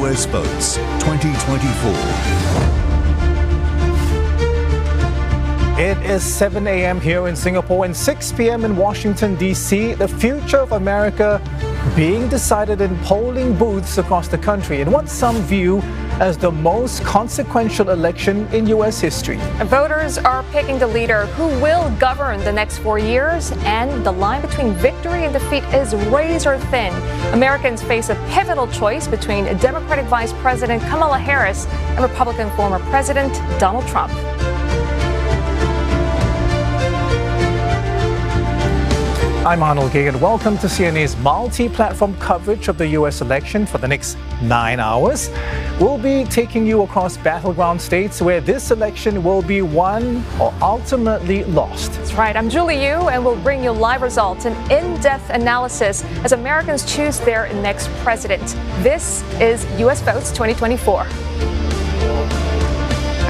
U.S. Votes 2024. It is 7 a.m. here in Singapore and 6 p.m. in Washington, D.C. The future of America being decided in polling booths across the country in what some view as the most consequential election in U.S. history. Voters are picking the leader who will govern the next 4 years, and the line between victory and defeat is razor thin. Americans face a pivotal choice between Democratic Vice President Kamala Harris and Republican former President Donald Trump. I'm Arnold Gay, and welcome to CNA's multi-platform coverage of the U.S. election for the next 9 hours. We'll be taking you across battleground states where this election will be won or ultimately lost. That's right. I'm Julie Yu, and we'll bring you live results and in-depth analysis as Americans choose their next president. This is U.S. Votes 2024.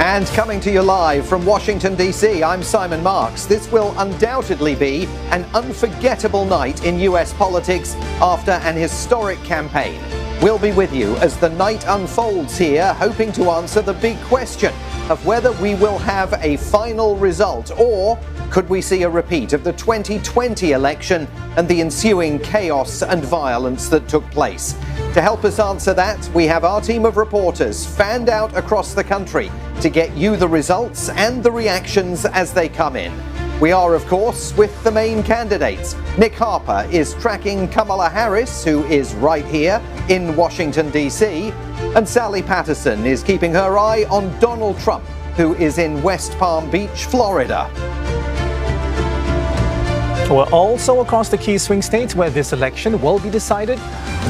And coming to you live from Washington, D.C., I'm Simon Marks. This will undoubtedly be an unforgettable night in U.S. politics after an historic campaign. We'll be with you as the night unfolds here, hoping to answer the big question of whether we will have a final result, or could we see a repeat of the 2020 election and the ensuing chaos and violence that took place. To help us answer that, we have our team of reporters fanned out across the country to get you the results and the reactions as they come in. We are, of course, with the main candidates. Nick Harper is tracking Kamala Harris, who is right here in Washington, D.C., and Sally Patterson is keeping her eye on Donald Trump, who is in West Palm Beach, Florida. We're also across the key swing states where this election will be decided,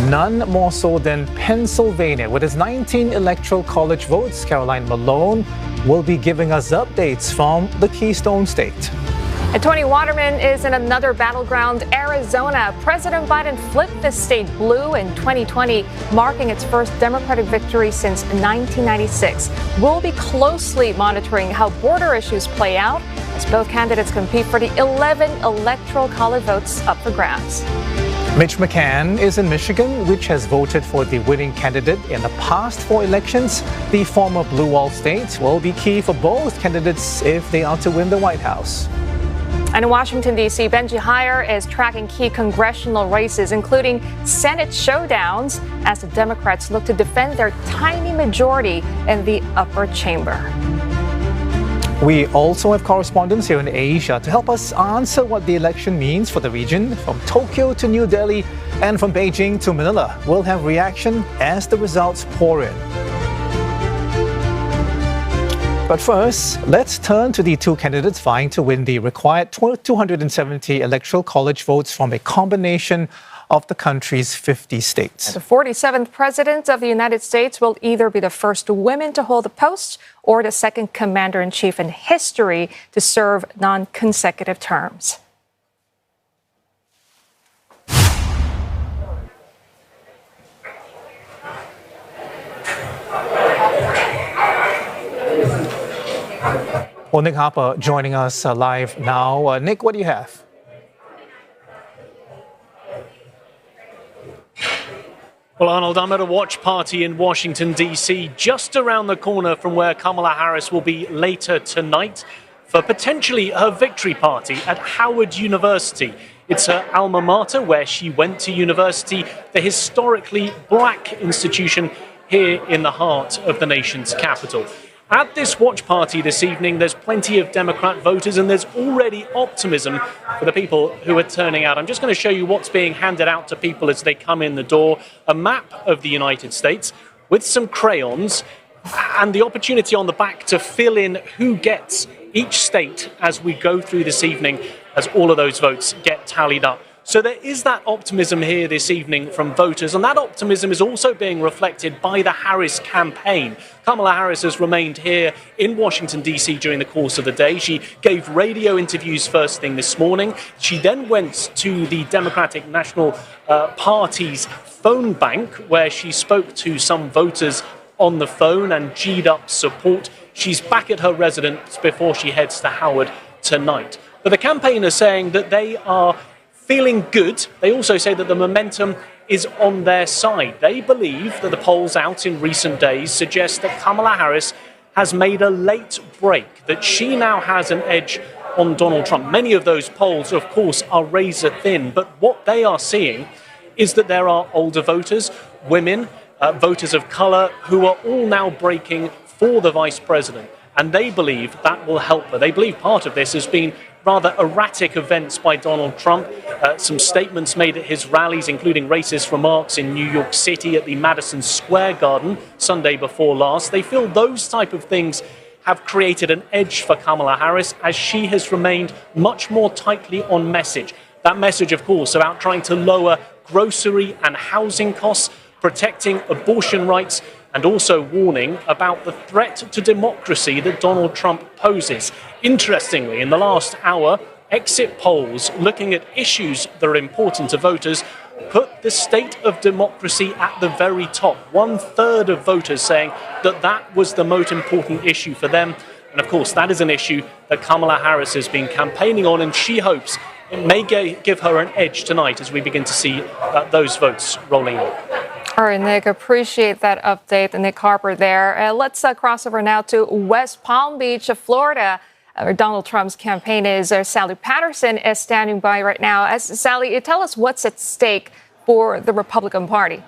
none more so than Pennsylvania. With its 19 electoral college votes, Caroline Malone will be giving us updates from the Keystone State. And Tony Waterman is in another battleground, Arizona. President Biden flipped the state blue in 2020, marking its first Democratic victory since 1996. We'll be closely monitoring how border issues play out as both candidates compete for the 11 electoral college votes up for grabs. Mitch McCann is in Michigan, which has voted for the winning candidate in the past 4 elections. The former Blue Wall state will be key for both candidates if they are to win the White House. And in Washington, D.C., Benji Heyer is tracking key congressional races, including Senate showdowns, as the Democrats look to defend their tiny majority in the upper chamber. We also have correspondents here in Asia to help us answer what the election means for the region, from Tokyo to New Delhi and from Beijing to Manila. We'll have reaction as the results pour in. But first, let's turn to the 2 candidates vying to win the required 270 electoral college votes from a combination of the country's 50 states. The 47th president of the United States will either be the first woman to hold the post or the second commander-in-chief in history to serve non-consecutive terms. Well, Nick Harper joining us live now. Nick, what do you have? Well, Arnold, I'm at a watch party in Washington, D.C., just around the corner from where Kamala Harris will be later tonight for potentially her victory party at Howard University. It's her alma mater, where she went to university, the historically black institution here in the heart of the nation's capital. At this watch party this evening, there's plenty of Democrat voters, and there's already optimism for the people who are turning out. I'm just going to show you what's being handed out to people as they come in the door. A map of the United States with some crayons and the opportunity on the back to fill in who gets each state as we go through this evening, as all of those votes get tallied up. So there is that optimism here this evening from voters, and that optimism is also being reflected by the Harris campaign. Kamala Harris has remained here in Washington, D.C. during the course of the day. She gave radio interviews first thing this morning. She then went to the Democratic National Party's phone bank, where she spoke to some voters on the phone and G'd up support. She's back at her residence before she heads to Howard tonight. But the campaign is saying that they are feeling good. They also say that the momentum is on their side. They believe that the polls out in recent days suggest that Kamala Harris has made a late break, that she now has an edge on Donald Trump. Many of those polls, of course, are razor thin, but what they are seeing is that there are older voters, women, voters of color, who are all now breaking for the vice president. And they believe that will help her. They believe part of this has been rather erratic events by Donald Trump, some statements made at his rallies, including racist remarks in New York City at the Madison Square Garden Sunday before last. They feel those type of things have created an edge for Kamala Harris as she has remained much more tightly on message. That message, of course, about trying to lower grocery and housing costs, protecting abortion rights, and also warning about the threat to democracy that Donald Trump poses. Interestingly, in the last hour, exit polls looking at issues that are important to voters put the state of democracy at the very top. 1/3 of voters saying that that was the most important issue for them. And of course, that is an issue that Kamala Harris has been campaigning on, and she hopes it may give her an edge tonight as we begin to see those votes rolling in. All right, Nick, appreciate that update. Nick Harper there. Let's cross over now to West Palm Beach, Florida, where Donald Trump's campaign is. Sally Patterson is standing by right now. Sally, tell us what's at stake for the Republican Party.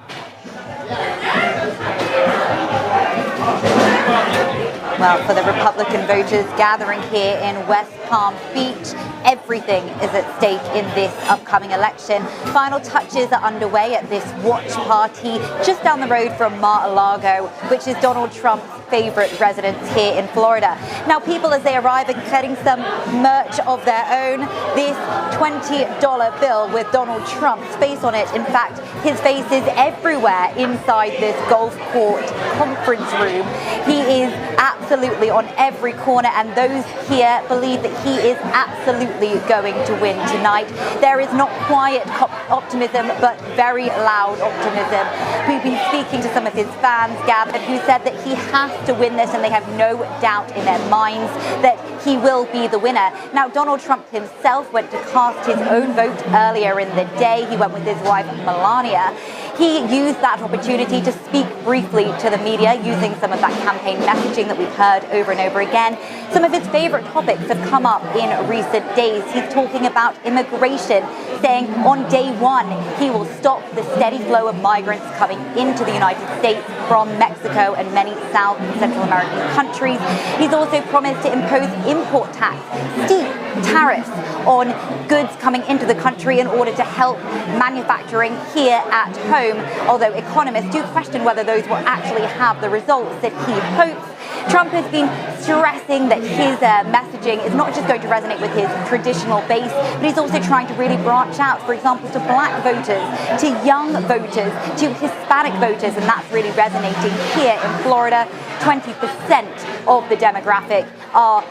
Well, for the Republican voters gathering here in West Palm Beach, everything is at stake in this upcoming election. Final touches are underway at this watch party just down the road from Mar-a-Lago, which is Donald Trump's favorite residence here in Florida. Now, people as they arrive are getting some merch of their own. This $20 bill with Donald Trump's face on it. In fact, his face is everywhere inside this golf court conference room. He is absolutely on every corner, and those here believe that he is absolutely going to win tonight. There is not quiet optimism, but very loud optimism. We've been speaking to some of his fans gathered who said that he has to win this, and they have no doubt in their minds that he will be the winner. Now, Donald Trump himself went to cast his own vote earlier in the day. He went with his wife, Melania. He used that opportunity to speak briefly to the media, using some of that campaign messaging that we've heard over and over again. Some of his favorite topics have come up in recent days. He's talking about immigration, saying on day one, he will stop the steady flow of migrants coming into the United States from Mexico and many South and Central American countries. He's also promised to impose import tax, steep tariffs on goods coming into the country in order to help manufacturing here at home, although economists do question whether those will actually have the results that he hopes. Trump has been stressing that his messaging is not just going to resonate with his traditional base, but he's also trying to really branch out, for example, to black voters, to young voters, to Hispanic voters, and that's really resonating here in Florida. 20% of the demographic are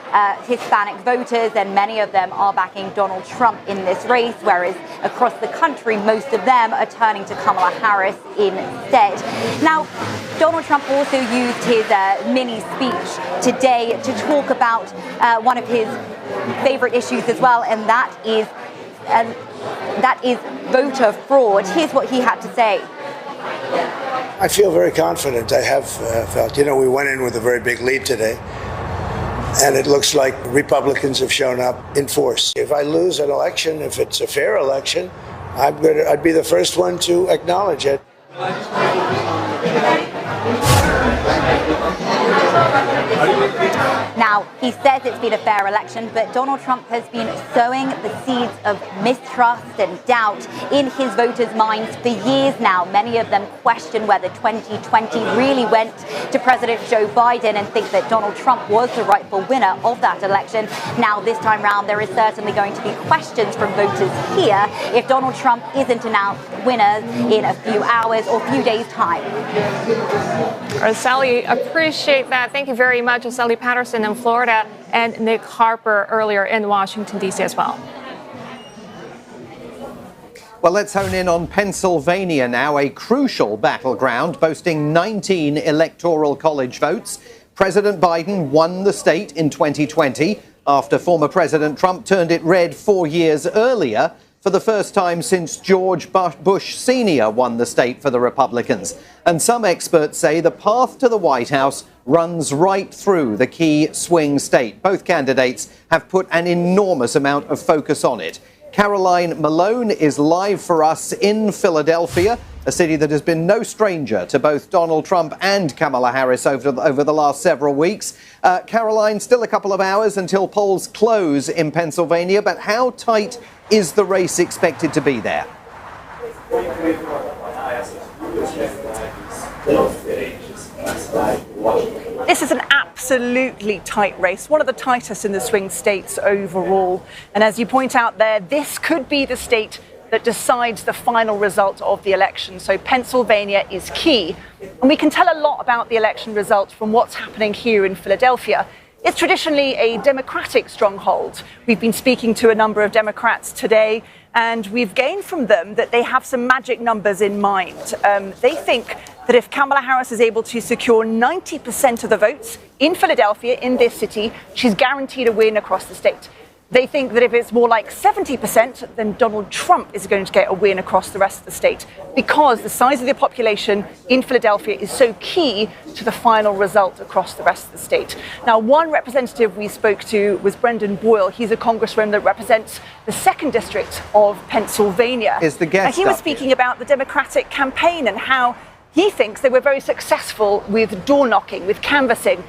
Hispanic voters, and many of them are backing Donald Trump in this race, whereas across the country, most of them are turning to Kamala Harris instead. Now, Donald Trump also used his mini speech today to talk about one of his favorite issues as well, and that is voter fraud. Here's what he had to say. I feel very confident. I have felt, we went in with a very big lead today, and it looks like Republicans have shown up in force. If I lose an election, if it's a fair election, I'd be the first one to acknowledge it. Now, he says it's been a fair election, but Donald Trump has been sowing the seeds of mistrust and doubt in his voters' minds for years now. Many of them question whether 2020 really went to President Joe Biden and think that Donald Trump was the rightful winner of that election. Now, this time round, there is certainly going to be questions from voters here if Donald Trump isn't announced winner in a few hours or few days' time. Sally, appreciate that. Thank you very much, Sally Patterson in Florida, and Nick Harper earlier in Washington, D.C. as well. Well, let's hone in on Pennsylvania now, a crucial battleground boasting 19 electoral college votes. President Biden won the state in 2020 after former President Trump turned it red 4 years earlier. for the first time since George Bush Sr. won the state for the Republicans. And some experts say the path to the White House runs right through the key swing state. Both candidates have put an enormous amount of focus on it. Caroline Malone is live for us in Philadelphia, a city that has been no stranger to both Donald Trump and Kamala Harris over the last several weeks. Caroline, still a couple of hours until polls close in Pennsylvania, but how tight is the race expected to be there? This is an absolutely tight race, one of the tightest in the swing states overall. And as you point out there, this could be the state that decides the final result of the election. So Pennsylvania is key. And we can tell a lot about the election results from what's happening here in Philadelphia. It's traditionally a Democratic stronghold. We've been speaking to a number of Democrats today, and we've gained from them that they have some magic numbers in mind. They think that if Kamala Harris is able to secure 90% of the votes in Philadelphia, in this city, she's guaranteed a win across the state. They think that if it's more like 70%, then Donald Trump is going to get a win across the rest of the state, because the size of the population in Philadelphia is so key to the final result across the rest of the state. Now, one representative we spoke to was Brendan Boyle. He's a congressman that represents the 2nd District of Pennsylvania. Is the guest and he was speaking about the Democratic campaign and how he thinks they were very successful with door knocking, with canvassing.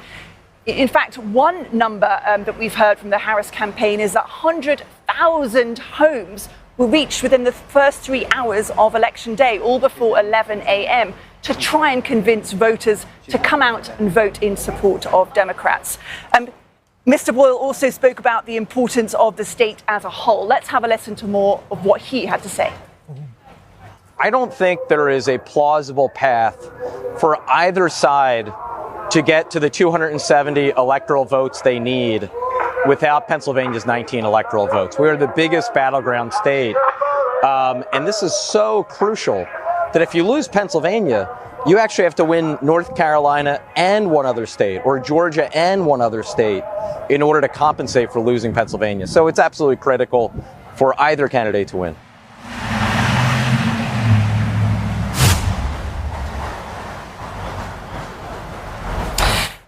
In fact, one number that we've heard from the Harris campaign is that 100,000 homes were reached within the first 3 hours of Election Day, all before 11 a.m., to try and convince voters to come out and vote in support of Democrats. Mr. Boyle also spoke about the importance of the state as a whole. Let's have a listen to more of what he had to say. I don't think there is a plausible path for either side to get to the 270 electoral votes they need without Pennsylvania's 19 electoral votes. We are the biggest battleground state. And this is so crucial that if you lose Pennsylvania, you actually have to win North Carolina and one other state, or Georgia and one other state, in order to compensate for losing Pennsylvania. So it's absolutely critical for either candidate to win.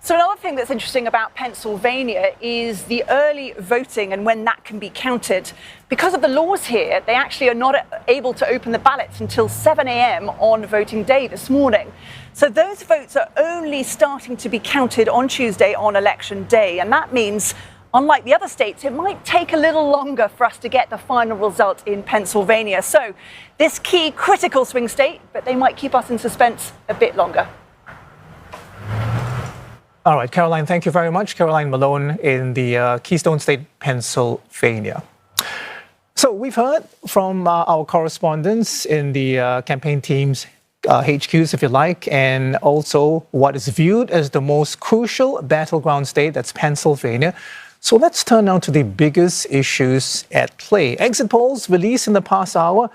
So another thing that's interesting about Pennsylvania is the early voting and when that can be counted. Because of the laws here, they actually are not able to open the ballots until 7 a.m. on voting day this morning. So those votes are only starting to be counted on Tuesday on Election Day. And that means, unlike the other states, it might take a little longer for us to get the final result in Pennsylvania. So this key critical swing state, but they might keep us in suspense a bit longer. All right, Caroline, thank you very much. Caroline Malone in the Keystone State, Pennsylvania. So we've heard from our correspondents in the campaign team's HQs, if you like, and also what is viewed as the most crucial battleground state, that's Pennsylvania. So let's turn now to the biggest issues at play. Exit polls released in the past hour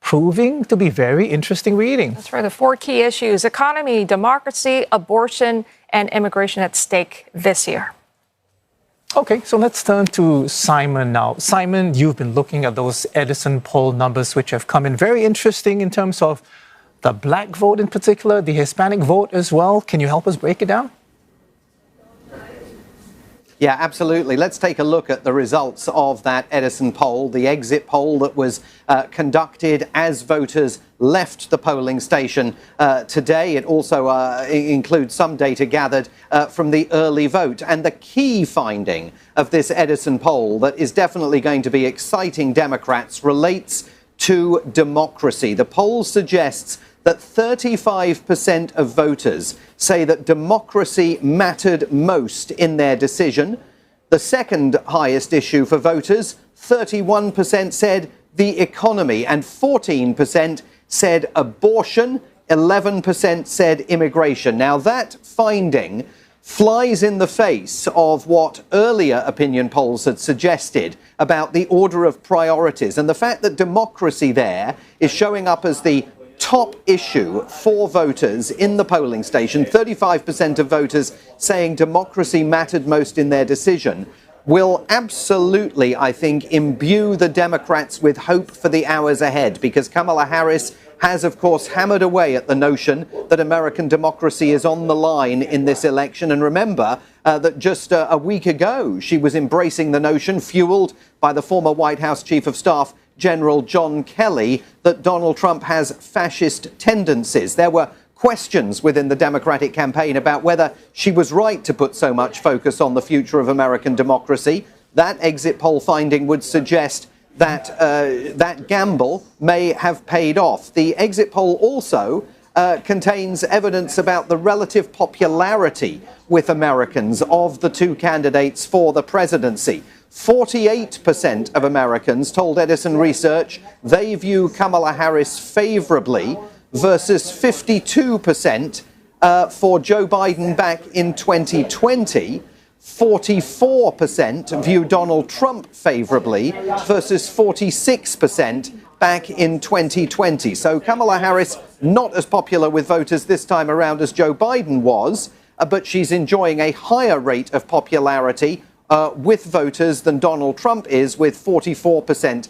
proving to be very interesting reading. That's right, the 4 key issues: economy, democracy, abortion, and immigration at stake this year. Okay, so let's turn to Simon now. Simon, you've been looking at those Edison poll numbers, which have come in very interesting in terms of the black vote in particular, the Hispanic vote as well. Can you help us break it down? Yeah, absolutely. Let's take a look at the results of that Edison poll, the exit poll that was conducted as voters left the polling station today. It also includes some data gathered from the early vote. And the key finding of this Edison poll that is definitely going to be exciting Democrats relates to democracy. The poll suggests that 35% of voters say that democracy mattered most in their decision. The second highest issue for voters, 31% said the economy, and 14% said abortion, 11% said immigration. Now, that finding flies in the face of what earlier opinion polls had suggested about the order of priorities, and the fact that democracy there is showing up as the top issue for voters in the polling station. 35% of voters saying democracy mattered most in their decision. will absolutely, I think, imbue the Democrats with hope for the hours ahead, because Kamala Harris has, of course, hammered away at the notion that American democracy is on the line in this election. And remember that just a week ago, she was embracing the notion, fueled by the former White House Chief of Staff, General John Kelly, that Donald Trump has fascist tendencies. There were questions within the Democratic campaign about whether she was right to put so much focus on the future of American democracy. That exit poll finding would suggest that that gamble may have paid off. The exit poll also contains evidence about the relative popularity with Americans of the two candidates for the presidency. 48% of Americans told Edison Research they view Kamala Harris favorably, versus 52% for Joe Biden back in 2020. 44% view Donald Trump favorably versus 46% back in 2020. So Kamala Harris not as popular with voters this time around as Joe Biden was, but she's enjoying a higher rate of popularity with voters than Donald Trump is, with 44%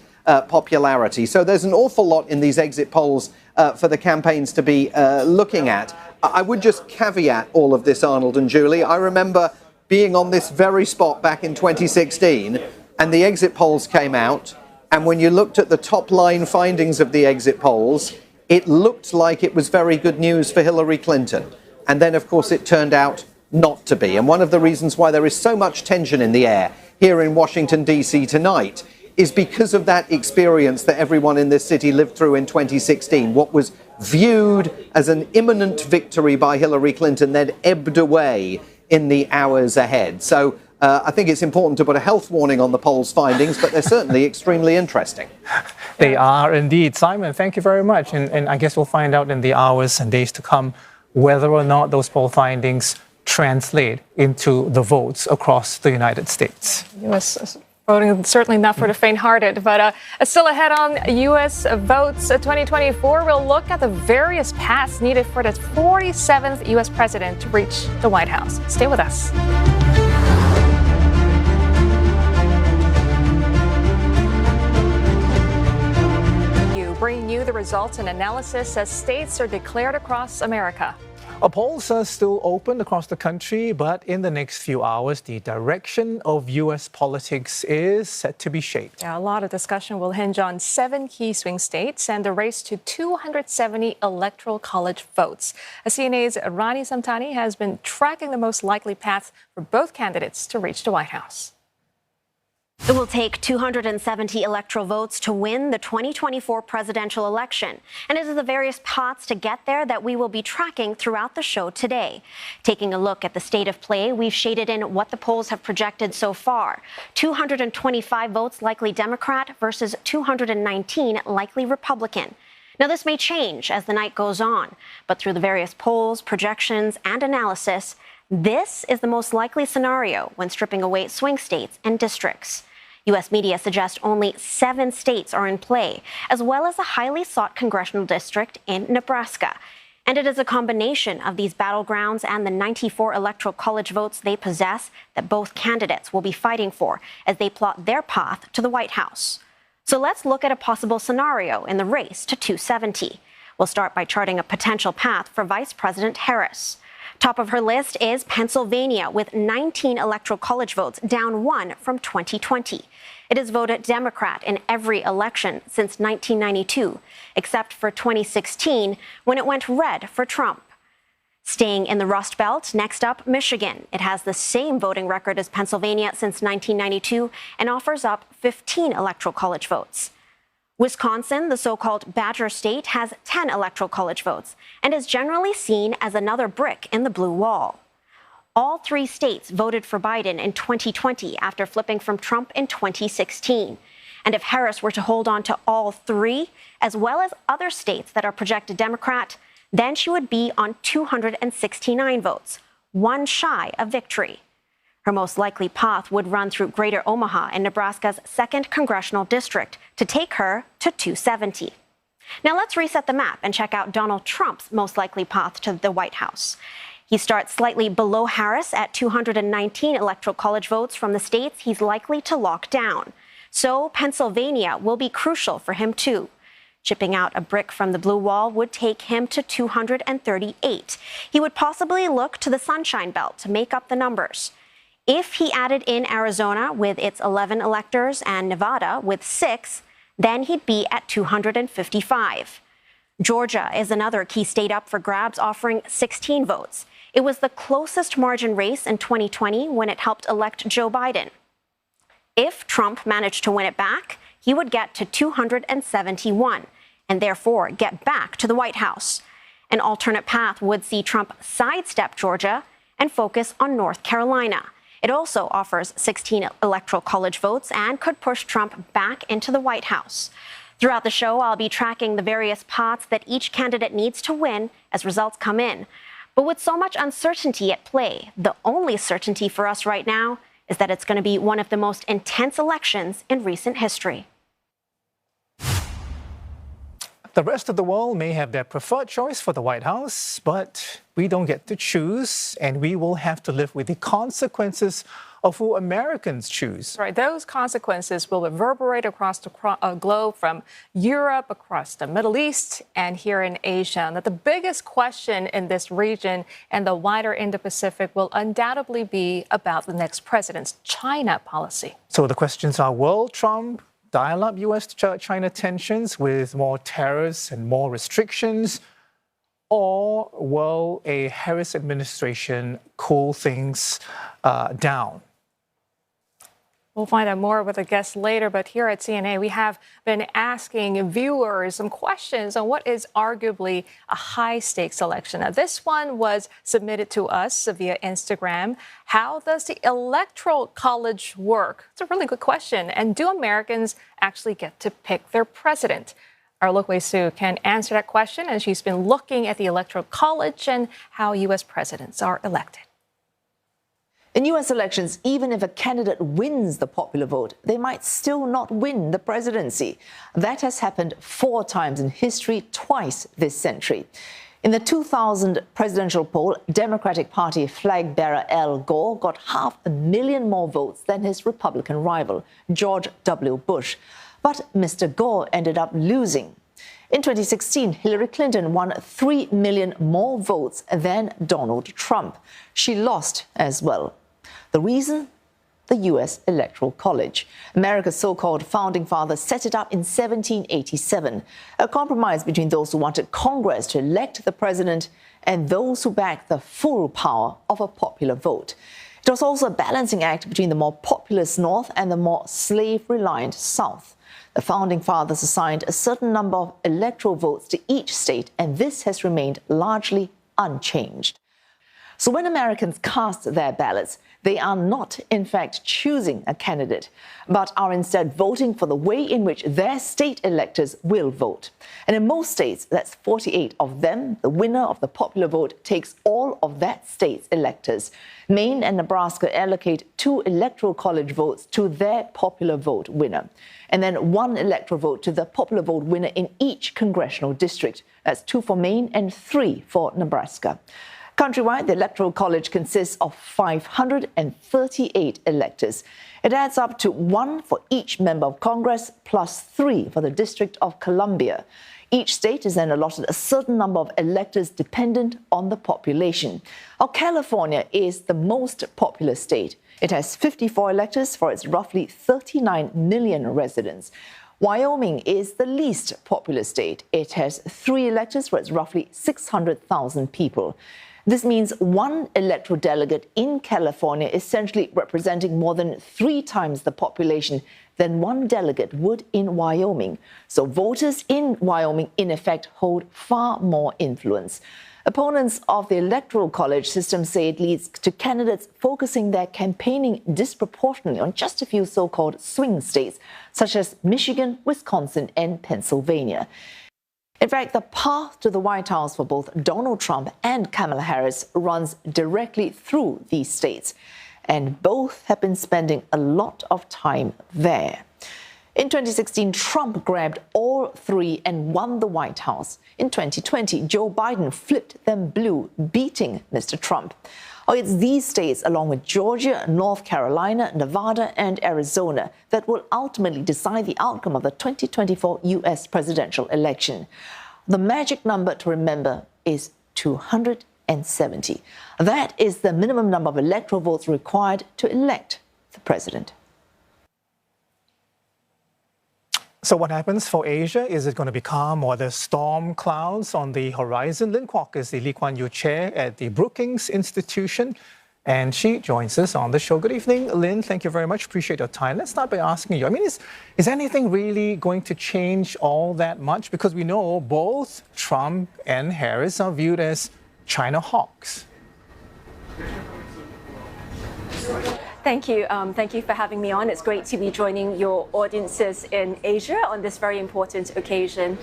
popularity. So there's an awful lot in these exit polls for the campaigns to be looking at. I would just caveat all of this, Arnold and Julie. I remember being on this very spot back in 2016, and the exit polls came out, and when you looked at the top line findings of the exit polls, it looked like it was very good news for Hillary Clinton. And then, of course, it turned out not to be. And one of the reasons why there is so much tension in the air here in Washington, D.C. tonight is because of that experience that everyone in this city lived through in 2016. What was viewed as an imminent victory by Hillary Clinton then ebbed away in the hours ahead. So I think it's important to put a health warning on the poll's findings, but they're certainly extremely interesting. They are indeed. Simon, thank you very much. And I guess we'll find out in the hours and days to come whether or not those poll findings translate into the votes across the United States. U.S. voting certainly not for the faint-hearted, but still ahead on U.S. votes 2024. We'll look at the various paths needed for the 47th U.S. president to reach the White House. Stay with us. Bringing you the results and analysis as states are declared across America. Polls are still open across the country, but in the next few hours, the direction of U.S. politics is set to be shaped. Yeah, a lot of discussion will hinge on 7 key swing states and the race to 270 electoral college votes. CNA's Rani Samtani has been tracking the most likely paths for both candidates to reach the White House. It will take 270 electoral votes to win the 2024 presidential election. And it is the various paths to get there that we will be tracking throughout the show today. Taking a look at the state of play, we've shaded in what the polls have projected so far. 225 votes likely Democrat versus 219 likely Republican. Now, this may change as the night goes on, but through the various polls, projections, and analysis, this is the most likely scenario when stripping away swing states and districts. U.S. media suggest only 7 states are in play, as well as a highly sought congressional district in Nebraska. And it is a combination of these battlegrounds and the 94 electoral college votes they possess that both candidates will be fighting for as they plot their path to the White House. So let's look at a possible scenario in the race to 270. We'll start by charting a potential path for Vice President Harris. Top of her list is Pennsylvania, with 19 electoral college votes, down 1 from 2020. It has voted Democrat in every election since 1992, except for 2016, when it went red for Trump. Staying in the Rust Belt, next up, Michigan. It has the same voting record as Pennsylvania since 1992 and offers up 15 electoral college votes. Wisconsin, the so-called Badger State, has 10 electoral college votes and is generally seen as another brick in the blue wall. All 3 states voted for Biden in 2020 after flipping from Trump in 2016. And if Harris were to hold on to all 3, as well as other states that are projected Democrat, then she would be on 269 votes, 1 shy of victory. Her most likely path would run through Greater Omaha in Nebraska's 2nd Congressional District to take her to 270. Now let's reset the map and check out Donald Trump's most likely path to the White House. He starts slightly below Harris at 219 Electoral College votes from the states he's likely to lock down. So Pennsylvania will be crucial for him, too. Chipping out a brick from the blue wall would take him to 238. He would possibly look to the Sunshine Belt to make up the numbers. If he added in Arizona with its 11 electors and Nevada with 6, then he'd be at 255. Georgia is another key state up for grabs, offering 16 votes. It was the closest margin race in 2020 when it helped elect Joe Biden. If Trump managed to win it back, he would get to 271 and therefore get back to the White House. An alternate path would see Trump sidestep Georgia and focus on North Carolina. It also offers 16 Electoral College votes and could push Trump back into the White House. Throughout the show, I'll be tracking the various paths that each candidate needs to win as results come in. But with so much uncertainty at play, the only certainty for us right now is that it's going to be one of the most intense elections in recent history. The rest of the world may have their preferred choice for the White House, but we don't get to choose, and we will have to live with the consequences of who Americans choose. Right, those consequences will reverberate across the globe, from Europe, across the Middle East, and here in Asia. Now, the biggest question in this region and the wider Indo-Pacific will undoubtedly be about the next president's China policy. So the questions are, will Trump dial up U.S.-China tensions with more tariffs and more restrictions, or will a Harris administration cool things down? We'll find out more with a guest later, but here at CNA, we have been asking viewers some questions on what is arguably a high-stakes election. Now, this one was submitted to us via Instagram. How does the Electoral College work? It's a really good question. And do Americans actually get to pick their president? Our Lokwe Sue can answer that question, and she's been looking at the Electoral College and how U.S. presidents are elected. In U.S. elections, even if a candidate wins the popular vote, they might still not win the presidency. That has happened 4 times in history, twice this century. In the 2000 presidential poll, Democratic Party flag bearer Al Gore got 500,000 more votes than his Republican rival, George W. Bush. But Mr. Gore ended up losing. In 2016, Hillary Clinton won 3 million more votes than Donald Trump. She lost as well. The reason? The U.S. Electoral College. America's so-called founding fathers set it up in 1787, a compromise between those who wanted Congress to elect the president and those who backed the full power of a popular vote. It was also a balancing act between the more populous North and the more slave-reliant South. The founding fathers assigned a certain number of electoral votes to each state, and this has remained largely unchanged. So when Americans cast their ballots, they are not, in fact, choosing a candidate, but are instead voting for the way in which their state electors will vote. And in most states, that's 48 of them, the winner of the popular vote takes all of that state's electors. Maine and Nebraska allocate 2 electoral college votes to their popular vote winner, and then 1 electoral vote to the popular vote winner in each congressional district. That's 2 for Maine and 3 for Nebraska. Countrywide, the Electoral College consists of 538 electors. It adds up to 1 for each member of Congress, plus 3 for the District of Columbia. Each state is then allotted a certain number of electors dependent on the population. Now, California is the most populous state. It has 54 electors for its roughly 39 million residents. Wyoming is the least populous state. It has 3 electors for its roughly 600,000 people. This means 1 electoral delegate in California essentially representing more than 3 times the population than 1 delegate would in Wyoming. So voters in Wyoming, in effect, hold far more influence. Opponents of the Electoral College system say it leads to candidates focusing their campaigning disproportionately on just a few so-called swing states, such as Michigan, Wisconsin, and Pennsylvania. In fact, the path to the White House for both Donald Trump and Kamala Harris runs directly through these states, and both have been spending a lot of time there. In 2016, Trump grabbed all three and won the White House. In 2020, Joe Biden flipped them blue, beating Mr. Trump. Oh, it's these states, along with Georgia, North Carolina, Nevada, and Arizona, that will ultimately decide the outcome of the 2024 U.S. presidential election. The magic number to remember is 270. That is the minimum number of electoral votes required to elect the president. So what happens for Asia? Is it going to be calm or the storm clouds on the horizon? Lynn Kwok is the Lee Kuan Yew Chair at the Brookings Institution, and she joins us on the show. Good evening, Lynn. Thank you very much. Appreciate your time. Let's start by asking you, I mean, is anything really going to change all that much? Because we know both Trump and Harris are viewed as China hawks. Thank you. Thank you for having me on. It's great to be joining your audiences in Asia on this very important occasion.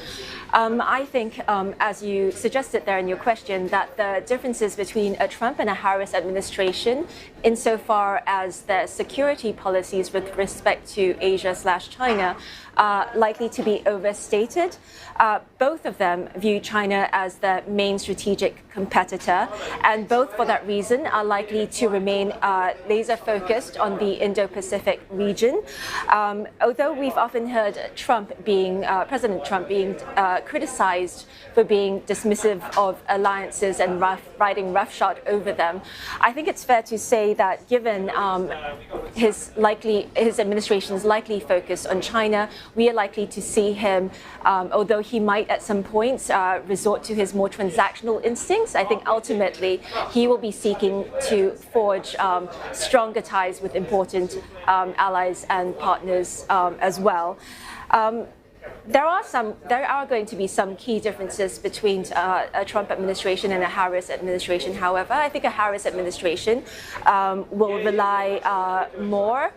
I think, as you suggested there in your question, that the differences between a Trump and a Harris administration, insofar as their security policies with respect to Asia/China, are likely to be overstated. Both of them view China as the main strategic competitor, and both for that reason are likely to remain laser focused on the Indo-Pacific region. Although we've often heard President Trump being criticized for being dismissive of alliances and riding roughshod over them, I think it's fair to say that given his administration's likely focus on China, we are likely to see him, although he might at some points resort to his more transactional instincts, I think ultimately he will be seeking to forge stronger ties with important allies and partners as well. There are going to be some key differences between a Trump administration and a Harris administration. However, I think a Harris administration will rely more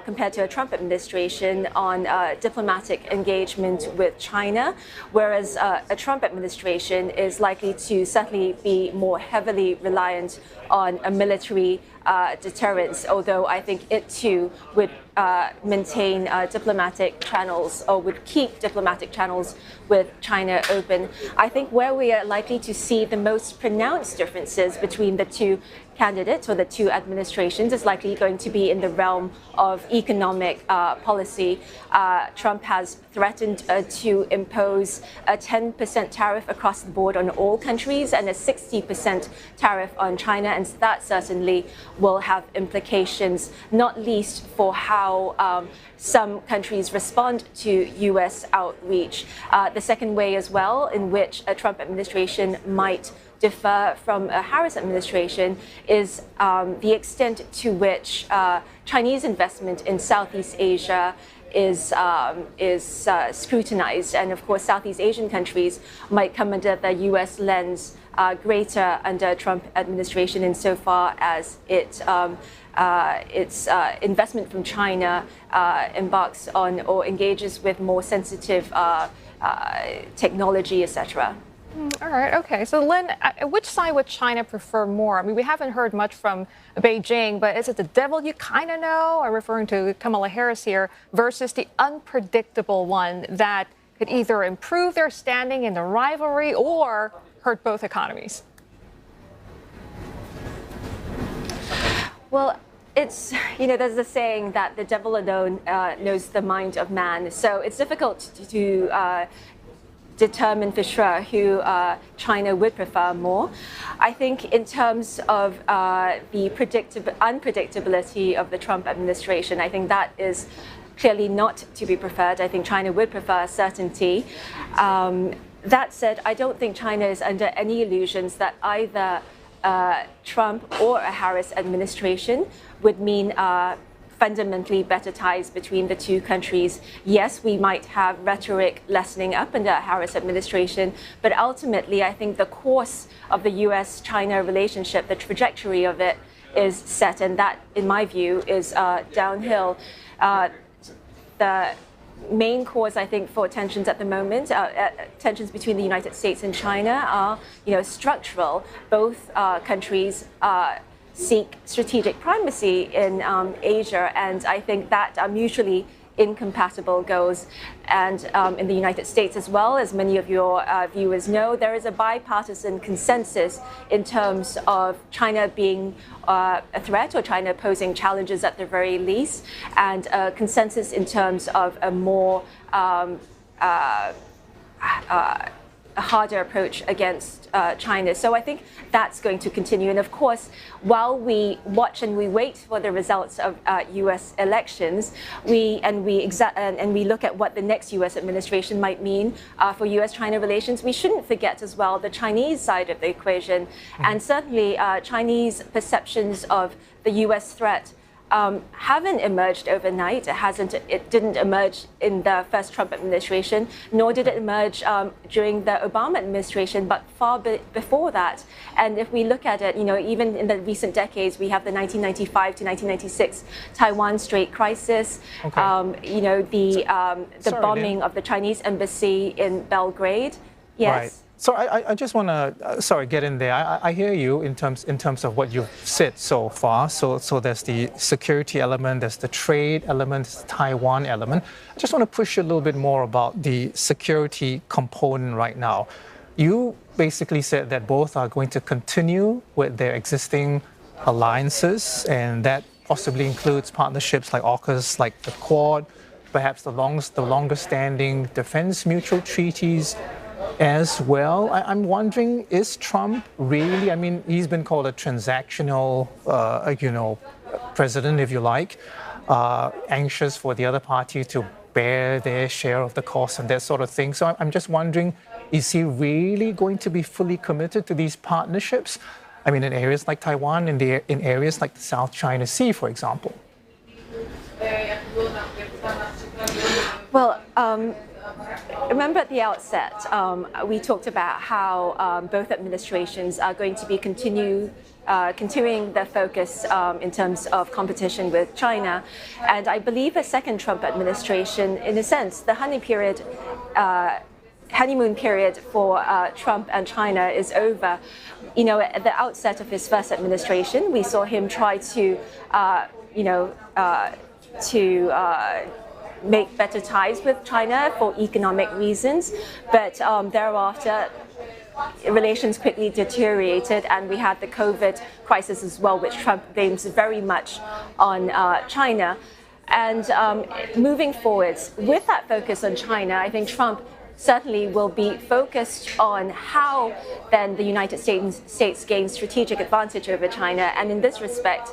compared to a Trump administration on diplomatic engagement with China, whereas a Trump administration is likely to certainly be more heavily reliant on a military deterrence, although I think it too would maintain diplomatic channels, or would keep diplomatic channels with China open. I think where we are likely to see the most pronounced differences between the two candidates or the two administrations is likely going to be in the realm of economic policy. Trump has threatened to impose a 10% tariff across the board on all countries and a 60% tariff on China, and that certainly will have implications, not least for how some countries respond to U.S. outreach. The second way as well in which a Trump administration might differ from a Harris administration is the extent to which Chinese investment in Southeast Asia is scrutinized. And of course, Southeast Asian countries might come under the U.S. lens greater under Trump administration insofar as its investment from China embarks on or engages with more sensitive technology, etc. All right, okay. So, Lynn, which side would China prefer more? I mean, we haven't heard much from Beijing, but is it the devil you kind of know? I'm referring to Kamala Harris here, versus the unpredictable one that could either improve their standing in the rivalry or hurt both economies? Well, it's, there's a saying that the devil alone knows the mind of man. So it's difficult to determine for sure who China would prefer more. I think in terms of the unpredictability of the Trump administration, I think that is clearly not to be preferred. I think China would prefer certainty. That said, I don't think China is under any illusions that either Trump or a Harris administration would mean fundamentally better ties between the two countries. Yes, we might have rhetoric lessening up under a Harris administration, but ultimately I think the course of the US-China relationship, the trajectory of it is set, and that, in my view, is downhill. The main cause, I think, for tensions at the moment, tensions between the United States and China are, structural. Both countries seek strategic primacy in Asia, and I think that mutually incompatible goals. And in the United States as well, as many of your viewers know, there is a bipartisan consensus in terms of China being a threat or China posing challenges at the very least, and a consensus in terms of a more a harder approach against China. So I think that's going to continue. And of course, while we watch and we wait for the results of U.S. elections, we look at what the next U.S. administration might mean for U.S.-China relations, we shouldn't forget as well the Chinese side of the equation. And certainly Chinese perceptions of the U.S. threat haven't emerged overnight. It didn't emerge in the first Trump administration, nor did it emerge during the Obama administration, but far before that. And if we look at it, even in the recent decades, we have the 1995 to 1996 Taiwan Strait crisis, the bombing of the Chinese embassy in Belgrade. Yes. Right. So I just want to, get in there. I hear you in terms of what you've said so far. So there's the security element, there's the trade element, there's the Taiwan element. I just want to push you a little bit more about the security component right now. You basically said that both are going to continue with their existing alliances, and that possibly includes partnerships like AUKUS, like the Quad, perhaps the longer-standing defense mutual treaties as well. I'm wondering, is Trump really, he's been called a transactional, president, if you like, anxious for the other party to bear their share of the cost and that sort of thing. So I'm just wondering, is he really going to be fully committed to these partnerships? In areas like Taiwan, in areas like the South China Sea, for example. Well, remember at the outset, we talked about how both administrations are going to be continuing the focus in terms of competition with China. And I believe a second Trump administration, in a sense, the honeymoon period for Trump and China is over. At the outset of his first administration, we saw him try to make better ties with China for economic reasons, but thereafter relations quickly deteriorated, and we had the COVID crisis as well, which Trump blames very much on China. And moving forwards, with that focus on China, I think Trump certainly will be focused on how then the United States gains strategic advantage over China. And in this respect,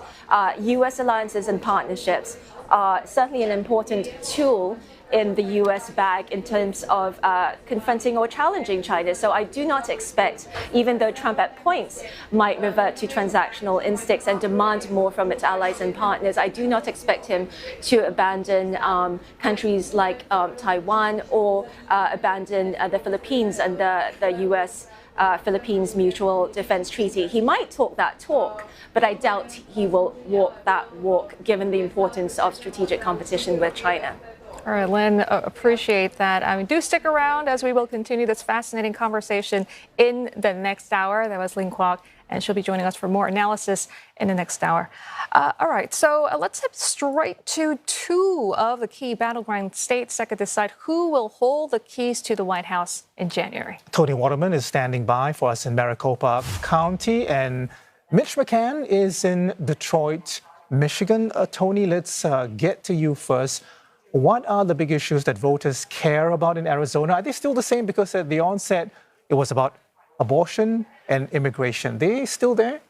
U.S. alliances and partnerships are certainly an important tool in the U.S. bag in terms of confronting or challenging China. So I do not expect, even though Trump at points might revert to transactional instincts and demand more from its allies and partners, I do not expect him to abandon countries like Taiwan or abandon the Philippines and the U.S. Philippines Mutual Defense Treaty. He might talk that talk, but I doubt he will walk that walk, given the importance of strategic competition with China. All right, Lynn, appreciate that. Do stick around as we will continue this fascinating conversation in the next hour. That was Lynn Kwok, and she'll be joining us for more analysis in the next hour. All right, so let's head straight to two of the key battleground states that could decide who will hold the keys to the White House in January. Tony Waterman is standing by for us in Maricopa County, and Mitch McCann is in Detroit, Michigan. Tony, let's get to you first. What are the big issues that voters care about in Arizona? Are they still the same? Because at the onset, it was about abortion and immigration. They still there?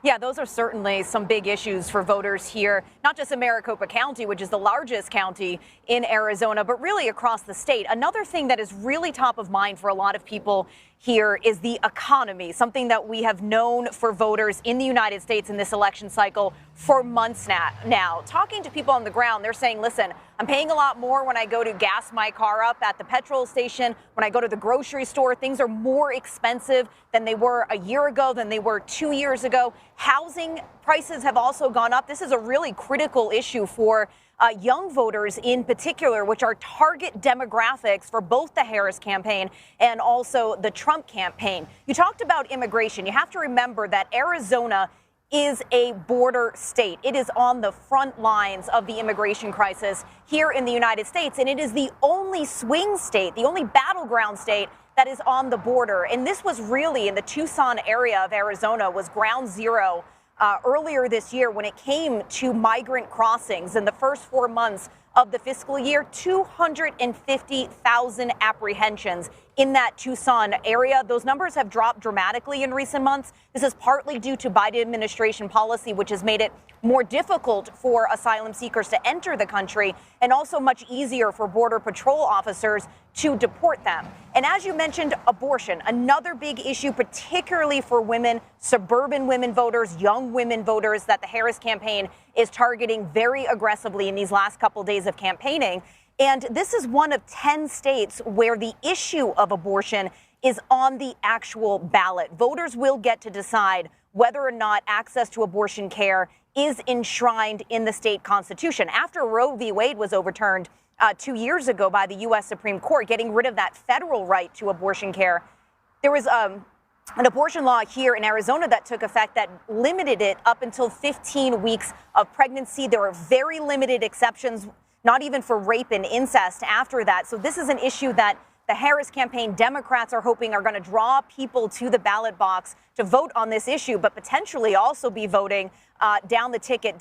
Yeah, those are certainly some big issues for voters here, not just in Maricopa County, which is the largest county in Arizona, but really across the state. Another thing that is really top of mind for a lot of people here is the economy, something that we have known for voters in the United States in this election cycle for months now. Talking to people on the ground, they're saying, listen, I'm paying a lot more when I go to gas my car up at the petrol station. When I go to the grocery store, things are more expensive than they were a year ago, than they were 2 years ago. Housing prices have also gone up. This is a really critical issue for young voters in particular, which are target demographics for both the Harris campaign and also the Trump campaign. You talked about immigration. You have to remember that Arizona is a border state. It is on the front lines of the immigration crisis here in the United States, and it is the only swing state, the only battleground state that is on the border. And this was really in the Tucson area of Arizona was ground zero earlier this year when it came to migrant crossings. In the first 4 months of the fiscal year, 250,000 apprehensions in that Tucson area. Those numbers have dropped dramatically in recent months. This is partly due to Biden administration policy, which has made it more difficult for asylum seekers to enter the country and also much easier for Border Patrol officers to deport them. And as you mentioned, abortion, another big issue, particularly for women, suburban women voters, young women voters that the Harris campaign is targeting very aggressively in these last couple days of campaigning. And this is one of 10 states where the issue of abortion is on the actual ballot. Voters will get to decide whether or not access to abortion care is enshrined in the state constitution. After Roe v. Wade was overturned 2 years ago by the U.S. Supreme Court, getting rid of that federal right to abortion care, there was an abortion law here in Arizona that took effect that limited it up until 15 weeks of pregnancy. There were very limited exceptions, not even for rape and incest after that. So this is an issue that the Harris campaign Democrats are hoping are going to draw people to the ballot box to vote on this issue, but potentially also be voting down the ticket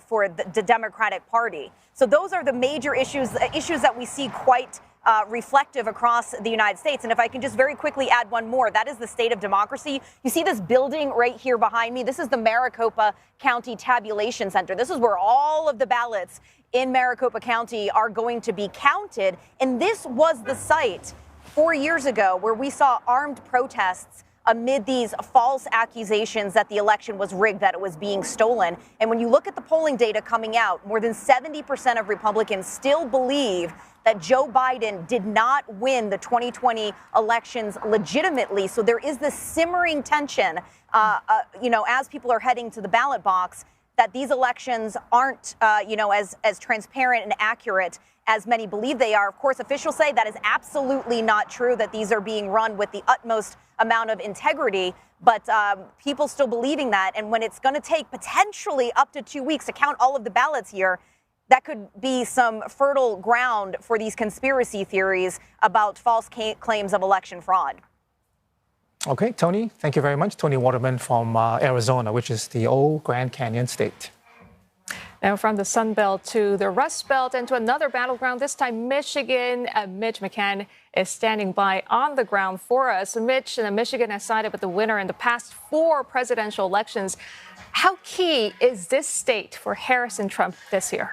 for the Democratic Party. So those are the major issues that we see quite reflective across the United States. And if I can just very quickly add one more, that is the state of democracy. You see this building right here behind me? This is the Maricopa County Tabulation Center. This is where all of the ballots in Maricopa County are going to be counted. And this was the site 4 years ago where we saw armed protests amid these false accusations that the election was rigged, that it was being stolen. And when you look at the polling data coming out, more than 70% of Republicans still believe that Joe Biden did not win the 2020 elections legitimately. So there is this simmering tension, as people are heading to the ballot box, that these elections aren't, as transparent and accurate as many believe they are. Of course, officials say that is absolutely not true, that these are being run with the utmost amount of integrity, but people still believing that. And when it's going to take potentially up to 2 weeks to count all of the ballots here, that could be some fertile ground for these conspiracy theories about false claims of election fraud. Okay, Tony, thank you very much. Tony Waterman from Arizona, which is the old Grand Canyon state. Now from the Sun Belt to the Rust Belt and to another battleground, this time Michigan. Mitch McCann is standing by on the ground for us. Mitch, Michigan has sided with the winner in the past 4 presidential elections. How key is this state for Harris and Trump this year?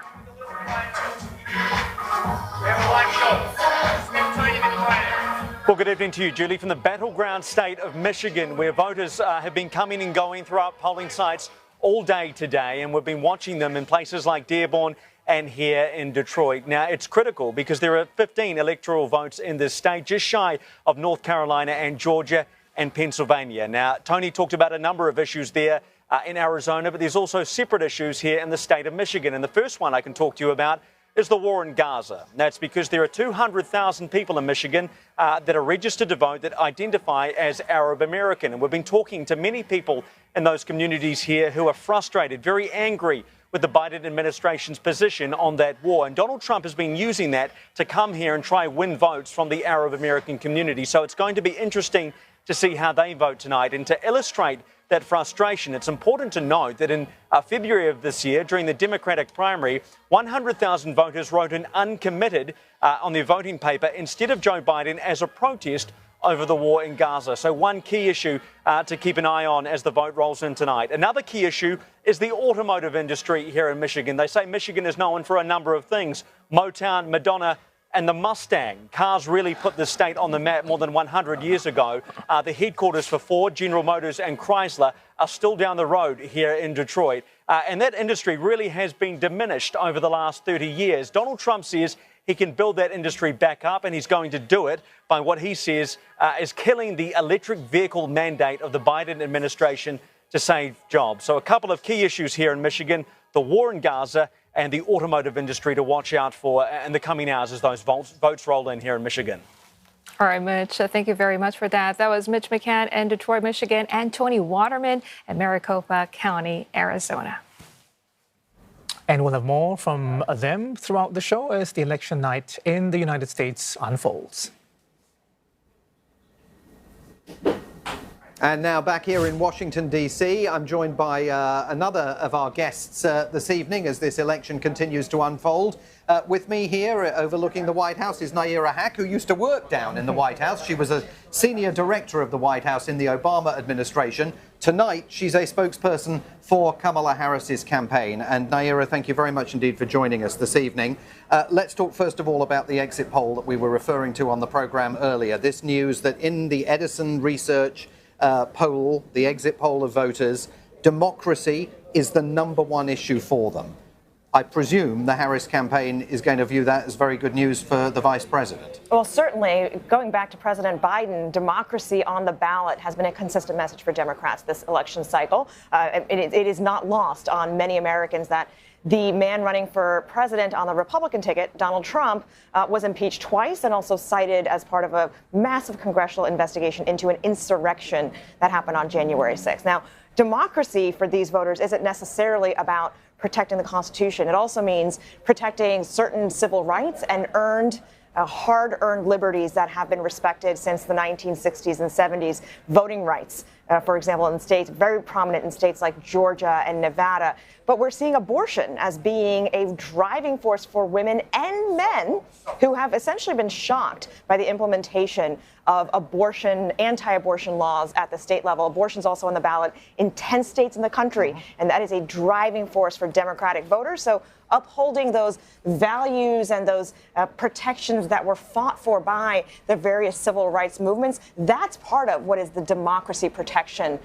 Well, good evening to you, Julie, from the battleground state of Michigan, where voters have been coming and going throughout polling sites all day today, and we've been watching them in places like Dearborn and here in Detroit. Now, it's critical because there are 15 electoral votes in this state, just shy of North Carolina and Georgia and Pennsylvania. Now, Tony talked about a number of issues there in Arizona, but there's also separate issues here in the state of Michigan. And the first one I can talk to you about is the war in Gaza. That's because there are 200,000 people in Michigan that are registered to vote that identify as Arab American. And we've been talking to many people in those communities here who are frustrated, very angry with the Biden administration's position on that war. And Donald Trump has been using that to come here and try and win votes from the Arab American community. So it's going to be interesting to see how they vote tonight. And to illustrate that frustration, it's important to note that in February of this year, during the Democratic primary, 100,000 voters wrote an uncommitted on their voting paper instead of Joe Biden as a protest over the war in Gaza. So one key issue to keep an eye on as the vote rolls in tonight. Another key issue is the automotive industry here in Michigan. They say Michigan is known for a number of things: Motown, Madonna, and the Mustang. Cars really put the state on the map more than 100 years ago. The headquarters for Ford, General Motors and Chrysler are still down the road here in Detroit. And that industry really has been diminished over the last 30 years. Donald Trump says he can build that industry back up, and he's going to do it by what he says is killing the electric vehicle mandate of the Biden administration to save jobs. So a couple of key issues here in Michigan: the war in Gaza and the automotive industry to watch out for in the coming hours as those votes roll in here in Michigan. All right, Mitch, thank you very much for that. That was Mitch McCann in Detroit, Michigan, and Tony Waterman in Maricopa County, Arizona. And we'll have more from them throughout the show as the election night in the United States unfolds. And now back here in Washington, D.C., I'm joined by another of our guests this evening as this election continues to unfold. With me here overlooking the White House is Nayyirah Haq, who used to work down in the White House. She was a senior director of the White House in the Obama administration. Tonight, she's a spokesperson for Kamala Harris's campaign. And Nayyirah, thank you very much indeed for joining us this evening. Let's talk first of all about the exit poll that we were referring to on the program earlier. This news that in the Edison Research poll, the exit poll of voters, democracy is the #1 issue for them. I presume the Harris campaign is going to view that as very good news for the vice president. Well, certainly, going back to President Biden, democracy on the ballot has been a consistent message for Democrats this election cycle. It is not lost on many Americans that the man running for president on the Republican ticket, Donald Trump, was impeached twice and also cited as part of a massive congressional investigation into an insurrection that happened on January 6th. Now, democracy for these voters isn't necessarily about protecting the Constitution. It also means protecting certain civil rights and hard-earned liberties that have been respected since the 1960s and 70s. Voting rights, for example, in states very prominent in states like Georgia and Nevada. But we're seeing abortion as being a driving force for women and men who have essentially been shocked by the implementation of anti-abortion laws at the state level. Abortion is also on the ballot in 10 states in the country, and that is a driving force for Democratic voters. So upholding those values and those protections that were fought for by the various civil rights movements, that's part of what is the democracy protection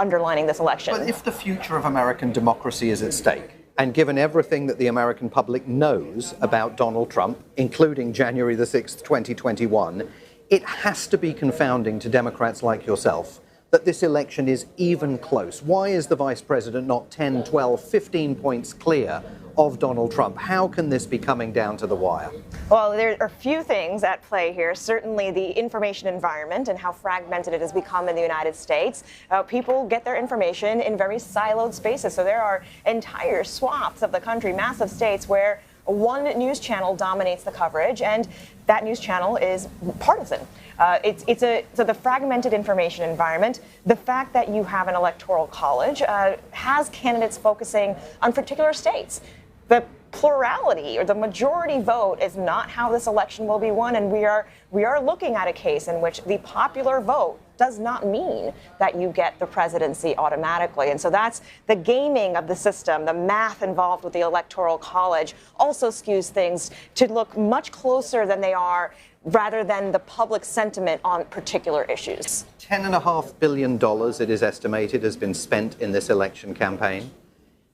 underlining this election. But if the future of American democracy is at stake, and given everything that the American public knows about Donald Trump, including January the 6th, 2021, it has to be confounding to Democrats like yourself that this election is even close. Why is the vice president not 10, 12, 15 points clear of Donald Trump? How can this be coming down to the wire? Well, there are a few things at play here. Certainly the information environment and how fragmented it has become in the United States. People get their information in very siloed spaces. So there are entire swaths of the country, massive states, where one news channel dominates the coverage, and that news channel is partisan. So the fragmented information environment, the fact that you have an electoral college has candidates focusing on particular states. The plurality or the majority vote is not how this election will be won, and we are looking at a case in which the popular vote does not mean that you get the presidency automatically. And so that's the gaming of the system. The math involved with the Electoral College also skews things to look much closer than they are, rather than the public sentiment on particular issues. $10.5 billion, it is estimated, has been spent in this election campaign.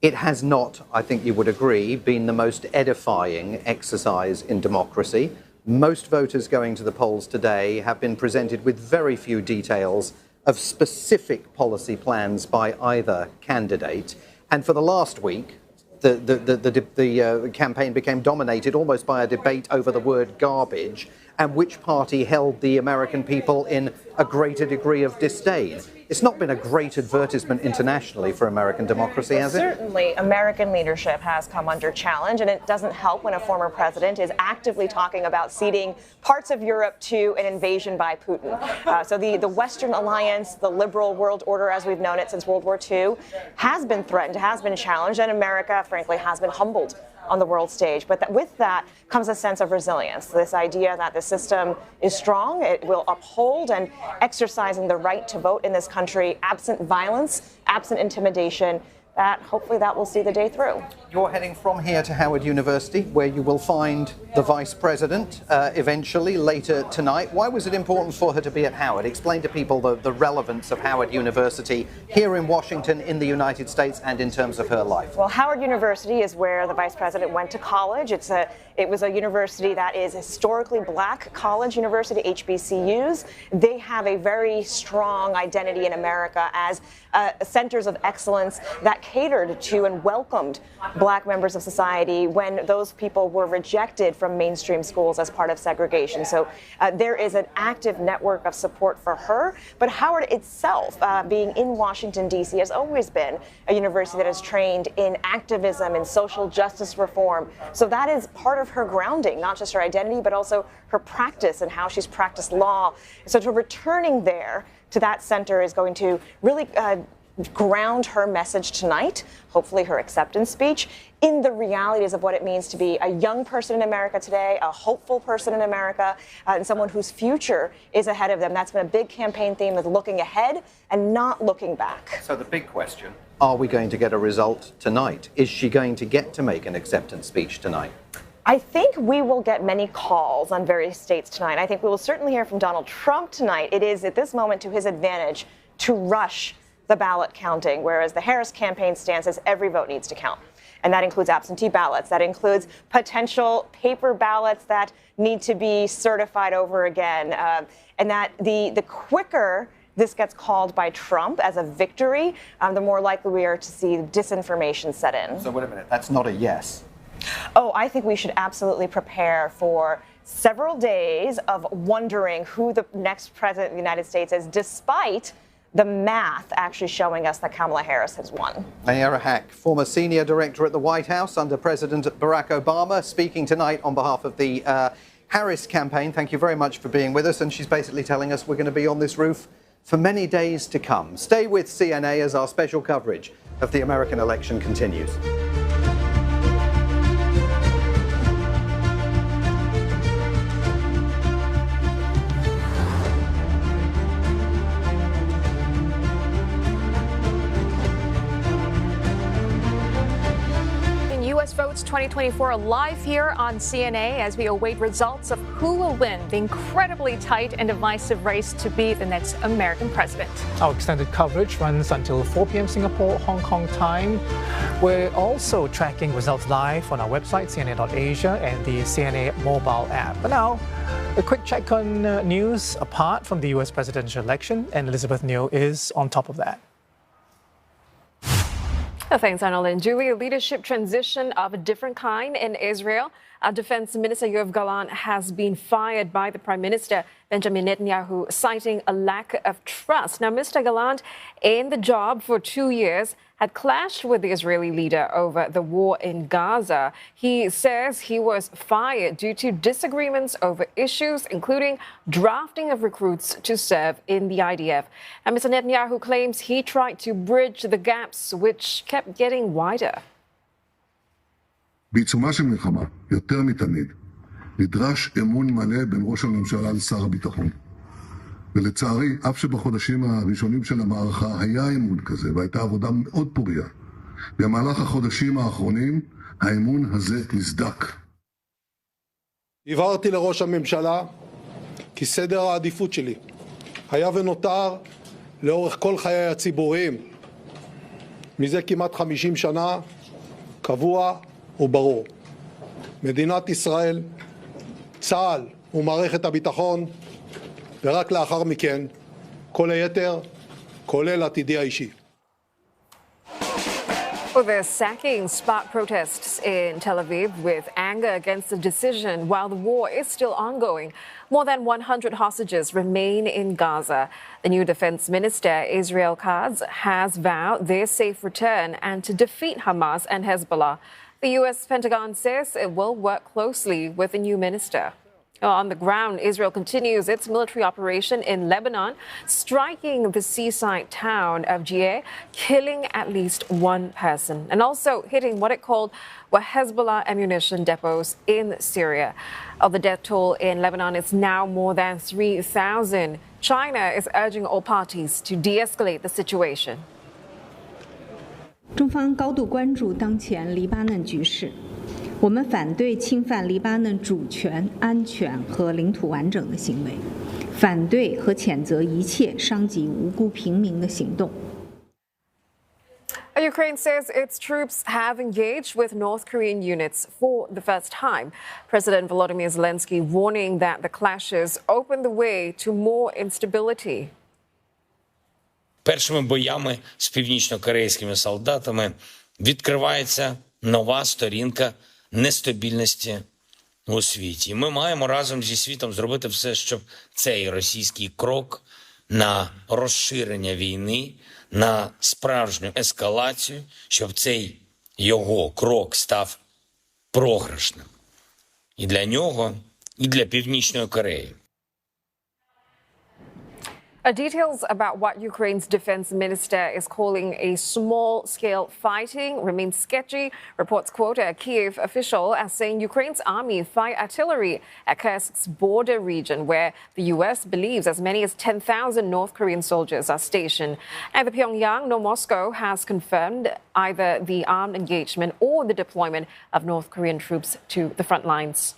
It has not, I think you would agree, been the most edifying exercise in democracy. Most voters going to the polls today have been presented with very few details of specific policy plans by either candidate. And for the last week, the campaign became dominated almost by a debate over the word garbage and which party held the American people in a greater degree of disdain. It's not been a great advertisement internationally for American democracy, has it? Certainly, American leadership has come under challenge, and it doesn't help when a former president is actively talking about ceding parts of Europe to an invasion by Putin. So the Western alliance, the liberal world order as we've known it since World War II, has been threatened, has been challenged, and America, frankly, has been humbled on the world stage. But with that comes a sense of resilience, this idea that the system is strong, it will uphold, and exercising the right to vote in this country, absent violence, absent intimidation, that hopefully that will see the day through. You're heading from here to Howard University, where you will find the vice president eventually later tonight. Why was it important for her to be at Howard? Explain to people the relevance of Howard University here in Washington, in the United States, and in terms of her life. Well, Howard University is where the vice president went to college. It's It was a university that is historically black college university, HBCUs. They have a very strong identity in America as centers of excellence that catered to and welcomed black members of society when those people were rejected from mainstream schools as part of segregation. So there is an active network of support for her. But Howard itself, being in Washington, D.C., has always been a university that has trained in activism and social justice reform. So that is part of her grounding, not just her identity, but also her practice and how she's practiced law. So to returning there to that center is going to really ground her message tonight, hopefully her acceptance speech, in the realities of what it means to be a young person in America today, a hopeful person in America, and someone whose future is ahead of them. That's been a big campaign theme, is looking ahead and not looking back. So the big question, are we going to get a result tonight? Is she going to get to make an acceptance speech tonight? I think we will get many calls on various states tonight. I think we will certainly hear from Donald Trump tonight. It is at this moment to his advantage to rush the ballot counting, whereas the Harris campaign stance is every vote needs to count. And that includes absentee ballots. That includes potential paper ballots that need to be certified over again. And that the quicker this gets called by Trump as a victory, the more likely we are to see disinformation set in. So wait a minute, that's not a yes. Oh, I think we should absolutely prepare for several days of wondering who the next president of the United States is, despite the math actually showing us that Kamala Harris has won. Nayyera Haque, former senior director at the White House under President Barack Obama, speaking tonight on behalf of the Harris campaign. Thank you very much for being with us. And she's basically telling us we're going to be on this roof for many days to come. Stay with CNA as our special coverage of the American election continues. Votes 2024 live here on CNA as we await results of who will win the incredibly tight and divisive race to be the next American president. Our extended coverage runs until 4 p.m. Singapore, Hong Kong time. We're also tracking results live on our website, cna.asia, and the CNA mobile app. But now, a quick check on news apart from the U.S. presidential election, and Elizabeth Neo is on top of that. Thanks, Arnold and Julie. A leadership transition of a different kind in Israel. Our Defense Minister Yoav Gallant has been fired by the Prime Minister Benjamin Netanyahu, citing a lack of trust. Now, Mr. Gallant, in the job for 2 years, had clashed with the Israeli leader over the war in Gaza. He says he was fired due to disagreements over issues, including drafting of recruits to serve in the IDF. And Mr. Netanyahu claims he tried to bridge the gaps, which kept getting wider. בעיצומה של מלחמה, יותר מתמיד, נדרש אמון מלא בין ראש הממשלה לשר הביטחון. ולצערי, אף שבחודשים הראשונים של המערכה היה אמון כזה, והייתה עבודה מאוד פוריה, במהלך החודשים האחרונים, האמון הזה נסדק. הבהרתי לראש הממשלה כי סדר העדיפות שלי היה ונותר לאורך כל חיי הציבוריים, מזה כמעט 50 שנה, קבוע וברור. מדינת ישראל, צה"ל ומערכת הביטחון, ורק לאחר מכן, כל היתר, כולל עתידי האישי. Well, the sacking sparked protests in Tel Aviv with anger against the decision while the war is still ongoing. More than 100 hostages remain in Gaza. The new defense minister, Israel Katz, has vowed their safe return and to defeat Hamas and Hezbollah. The U.S. Pentagon says it will work closely with the new minister. On the ground, Israel continues its military operation in Lebanon, striking the seaside town of Jiyeh, killing at least one person, and also hitting what it called were Hezbollah ammunition depots in Syria. The death toll in Lebanon is now more than 3,000. China is urging all parties to de-escalate the situation. 中方高度关注当前黎巴嫩局势，我们反对侵犯黎巴嫩主权、安全和领土完整的行为，反对和谴责一切伤及无辜平民的行动。Ukraine says its troops have engaged with North Korean units for the first time. President Volodymyr Zelensky warning that the clashes open the way to more instability. Першими боями з північно-корейськими солдатами відкривається нова сторінка нестабільності у світі. Ми маємо разом зі світом зробити все, щоб цей російський крок на розширення війни, на справжню ескалацію, щоб цей його крок став програшним. І для нього, і для Північної Кореї. Details about what Ukraine's defense minister is calling a small-scale fighting remain sketchy. Reports quote a Kiev official as saying Ukraine's army fired artillery at Kursk's border region, where the U.S. believes as many as 10,000 North Korean soldiers are stationed. Neither Pyongyang nor Moscow has confirmed either the armed engagement or the deployment of North Korean troops to the front lines.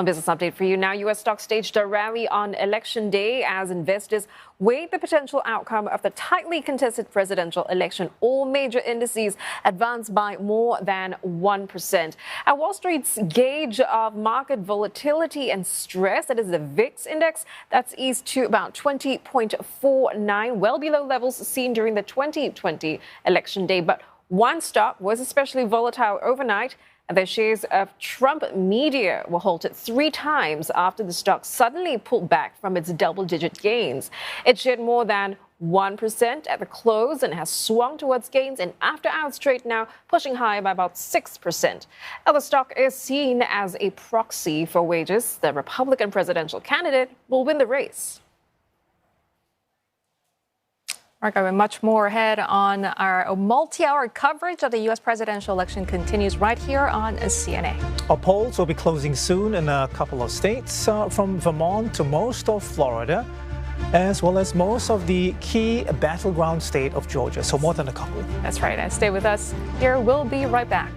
Business update for you now. U.S. stocks staged a rally on Election Day as investors weighed the potential outcome of the tightly contested presidential election. All major indices advanced by more than 1%. At Wall Street's gauge of market volatility and stress, that is the VIX index, that's eased to about 20.49, well below levels seen during the 2020 election day. But one stock was especially volatile overnight. The shares of Trump media were halted 3 times after the stock suddenly pulled back from its double-digit gains. It shed more than 1% at the close and has swung towards gains in after-hours trade now, pushing higher by about 6%. Now, the stock is seen as a proxy for wages. The Republican presidential candidate will win the race. Marco, and much more ahead on our multi-hour coverage of the U.S. presidential election continues right here on CNA. Our polls will be closing soon in a couple of states, from Vermont to most of Florida, as well as most of the key battleground state of Georgia. So more than a couple. That's right. And stay with us here. We'll be right back.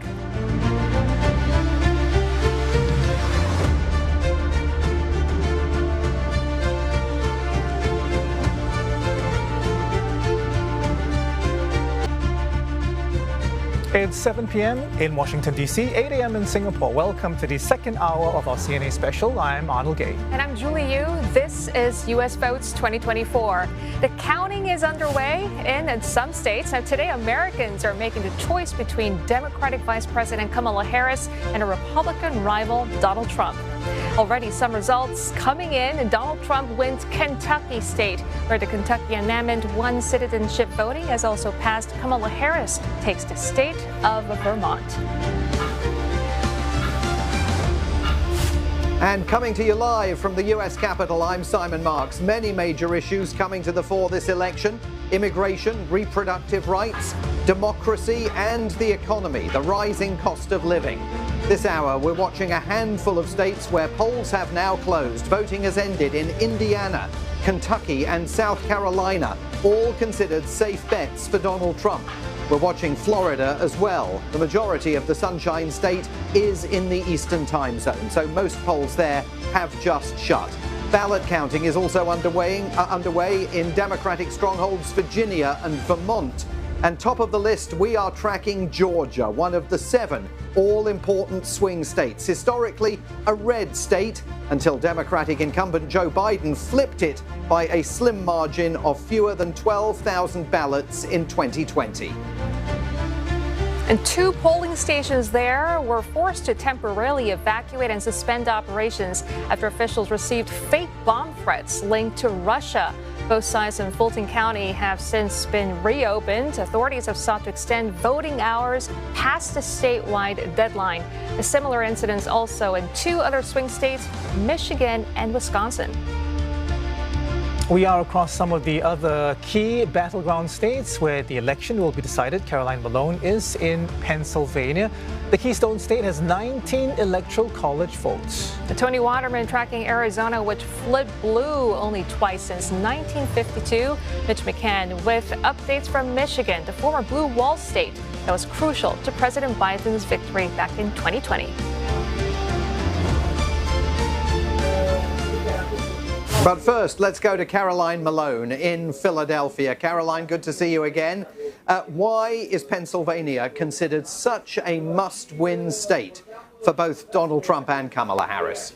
It's 7 p.m. in Washington, D.C., 8 a.m. in Singapore. Welcome to the second hour of our CNA special. I'm Arnold Gay. And I'm Julie Yu. This is U.S. Votes 2024. The counting is underway in some states. Now, today, Americans are making the choice between Democratic Vice President Kamala Harris and a Republican rival, Donald Trump. Already some results coming in, and Donald Trump wins Kentucky State, where the Kentucky Amendment 1 citizenship voting has also passed. Kamala Harris takes the state of Vermont. And coming to you live from the U.S. Capitol, I'm Simon Marks. Many major issues coming to the fore this election: immigration, reproductive rights, democracy, and the economy, the rising cost of living. This hour, we're watching a handful of states where polls have now closed. Voting has ended in Indiana, Kentucky, and South Carolina, all considered safe bets for Donald Trump. We're watching Florida as well. The majority of the Sunshine State is in the Eastern time zone, so most polls there have just shut. Ballot counting is also underway in Democratic strongholds Virginia and Vermont. And top of the list, we are tracking Georgia, one of the 7 all-important swing states. Historically, a red state, until Democratic incumbent Joe Biden flipped it by a slim margin of fewer than 12,000 ballots in 2020. And 2 polling stations there were forced to temporarily evacuate and suspend operations after officials received fake bomb threats linked to Russia. Both sides in Fulton County have since been reopened. Authorities have sought to extend voting hours past the statewide deadline. A similar incidents also in 2 other swing states, Michigan and Wisconsin. We are across some of the other key battleground states where the election will be decided. Caroline Malone is in Pennsylvania. The Keystone State has 19 electoral college votes. Tony Waterman tracking Arizona, which flipped blue only twice since 1952. Mitch McCann with updates from Michigan, the former blue wall state that was crucial to President Biden's victory back in 2020. But first, let's go to Caroline Malone in Philadelphia. Caroline, good to see you again. Why is Pennsylvania considered such a must-win state for both Donald Trump and Kamala Harris?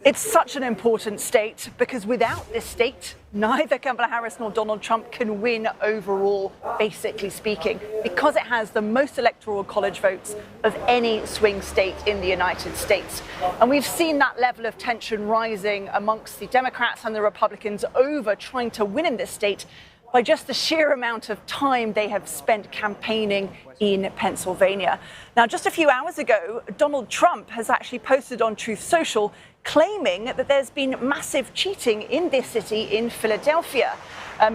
It's such an important state because without this state, neither Kamala Harris nor Donald Trump can win overall, basically speaking, because it has the most electoral college votes of any swing state in the United States. And we've seen that level of tension rising amongst the Democrats and the Republicans over trying to win in this state by just the sheer amount of time they have spent campaigning in Pennsylvania. Now, just a few hours ago, Donald Trump has actually posted on Truth Social claiming that there's been massive cheating in this city in Philadelphia.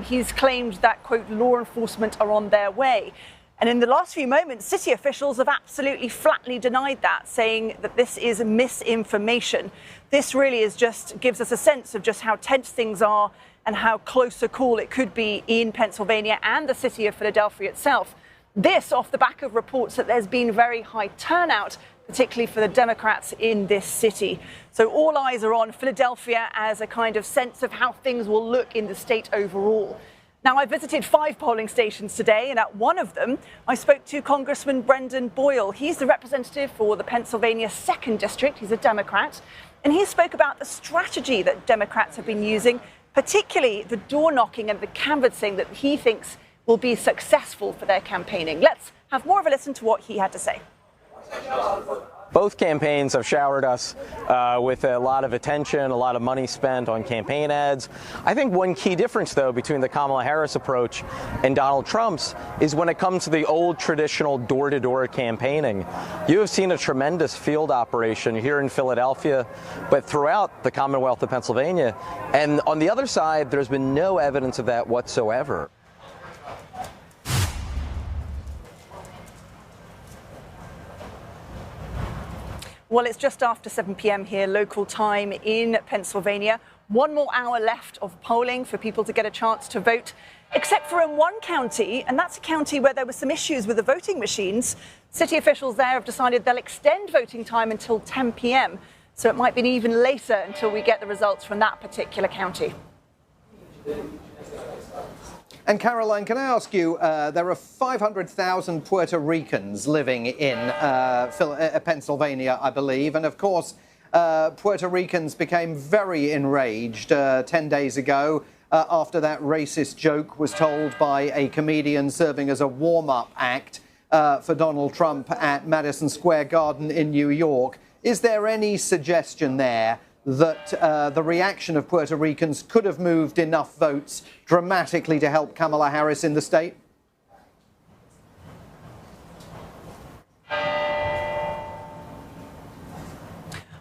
He's claimed that, quote, law enforcement are on their way. And in the last few moments, city officials have absolutely flatly denied that, saying that this is misinformation. This really is just gives us a sense of just how tense things are and how close a call it could be in Pennsylvania and the city of Philadelphia itself. This off the back of reports that there's been very high turnout, particularly for the Democrats in this city. So all eyes are on Philadelphia as a kind of sense of how things will look in the state overall. Now, I visited 5 polling stations today, and at one of them, I spoke to Congressman Brendan Boyle. He's the representative for the Pennsylvania 2nd District. He's a Democrat. And he spoke about the strategy that Democrats have been using, particularly the door knocking and the canvassing that he thinks will be successful for their campaigning. Let's have more of a listen to what he had to say. Both campaigns have showered us with a lot of attention, a lot of money spent on campaign ads. I think one key difference, though, between the Kamala Harris approach and Donald Trump's is when it comes to the old traditional door-to-door campaigning. You have seen a tremendous field operation here in Philadelphia, but throughout the Commonwealth of Pennsylvania. And on the other side, there's been no evidence of that whatsoever. Well, it's just after 7 p.m. here, local time in Pennsylvania. One more hour left of polling for people to get a chance to vote, except for in one county, and that's a county where there were some issues with the voting machines. City officials there have decided they'll extend voting time until 10 p.m., so it might be even later until we get the results from that particular county. And Caroline, can I ask you, there are 500,000 Puerto Ricans living in Pennsylvania, I believe. And of course, Puerto Ricans became very enraged 10 days ago after that racist joke was told by a comedian serving as a warm-up act for Donald Trump at Madison Square Garden in New York. Is there any suggestion there that the reaction of Puerto Ricans could have moved enough votes dramatically to help Kamala Harris in the state?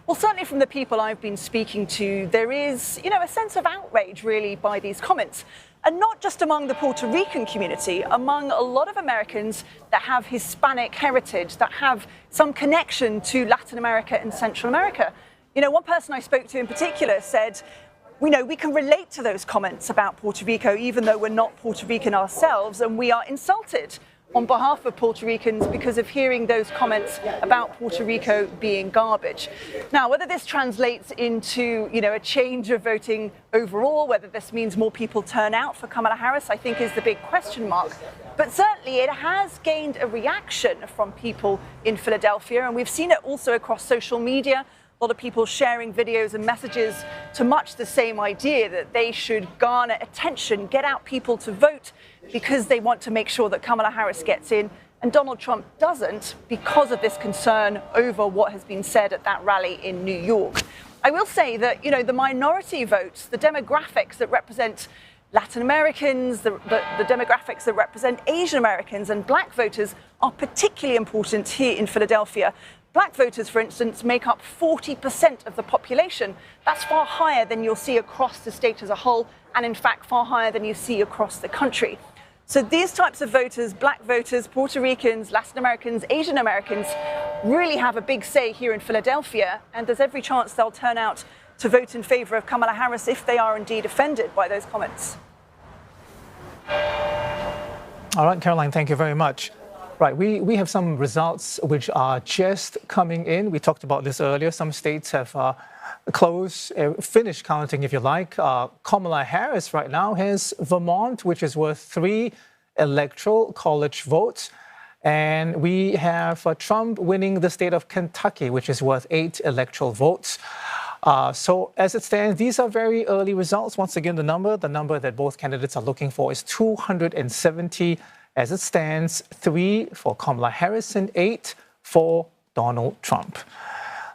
Well, certainly from the people I've been speaking to, there is, a sense of outrage, really, by these comments. And not just among the Puerto Rican community, among a lot of Americans that have Hispanic heritage, that have some connection to Latin America and Central America. One person I spoke to in particular said, we can relate to those comments about Puerto Rico, even though we're not Puerto Rican ourselves, and we are insulted on behalf of Puerto Ricans because of hearing those comments about Puerto Rico being garbage. Now, whether this translates into, a change of voting overall, whether this means more people turn out for Kamala Harris, I think is the big question mark. But certainly it has gained a reaction from people in Philadelphia, and we've seen it also across social media. A lot of people sharing videos and messages to much the same idea that they should garner attention, get out people to vote because they want to make sure that Kamala Harris gets in and Donald Trump doesn't because of this concern over what has been said at that rally in New York. I will say that, the minority votes, the demographics that represent Latin Americans, the demographics that represent Asian Americans and black voters are particularly important here in Philadelphia. Black voters, for instance, make up 40% of the population. That's far higher than you'll see across the state as a whole, and in fact, far higher than you see across the country. So these types of voters, black voters, Puerto Ricans, Latin Americans, Asian Americans, really have a big say here in Philadelphia, and there's every chance they'll turn out to vote in favor of Kamala Harris if they are indeed offended by those comments. All right, Caroline, thank you very much. Right, we have some results which are just coming in. We talked about this earlier. Some states have finished counting, if you like. Kamala Harris right now has Vermont, which is worth 3 electoral college votes. And we have Trump winning the state of Kentucky, which is worth 8 electoral votes. So as it stands, these are very early results. Once again, the number that both candidates are looking for is 270. As it stands, 3 for Kamala Harris and 8 for Donald Trump.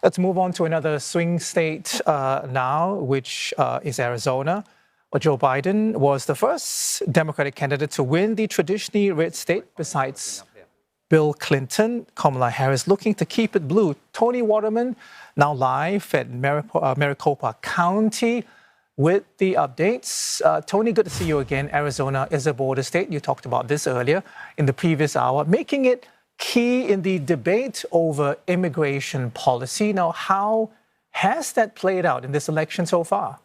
Let's move on to another swing state now, which is Arizona. Joe Biden was the first Democratic candidate to win the traditionally red state besides Bill Clinton. Kamala Harris looking to keep it blue. Tony Waterman now live at Maricopa County with the updates. Tony, good to see you again. Arizona is a border state. You talked about this earlier in the previous hour, making it key in the debate over immigration policy. Now, how has that played out in this election so far?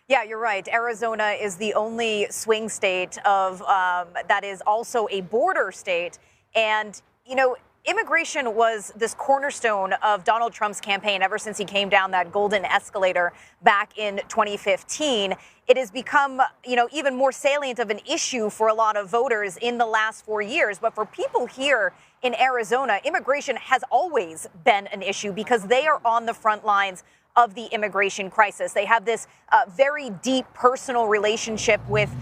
Yeah, you're right. Arizona is the only swing state of that is also a border state. And, you know, immigration was this cornerstone of Donald Trump's campaign ever since he came down that golden escalator back in 2015. It has become, you know, even more salient of an issue for a lot of voters in the last 4 years. But for people here in Arizona, immigration has always been an issue because they are on the front lines of the immigration crisis. They have this very deep personal relationship with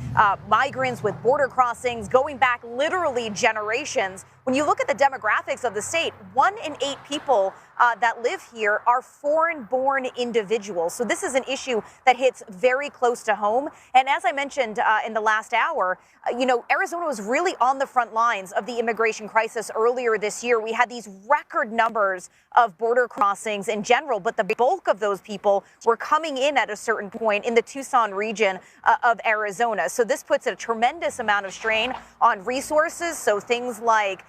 migrants, with border crossings, going back literally generations. When you look at the demographics of the state, 1 in 8 people that live here are foreign-born individuals. So this is an issue that hits very close to home. And as I mentioned in the last hour, you know, Arizona was really on the front lines of the immigration crisis earlier this year. We had these record numbers of border crossings in general, but the bulk of those people were coming in at a certain point in the Tucson region of Arizona. So this puts a tremendous amount of strain on resources. So things like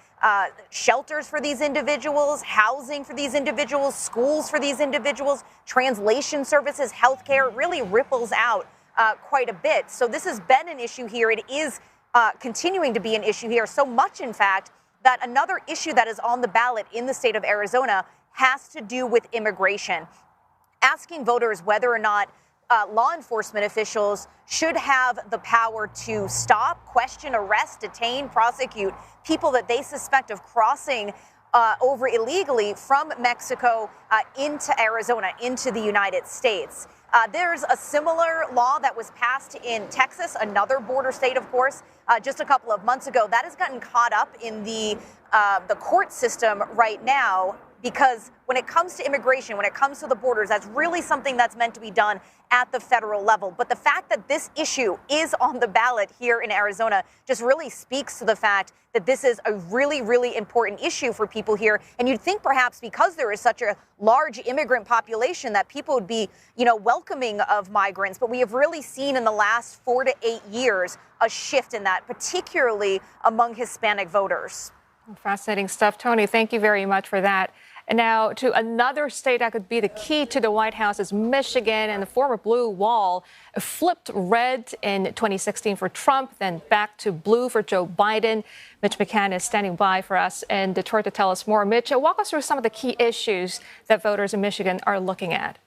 shelters for these individuals, housing for these individuals, schools for these individuals, translation services, healthcare, really ripples out quite a bit. So this has been an issue here. It is continuing to be an issue here. So much, in fact, that another issue that is on the ballot in the state of Arizona has to do with immigration. Asking voters whether or not law enforcement officials should have the power to stop, question, arrest, detain, prosecute people that they suspect of crossing over illegally from Mexico into Arizona, into the United States. There's a similar law that was passed in Texas, another border state, of course, just a couple of months ago. That has gotten caught up in the court system right now, because when it comes to immigration, when it comes to the borders, that's really something that's meant to be done at the federal level. But the fact that this issue is on the ballot here in Arizona just really speaks to the fact that this is a really, really important issue for people here. And you'd think perhaps because there is such a large immigrant population that people would be, you know, welcoming of migrants. But we have really seen in the last 4 to 8 years a shift in that, particularly among Hispanic voters. Fascinating stuff. Tony, thank you very much for that. And now to another state that could be the key to the White House is Michigan, and the former blue wall flipped red in 2016 for Trump, then back to blue for Joe Biden. Mitch McCann is standing by for us in Detroit to tell us more. Mitch, walk us through some of the key issues that voters in Michigan are looking at.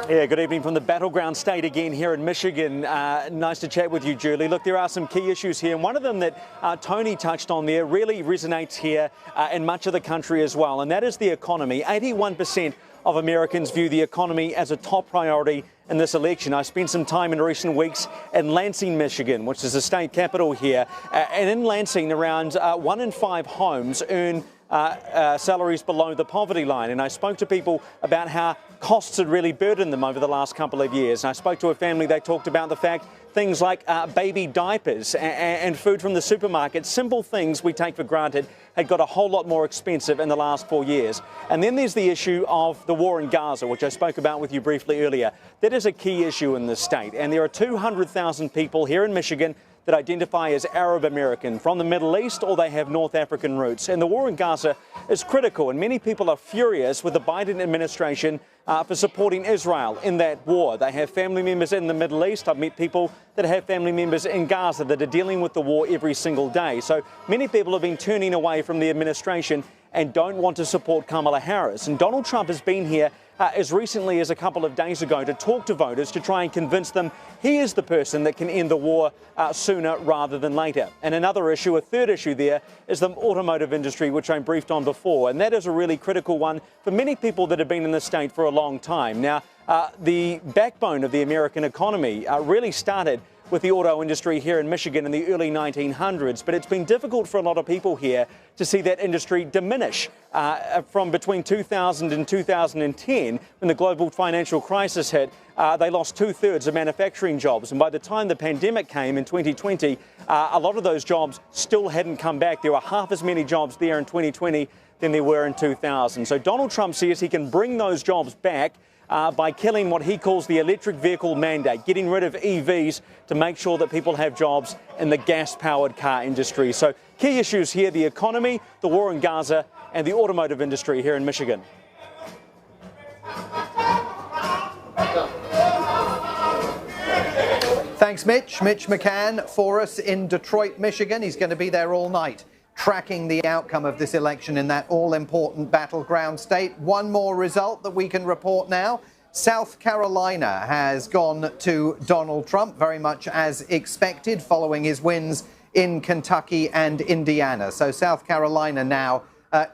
Yeah, good evening from the battleground state again here in Michigan. Nice to chat with you, Julie. Look, there are some key issues here, and one of them that Tony touched on there really resonates here in much of the country as well, and that is the economy. 81% of Americans view the economy as a top priority in this election. I spent some time in recent weeks in Lansing, Michigan, which is the state capital here, and in Lansing, around 1 in 5 homes earn salaries below the poverty line. And I spoke to people about how costs had really burdened them over the last couple of years. And I spoke to a family, they talked about the fact things like baby diapers and food from the supermarket, simple things we take for granted, had got a whole lot more expensive in the last 4 years. And then there's the issue of the war in Gaza, which I spoke about with you briefly earlier. That is a key issue in this state. And there are 200,000 people here in Michigan that identify as Arab American, from the Middle East, or they have North African roots. And the war in Gaza is critical, and many people are furious with the Biden administration for supporting Israel in that war. They have family members in the Middle East. I've met people that have family members in Gaza that are dealing with the war every single day. So many people have been turning away from the administration and don't want to support Kamala Harris. And Donald Trump has been here as recently as a couple of days ago to talk to voters to try and convince them he is the person that can end the war sooner rather than later. And another issue, a third issue there, is the automotive industry, which I briefed on before. And that is a really critical one for many people that have been in the state for a long time. Now, the backbone of the American economy really started with the auto industry here in Michigan in the early 1900s, but it's been difficult for a lot of people here to see that industry diminish from between 2000 and 2010, when the global financial crisis hit. They lost 2/3 of manufacturing jobs, and by the time the pandemic came in 2020, a lot of those jobs still hadn't come back. There were half as many jobs there in 2020 than there were in 2000. So Donald Trump says he can bring those jobs back by killing what he calls the electric vehicle mandate, getting rid of EVs to make sure that people have jobs in the gas-powered car industry. So key issues here: the economy, the war in Gaza, and the automotive industry here in Michigan. Thanks, Mitch. Mitch McCann for us in Detroit, Michigan. He's going to be there all night, tracking the outcome of this election in that all-important battleground state. One more result that we can report now. South Carolina has gone to Donald Trump, very much as expected, following his wins in Kentucky and Indiana. So South Carolina now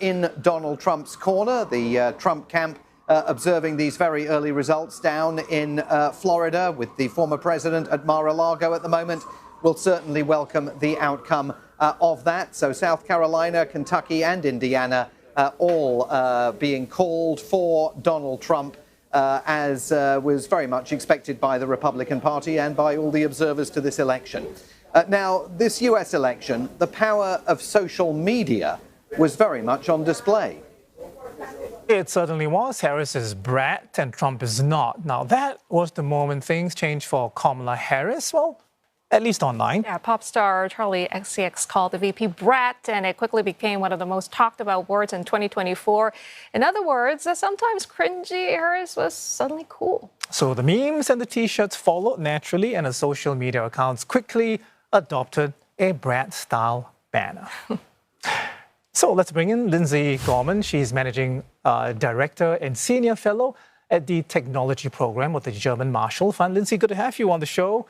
in Donald Trump's corner. The Trump camp observing these very early results down in Florida with the former president at Mar-a-Lago at the moment. Will certainly welcome the outcome of that. So South Carolina, Kentucky and Indiana all being called for Donald Trump, as was very much expected by the Republican Party and by all the observers to this election. Now, this US election, the power of social media was very much on display. It certainly was. Harris is brat and Trump is not. Now, that was the moment things changed for Kamala Harris. Well, at least online. Yeah, pop star Charlie XCX called the VP brat, and it quickly became one of the most talked about words in 2024. In other words, sometimes cringy Harris was suddenly cool. So the memes and the T-shirts followed naturally, and the social media accounts quickly adopted a brat-style banner. So let's bring in Lindsay Gorman. She's managing director and senior fellow at the technology program with the German Marshall Fund. Lindsay, good to have you on the show.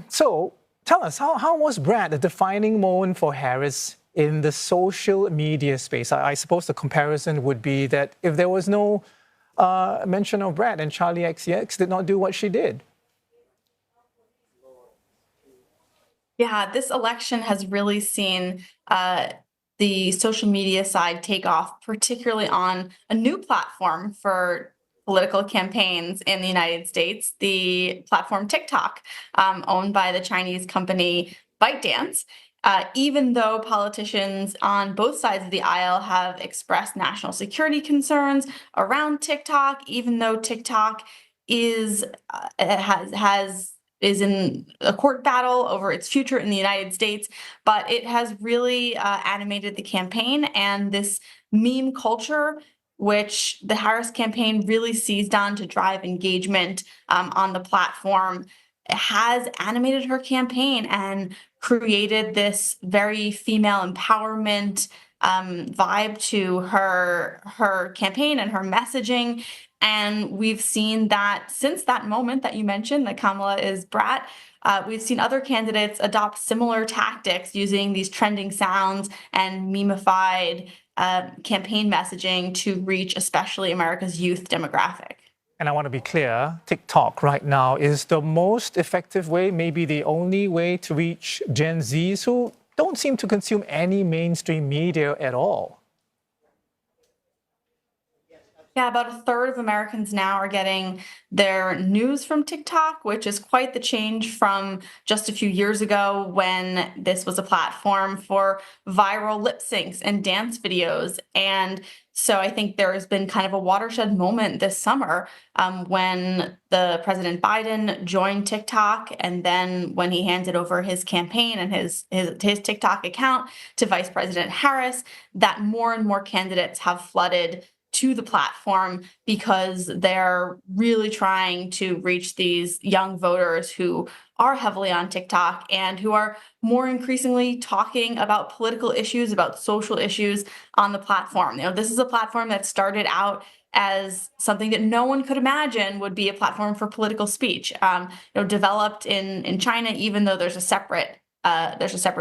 So tell us, how was Brad a defining moment for Harris in the social media space? I suppose the comparison would be that if there was no mention of Brad and Charlie XCX did not do what she did. Yeah, this election has really seen the social media side take off, particularly on a new platform for political campaigns in the United States, the platform TikTok, owned by the Chinese company ByteDance. Even though politicians on both sides of the aisle have expressed national security concerns around TikTok, even though TikTok is in a court battle over its future in the United States, but it has really animated the campaign, and this meme culture, which the Harris campaign really seized on to drive engagement on the platform, has animated her campaign and created this very female empowerment vibe to her campaign and her messaging. And we've seen that since that moment that you mentioned, that Kamala is brat, we've seen other candidates adopt similar tactics using these trending sounds and memified campaign messaging to reach especially America's youth demographic. And I want to be clear, TikTok right now is the most effective way, maybe the only way to reach Gen Zs who don't seem to consume any mainstream media at all. Yeah, about a third of Americans now are getting their news from TikTok, which is quite the change from just a few years ago when this was a platform for viral lip syncs and dance videos. And So I think there has been kind of a watershed moment this summer when the President Biden joined TikTok, and then when he handed over his campaign and his TikTok account to Vice President Harris, that more and more candidates have flooded to the platform because they're really trying to reach these young voters who are heavily on TikTok and who are more increasingly talking about political issues, about social issues on the platform. This is a platform that started out as something that no one could imagine would be a platform for political speech. Developed in China, even though there's a separate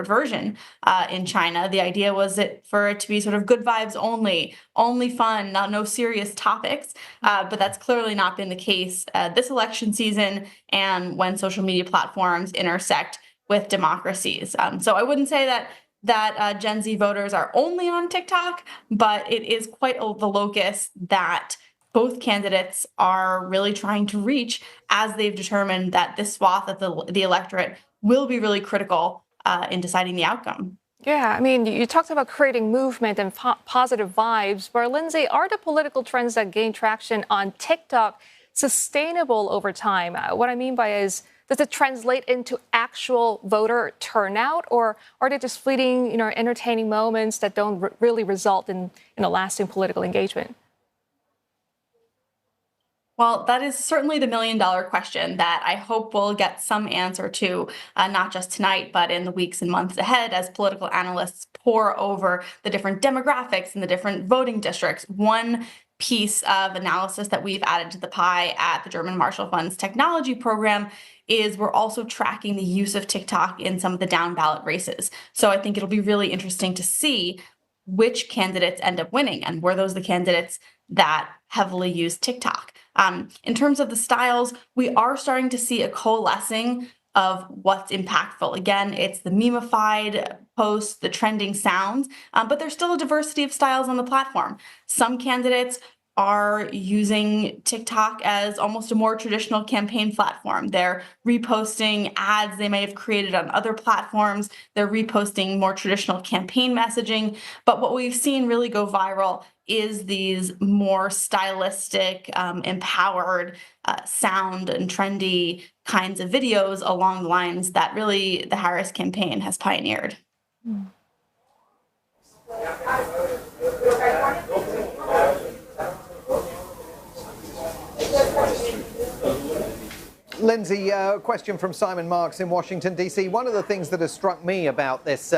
version in China. The idea was for it to be sort of good vibes only fun, no serious topics. But that's clearly not been the case this election season and when social media platforms intersect with democracies. So I wouldn't say that Gen Z voters are only on TikTok, but it is quite the locus that both candidates are really trying to reach, as they've determined that this swath of the electorate will be really critical in deciding the outcome. Yeah, I mean, you talked about creating movement and positive vibes, but Lindsay, are the political trends that gain traction on TikTok sustainable over time? What I mean by is, does it translate into actual voter turnout, or are they just fleeting, entertaining moments that don't really result in a lasting political engagement? Well, that is certainly the million-dollar question that I hope we'll get some answer to, not just tonight, but in the weeks and months ahead as political analysts pore over the different demographics and the different voting districts. One piece of analysis that we've added to the pie at the German Marshall Fund's technology program is we're also tracking the use of TikTok in some of the down ballot races. So I think it'll be really interesting to see which candidates end up winning, and were those the candidates that heavily use TikTok. In terms of the styles, we are starting to see a coalescing of what's impactful. Again, it's the memified posts, the trending sounds, but there's still a diversity of styles on the platform. Some candidates are using TikTok as almost a more traditional campaign platform. They're reposting ads they may have created on other platforms. They're reposting more traditional campaign messaging. But what we've seen really go viral is these more stylistic, empowered, sound and trendy kinds of videos along the lines that really the Harris campaign has pioneered. Lindsay, a question from Simon Marks in Washington, D.C. One of the things that has struck me about this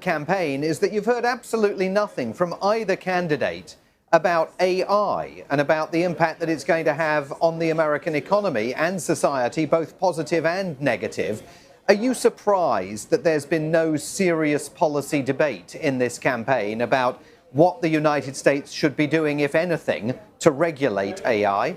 campaign is that you've heard absolutely nothing from either candidate about AI and about the impact that it's going to have on the American economy and society, both positive and negative. Are you surprised that there's been no serious policy debate in this campaign about what the United States should be doing, if anything, to regulate AI?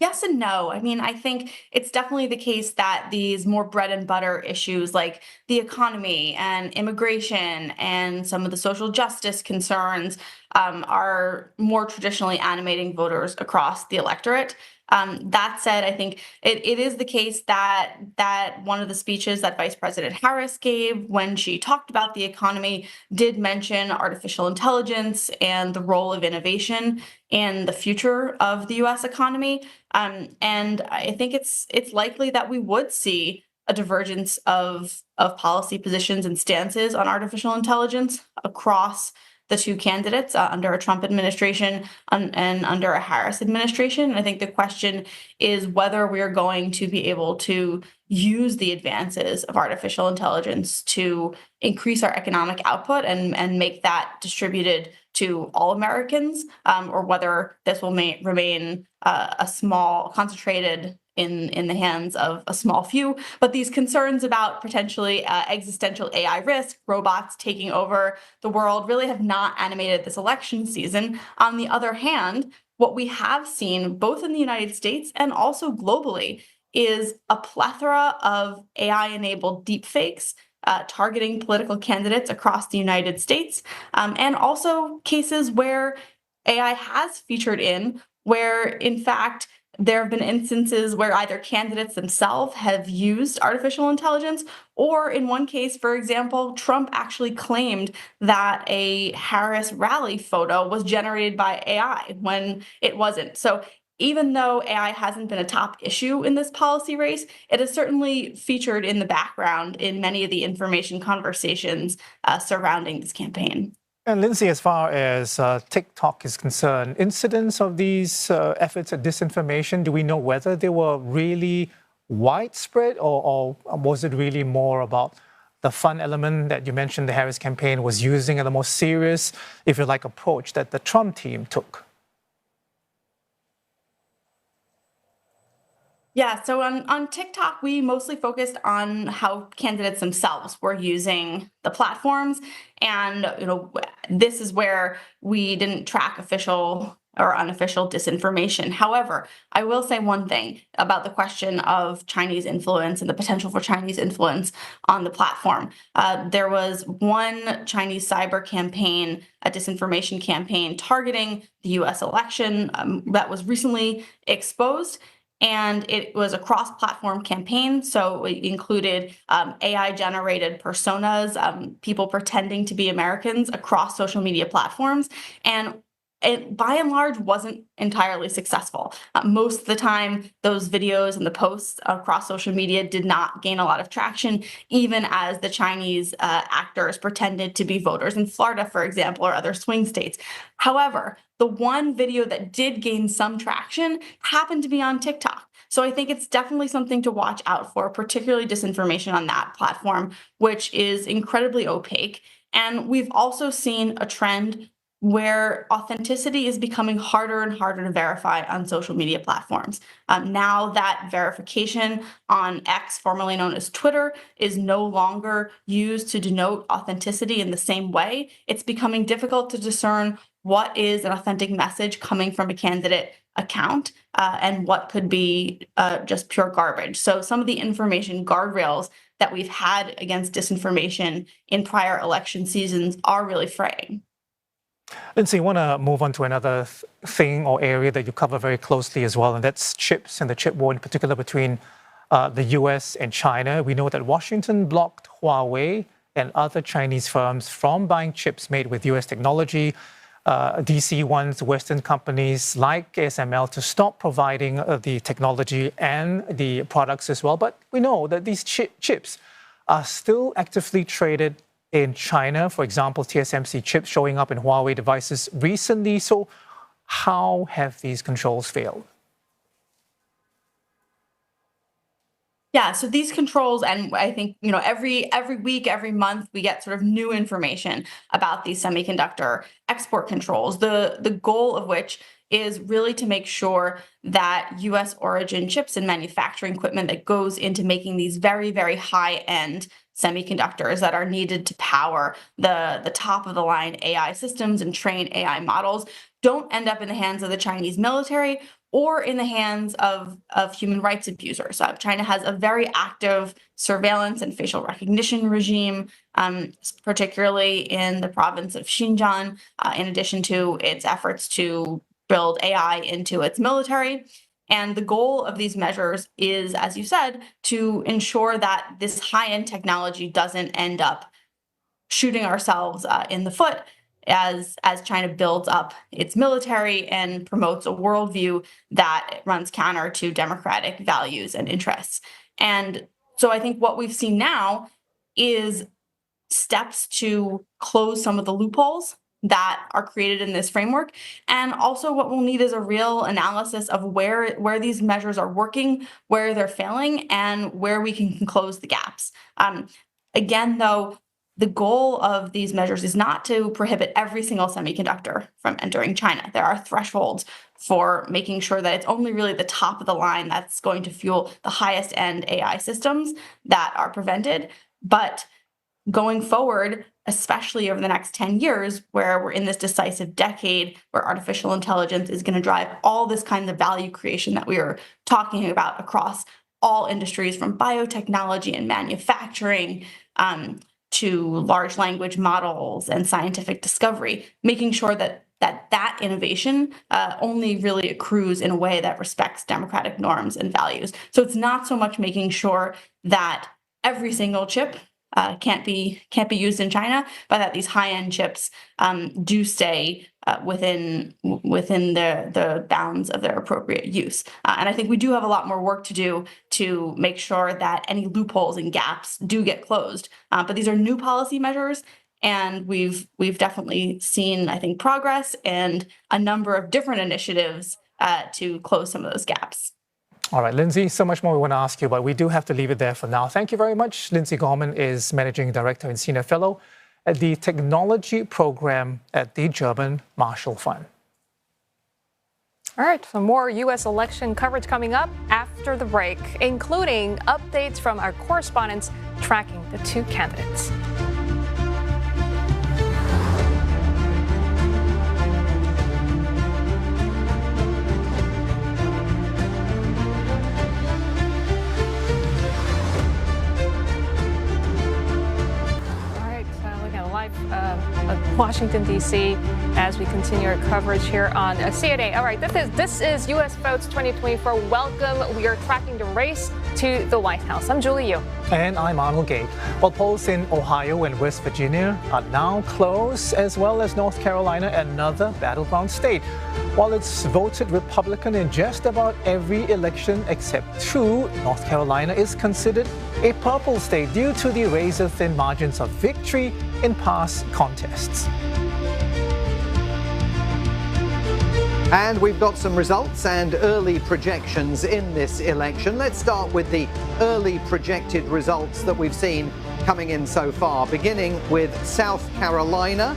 Yes and no. I mean, I think it's definitely the case that these more bread and butter issues like the economy and immigration and some of the social justice concerns are more traditionally animating voters across the electorate. That said, I think it is the case that one of the speeches that Vice President Harris gave when she talked about the economy did mention artificial intelligence and the role of innovation in the future of the U.S. economy. And I think it's likely that we would see a divergence of policy positions and stances on artificial intelligence across the two candidates under a Trump administration and under a Harris administration. I think the question is whether we are going to be able to use the advances of artificial intelligence to increase our economic output and make that distributed to all Americans, or whether this will remain a small, concentrated in the hands of a small few. But these concerns about potentially existential AI risk, robots taking over the world, really have not animated this election season. On the other hand, what we have seen both in the United States and also globally is a plethora of AI-enabled deepfakes targeting political candidates across the United States, and also cases where AI has featured in where in fact there have been instances where either candidates themselves have used artificial intelligence, or in one case, for example, Trump actually claimed that a Harris rally photo was generated by AI when it wasn't. So even though AI hasn't been a top issue in this policy race, it has certainly featured in the background in many of the information conversations surrounding this campaign. And Lindsay, as far as TikTok is concerned, incidents of these efforts at disinformation, do we know whether they were really widespread, or was it really more about the fun element that you mentioned the Harris campaign was using, and the more serious, if you like, approach that the Trump team took? Yeah, so on TikTok, we mostly focused on how candidates themselves were using the platforms. And, this is where we didn't track official or unofficial disinformation. However, I will say one thing about the question of Chinese influence and the potential for Chinese influence on the platform. There was one Chinese cyber campaign, a disinformation campaign targeting the US election that was recently exposed. And it was a cross-platform campaign, so it included AI-generated personas, people pretending to be Americans across social media platforms, and it, by and large, wasn't entirely successful. Most of the time, those videos and the posts across social media did not gain a lot of traction, even as the Chinese actors pretended to be voters in Florida, for example, or other swing states. However, the one video that did gain some traction happened to be on TikTok. So I think it's definitely something to watch out for, particularly disinformation on that platform, which is incredibly opaque. And we've also seen a trend where authenticity is becoming harder and harder to verify on social media platforms. Now that verification on X, formerly known as Twitter, is no longer used to denote authenticity in the same way, it's becoming difficult to discern what is an authentic message coming from a candidate account and what could be just pure garbage. So some of the information guardrails that we've had against disinformation in prior election seasons are really fraying. Lindsay, I want to move on to another thing or area that you cover very closely as well, and that's chips and the chip war in particular between the US and China. We know that Washington blocked Huawei and other Chinese firms from buying chips made with US technology. DC wants Western companies like ASML to stop providing the technology and the products as well. But we know that these chips are still actively traded in China. For example, TSMC chips showing up in Huawei devices recently. So how have these controls failed? Yeah, so these controls, and I think, every week, every month, we get sort of new information about these semiconductor export controls, the goal of which is really to make sure that US origin chips and manufacturing equipment that goes into making these very, very high-end semiconductors that are needed to power the top of the line AI systems and train AI models don't end up in the hands of the Chinese military or in the hands of human rights abusers. China has a very active surveillance and facial recognition regime, particularly in the province of Xinjiang, in addition to its efforts to build AI into its military. And the goal of these measures is, as you said, to ensure that this high-end technology doesn't end up shooting ourselves in the foot as China builds up its military and promotes a worldview that runs counter to democratic values and interests. And so I think what we've seen now is steps to close some of the loopholes that are created in this framework. And also what we'll need is a real analysis of where these measures are working, where they're failing, and where we can close the gaps. Again, though, the goal of these measures is not to prohibit every single semiconductor from entering China. There are thresholds for making sure that it's only really the top of the line that's going to fuel the highest end AI systems that are prevented. But going forward, especially over the next 10 years, where we're in this decisive decade where artificial intelligence is going to drive all this kind of value creation that we are talking about across all industries, from biotechnology and manufacturing to large language models and scientific discovery, making sure that that innovation only really accrues in a way that respects democratic norms and values. So it's not so much making sure that every single chip can't be used in China, but that these high-end chips do stay within the bounds of their appropriate use. And I think we do have a lot more work to do to make sure that any loopholes and gaps do get closed. But these are new policy measures. And we've definitely seen, I think, progress and a number of different initiatives to close some of those gaps. All right, Lindsay, so much more we want to ask you, but we do have to leave it there for now. Thank you very much. Lindsay Gorman is Managing Director and Senior Fellow at the Technology Program at the German Marshall Fund. All right, so more U.S. election coverage coming up after the break, including updates from our correspondents tracking the two candidates. Washington, D.C., as we continue our coverage here on CNA. All right, this is U.S. Votes 2024. Welcome. We are tracking the race to the White House. I'm Julie Yu. And I'm Arnold Gate. Well, polls in Ohio and West Virginia are now closed, as well as North Carolina, another battleground state. While it's voted Republican in just about every election except two, North Carolina is considered a purple state due to the razor-thin margins of victory in past contests. And we've got some results and early projections in this election. Let's start with the early projected results that we've seen coming in so far, beginning with South Carolina,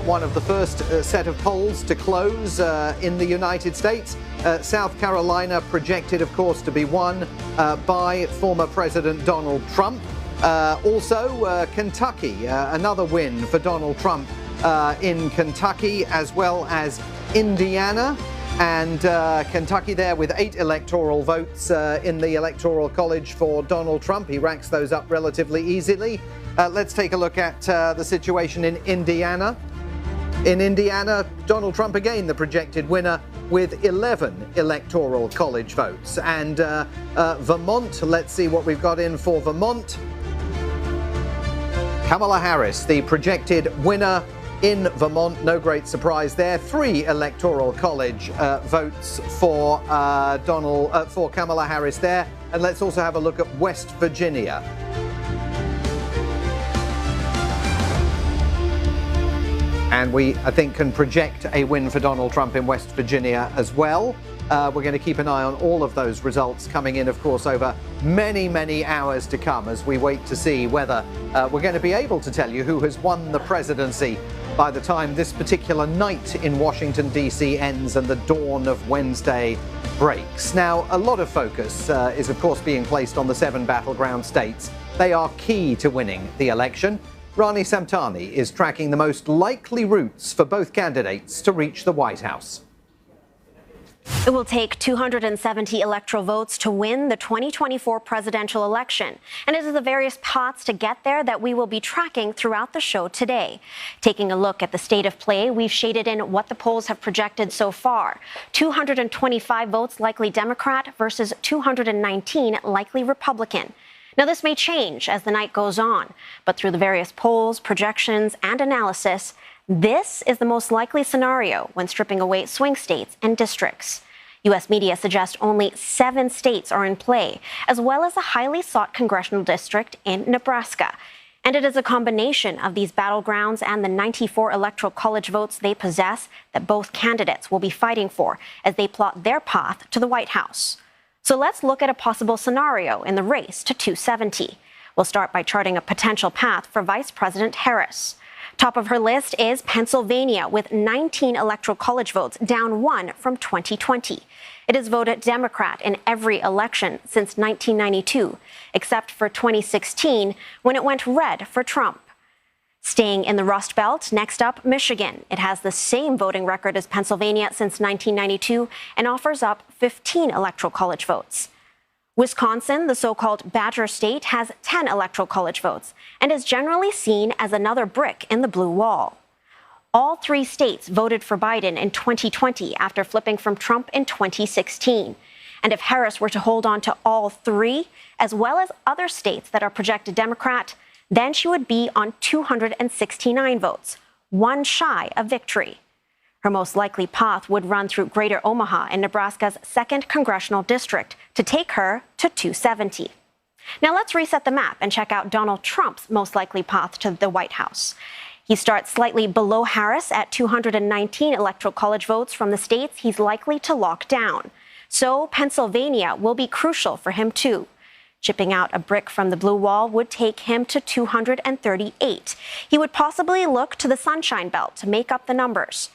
one of the first set of polls to close in the United States. South Carolina projected, of course, to be won by former President Donald Trump. Also, Kentucky, another win for Donald Trump in Kentucky, as well as Indiana. And Kentucky there with 8 electoral votes in the Electoral College for Donald Trump. He racks those up relatively easily. Let's take a look at the situation in Indiana. In Indiana, Donald Trump again the projected winner with 11 Electoral College votes. And Vermont, let's see what we've got in for Vermont. Kamala Harris, the projected winner in Vermont, no great surprise there. 3 Electoral College votes for for Kamala Harris there. And let's also have a look at West Virginia. And we, I think, can project a win for Donald Trump in West Virginia as well. We're going to keep an eye on all of those results coming in, of course, over many, many hours to come as we wait to see whether we're going to be able to tell you who has won the presidency by the time this particular night in Washington, D.C. ends and the dawn of Wednesday breaks. Now, a lot of focus is, of course, being placed on the 7 battleground states. They are key to winning the election. Rani Samtani is tracking the most likely routes for both candidates to reach the White House. It will take 270 electoral votes to win the 2024 presidential election. And it is the various paths to get there that we will be tracking throughout the show today. Taking a look at the state of play, we've shaded in what the polls have projected so far. 225 votes likely Democrat versus 219 likely Republican. Now, this may change as the night goes on, but through the various polls, projections, and analysis, this is the most likely scenario when stripping away swing states and districts. U.S. media suggest only 7 states are in play, as well as a highly sought congressional district in Nebraska. And it is a combination of these battlegrounds and the 94 electoral college votes they possess that both candidates will be fighting for as they plot their path to the White House. So let's look at a possible scenario in the race to 270. We'll start by charting a potential path for Vice President Harris. Top of her list is Pennsylvania with 19 electoral college votes, down 1 from 2020. It has voted Democrat in every election since 1992, except for 2016 when it went red for Trump. Staying in the Rust Belt, next up, Michigan. It has the same voting record as Pennsylvania since 1992 and offers up 15 electoral college votes. Wisconsin, the so-called Badger State, has 10 electoral college votes and is generally seen as another brick in the blue wall. All 3 states voted for Biden in 2020 after flipping from Trump in 2016. And if Harris were to hold on to all 3, as well as other states that are projected Democrat, then she would be on 269 votes, 1 shy of victory. Her most likely path would run through Greater Omaha in Nebraska's 2nd Congressional District to take her to 270. Now let's reset the map and check out Donald Trump's most likely path to the White House. He starts slightly below Harris at 219 Electoral College votes from the states he's likely to lock down. So Pennsylvania will be crucial for him too. Chipping out a brick from the blue wall would take him to 238. He would possibly look to the Sunshine Belt to make up the numbers.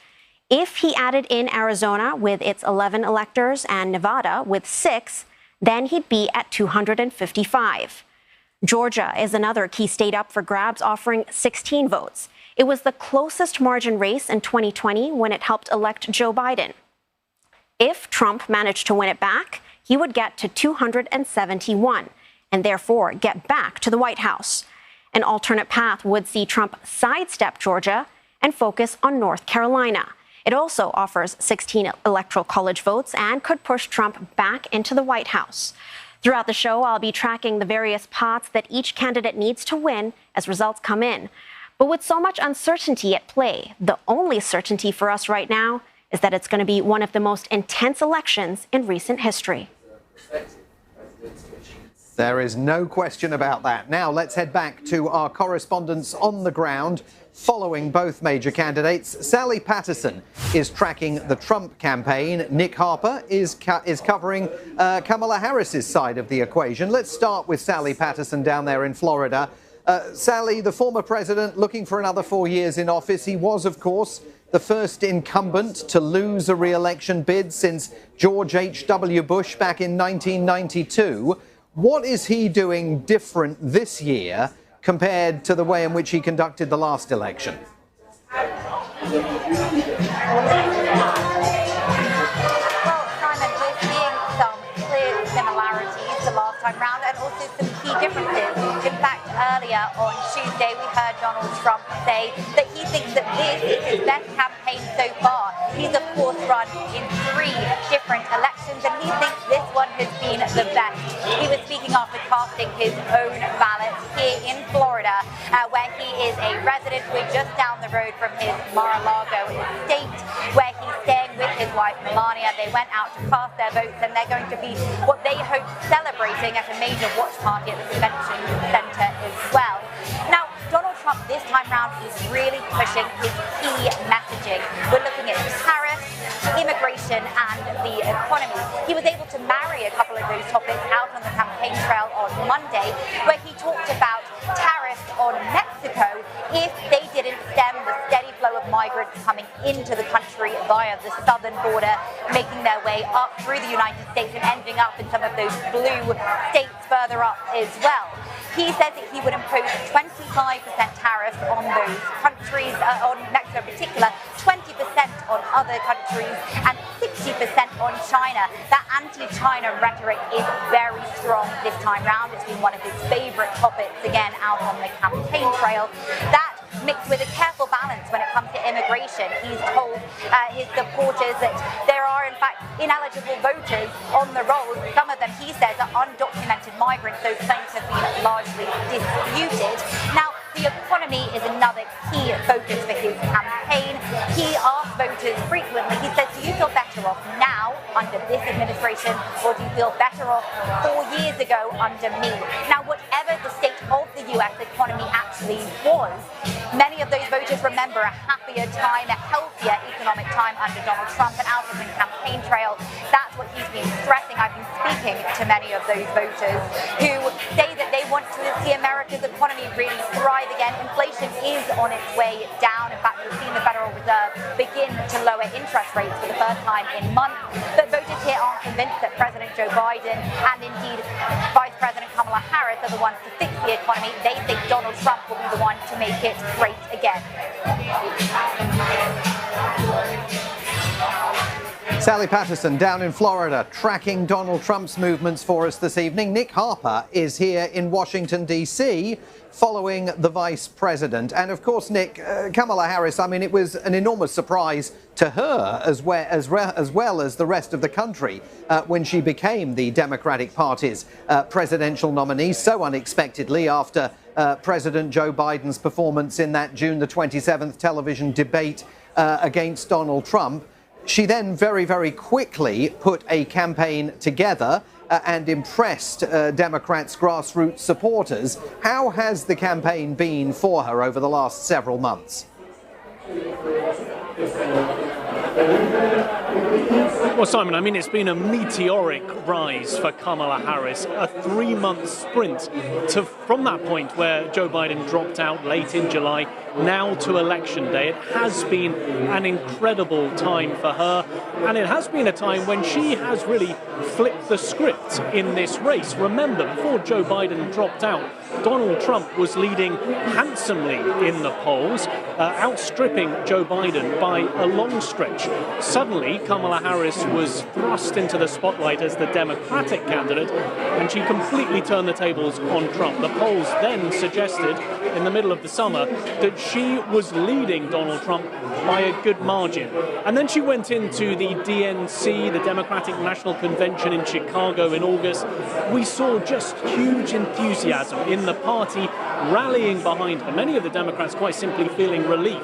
If he added in Arizona with its 11 electors and Nevada with 6, then he'd be at 255. Georgia is another key state up for grabs, offering 16 votes. It was the closest margin race in 2020 when it helped elect Joe Biden. If Trump managed to win it back, he would get to 271 and therefore get back to the White House. An alternate path would see Trump sidestep Georgia and focus on North Carolina. It also offers 16 Electoral College votes and could push Trump back into the White House. Throughout the show, I'll be tracking the various paths that each candidate needs to win as results come in. But with so much uncertainty at play, the only certainty for us right now is that it's going to be one of the most intense elections in recent history. There is no question about that. Now let's head back to our correspondents on the ground following both major candidates. Sally Patterson is tracking the Trump campaign. Nick Harper is covering Kamala Harris's side of the equation. Let's start with Sally Patterson down there in Florida. Sally, the former president, looking for another 4 years in office. He was, of course, the first incumbent to lose a re-election bid since George H.W. Bush back in 1992. What is he doing different this year compared to the way in which he conducted the last election? Well, Simon, we're seeing some clear similarities to last time round and also some key differences. In fact, earlier on Tuesday, we heard Donald Trump say that he thinks that this is his best campaign so far. He's, of course, run in 3 different elections, and he thinks this one has been the best. He was speaking after casting his own ballot here in Florida, where he is a resident. We're just down the road from his Mar-a-Lago estate, where he's staying with his wife, Melania. They went out to cast their votes, and they're going to be what they hope celebrating at a major watch party at the convention center as well. Now, Donald Trump this time round is really pushing his key messaging. We're looking at tariffs, immigration and the economy. He was able to marry a couple of those topics out on the campaign trail on Monday, where he talked about tariffs on Mexico if they didn't stem the steady flow of migrants coming into the country via the southern border, making their way up through the United States and ending up in some of those blue states further up as well. He says that he would impose 25% tariffs on those countries, on Mexico in particular, 20% on other countries, and 60% on China. That anti-China rhetoric is very strong this time round. It's been one of his favorite topics, again, out on the campaign trail. That mixed with a careful balance when it comes to immigration. He's told his supporters that there are, in fact, ineligible voters on the rolls. Some of them, he says, are undocumented migrants. Those claims have been largely disputed. Now, the economy is another key focus for his campaign. He asks voters frequently, he says, do you feel better off now under this administration, or do you feel better off 4 years ago under me? Now, whatever the state of the U.S. economy actually was, many of those voters remember a happier time, a healthier economic time under Donald Trump, and out on the campaign trail, that's what he's been stressing. I've been speaking to many of those voters who say that they want to see America's economy really thrive again. Inflation is on its way down. In fact, we've seen the Federal Reserve begin to lower interest rates for the first time in months. But voters here aren't convinced that President Joe Biden and indeed Vice President Kamala Harris are the ones to fix the economy. They think Donald Trump will be the one to make it great again. Sally Patterson down in Florida, tracking Donald Trump's movements for us this evening. Nick Harper is here in Washington, D.C., following the vice president. And of course, Nick, Kamala Harris, I mean, it was an enormous surprise to her as well as the rest of the country when she became the Democratic Party's presidential nominee so unexpectedly after President Joe Biden's performance in that June the 27th television debate against Donald Trump. She then very, very quickly put a campaign together and impressed Democrats' grassroots supporters. How has the campaign been for her over the last several months? Well, Simon, I mean, it's been a meteoric rise for Kamala Harris, a 3-month sprint from that point where Joe Biden dropped out late in July, now to Election Day. It has been an incredible time for her, and it has been a time when she has really flipped the script in this race. Remember, before Joe Biden dropped out, Donald Trump was leading handsomely in the polls, outstripping Joe Biden by a long stretch. Suddenly, Kamala Harris was thrust into the spotlight as the Democratic candidate, and she completely turned the tables on Trump. The polls then suggested, in the middle of the summer, that she was leading Donald Trump by a good margin. And then she went into the DNC, the Democratic National Convention in Chicago in August. We saw just huge enthusiasm in the party rallying behind her. Many of the Democrats quite simply feeling relief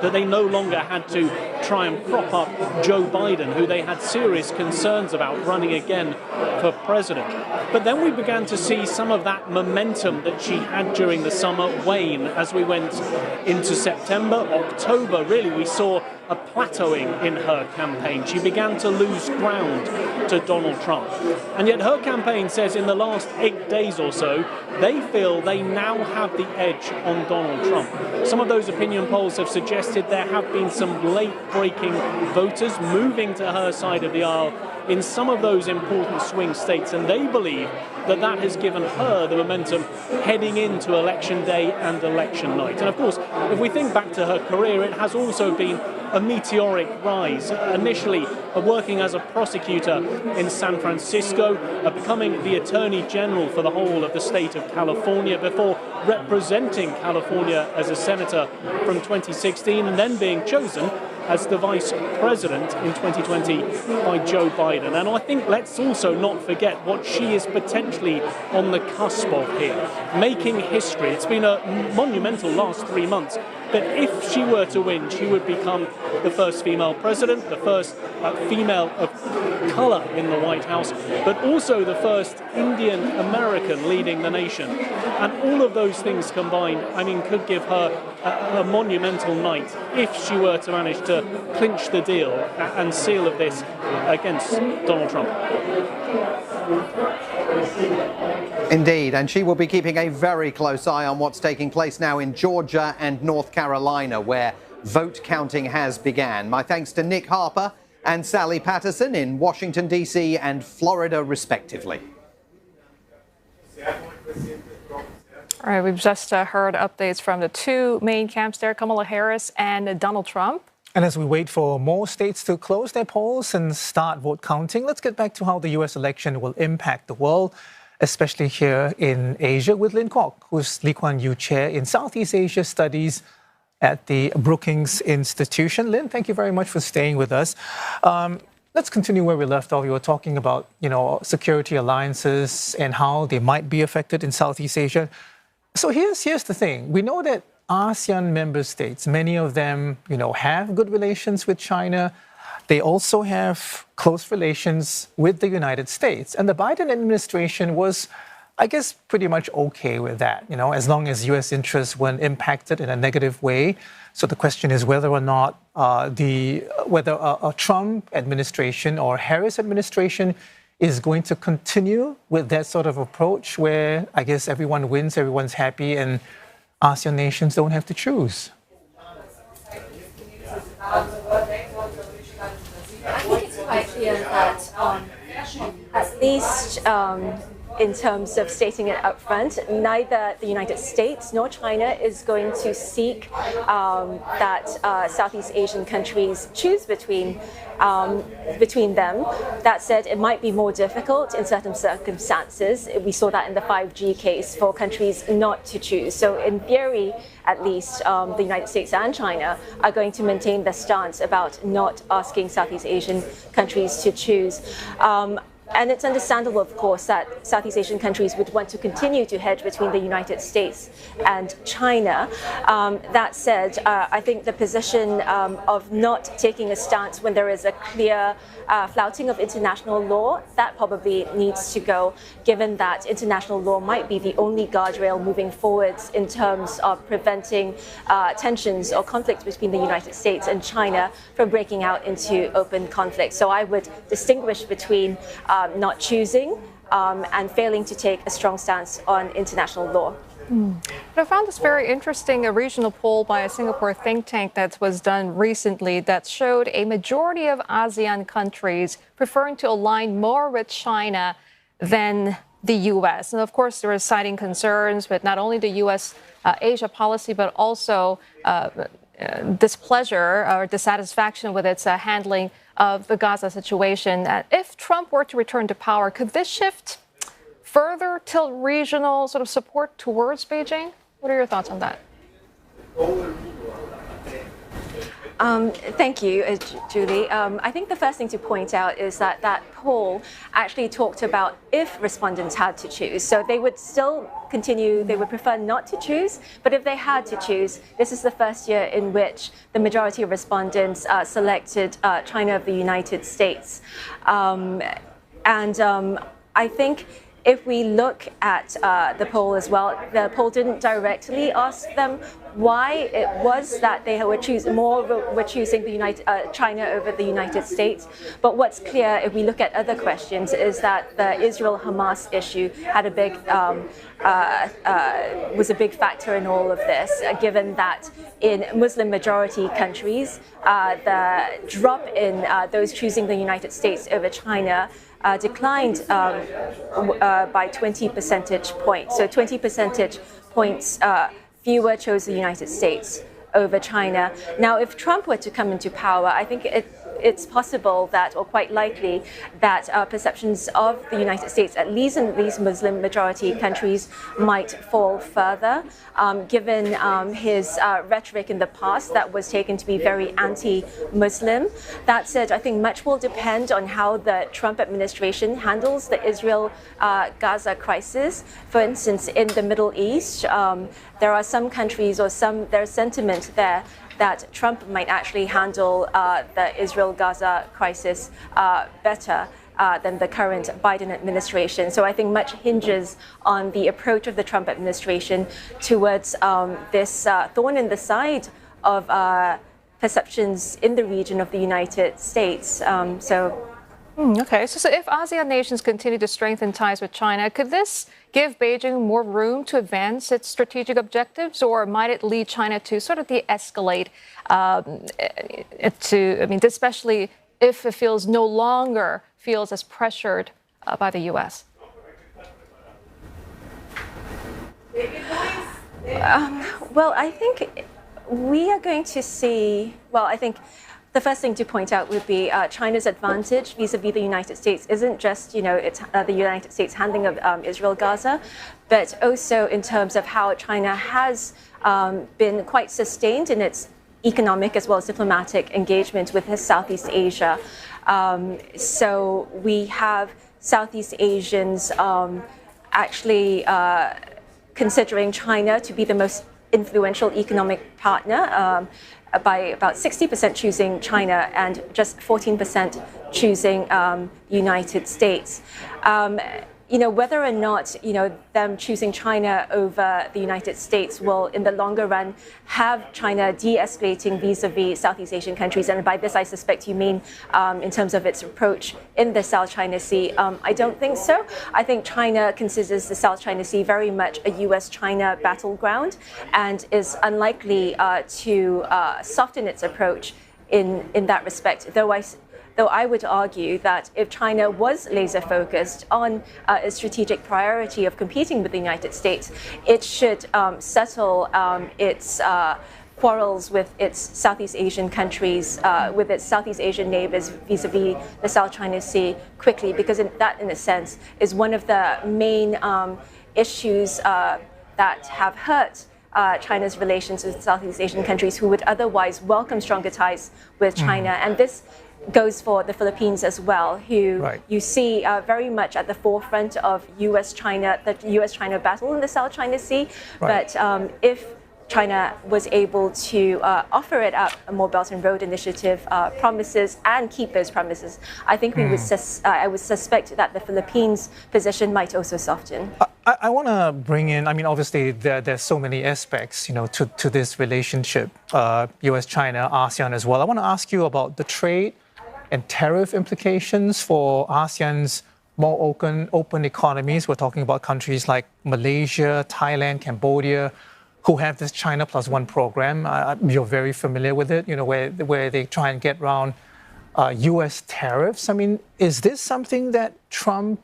that they no longer had to try and prop up Joe Biden, who they had serious concerns about running again for president. But then we began to see some of that momentum that she had during the summer wane as we went into September, October. Really, we saw a plateauing in her campaign. She began to lose ground to Donald Trump. And yet her campaign says in the last 8 days or so, they feel they now have the edge on Donald Trump. Some of those opinion polls have suggested there have been some late-breaking voters moving to her side of the aisle in some of those important swing states, and they believe that that has given her the momentum heading into Election Day and Election Night. And of course, if we think back to her career, it has also been a meteoric rise. Initially working as a prosecutor in San Francisco, becoming the Attorney General for the whole of the state of California before representing California as a senator from 2016 and then being chosen as the vice president in 2020 by Joe Biden. And I think let's also not forget what she is potentially on the cusp of here, making history. It's been a monumental last 3 months. But if she were to win, she would become the first female president, the first female of color in the White House, but also the first Indian American leading the nation. And all of those things combined, I mean, could give her a monumental night if she were to manage to clinch the deal and seal of this against Donald Trump. Indeed, and she will be keeping a very close eye on what's taking place now in Georgia and North Carolina, where vote counting has began. My thanks to Nick Harper and Sally Patterson in Washington, D.C. and Florida, respectively. All right, we've just heard updates from the two main camps there, Kamala Harris and Donald Trump. And as we wait for more states to close their polls and start vote counting, let's get back to how the U.S. election will impact the world, especially here in Asia, with Lynn Kwok, who's Lee Kuan Yew Chair in Southeast Asia Studies at the Brookings Institution. Lynn, thank you very much for staying with us. Let's continue where we left off. You were talking about, security alliances and how they might be affected in Southeast Asia. So here's the thing. We know that ASEAN member states, many of them, have good relations with China. They also have close relations with the United States. And the Biden administration was, I guess, pretty much okay with that, as long as U.S. interests weren't impacted in a negative way. So the question is whether or not whether a Trump administration or Harris administration is going to continue with that sort of approach where I guess everyone wins, everyone's happy, and ASEAN nations don't have to choose. I think it's quite clear that at least in terms of stating it up front. Neither the United States nor China is going to seek that Southeast Asian countries choose between them. That said, it might be more difficult in certain circumstances. We saw that in the 5G case for countries not to choose. So in theory, at least, the United States and China are going to maintain their stance about not asking Southeast Asian countries to choose. And it's understandable, of course, that Southeast Asian countries would want to continue to hedge between the United States and China. That said, I think the position of not taking a stance when there is a clear flouting of international law, that probably needs to go, given that international law might be the only guardrail moving forwards in terms of preventing tensions or conflicts between the United States and China from breaking out into open conflict. So I would distinguish between not choosing and failing to take a strong stance on international law. I found this very interesting, a regional poll by a Singapore think tank that was done recently that showed a majority of ASEAN countries preferring to align more with China than the U.S. And of course, they were citing concerns with not only the U.S. Asia policy, but also displeasure or dissatisfaction with its handling of the Gaza situation. If Trump were to return to power, could this shift further tilt regional sort of support towards Beijing? What are your thoughts on that? Thank you, Julie. I think the first thing to point out is that that poll actually talked about if respondents had to choose. So they would still continue, they would prefer not to choose, but if they had to choose, this is the first year in which the majority of respondents selected China of the United States. I think if we look at the poll as well, the poll didn't directly ask them why it was that they were choosing China over the United States. But what's clear, if we look at other questions, is that the Israel-Hamas issue had was a big factor in all of this, given that in Muslim-majority countries, the drop in those choosing the United States over China declined by 20 percentage points. So 20 percentage points fewer chose the United States over China. Now, if Trump were to come into power, I think it's possible that, or quite likely, that perceptions of the United States, at least in these Muslim-majority countries, might fall further, given his rhetoric in the past that was taken to be very anti-Muslim. That said, I think much will depend on how the Trump administration handles the Israel-Gaza crisis. For instance, in the Middle East, there are some countries or there's sentiment there that Trump might actually handle the Israel-Gaza crisis better than the current Biden administration. So I think much hinges on the approach of the Trump administration towards this thorn in the side of perceptions in the region of the United States. Okay, so if ASEAN nations continue to strengthen ties with China, could this give Beijing more room to advance its strategic objectives, or might it lead China to sort of de-escalate especially if it no longer feels as pressured by the U.S.? Well, I think we are going to see, I think the first thing to point out would be China's advantage vis-a-vis the United States isn't just, it's the United States handling of Israel-Gaza, but also in terms of how China has been quite sustained in its economic as well as diplomatic engagement with Southeast Asia. So we have Southeast Asians actually considering China to be the most influential economic partner, by about 60% choosing China and just 14% choosing the United States. Whether or not, them choosing China over the United States will, in the longer run, have China de-escalating vis-a-vis Southeast Asian countries. And by this, I suspect you mean in terms of its approach in the South China Sea. I don't think so. I think China considers the South China Sea very much a US-China battleground and is unlikely to soften its approach in that respect, though though I would argue that if China was laser focused on its strategic priority of competing with the United States, it should settle its quarrels with its Southeast Asian countries, with its Southeast Asian neighbors vis-a-vis the South China Sea quickly, because that, in a sense, is one of the main issues that have hurt China's relations with Southeast Asian countries who would otherwise welcome stronger ties with China. And this goes for the Philippines as well, who you see very much at the forefront of the US-China battle in the South China Sea. But if China was able to offer it up a more Belt and Road Initiative promises and keep those promises, I think we would I would suspect that the Philippines' position might also soften. I want to bring in, I mean, obviously there's so many aspects, to this relationship, US-China, ASEAN as well. I want to ask you about the trade and tariff implications for ASEAN's more open economies. We're talking about countries like Malaysia, Thailand, Cambodia, who have this China Plus One program. You're very familiar with it, where they try and get around US tariffs. I mean, is this something that Trump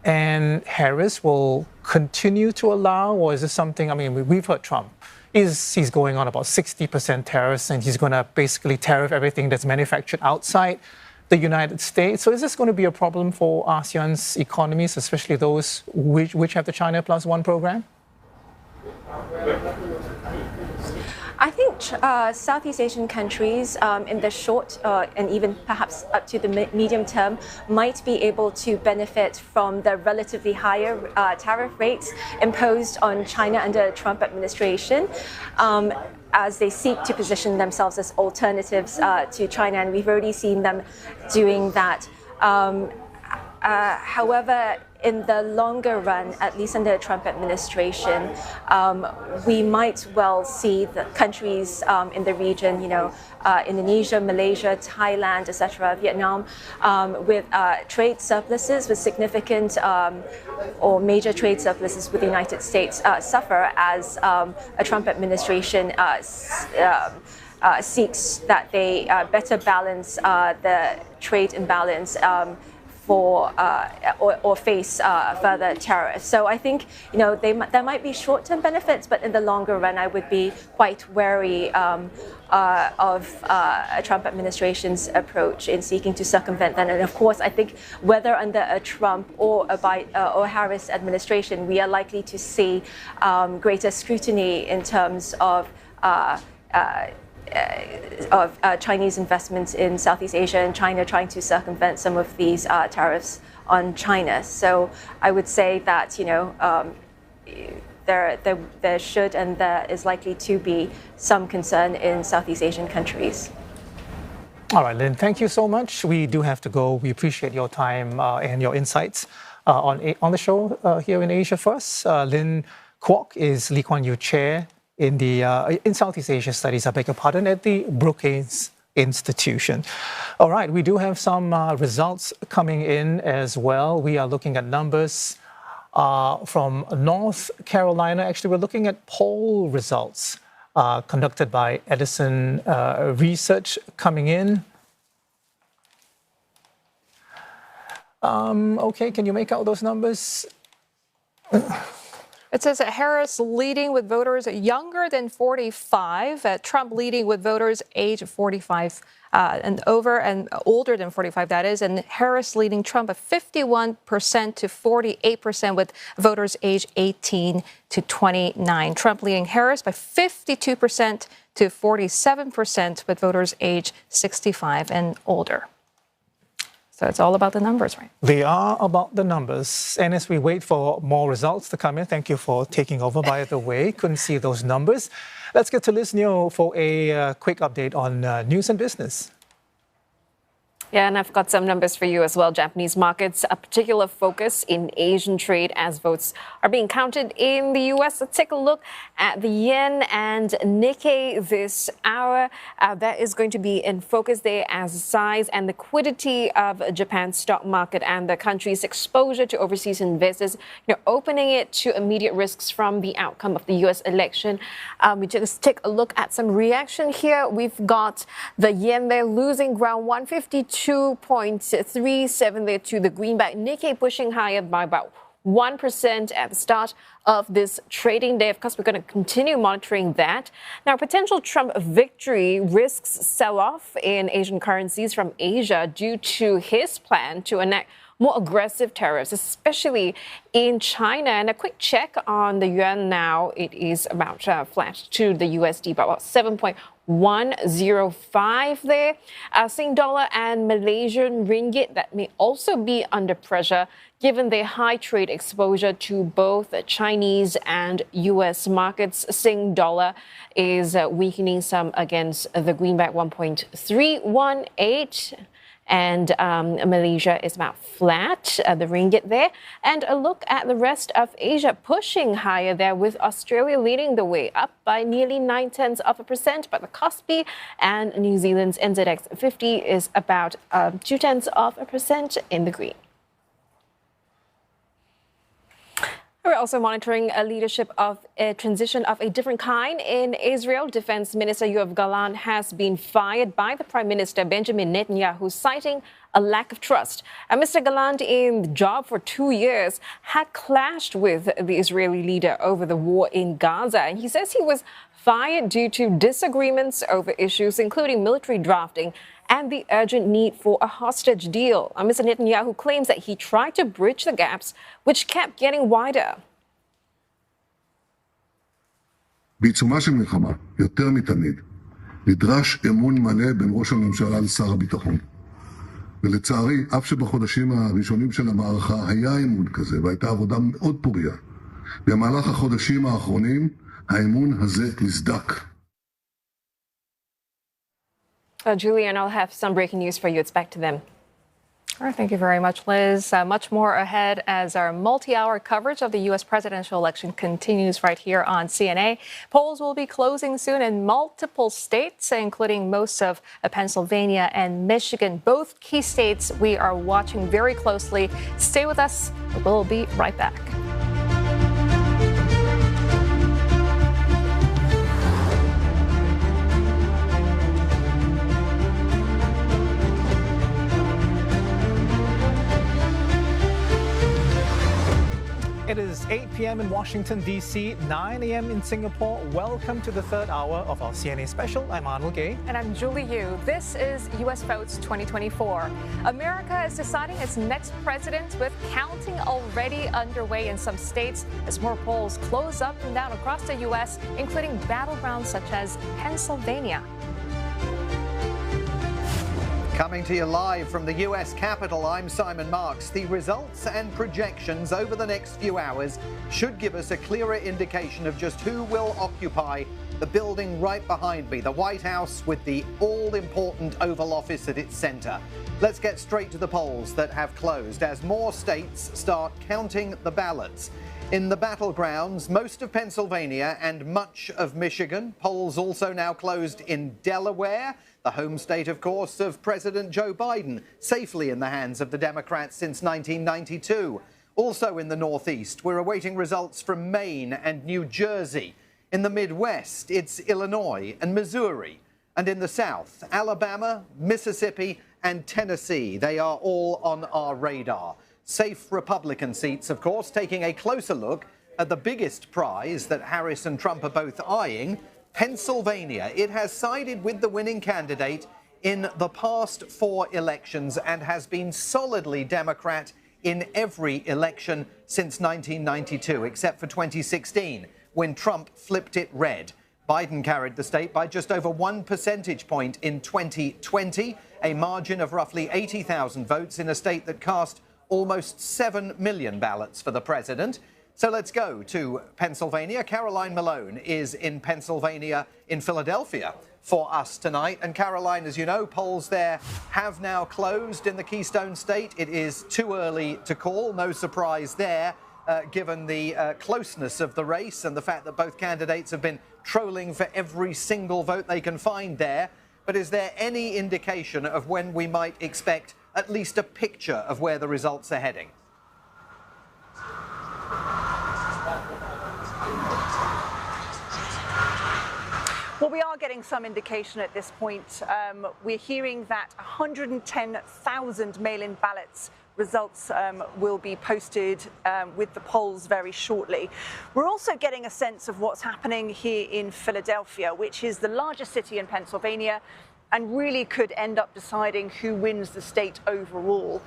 and Harris will continue to allow, or is this something, I mean, we've heard Trump, he's going on about 60% tariffs, and he's going to basically tariff everything that's manufactured outside the United States. So is this going to be a problem for ASEAN's economies, especially those which have the China Plus One program? I think Southeast Asian countries in the short and even perhaps up to the medium term might be able to benefit from the relatively higher tariff rates imposed on China under the Trump administration, as they seek to position themselves as alternatives to China, and we've already seen them doing that. However, in the longer run, at least under the Trump administration, we might well see the countries in the region, Indonesia, Malaysia, Thailand, etc., Vietnam, with trade surpluses, with significant or major trade surpluses with the United States, suffer as a Trump administration seeks that they better balance the trade imbalance or face further tariffs. So I think there might be short-term benefits, but in the longer run, I would be quite wary of a Trump administration's approach in seeking to circumvent that. And of course, I think whether under a Trump or a Harris administration, we are likely to see greater scrutiny in terms of Chinese investments in Southeast Asia and China trying to circumvent some of these tariffs on China. So I would say that there should and there is likely to be some concern in Southeast Asian countries. All right, Lynn, thank you so much. We do have to go. We appreciate your time and your insights on the show here in Asia First. Lynn Kwok is Lee Kuan Yew Chair in Southeast Asia Studies, I beg your pardon, at the Brookings Institution. All right, we do have some results coming in as well. We are looking at numbers from North Carolina. Actually, we're looking at poll results conducted by Edison Research coming in. Okay, can you make out those numbers? It says that Harris leading with voters younger than 45, Trump leading with voters age 45 and over and older than 45, that is, and Harris leading Trump at 51% to 48% with voters age 18 to 29. Trump leading Harris by 52% to 47% with voters age 65 and older. So it's all about the numbers, right? They are about the numbers. And as we wait for more results to come in, thank you for taking over, by the way. Couldn't see those numbers. Let's get to Liz Neo for a quick update on news and business. Yeah, and I've got some numbers for you as well. Japanese markets, a particular focus in Asian trade as votes are being counted in the U.S. Let's take a look at the yen and Nikkei this hour. That is going to be in focus there as size and liquidity of Japan's stock market and the country's exposure to overseas investors, opening it to immediate risks from the outcome of the U.S. election. We just take a look at some reaction here. We've got the yen there losing ground 152. 2.37 there to the greenback. Nikkei pushing higher by about 1% at the start of this trading day. Of course, we're going to continue monitoring that. Now, potential Trump victory risks sell-off in Asian currencies from Asia due to his plan to enact more aggressive tariffs, especially in China. And a quick check on the yuan now, it is about flat to the USD by about 7.105 there. Sing dollar and Malaysian ringgit that may also be under pressure given their high trade exposure to both Chinese and U.S. markets. Sing dollar is weakening some against the greenback 1.318. And Malaysia is about flat, the ringgit there. And a look at the rest of Asia pushing higher there, with Australia leading the way, up by nearly 0.9%. But the Kospi and New Zealand's NZX 50 is about 0.2% in the green. We're also monitoring a leadership of a transition of a different kind in Israel. Defense Minister Yoav Gallant has been fired by the Prime Minister Benjamin Netanyahu, citing a lack of trust. Mr. Gallant, in the job for 2 years, had clashed with the Israeli leader over the war in Gaza. And he says he was fired due to disagreements over issues including military drafting and the urgent need for a hostage deal. Mr. Netanyahu claims that he tried to bridge the gaps, which kept getting wider. בעיצומה של מלחמה, יותר מתמיד, נדרש אמון מלא בין ראש הממשלה לשר הביטחון. ולצערי, אף שבחודשים הראשונים של המערכה היה אמון כזה, והייתה עבודה מאוד פוריה, במהלך החודשים האחרונים, האמון הזה נסדק. Julian, I'll have some breaking news for you. It's back to them. All right, thank you very much, Liz. Much more ahead as our multi-hour coverage of the U.S. presidential election continues right here on CNA. Polls will be closing soon in multiple states, including most of Pennsylvania and Michigan, both key states we are watching very closely. Stay with us. We'll be right back. It is 8 p.m. in Washington, D.C., 9 a.m. in Singapore. Welcome to the third hour of our CNA special. I'm Arnold Gay. And I'm Julie Yu. This is U.S. Votes 2024. America is deciding its next president, with counting already underway in some states as more polls close up and down across the U.S., including battlegrounds such as Pennsylvania. Coming to you live from the U.S. Capitol, I'm Simon Marks. The results and projections over the next few hours should give us a clearer indication of just who will occupy the building right behind me, the White House, with the all-important Oval Office at its center. Let's get straight to the polls that have closed as more states start counting the ballots. In the battlegrounds, most of Pennsylvania and much of Michigan. Polls also now closed in Delaware, the home state, of course, of President Joe Biden, safely in the hands of the Democrats since 1992. Also in the Northeast, we're awaiting results from Maine and New Jersey. In the Midwest, it's Illinois and Missouri. And in the South, Alabama, Mississippi, and Tennessee. They are all on our radar. Safe Republican seats, of course, taking a closer look at the biggest prize that Harris and Trump are both eyeing, Pennsylvania. It has sided with the winning candidate in the past 4 elections and has been solidly Democrat in every election since 1992, except for 2016, when Trump flipped it red. Biden carried the state by just over 1 percentage point in 2020, a margin of roughly 80,000 votes in a state that cast almost 7 million ballots for the president. So let's go to Pennsylvania. Caroline Malone is in Pennsylvania, in Philadelphia, for us tonight. And Caroline, as you know, polls there have now closed in the Keystone State. It is too early to call. No surprise there, given the closeness of the race and the fact that both candidates have been trolling for every single vote they can find there. But is there any indication of when we might expect at least a picture of where the results are heading? Well, we are getting some indication at this point. We're hearing that 110,000 mail-in ballots results will be posted with the polls very shortly. We're also getting a sense of what's happening here in Philadelphia, which is the largest city in Pennsylvania and really could end up deciding who wins the state overall.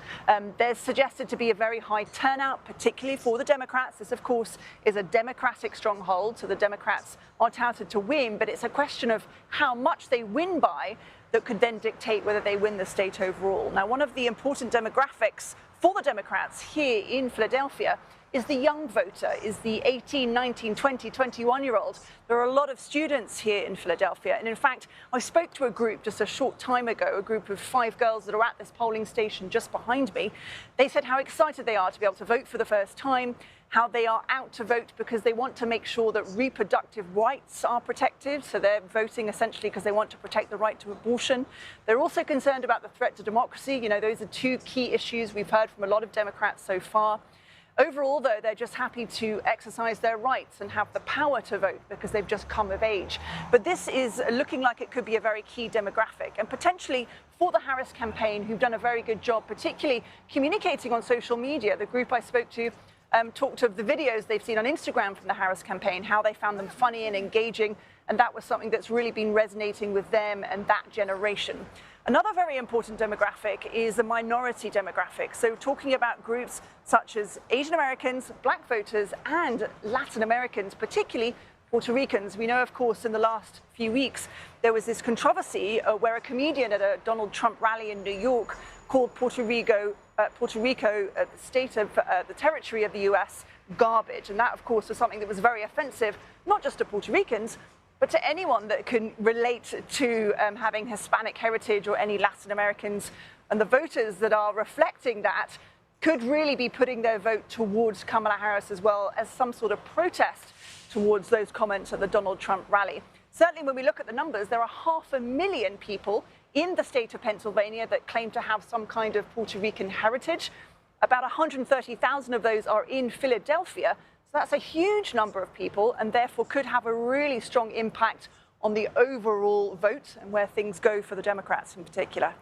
There's suggested to be a very high turnout, particularly for the Democrats. This, of course, is a Democratic stronghold, so the Democrats are touted to win, but it's a question of how much they win by that could then dictate whether they win the state overall. Now, one of the important demographics for the Democrats here in Philadelphia is the young voter, is the 18, 19, 20, 21-year-old. There are a lot of students here in Philadelphia. And in fact, I spoke to a group just a short time ago, a group of 5 girls that are at this polling station just behind me. They said how excited they are to be able to vote for the first time, how they are out to vote because they want to make sure that reproductive rights are protected. So they're voting essentially because they want to protect the right to abortion. They're also concerned about the threat to democracy. You know, those are 2 key issues we've heard from a lot of Democrats so far. Overall, though, they're just happy to exercise their rights and have the power to vote because they've just come of age. But this is looking like it could be a very key demographic, and potentially for the Harris campaign, who've done a very good job, particularly communicating on social media. The group I spoke to talked of the videos they've seen on Instagram from the Harris campaign, how they found them funny and engaging, and that was something that's really been resonating with them and that generation. Another very important demographic is the minority demographic. So talking about groups such as Asian Americans, Black voters, and Latin Americans, particularly Puerto Ricans. We know, of course, in the last few weeks, there was this controversy where a comedian at a Donald Trump rally in New York called Puerto Rico, the state of the territory of the U.S., garbage. And that, of course, was something that was very offensive, not just to Puerto Ricans, but to anyone that can relate to having Hispanic heritage or any Latin Americans. And the voters that are reflecting that could really be putting their vote towards Kamala Harris as well as some sort of protest towards those comments at the Donald Trump rally. Certainly when we look at the numbers, there are 500,000 people in the state of Pennsylvania that claim to have some kind of Puerto Rican heritage. About 130,000 of those are in Philadelphia. So that's a huge number of people and therefore could have a really strong impact on the overall vote and where things go for the Democrats in particular.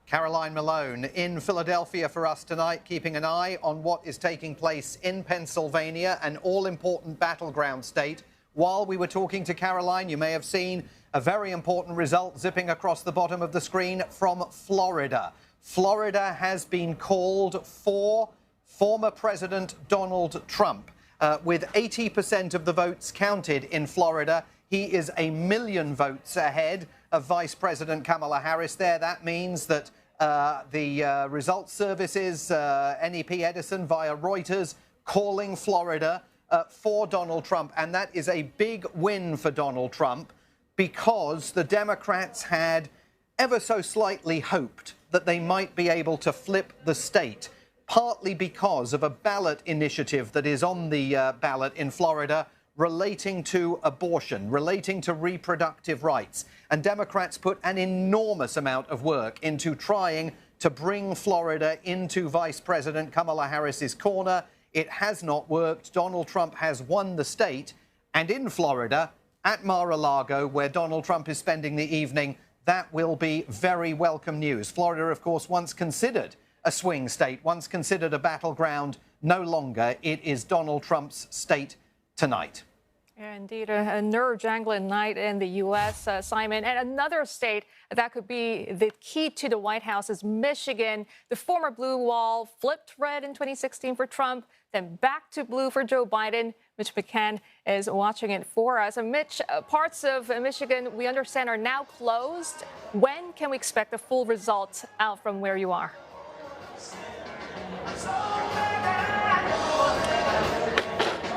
Caroline Malone in Philadelphia for us tonight, keeping an eye on what is taking place in Pennsylvania, an all-important battleground state. While we were talking to Caroline, you may have seen a very important result zipping across the bottom of the screen from Florida. Florida has been called for former President Donald Trump. With 80% of the votes counted in Florida, he is 1 million votes ahead of Vice President Kamala Harris there. That means that the results services, NEP Edison via Reuters, calling Florida for Donald Trump. And that is a big win for Donald Trump because the Democrats had ever so slightly hoped that they might be able to flip the state, partly because of a ballot initiative that is on the ballot in Florida relating to abortion, relating to reproductive rights. And Democrats put an enormous amount of work into trying to bring Florida into Vice President Kamala Harris's corner. It has not worked. Donald Trump has won the state. And in Florida, at Mar-a-Lago, where Donald Trump is spending the evening, that will be very welcome news. Florida, of course, once considered a swing state, once considered a battleground. No longer. It is Donald Trump's state tonight. Yeah, indeed, a nerve-jangling night in the U.S., Simon. And another state that could be the key to the White House is Michigan. The former blue wall flipped red in 2016 for Trump, then back to blue for Joe Biden. Mitch McCann is watching it for us. And Mitch, parts of Michigan, we understand, are now closed. When can we expect the full results out from where you are?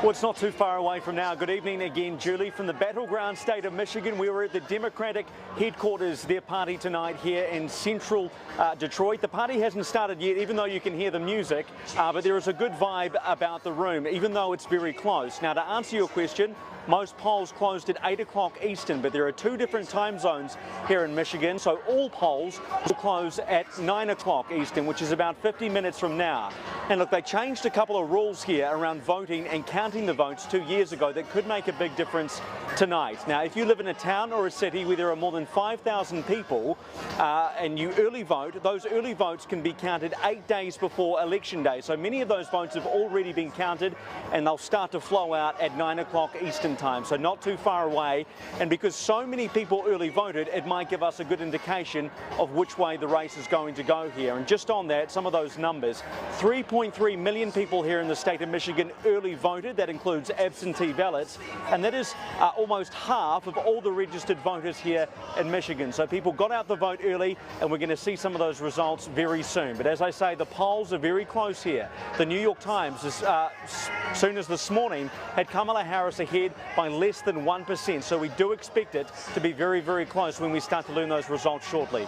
Well, it's not too far away from now. Good evening again, Julie. From the battleground state of Michigan, we were at the Democratic headquarters, their party tonight here in central Detroit. The party hasn't started yet, even though you can hear the music, but there is a good vibe about the room, even though it's very close. Now, to answer your question, most polls closed at 8 o'clock Eastern, but there are 2 different time zones here in Michigan, so all polls will close at 9 o'clock Eastern, which is about 50 minutes from now. And look, they changed a couple of rules here around voting and counting counting the votes 2 years ago that could make a big difference tonight. Now, if you live in a town or a city where there are more than 5,000 people and you early vote, those early votes can be counted 8 days before Election Day. So many of those votes have already been counted and they'll start to flow out at 9 o'clock Eastern time, so not too far away. And because so many people early voted, it might give us a good indication of which way the race is going to go here. And just on that, some of those numbers, 3.3 million people here in the state of Michigan early voted. That includes absentee ballots, and that is almost half of all the registered voters here in Michigan. So people got out the vote early, and we're going to see some of those results very soon. But as I say, the polls are very close here. The New York Times, as soon as this morning, had Kamala Harris ahead by less than 1%. So we do expect it to be very, very close when we start to learn those results shortly.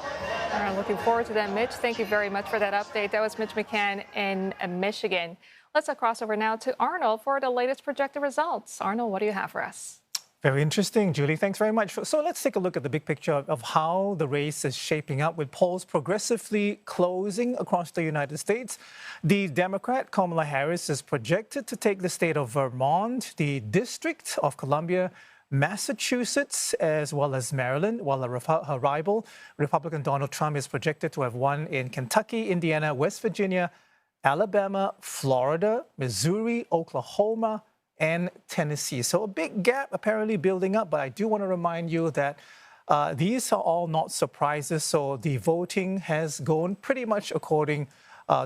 All right, looking forward to that, Mitch. Thank you very much for that update. That was Mitch McCann in Michigan. Let's cross over now to Arnold for the latest projected results. Arnold, what do you have for us? Very interesting, Julie. Thanks very much. So let's take a look at the big picture of how the race is shaping up, with polls progressively closing across the United States. The Democrat Kamala Harris is projected to take the state of Vermont, the District of Columbia, Massachusetts, as well as Maryland, while her rival, Republican Donald Trump, is projected to have won in Kentucky, Indiana, West Virginia, Alabama, Florida, Missouri, Oklahoma, and Tennessee. So a big gap apparently building up, but I do want to remind you that these are all not surprises. So the voting has gone pretty much according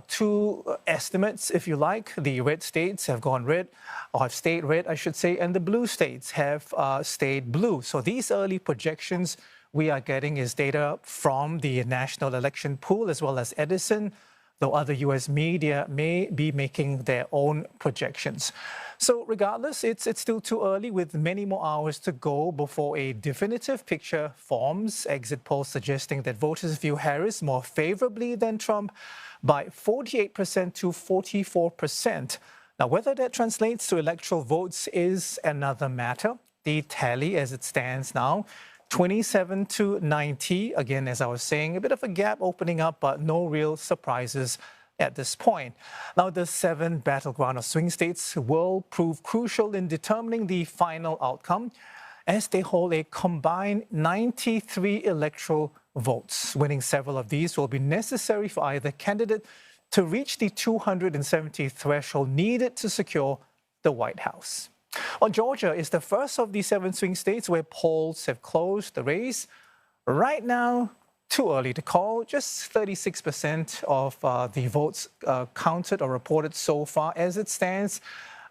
to estimates, if you like. The red states have gone red, or have stayed red, I should say, and the blue states have stayed blue. So these early projections we are getting is data from the National Election Pool as well as Edison, though other U.S. media may be making their own projections. So regardless, it's still too early, with many more hours to go before a definitive picture forms. Exit polls suggesting that voters view Harris more favorably than Trump by 48% to 44%. Now, whether that translates to electoral votes is another matter. The tally as it stands now, 27 to 90. Again, as I was saying, a bit of a gap opening up, but no real surprises at this point. Now, the 7 battleground or swing states will prove crucial in determining the final outcome, as they hold a combined 93 electoral votes. Winning several of these will be necessary for either candidate to reach the 270 threshold needed to secure the White House. Well, Georgia is the first of the 7 swing states where polls have closed the race. Right now, too early to call. Just 36% of the votes counted or reported so far. As it stands,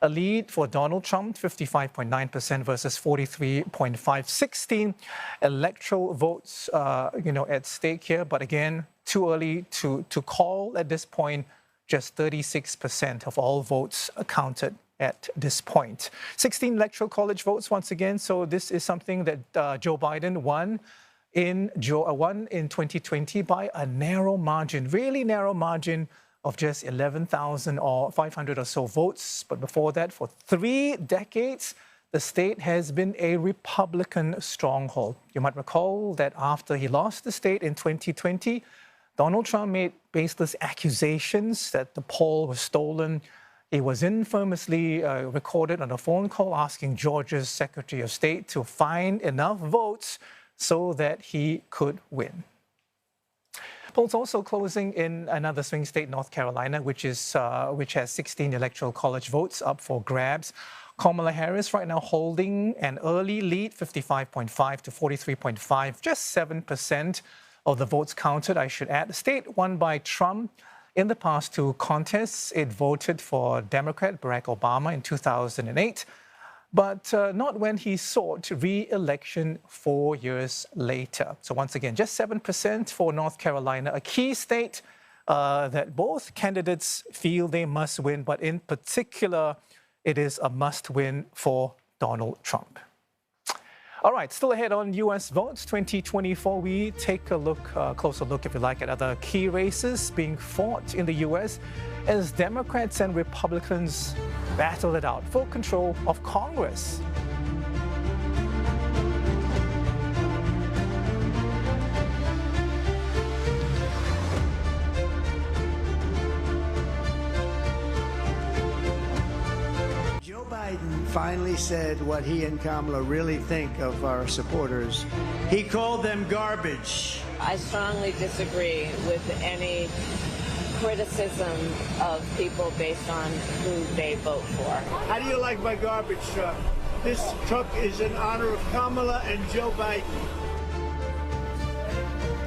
a lead for Donald Trump, 55.9% versus 43.5%. 16 electoral votes, at stake here. But again, too early to call at this point. Just 36% of all votes counted at this point. 16 electoral college votes once again. So this is something that Joe Biden won in 2020 by a narrow margin, really narrow margin of just 11,500 or so votes. But before that, for 3 decades, the state has been a Republican stronghold. You might recall that after he lost the state in 2020, Donald Trump made baseless accusations that the poll was stolen. He was infamously recorded on a phone call asking Georgia's Secretary of State to find enough votes so that he could win. Polls also closing in another swing state, North Carolina, which has 16 electoral college votes up for grabs. Kamala Harris right now holding an early lead, 55.5 to 43.5, just 7% of the votes counted, I should add. The state won by Trump. In the past 2 contests, it voted for Democrat Barack Obama in 2008, but not when he sought re-election 4 years later. So once again, just 7% for North Carolina, a key state that both candidates feel they must win, but in particular, it is a must-win for Donald Trump. All right, still ahead on U.S. votes 2024. We take a closer look, if you like, at other key races being fought in the U.S. as Democrats and Republicans battle it out for control of Congress. Joe Biden finally said what he and Kamala really think of our supporters. He called them garbage. I strongly disagree with any criticism of people based on who they vote for. How do you like my garbage truck? This truck is in honor of Kamala and Joe Biden.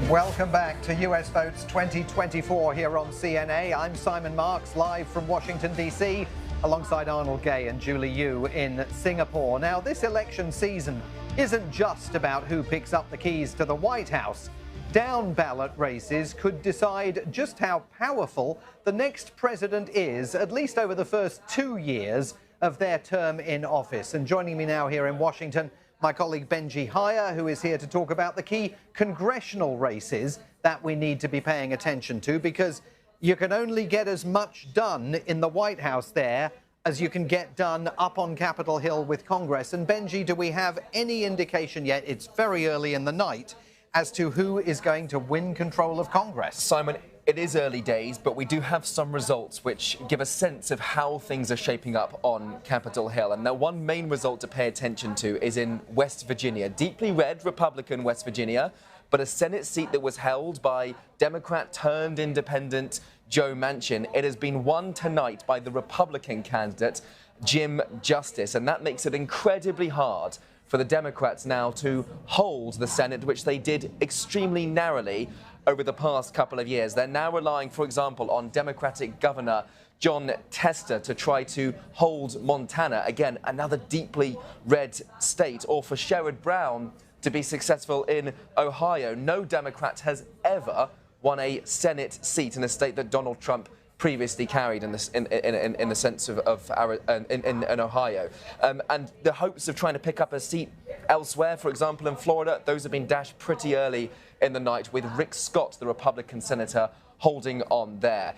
Welcome back to US Votes 2024 here on CNA. I'm Simon Marks, live from Washington, D.C., alongside Arnold Gay and Julie Yu in Singapore. Now, this election season isn't just about who picks up the keys to the White House. Down ballot races could decide just how powerful the next president is, at least over the first 2 years of their term in office. And joining me now here in Washington, my colleague Benji Haya, who is here to talk about the key congressional races that we need to be paying attention to, because you can only get as much done in the White House there as you can get done up on Capitol Hill with Congress. And Benji, do we have any indication yet, it's very early in the night, as to who is going to win control of Congress? Simon, it is early days, but we do have some results which give a sense of how things are shaping up on Capitol Hill. And the one main result to pay attention to is in West Virginia. Deeply red Republican West Virginia, but a Senate seat that was held by Democrat turned independent Joe Manchin. It has been won tonight by the Republican candidate, Jim Justice, and that makes it incredibly hard for the Democrats now to hold the Senate, which they did extremely narrowly over the past couple of years. They're now relying, for example, on Democratic Governor John Tester to try to hold Montana, again, another deeply red state, or for Sherrod Brown to be successful in Ohio. No Democrat has ever won a Senate seat in a state that Donald Trump previously carried in the sense of Ohio. And the hopes of trying to pick up a seat elsewhere, for example, in Florida, those have been dashed pretty early in the night, with Rick Scott, the Republican senator, holding on there.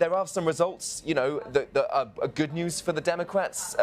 There are some results, you know, that are good news for the Democrats.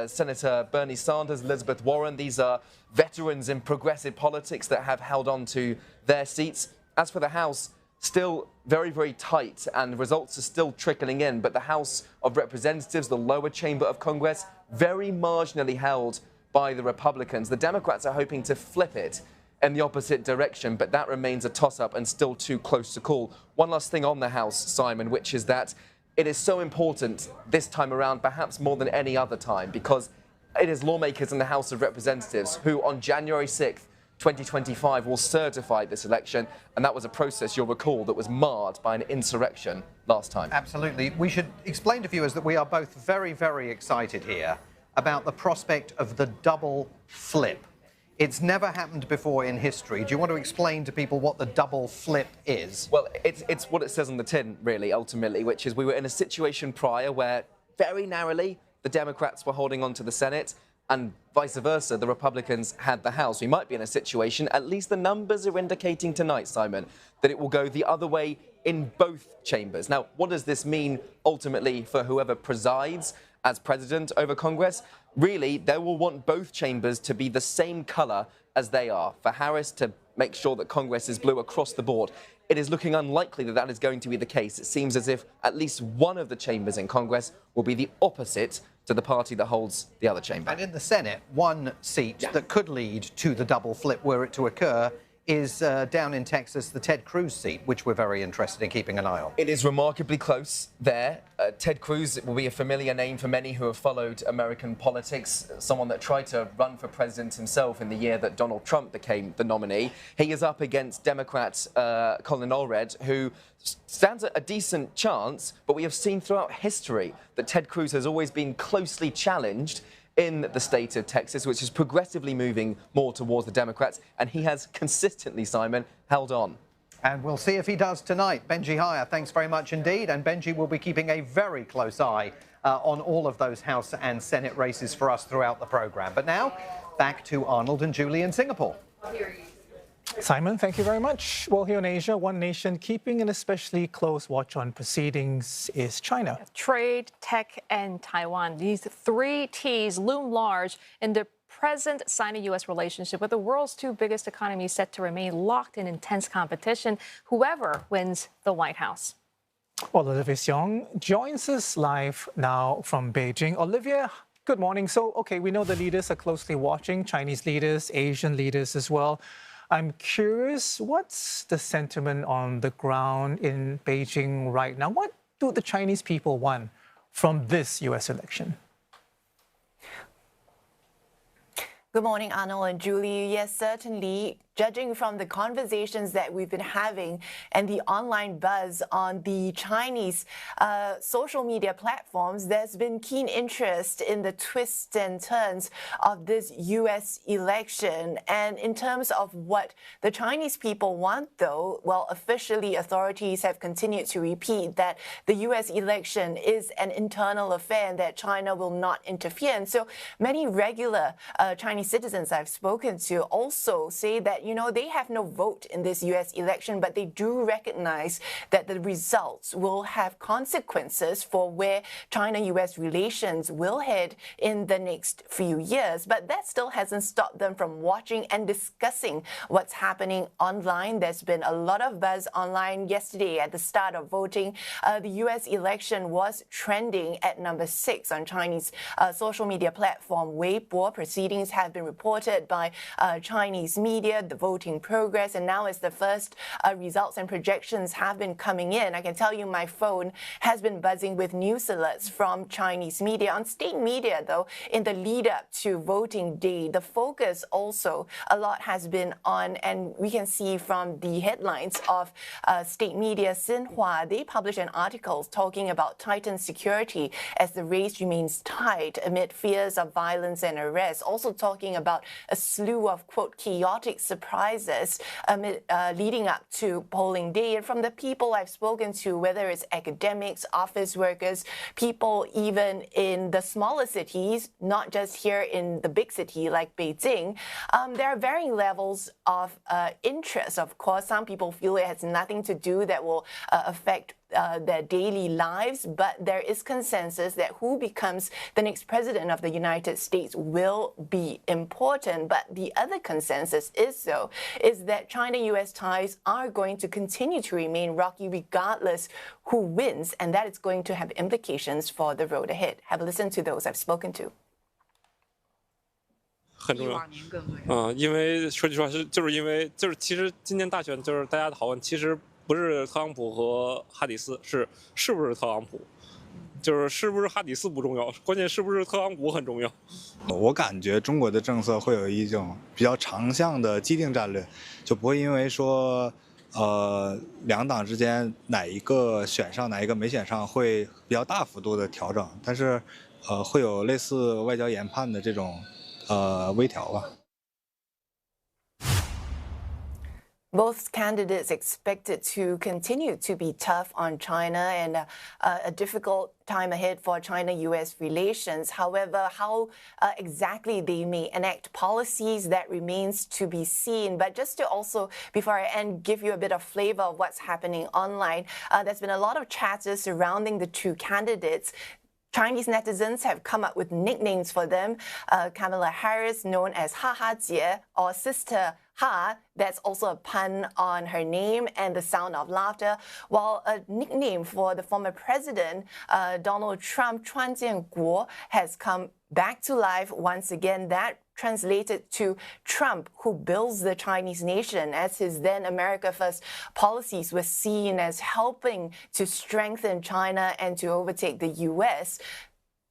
Senator Bernie Sanders, Elizabeth Warren, these are veterans in progressive politics that have held on to their seats. As for the House, still very, very tight, and results are still trickling in. But the House of Representatives, the lower chamber of Congress, very marginally held by the Republicans. The Democrats are hoping to flip it in the opposite direction, but that remains a toss-up and still too close to call. One last thing on the House, Simon, which is that it is so important this time around, perhaps more than any other time, because it is lawmakers in the House of Representatives who on January 6th, 2025 will certify this election, and that was a process, you'll recall, that was marred by an insurrection last time. Absolutely. We should explain to viewers that we are both very, very excited here about the prospect of the double flip. It's never happened before in history. Do you want to explain to people what the double flip is? Well, it's what it says on the tin, really, ultimately, which is we were in a situation prior where very narrowly the Democrats were holding on to the Senate, and vice versa, the Republicans had the House. We might be in a situation, at least the numbers are indicating tonight, Simon, that it will go the other way in both chambers. Now, what does this mean ultimately for whoever presides as president over Congress? Really, they will want both chambers to be the same color as they are, for Harris to make sure that Congress is blue across the board. It is looking unlikely that that is going to be the case. It seems as if at least one of the chambers in Congress will be the opposite to the party that holds the other chamber. And in the Senate, one seat that could lead to the double flip were it to occur is down in Texas, the Ted Cruz seat, which we're very interested in keeping an eye on. It is remarkably close there. Ted Cruz will be a familiar name for many who have followed American politics, someone that tried to run for president himself in the year that Donald Trump became the nominee. He is up against Democrat Colin Allred, who stands a decent chance, but we have seen throughout history that Ted Cruz has always been closely challenged in the state of Texas, which is progressively moving more towards the Democrats, and he has consistently, Simon, held on. And we'll see if he does tonight. Benji Haya, thanks very much indeed. And Benji will be keeping a very close eye on all of those House and Senate races for us throughout the programme. But now, back to Arnold and Julie in Singapore. Simon, thank you very much. Well, here in Asia, one nation keeping an especially close watch on proceedings is China. Trade, tech, and Taiwan. These three T's loom large in the present Sino-U.S. relationship, with the world's two biggest economies set to remain locked in intense competition, whoever wins the White House. Well, Olivia Seong joins us live now from Beijing. Olivia, Good morning. So, okay, we know the leaders are closely watching, Chinese leaders, Asian leaders as well. I'm curious, what's the sentiment on the ground in Beijing right now? What do the Chinese people want from this U.S. election? Good morning, Arnold and Julie. Yes, certainly. Judging from the conversations that we've been having and the online buzz on the Chinese social media platforms, there's been keen interest in the twists and turns of this U.S. election. And in terms of what the Chinese people want, though, well, officially authorities have continued to repeat that the U.S. election is an internal affair and that China will not interfere. And so many regular Chinese citizens I've spoken to also say that, you know, they have no vote in this U.S. election, but they do recognize that the results will have consequences for where China-U.S. relations will head in the next few years. But that still hasn't stopped them from watching and discussing what's happening online. There's been a lot of buzz online yesterday at the start of voting. The U.S. election was trending at number 6 on Chinese social media platform Weibo. Proceedings have been reported by Chinese media, the voting progress, and now as the first results and projections have been coming in, I can tell you my phone has been buzzing with news alerts from Chinese media. On state media, though, in the lead up to voting day, the focus also a lot has been on, and we can see from the headlines of state media, Xinhua, they published an article talking about tightened security as the race remains tight amid fears of violence and arrests, also talking about a slew of, quote, chaotic surprises leading up to polling day. And from the people I've spoken to, whether it's academics, office workers, people even in the smaller cities, not just here in the big city like Beijing, there are varying levels of interest. Of course, some people feel it has nothing to do that will affect their daily lives, but there is consensus that who becomes the next president of the United States will be important. But the other consensus is that China-U.S. ties are going to continue to remain rocky regardless who wins, and that it's going to have implications for the road ahead. Have a listen to those I've spoken to. 很重要，因为说句实话其实今年大选就是大家讨论，其实不是特朗普和哈迪斯，是不是特朗普，就是是不是哈迪斯不重要，关键是不是特朗普很重要。我感觉中国的政策会有一种比较长项的既定战略，就不会因为说两党之间哪一个选上哪一个没选上会比较大幅度的调整，但是会有类似外交研判的这种微调吧。 Both candidates expected to continue to be tough on China and a difficult time ahead for China-U.S. relations. However, how exactly they may enact policies, that remains to be seen. But just to also, before I end, give you a bit of flavor of what's happening online, there's been a lot of chatter surrounding the two candidates. Chinese netizens have come up with nicknames for them. Kamala Harris, known as Ha Ha Jie, or Sister Ha, that's also a pun on her name and the sound of laughter, while a nickname for the former president, Donald Trump, Chuan Jianguo, has come back to life once again. That translated to Trump, who builds the Chinese nation, as his then America First policies were seen as helping to strengthen China and to overtake the U.S.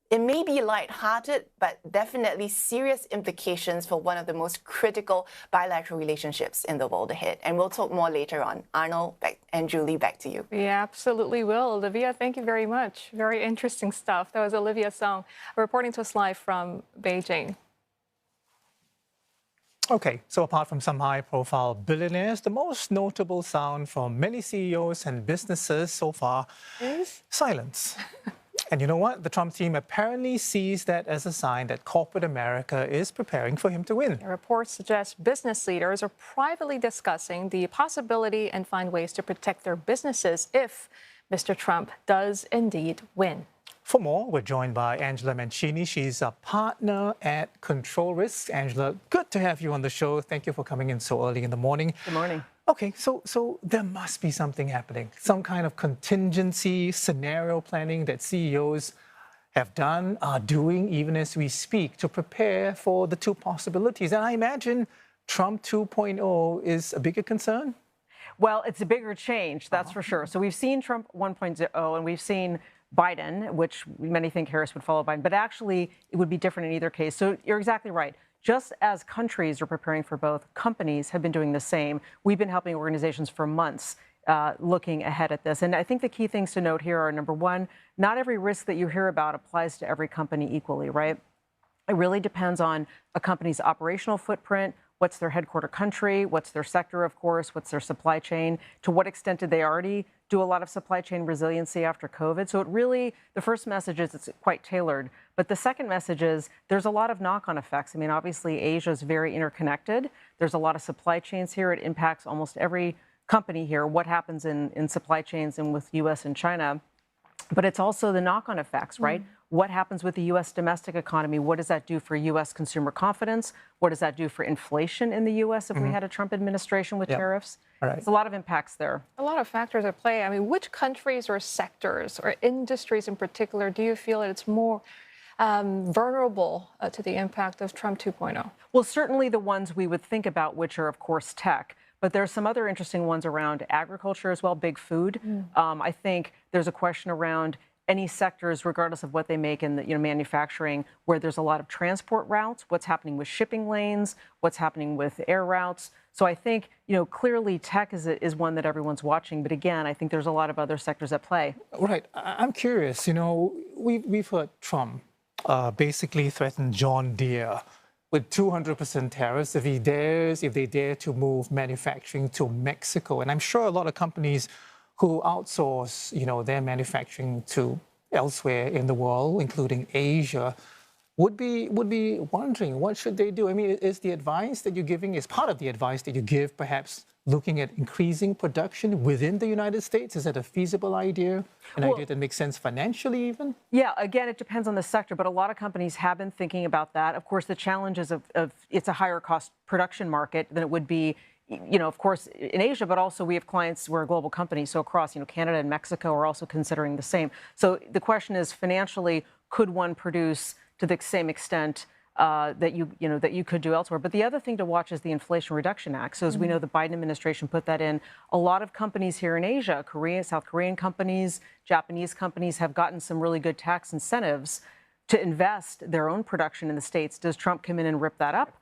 It may be lighthearted, but definitely serious implications for one of the most critical bilateral relationships in the world ahead. And we'll talk more later on. Arnold and Julie, back to you. We absolutely will. Olivia, thank you very much. Very interesting stuff. That was Olivia Song reporting to us live from Beijing. Okay, so apart from some high-profile billionaires, the most notable sound from many CEOs and businesses so far is silence. And you know what? The Trump team apparently sees that as a sign that corporate America is preparing for him to win. Reports suggest business leaders are privately discussing the possibility and find ways to protect their businesses if Mr. Trump does indeed win. For more, we're joined by Angela Mancini. She's a partner at Control Risks. Angela, good to have you on the show. Thank you for coming in so early in the morning. Good morning. Okay, so there must be something happening, some kind of contingency scenario planning that CEOs have done, are doing, even as we speak, to prepare for the two possibilities? And I imagine Trump 2.0 is a bigger concern? Well, it's a bigger change, that's for sure. So we've seen Trump 1.0 and we've seen Biden, which many think Harris would follow Biden, but actually it would be different in either case. So you're exactly right. Just as countries are preparing for both, companies have been doing the same. We've been helping organizations for months looking ahead at this. And I think the key things to note here are, number one, not every risk that you hear about applies to every company equally, right? It really depends on a company's operational footprint, what's their headquarter country, what's their sector, of course, what's their supply chain, to what extent did they already do a lot of supply chain resiliency after COVID. So it really, the first message is it's quite tailored. But the second message is there's a lot of knock-on effects. I mean, obviously, Asia is very interconnected. There's a lot of supply chains here. It impacts almost every company here, what happens in supply chains and with U.S. and China. But it's also the knock-on effects, right? What happens with the U.S. domestic economy? What does that do for U.S. consumer confidence? What does that do for inflation in the U.S. if we had a Trump administration with tariffs? All right. There's a lot of impacts there. A lot of factors at play. I mean, which countries or sectors or industries in particular do you feel that it's more vulnerable to the impact of Trump 2.0? Well, certainly the ones we would think about, which are, of course, tech. But there's some other interesting ones around agriculture as well, big food. I think there's a question around any sectors, regardless of what they make in the manufacturing, where there's a lot of transport routes, what's happening with shipping lanes, what's happening with air routes. So I think, clearly tech is one that everyone's watching. But again, I think there's a lot of other sectors at play. Right. I'm curious, we've heard Trump basically threaten John Deere with 200% tariffs if they dare to move manufacturing to Mexico. And I'm sure a lot of companies who outsource, their manufacturing to elsewhere in the world, including Asia, would be wondering what should they do. I mean, is the advice that you're giving, is part of the advice that you give perhaps looking at increasing production within the United States? Is that a feasible idea? Idea that makes sense financially even? Yeah, again, it depends on the sector, but a lot of companies have been thinking about that. Of course, the challenge is of it's a higher cost production market than it would be, of course, in Asia, but also we have clients, we're a global company, so across, Canada and Mexico are also considering the same. So the question is, financially, could one produce to the same extent that you could do elsewhere? But the other thing to watch is the Inflation Reduction Act. So as we know, the Biden administration put that in. A lot of companies here in Asia, South Korean companies, Japanese companies have gotten some really good tax incentives to invest their own production in the States. Does Trump come in and rip that up?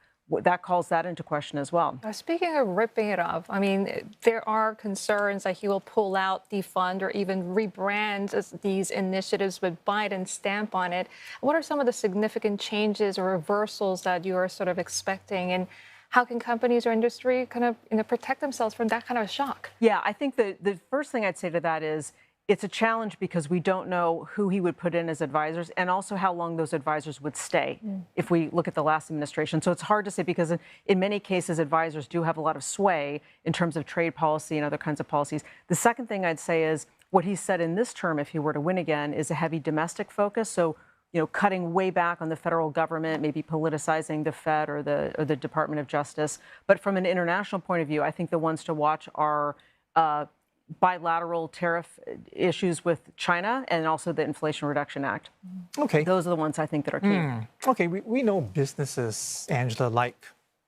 That calls that into question as well. Speaking of ripping it up, I mean, there are concerns that he will pull out, defund, or even rebrand these initiatives with Biden's stamp on it. What are some of the significant changes or reversals that you are sort of expecting? And how can companies or industry kind of protect themselves from that kind of shock? Yeah, I think the first thing I'd say to that is it's a challenge because we don't know who he would put in as advisors and also how long those advisors would stay if we look at the last administration. So it's hard to say because in many cases, advisors do have a lot of sway in terms of trade policy and other kinds of policies. The second thing I'd say is what he said in this term, if he were to win again, is a heavy domestic focus. So, cutting way back on the federal government, maybe politicizing the Fed or the Department of Justice. But from an international point of view, I think the ones to watch are bilateral tariff issues with China and also the Inflation Reduction Act. Okay. Those are the ones I think that are key. Okay, we know businesses, Angela, like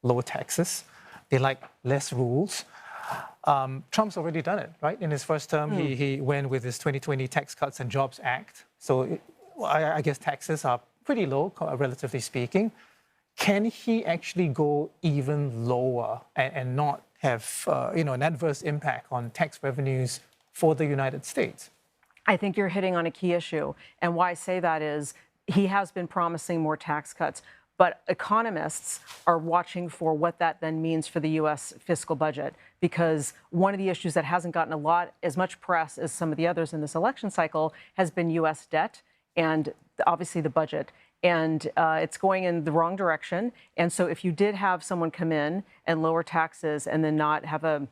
lower taxes. They like less rules. Trump's already done it, right? In his first term, he went with his 2020 Tax Cuts and Jobs Act. So I guess taxes are pretty low, relatively speaking. Can he actually go even lower and not have an adverse impact on tax revenues for the United States? I think you're hitting on a key issue. And why I say that is he has been promising more tax cuts, but economists are watching for what that then means for the U.S. fiscal budget, because one of the issues that hasn't gotten as much press as some of the others in this election cycle has been U.S. debt and obviously the budget. And it's going in the wrong direction. And so if you did have someone come in and lower taxes and then not have a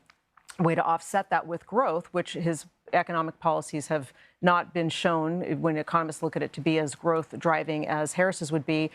way to offset that with growth, which his economic policies have not been shown when economists look at it to be as growth driving as Harris's would be,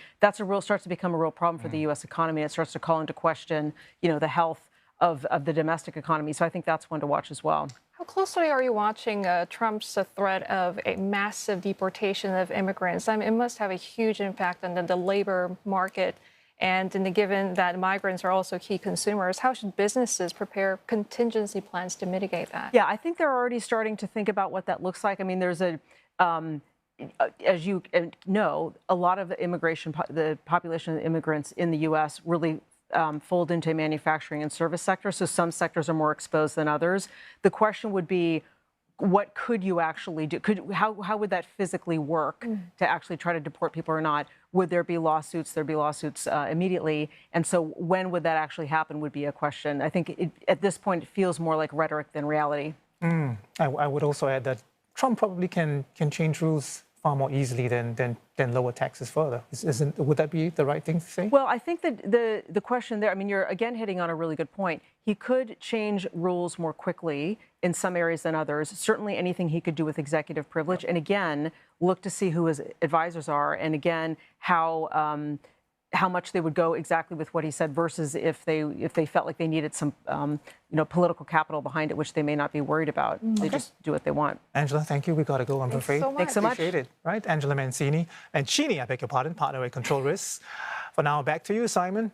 starts to become a real problem for the U.S. economy. It starts to call into question, the health of the domestic economy. So I think that's one to watch as well. How closely are you watching Trump's threat of a massive deportation of immigrants? I mean, it must have a huge impact on the labor market. And given that migrants are also key consumers, how should businesses prepare contingency plans to mitigate that? Yeah, I think they're already starting to think about what that looks like. I mean, there's as you know, a lot of the population of immigrants in the U.S. really fold into manufacturing and service sector. So some sectors are more exposed than others. The question would be, what could you actually do? How would that physically work to actually try to deport people or not? Would there be lawsuits? There'd be lawsuits immediately. And so when would that actually happen would be a question. I think at this point, it feels more like rhetoric than reality. I would also add that Trump probably can change rules far more easily than lower taxes further. Would that be the right thing to say? Well, I think that the question there, I mean, you're again hitting on a really good point. He could change rules more quickly in some areas than others. Certainly anything he could do with executive privilege. And again, look to see who his advisors are. And again, how much they would go exactly with what he said versus if they felt like they needed some political capital behind it, which they may not be worried about. They just do what they want. Angela, thank you. We got to go, I'm afraid. Thanks so much. Appreciate it. Right, Angela Mancini and Cheney, I beg your pardon, partner at Control Risks. For now, back to you, Simon.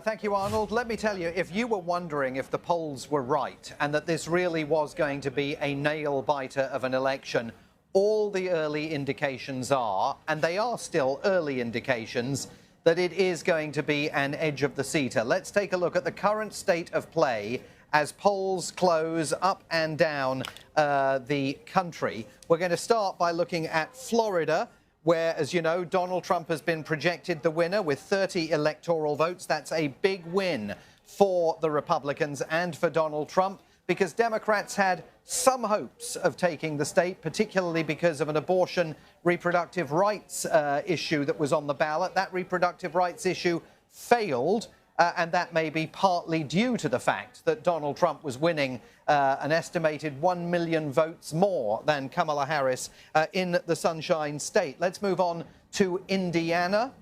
Thank you, Arnold. Let me tell you, if you were wondering if the polls were right and that this really was going to be a nail-biter of an election, all the early indications are, and they are still early indications, that it is going to be an edge-of-the-seater. Let's take a look at the current state of play as polls close up and down the country. We're going to start by looking at Florida, where, as you know, Donald Trump has been projected the winner with 30 electoral votes. That's a big win for the Republicans and for Donald Trump, because Democrats had some hopes of taking the state, particularly because of an abortion reproductive rights issue that was on the ballot. That reproductive rights issue failed, and that may be partly due to the fact that Donald Trump was winning an estimated 1 million votes more than Kamala Harris in the Sunshine State. Let's move on to Indiana.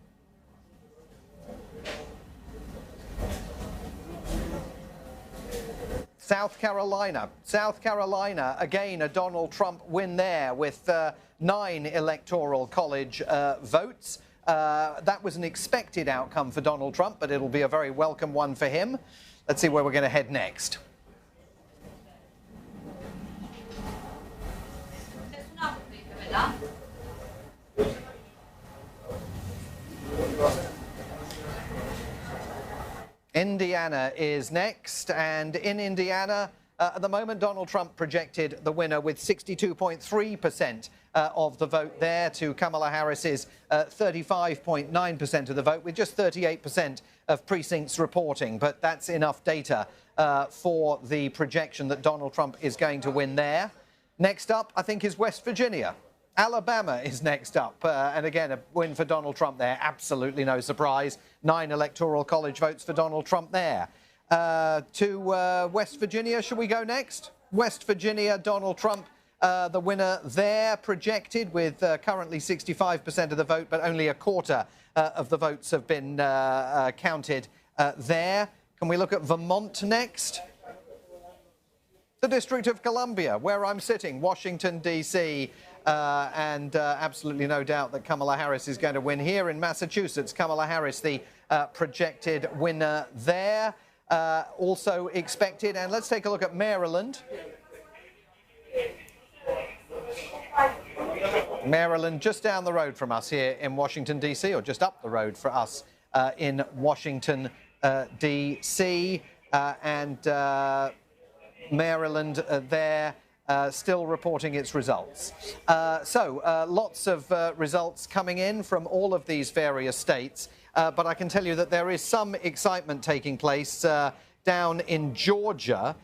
South Carolina, again, a Donald Trump win there with 9 electoral college votes. That was an expected outcome for Donald Trump, but it'll be a very welcome one for him. Let's see where we're going to head next. Indiana is next, and in Indiana, at the moment, Donald Trump projected the winner with 62.3% of the vote there to Kamala Harris's 35.9% of the vote, with just 38% of precincts reporting. But that's enough data for the projection that Donald Trump is going to win there. Next up, I think, is West Virginia. Alabama is next up, and again, a win for Donald Trump there. Absolutely no surprise. 9 electoral college votes for Donald Trump there. To West Virginia, should we go next? West Virginia, Donald Trump, the winner there, projected with currently 65% of the vote, but only a quarter of the votes have been counted there. Can we look at Vermont next? The District of Columbia, where I'm sitting, Washington, D.C., and absolutely no doubt that Kamala Harris is going to win here. In Massachusetts, Kamala Harris, the projected winner there, also expected. And let's take a look at Maryland. Maryland, just down the road from us here in Washington, D.C., or just up the road for us in Washington, D.C., and Maryland there still reporting its results. Lots of results coming in from all of these various states, but I can tell you that there is some excitement taking place down in Georgia,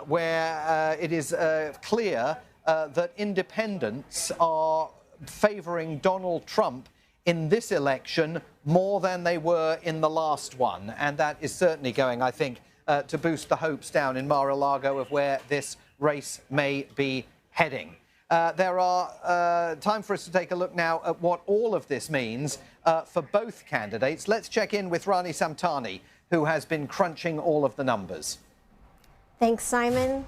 where it is clear that independents are favoring Donald Trump in this election more than they were in the last one, and that is certainly going, I think, to boost the hopes down in Mar-a-Lago of where this race may be heading. There are time for us to take a look now at what all of this means for both candidates. Let's check in with Rani Samtani, who has been crunching all of the numbers. Thanks, Simon.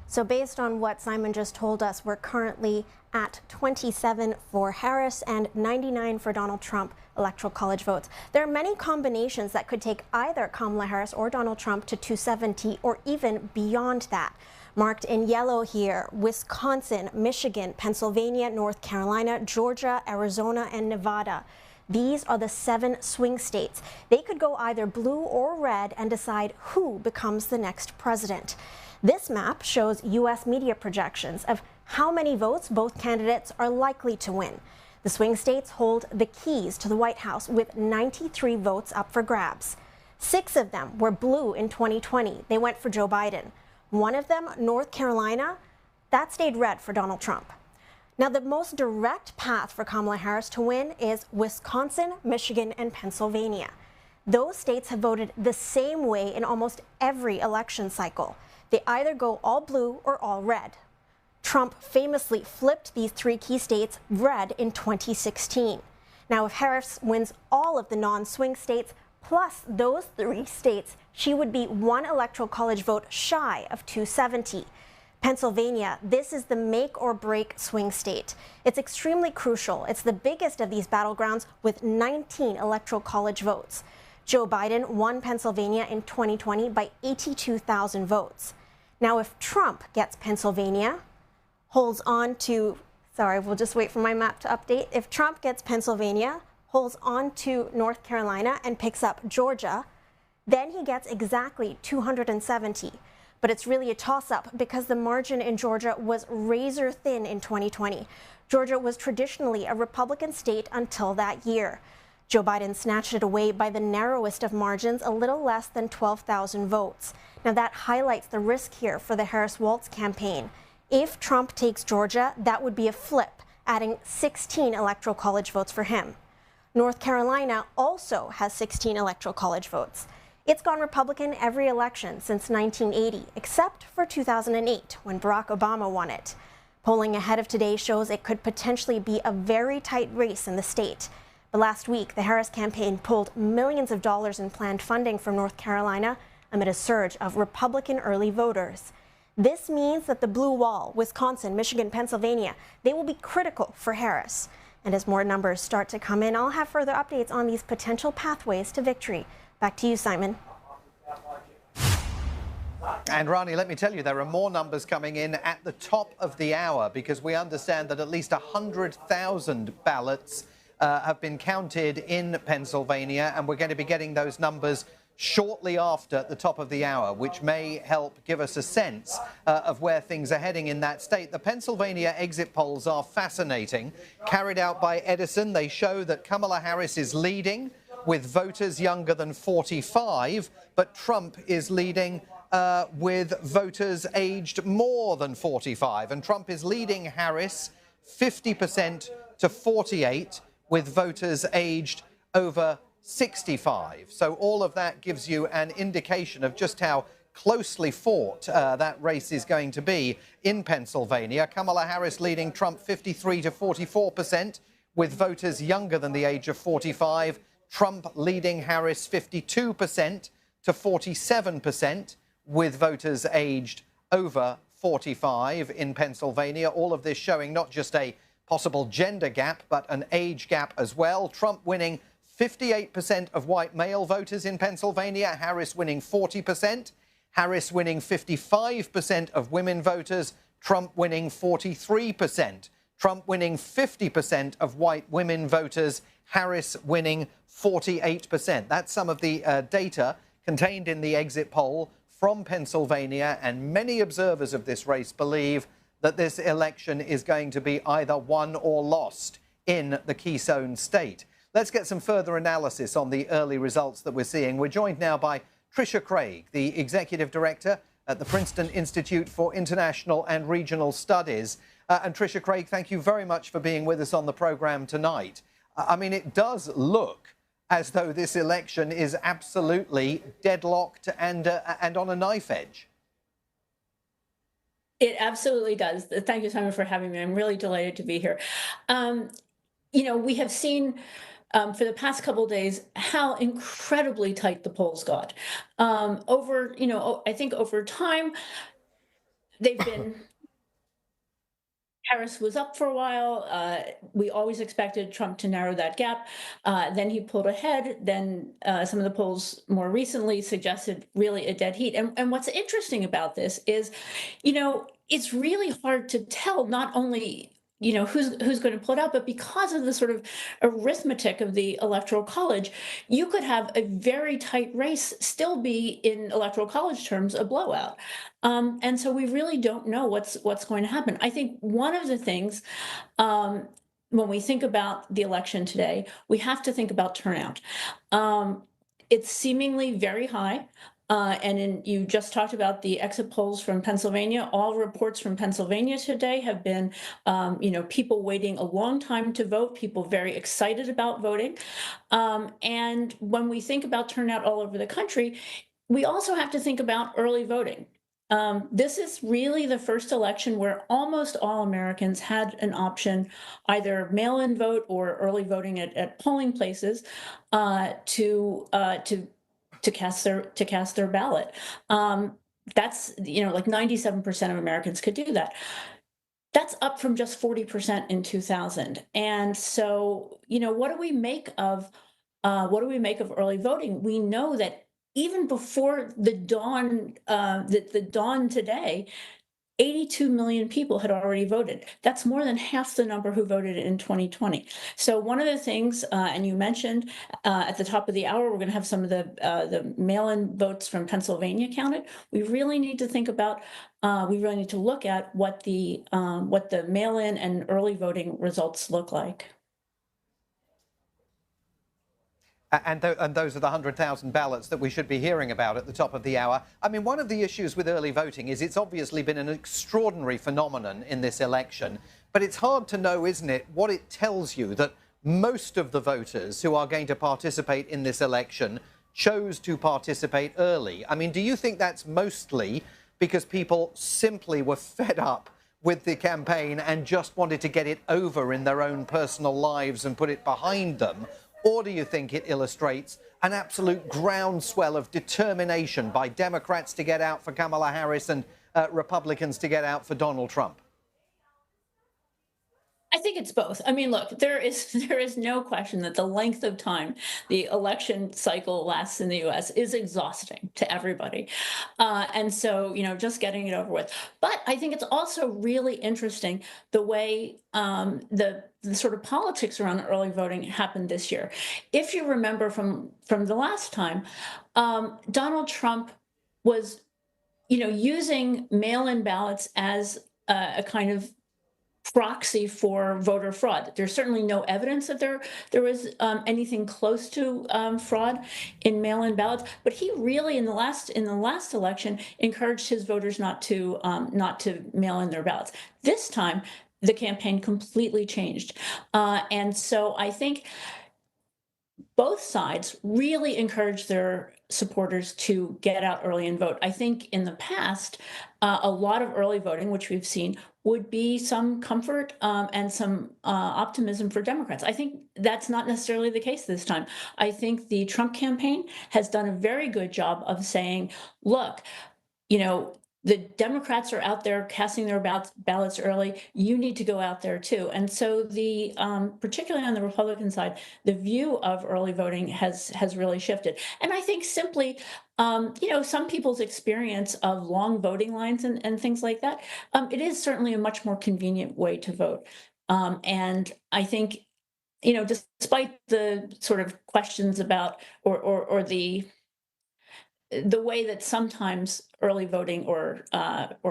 So based on what Simon just told us, we're currently at 27 for Harris and 99 for Donald Trump electoral college votes. There are many combinations that could take either Kamala Harris or Donald Trump to 270 or even beyond that. Marked in yellow here, Wisconsin, Michigan, Pennsylvania, North Carolina, Georgia, Arizona, and Nevada. These are the 7 swing states. They could go either blue or red and decide who becomes the next president. This map shows U.S. media projections of how many votes both candidates are likely to win. The swing states hold the keys to the White House with 93 votes up for grabs. 6 of them were blue in 2020. They went for Joe Biden. One of them, North Carolina, that stayed red for Donald Trump. Now, the most direct path for Kamala Harris to win is Wisconsin, Michigan, and Pennsylvania. Those states have voted the same way in almost every election cycle. They either go all blue or all red. Trump famously flipped these 3 key states red in 2016. Now, if Harris wins all of the non-swing states plus those 3 states, she would be 1 electoral college vote shy of 270. Pennsylvania, this is the make or break swing state. It's extremely crucial. It's the biggest of these battlegrounds with 19 electoral college votes. Joe Biden won Pennsylvania in 2020 by 82,000 votes. Now, if Trump gets Pennsylvania, holds on to, sorry, we'll just wait for my map to update. If Trump gets Pennsylvania, holds on to North Carolina, and picks up Georgia, then he gets exactly 270. But it's really a toss-up because the margin in Georgia was razor thin in 2020. Georgia was traditionally a Republican state until that year. Joe Biden snatched it away by the narrowest of margins, a little less than 12,000 votes. Now that highlights the risk here for the Harris-Walz campaign. If Trump takes Georgia, that would be a flip, adding 16 electoral college votes for him. North Carolina also has 16 electoral college votes. It's gone Republican every election since 1980, except for 2008, when Barack Obama won it. Polling ahead of today shows it could potentially be a very tight race in the state. But last week, the Harris campaign pulled millions of dollars in planned funding from North Carolina amid a surge of Republican early voters. This means that the blue wall, Wisconsin, Michigan, Pennsylvania, they will be critical for Harris. And as more numbers start to come in, I'll have further updates on these potential pathways to victory. Back to you, Simon. And Rani, let me tell you, there are more numbers coming in at the top of the hour because we understand that at least 100,000 ballots have been counted in Pennsylvania, and we're going to be getting those numbers shortly after the top of the hour, which may help give us a sense of where things are heading in that state. The Pennsylvania exit polls are fascinating. Carried out by Edison, they show that Kamala Harris is leading with voters younger than 45, but Trump is leading with voters aged more than 45. And Trump is leading Harris 50% to 48, with voters aged over 65. So all of that gives you an indication of just how closely fought that race is going to be in Pennsylvania. Kamala Harris leading Trump 53 to 44%, with voters younger than the age of 45. Trump leading Harris 52% to 47%, with voters aged over 45 in Pennsylvania. All of this showing not just a possible gender gap, but an age gap as well. Trump winning 58% of white male voters in Pennsylvania, Harris winning 40%, Harris winning 55% of women voters, Trump winning 43%, Trump winning 50% of white women voters, Harris winning 48%. That's some of the data contained in the exit poll from Pennsylvania, and many observers of this race believe that this election is going to be either won or lost in the Keystone State. Let's get some further analysis on the early results that we're seeing. We're joined now by Tricia Craig, the Executive Director at the Princeton Institute for International and Regional Studies. And Tricia Craig, thank you very much for being with us on the program tonight. I mean, it does look as though this election is absolutely deadlocked and on a knife edge. It absolutely does. Thank you, Simon, for having me. I'm really delighted to be here. You know, we have seen for the past couple of days how incredibly tight the polls got. I think over time, they've been. Harris was up for a while. We always expected Trump to narrow that gap. Then he pulled ahead. Then some of the polls more recently suggested really a dead heat. And what's interesting about this is, it's really hard to tell not only who's going to pull it out, but because of the sort of arithmetic of the Electoral College, you could have a very tight race still be, in Electoral College terms, a blowout. And so we really don't know what's going to happen. I think one of the things, when we think about the election today, we have to think about turnout. It's seemingly very high. You just talked about the exit polls from Pennsylvania. All reports from Pennsylvania today have been, people waiting a long time to vote, people very excited about voting. And when we think about turnout all over the country, we also have to think about early voting. This is really the first election where almost all Americans had an option, either mail-in vote or early voting at polling places, to cast their ballot. That's like 97% of Americans could do that. That's up from just 40% in 2000. And so, what do we make of early voting? We know that even before the dawn today, 82 million people had already voted. That's more than half the number who voted in 2020. So one of the things, and you mentioned at the top of the hour, we're going to have some of the mail-in votes from Pennsylvania counted. We really need to think about, we really need to look at what the mail-in and early voting results look like. And those are the 100,000 ballots that we should be hearing about at the top of the hour. I mean, one of the issues with early voting is it's obviously been an extraordinary phenomenon in this election, but it's hard to know, isn't it, what it tells you that most of the voters who are going to participate in this election chose to participate early. I mean, do you think that's mostly because people simply were fed up with the campaign and just wanted to get it over in their own personal lives and put it behind them? Or do you think it illustrates an absolute groundswell of determination by Democrats to get out for Kamala Harris and Republicans to get out for Donald Trump? I think it's both. I mean, look, there is no question that the length of time the election cycle lasts in the U.S. is exhausting to everybody. And so, just getting it over with. But I think it's also really interesting the way the sort of politics around early voting happened this year. If you remember from the last time, Donald Trump was, using mail-in ballots as a kind of proxy for voter fraud. There's certainly no evidence that there was anything close to fraud in mail-in ballots, but he really in the last election encouraged his voters not to mail in their ballots. This time, the campaign completely changed, and so I think both sides really encouraged their supporters to get out early and vote. I think in the past, a lot of early voting, which we've seen, would be some comfort and some optimism for Democrats. I think that's not necessarily the case this time. I think the Trump campaign has done a very good job of saying, look, the Democrats are out there casting their ballots early. You need to go out there too. And so particularly on the Republican side, the view of early voting has really shifted. And I think simply, some people's experience of long voting lines and things like that, it is certainly a much more convenient way to vote. And I think, despite the sort of questions about or the way that sometimes early voting or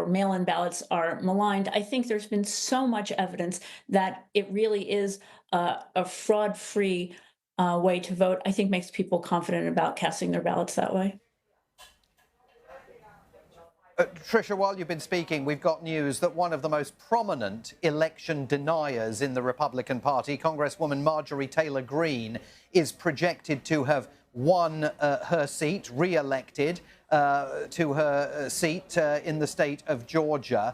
mail-in ballots are maligned, I think there's been so much evidence that it really is a fraud-free way to vote. I think makes people confident about casting their ballots that way. Tricia, while you've been speaking, we've got news that one of the most prominent election deniers in the Republican Party, Congresswoman Marjorie Taylor Greene, is projected to have won her seat, re-elected to her seat in the state of Georgia.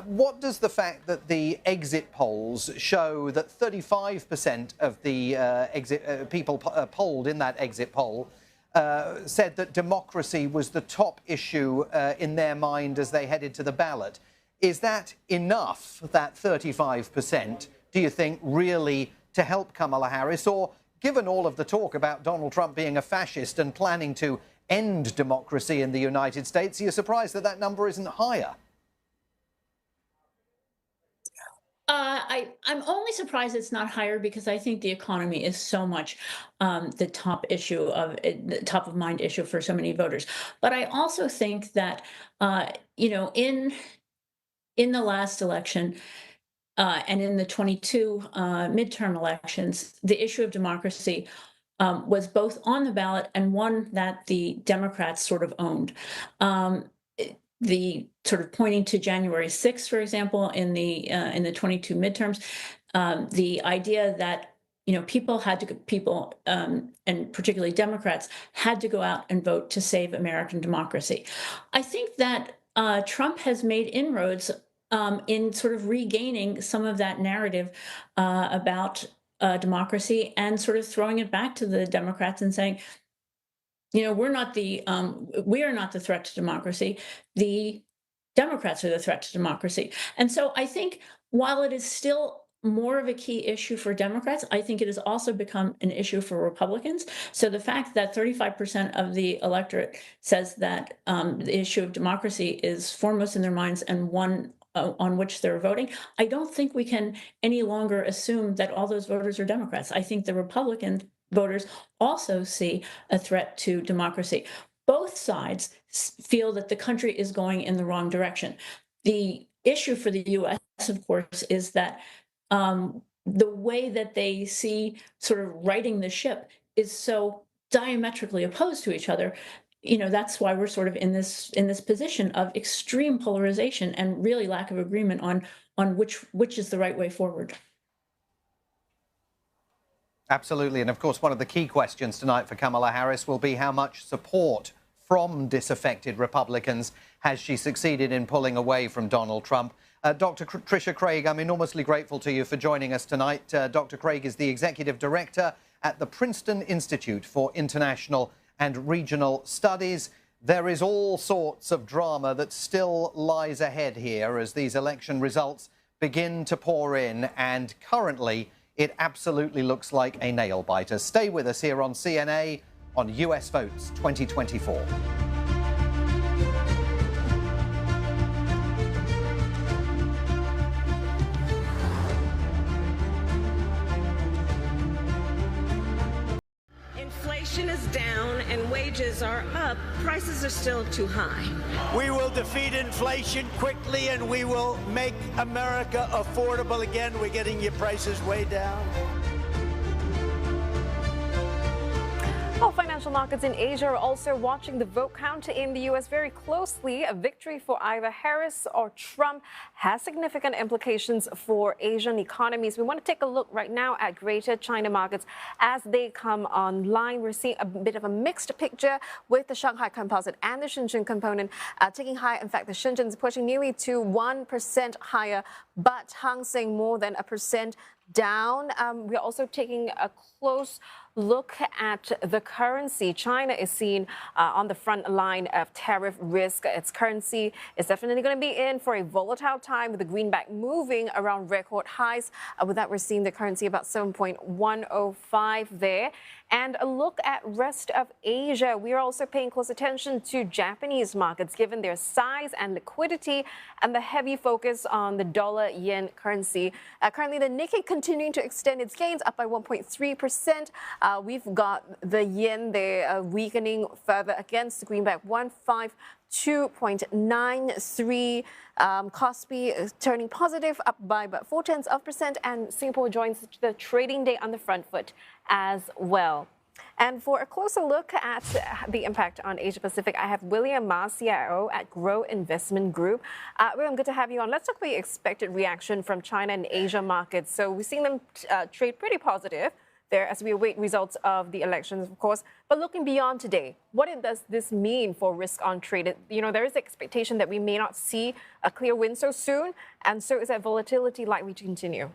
What does the fact that the exit polls show that 35% of the people polled in that exit poll said that democracy was the top issue in their mind as they headed to the ballot? Is that enough, that 35%, do you think, really to help Kamala Harris? Or, given all of the talk about Donald Trump being a fascist and planning to end democracy in the United States, are you surprised that that number isn't higher? I'm only surprised it's not higher because I think the economy is so much the top issue of the top of mind issue for so many voters. But I also think that in the last election and in the 22 midterm elections, the issue of democracy was both on the ballot and one that the Democrats sort of owned. The sort of pointing to January 6th, for example, in the 22 midterms, the idea that people and particularly Democrats had to go out and vote to save American democracy. I think that Trump has made inroads in sort of regaining some of that narrative about democracy and sort of throwing it back to the Democrats and saying, we are not the threat to democracy. The Democrats are the threat to democracy. And so I think while it is still more of a key issue for Democrats, I think it has also become an issue for Republicans. So the fact that 35% of the electorate says that the issue of democracy is foremost in their minds and one on which they're voting, I don't think we can any longer assume that all those voters are Democrats. I think the Republican voters also see a threat to democracy. Both sides feel that the country is going in the wrong direction. The issue for the U.S., of course, is that the way that they see sort of righting the ship is so diametrically opposed to each other. That's why we're sort of in this position of extreme polarization and really lack of agreement on which is the right way forward. Absolutely. And of course, one of the key questions tonight for Kamala Harris will be how much support from disaffected Republicans has she succeeded in pulling away from Donald Trump. Dr. Tricia Craig, I'm enormously grateful to you for joining us tonight. Dr. Craig is the Executive Director at the Princeton Institute for International and Regional Studies. There is all sorts of drama that still lies ahead here as these election results begin to pour in, and currently it absolutely looks like a nail-biter. Stay with us here on CNA on US Votes 2024. Inflation is down and wages are up. Prices are still too high. We will defeat inflation quickly and we will make America affordable again. We're getting your prices way down. Well, financial markets in Asia are also watching the vote count in the U.S. very closely. A victory for either Harris or Trump has significant implications for Asian economies. We want to take a look right now at Greater China markets as they come online. We're seeing a bit of a mixed picture with the Shanghai Composite and the Shenzhen component taking high. In fact, the Shenzhen is pushing nearly to 1% higher, but Hang Seng more than 1% down. We're also taking a close look at the currency. China is seen on the front line of tariff risk. Its currency is definitely going to be in for a volatile time with the greenback moving around record highs. With that, we're seeing the currency about 7.105 there. And a look at rest of Asia. We are also paying close attention to Japanese markets given their size and liquidity and the heavy focus on the dollar-yen currency. Currently, the Nikkei continuing to extend its gains up by 1.3%. We've got the yen there weakening further against the greenback 152.93. Kospi is turning positive up by about 0.4%, and Singapore joins the trading day on the front foot as well. And for a closer look at the impact on Asia Pacific, I have William Ma, CIO at Grow Investment Group. William, good to have you on. Let's talk about the expected reaction from China and Asia markets. So we're seeing them trade pretty positive. there as we await results of the elections, of course. But looking beyond today, what does this mean for risk on trade? You know, there is expectation that we may not see a clear win so soon, and so is that volatility likely to continue?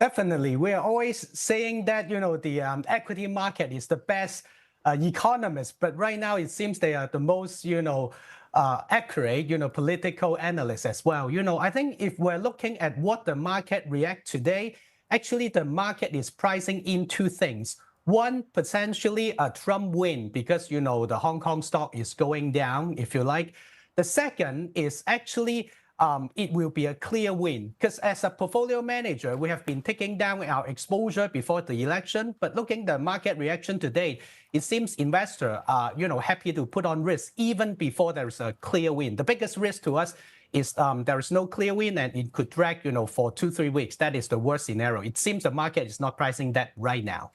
Definitely. We are always saying that, you know, the equity market is the best economist, but right now it seems they are the most, you know, accurate, you know, political analysts as well. You know, I think if we're looking at what the market react today, actually the market is pricing in two things. One, potentially a Trump win because, you know, the Hong Kong stock is going down, if you like. The second is actually it will be a clear win because as a portfolio manager, we have been taking down our exposure before the election. But looking at the market reaction today, it seems investors are, you know, happy to put on risk even before there is a clear win. The biggest risk to us is there is no clear win and it could drag, you know, for 2-3 weeks. That is the worst scenario. It seems the market is not pricing that right now.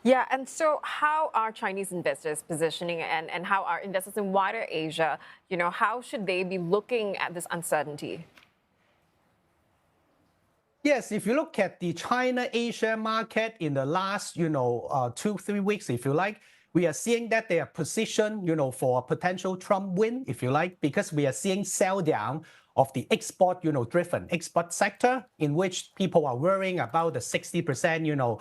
Yeah, and so how are Chinese investors positioning and how are investors in wider Asia, you know, how should they be looking at this uncertainty? Yes, if you look at the China-Asia market in the last, you know, 2-3 weeks, if you like, we are seeing that they are positioned, you know, for a potential Trump win, if you like, because we are seeing sell down of the export, you know, driven export sector in which people are worrying about the 60%, you know,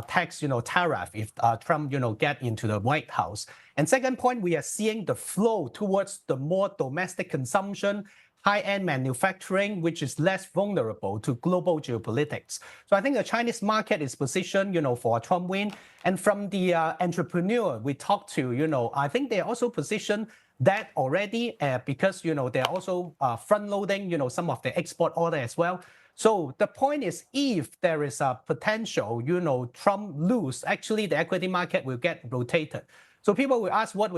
tax, you know, tariff if Trump, you know, get into the White House. And second point, we are seeing the flow towards the more domestic consumption, high-end manufacturing, which is less vulnerable to global geopolitics. So I think the Chinese market is positioned, you know, for a Trump win. And from the entrepreneur we talked to, you know, I think they're also positioned that already because, you know, they're also front-loading, you know, some of the export order as well. So the point is, if there is a potential, you know, Trump lose, actually the equity market will get rotated. So people will ask, what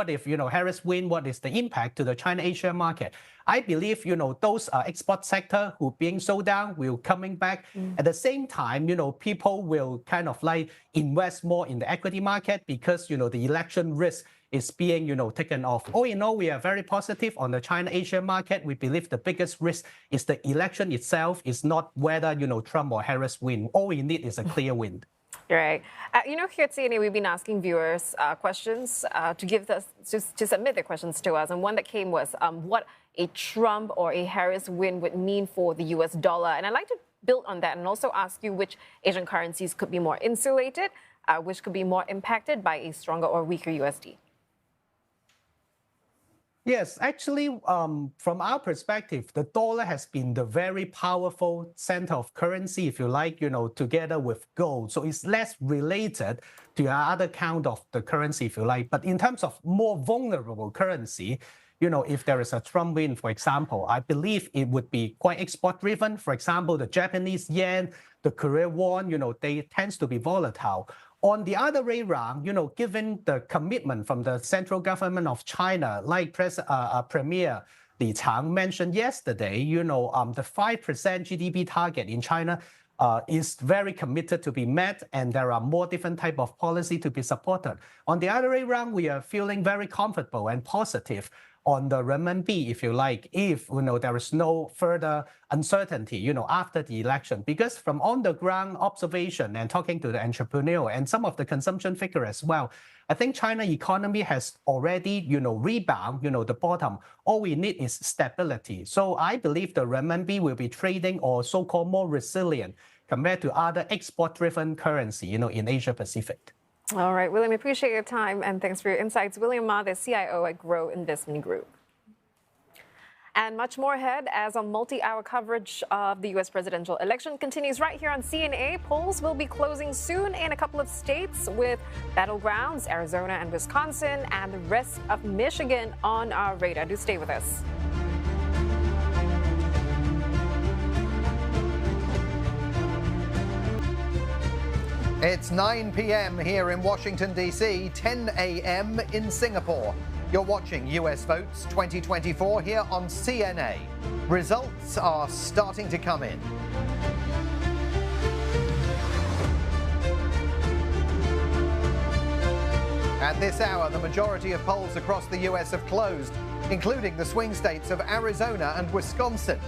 if, you know, Harris win? What is the impact to the China-Asia market? I believe, you know, those export sector who being sold down will coming back. At the same time, you know, people will kind of like invest more in the equity market because, you know, the election risk is being, you know, taken off. All in all, we are very positive on the China-Asia market. We believe the biggest risk is the election itself. It's not whether, you know, Trump or Harris win. All we need is a clear win. Right. You know, here at CNA, we've been asking viewers questions to submit their questions to us. And one that came was what a Trump or a Harris win would mean for the US dollar. And I'd like to build on that and also ask you which Asian currencies could be more insulated, which could be more impacted by a stronger or weaker USD. Yes, actually, from our perspective, the dollar has been the very powerful center of currency, if you like, you know, together with gold. So it's less related to other count of the currency, if you like. But in terms of more vulnerable currency, you know, if there is a Trump win, for example, I believe it would be quite export-driven. For example, the Japanese yen, the Korean won, you know, they tends to be volatile. On the other way around, you know, given the commitment from the central government of China, like Premier Li Chang mentioned yesterday, you know, the 5% GDP target in China is very committed to be met, and there are more different type of policy to be supported. On the other way around, we are feeling very comfortable and positive on the renminbi, if you like, if, you know, there is no further uncertainty, you know, after the election. Because from on-the-ground observation and talking to the entrepreneur and some of the consumption figure as well, I think China economy has already, you know, rebound, you know, the bottom. All we need is stability. So I believe the renminbi will be trading or so-called more resilient compared to other export-driven currency, you know, in Asia Pacific. All right, William, appreciate your time and thanks for your insights. William Ma, the CIO at Grow Investment Group. And much more ahead as a multi-hour coverage of the U.S. presidential election continues right here on CNA. Polls will be closing soon in a couple of states with battlegrounds, Arizona and Wisconsin, and the rest of Michigan on our radar. Do stay with us. It's 9 p.m. here in Washington, D.C., 10 a.m. in Singapore. You're watching US Votes 2024 here on CNA. Results are starting to come in. At this hour, the majority of polls across the US have closed, including the swing states of Arizona and Wisconsin.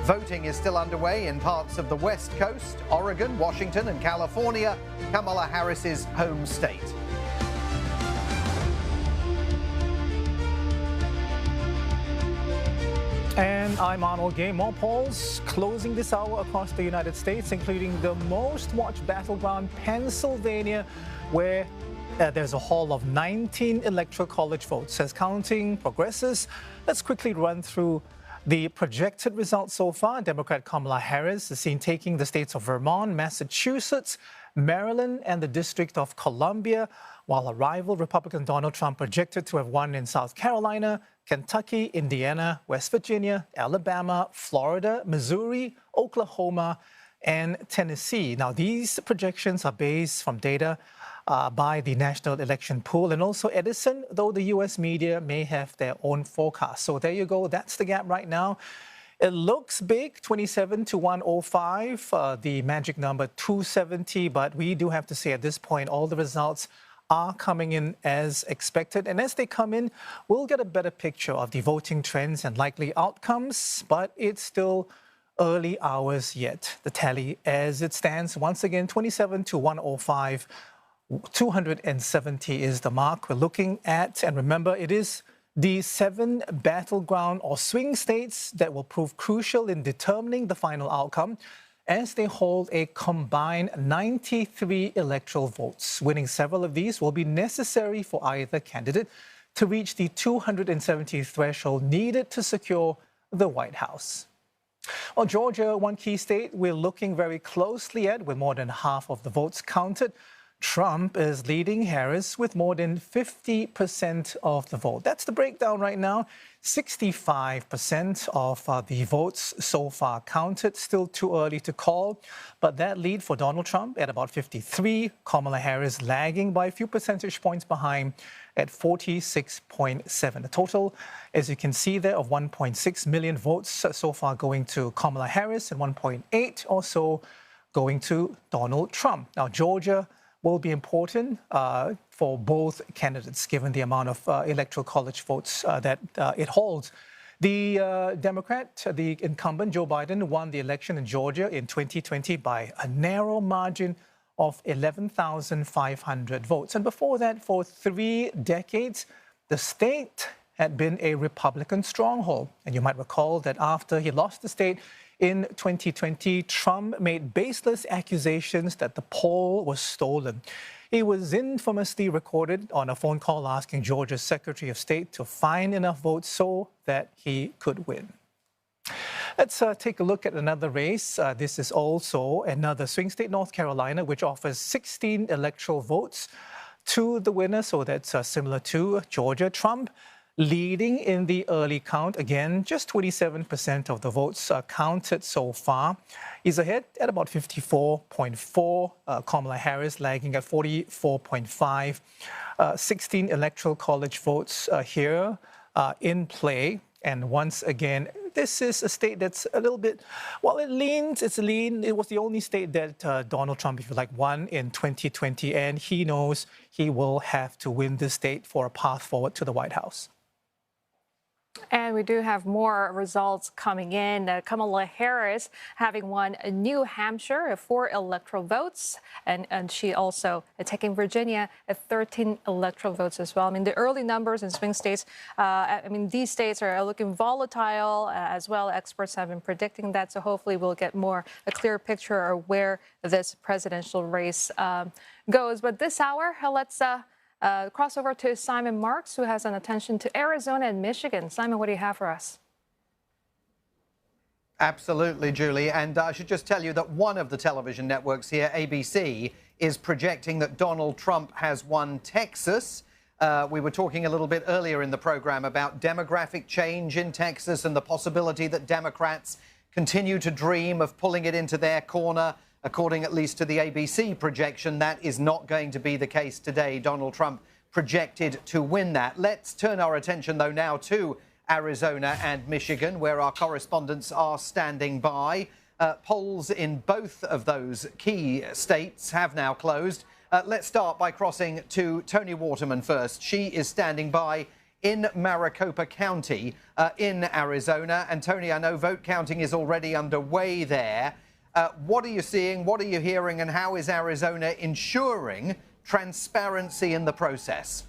Voting is still underway in parts of the West Coast, Oregon, Washington, and California, Kamala Harris's home state. And I'm Arnold Gay. More polls closing this hour across the United States, including the most watched battleground, Pennsylvania, where there's a haul of 19 electoral college votes. As counting progresses, let's quickly run through the projected results so far. Democrat Kamala Harris is seen taking the states of Vermont, Massachusetts, Maryland, and the District of Columbia, while a rival Republican Donald Trump projected to have won in South Carolina, Kentucky, Indiana, West Virginia, Alabama, Florida, Missouri, Oklahoma, and Tennessee. Now, these projections are based from data by the National Election Pool and also Edison, though the U.S. media may have their own forecast. So there you go. That's the gap right now. It looks big, 27 to 105, the magic number 270, but we do have to say at this point, all the results are coming in as expected. And as they come in, we'll get a better picture of the voting trends and likely outcomes, but it's still early hours yet. The tally as it stands, once again, 27 to 105, 270 is the mark we're looking at. And remember, it is the 7 battleground or swing states that will prove crucial in determining the final outcome, as they hold a combined 93 electoral votes. Winning several of these will be necessary for either candidate to reach the 270 threshold needed to secure the White House. Well, Georgia, one key state we're looking very closely at, with more than half of the votes counted. Trump is leading Harris with more than 50% of the vote. That's the breakdown right now. 65% of the votes so far counted. Still too early to call, but that lead for Donald Trump at about 53. Kamala Harris lagging by a few percentage points behind at 46.7. A total, as you can see there, of 1.6 million votes so far going to Kamala Harris and 1.8 or so going to Donald Trump. Now, Georgia will be important for both candidates, given the amount of electoral college votes that it holds. The Democrat, the incumbent Joe Biden, won the election in Georgia in 2020 by a narrow margin of 11,500 votes. And before that, for 3 decades, the state had been a Republican stronghold. And you might recall that after he lost the state in 2020, Trump made baseless accusations that the poll was stolen. He was infamously recorded on a phone call asking Georgia's Secretary of State to find enough votes so that he could win. Let's take a look at another race. This is also another swing state, North Carolina, which offers 16 electoral votes to the winner. So that's similar to Georgia. Trump leading in the early count. Again, just 27% of the votes counted so far. He's ahead at about 54.4. Kamala Harris lagging at 44.5. 16 electoral college votes here in play. And once again, this is a state that's a little bit, well, it's lean. It was the only state that Donald Trump, if you like, won in 2020. And he knows he will have to win this state for a path forward to the White House. And we do have more results coming in. Kamala Harris having won New Hampshire at 4 electoral votes. And she also taking Virginia at 13 electoral votes as well. I mean, the early numbers in swing states, these states are looking volatile as well. Experts have been predicting that. So hopefully we'll get a clear picture of where this presidential race goes. But this hour, let's cross over to Simon Marks, who has an attention to Arizona and Michigan. Simon, what do you have for us? Absolutely, Julie. And I should just tell you that one of the television networks here, ABC, is projecting that Donald Trump has won Texas. We were talking a little bit earlier in the program about demographic change in Texas and the possibility that Democrats continue to dream of pulling it into their corner. According at least to the ABC projection, that is not going to be the case today. Donald Trump projected to win that. Let's turn our attention, though, now to Arizona and Michigan, where our correspondents are standing by. Polls in both of those key states have now closed. Let's start by crossing to Toni Waterman first. She is standing by in Maricopa County in Arizona. And Tony, I know vote counting is already underway there. What are you seeing? What are you hearing? And how is Arizona ensuring transparency in the process?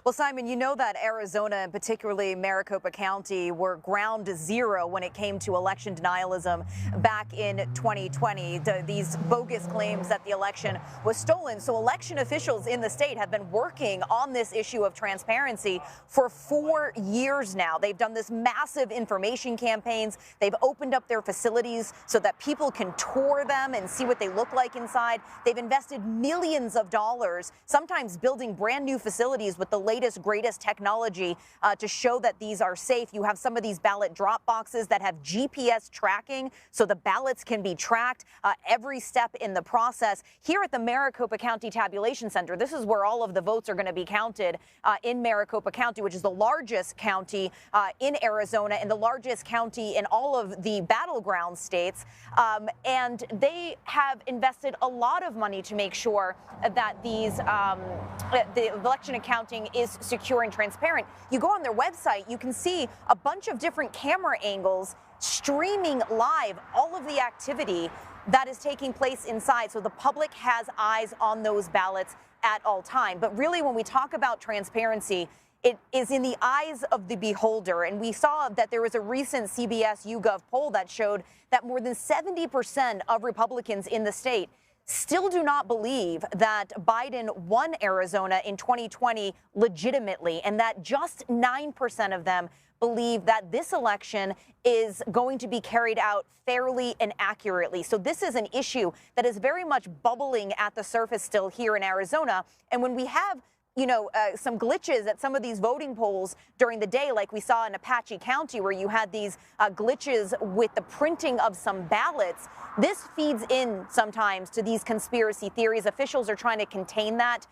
Well, Simon, you know that Arizona and particularly Maricopa County were ground zero when it came to election denialism back in 2020. These bogus claims that the election was stolen. So election officials in the state have been working on this issue of transparency for 4 years now. They've done this massive information campaigns. They've opened up their facilities so that people can tour them and see what they look like inside. They've invested millions of dollars, sometimes building brand new facilities with the latest, greatest technology to show that these are safe. You have some of these ballot drop boxes that have GPS tracking so the ballots can be tracked every step in the process. Here at the Maricopa County Tabulation Center, this is where all of the votes are going to be counted in Maricopa County, which is the largest county in Arizona and the largest county in all of the battleground states. And they have invested a lot of money to make sure that these the election accounting is secure and transparent. You go on their website, you can see a bunch of different camera angles streaming live all of the activity that is taking place inside. So the public has eyes on those ballots at all time. But really, when we talk about transparency, it is in the eyes of the beholder. And we saw that there was a recent CBS YouGov poll that showed that more than 70% of Republicans in the state still do not believe that Biden won Arizona in 2020 legitimately, and that just 9% of them believe that this election is going to be carried out fairly and accurately. So this is an issue that is very much bubbling at the surface still here in Arizona. And when we have some glitches at some of these voting polls during the day, like we saw in Apache County, where you had these glitches with the printing of some ballots. This feeds in sometimes to these conspiracy theories. Officials are trying to contain that.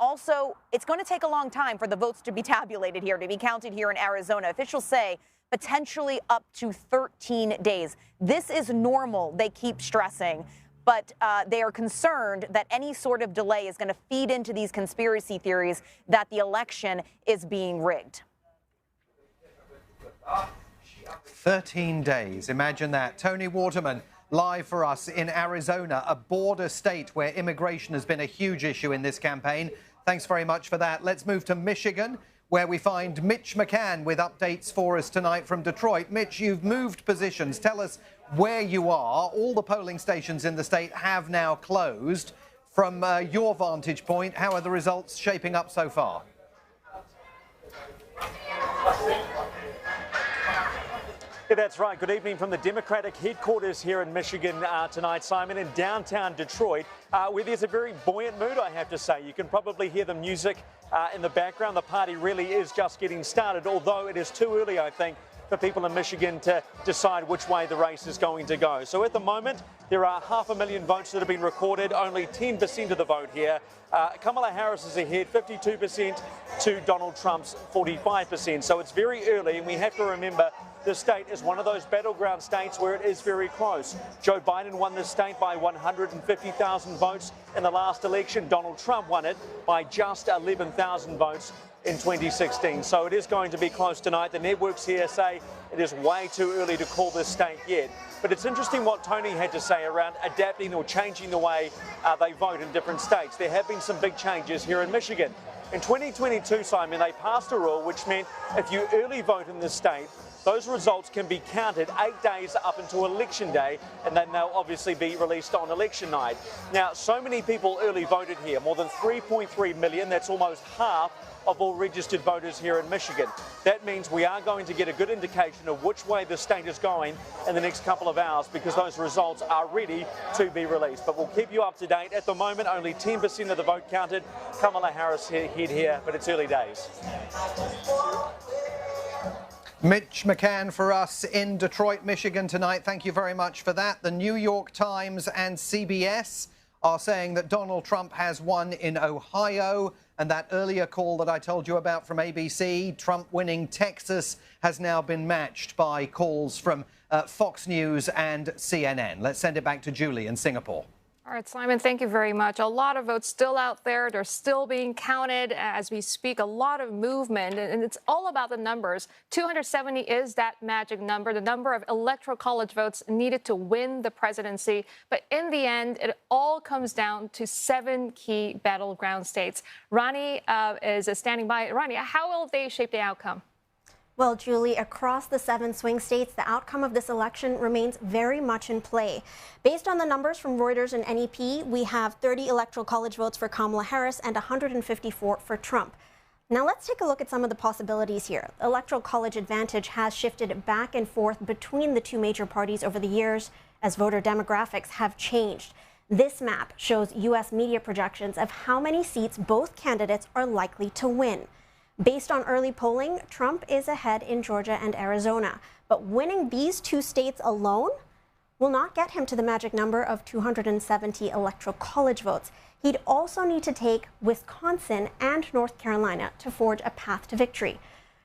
Also, it's going to take a long time for the votes to be tabulated here, to be counted here in Arizona. Officials say potentially up to 13 days. This is normal, they keep stressing. But they are concerned that any sort of delay is going to feed into these conspiracy theories that the election is being rigged. 13 days. Imagine that. Tony Waterman, live for us in Arizona, a border state where immigration has been a huge issue in this campaign. Thanks very much for that. Let's move to Michigan, where we find Mitch McCann with updates for us tonight from Detroit. Mitch, you've moved positions. Tell us where you are. All the polling stations in the state have now closed. From your vantage point, how are the results shaping up so far? Yeah, that's right. Good evening from the Democratic headquarters here in Michigan tonight, Simon, in downtown Detroit, where there's a very buoyant mood, I have to say. You can probably hear the music in the background. The party really is just getting started, although it is too early, I think, for people in Michigan to decide which way the race is going to go. So at the moment, there are 500,000 votes that have been recorded, only 10% of the vote here. Kamala Harris is ahead, 52% to Donald Trump's 45%. So it's very early, and we have to remember the state is one of those battleground states where it is very close. Joe Biden won this state by 150,000 votes in the last election. Donald Trump won it by just 11,000 votes in 2016. So it is going to be close tonight. The networks here say it is way too early to call this state yet. But it's interesting what Tony had to say around adapting or changing the way they vote in different states. There have been some big changes here in Michigan. In 2022, Simon, they passed a rule which meant if you early vote in this state, those results can be counted 8 days up until Election Day, and then they'll obviously be released on election night. Now, so many people early voted here, more than 3.3 million. That's almost half of all registered voters here in Michigan. That means we are going to get a good indication of which way the state is going in the next couple of hours, because those results are ready to be released. But we'll keep you up to date. At the moment, only 10% of the vote counted. Kamala Harris head here, but it's early days. Mitch McCann for us in Detroit, Michigan tonight. Thank you very much for that. The New York Times and CBS are saying that Donald Trump has won in Ohio. And that earlier call that I told you about from ABC, Trump winning Texas, has now been matched by calls from Fox News and CNN. Let's send it back to Julie in Singapore. All right, Simon, thank you very much. A lot of votes still out there. They're still being counted as we speak. A lot of movement, and it's all about the numbers. 270 is that magic number, the number of electoral college votes needed to win the presidency. But in the end, it all comes down to 7 key battleground states. Ronnie is standing by. Ronnie, how will they shape the outcome? Well, Julie, across the 7 swing states, the outcome of this election remains very much in play. Based on the numbers from Reuters and NEP, we have 30 electoral college votes for Kamala Harris and 154 for Trump. Now let's take a look at some of the possibilities here. Electoral college advantage has shifted back and forth between the 2 major parties over the years as voter demographics have changed. This map shows U.S. media projections of how many seats both candidates are likely to win. Based on early polling, Trump is ahead in Georgia and Arizona, but winning these 2 states alone will not get him to the magic number of 270 electoral college votes. He'd also need to take Wisconsin and North Carolina to forge a path to victory.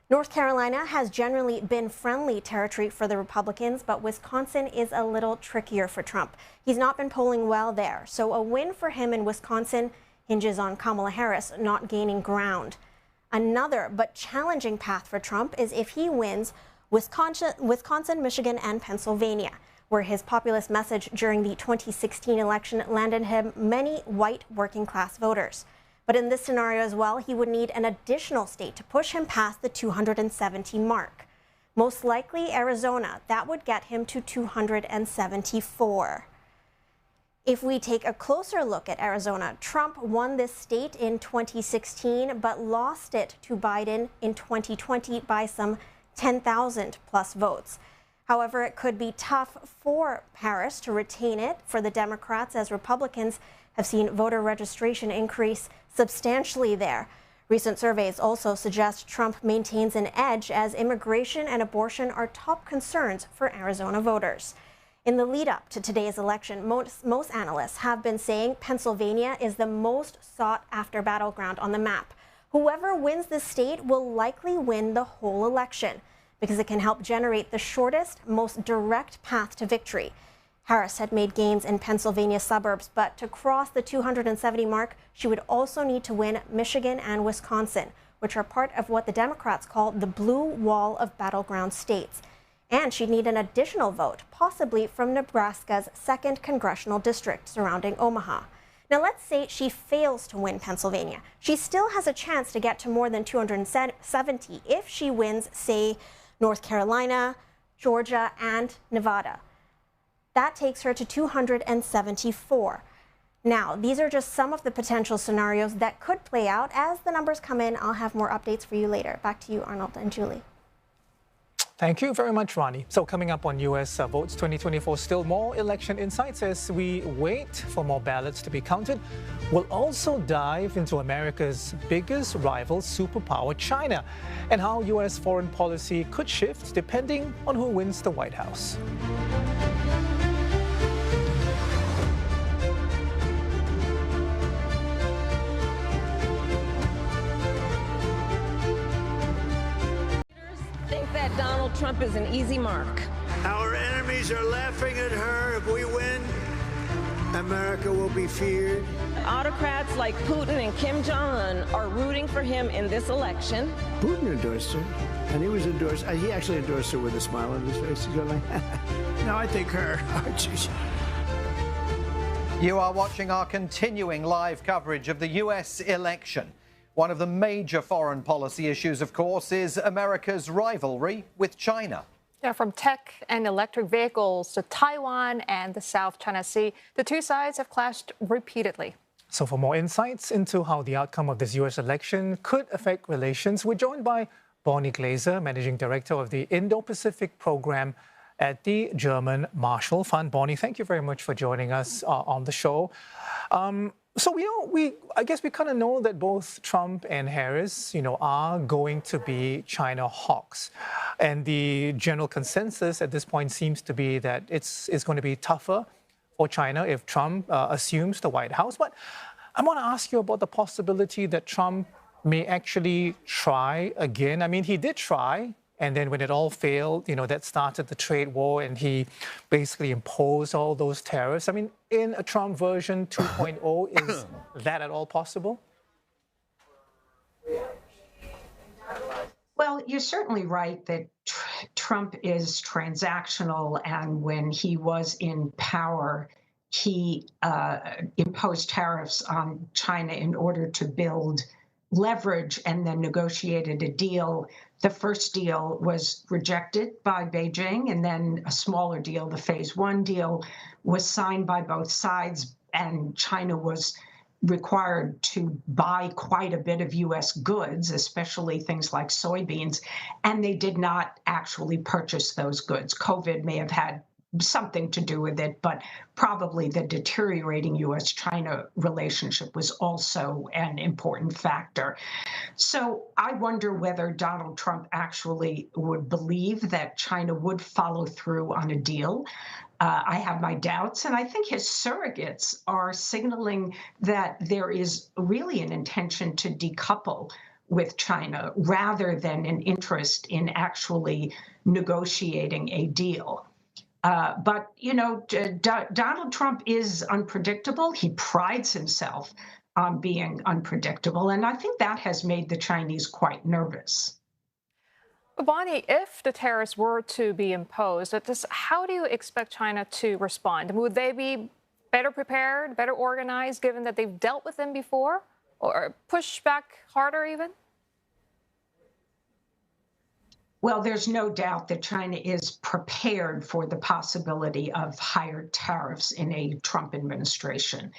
North Carolina has generally been friendly territory for the Republicans, but Wisconsin is a little trickier for Trump. He's not been polling well there, so a win for him in Wisconsin hinges on Kamala Harris not gaining ground. Another but challenging path for Trump is if he wins Wisconsin, Michigan, and Pennsylvania, where his populist message during the 2016 election landed him many white working-class voters. But in this scenario as well, he would need an additional state to push him past the 270 mark. Most likely Arizona, that would get him to 274. If we take a closer look at Arizona, Trump won this state in 2016, but lost it to Biden in 2020 by some 10,000 plus votes. However, it could be tough for Harris to retain it for the Democrats, as Republicans have seen voter registration increase substantially there. Recent surveys also suggest Trump maintains an edge, as immigration and abortion are top concerns for Arizona voters. In the lead up to today's election, most analysts have been saying Pennsylvania is the most sought after battleground on the map. Whoever wins the state will likely win the whole election because it can help generate the shortest, most direct path to victory. Harris had made gains in Pennsylvania suburbs, but to cross the 270 mark, she would also need to win Michigan and Wisconsin, which are part of what the Democrats call the blue wall of battleground states. And she'd need an additional vote, possibly from Nebraska's 2nd Congressional District surrounding Omaha. Now, let's say she fails to win Pennsylvania. She still has a chance to get to more than 270 if she wins, say, North Carolina, Georgia, and Nevada. That takes her to 274. Now, these are just some of the potential scenarios that could play out. As the numbers come in, I'll have more updates for you later. Back to you, Arnold and Julie. Thank you very much, Ronnie. So coming up on U.S. Votes 2024, still more election insights as we wait for more ballots to be counted. We'll also dive into America's biggest rival superpower, China, and how U.S. foreign policy could shift depending on who wins the White House. Donald Trump is an easy mark. Our enemies are laughing at her. If we win, America will be feared. Autocrats like Putin and Kim Jong-un are rooting for him in this election. Putin endorsed her, and he was endorsed. He actually endorsed her with a smile on his face. He's going like, no, I think her. You are watching our continuing live coverage of the U.S. election. One of the major foreign policy issues, of course, is America's rivalry with China. Yeah, from tech and electric vehicles to Taiwan and the South China Sea, the 2 sides have clashed repeatedly. So for more insights into how the outcome of this U.S. election could affect relations, we're joined by Bonnie Glaser, Managing Director of the Indo-Pacific Program at the German Marshall Fund. Bonnie, thank you very much for joining us on the show. So I guess we kind of know that both Trump and Harris, are going to be China hawks, and the general consensus at this point seems to be that it's going to be tougher for China if Trump assumes the White House. But I want to ask you about the possibility that Trump may actually try again. I mean, he did try And then when it all failed, that started the trade war, and he basically imposed all those tariffs. I mean, in a Trump version 2.0, is that at all possible? Well, you're certainly right that Trump is transactional, and when he was in power, he imposed tariffs on China in order to build leverage and then negotiated a deal. The first deal was rejected by Beijing, and then a smaller deal, the Phase 1 deal, was signed by both sides, and China was required to buy quite a bit of U.S. goods, especially things like soybeans, and they did not actually purchase those goods. COVID may have had something to do with it, but probably the deteriorating U.S.-China relationship was also an important factor. So I wonder whether Donald Trump actually would believe that China would follow through on a deal. I have my doubts, and I think his surrogates are signaling that there is really an intention to decouple with China rather than an interest in actually negotiating a deal. But, Donald Trump is unpredictable. He prides himself on being unpredictable, and I think that has made the Chinese quite nervous. Bonnie, if the tariffs were to be imposed, how do you expect China to respond? Would they be better prepared, better organized, given that they've dealt with them before, or push back harder even? Well, there's no doubt that China is prepared for the possibility of higher tariffs in a Trump administration.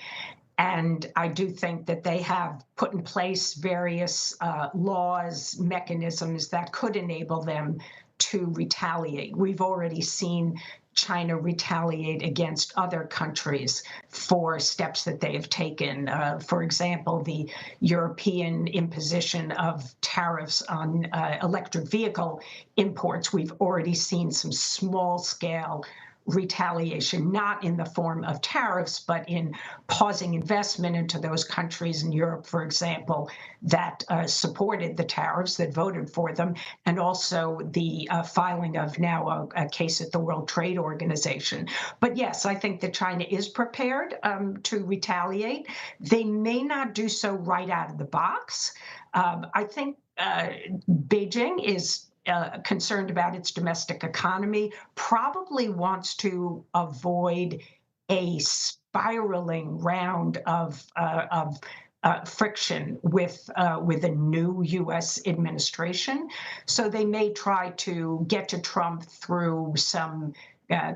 And I do think that they have put in place various laws, mechanisms that could enable them to retaliate. We've already seen China retaliate against other countries for steps that they have taken. For example, the European imposition of tariffs on electric vehicle imports. We've already seen some small-scale retaliation, not in the form of tariffs, but in pausing investment into those countries in Europe, for example, that supported the tariffs, that voted for them, and also the filing of now a case at the World Trade Organization. But yes, I think that China is prepared to retaliate. They may not do so right out of the box. I think Beijing is concerned about its domestic economy, probably wants to avoid a spiraling round of friction with a new U.S. administration. So they may try to get to Trump through some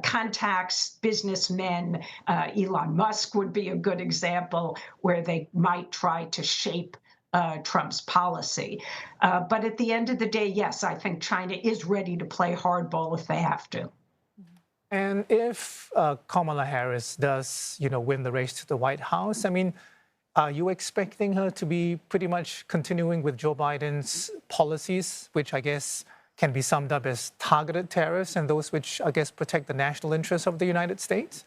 contacts, businessmen. Elon Musk would be a good example where they might try to shape Trump's policy. But at the end of the day, yes, I think China is ready to play hardball if they have to. And if Kamala Harris does, win the race to the White House, I mean, are you expecting her to be pretty much continuing with Joe Biden's policies, which I guess can be summed up as targeted tariffs and those which, I guess, protect the national interests of the United States?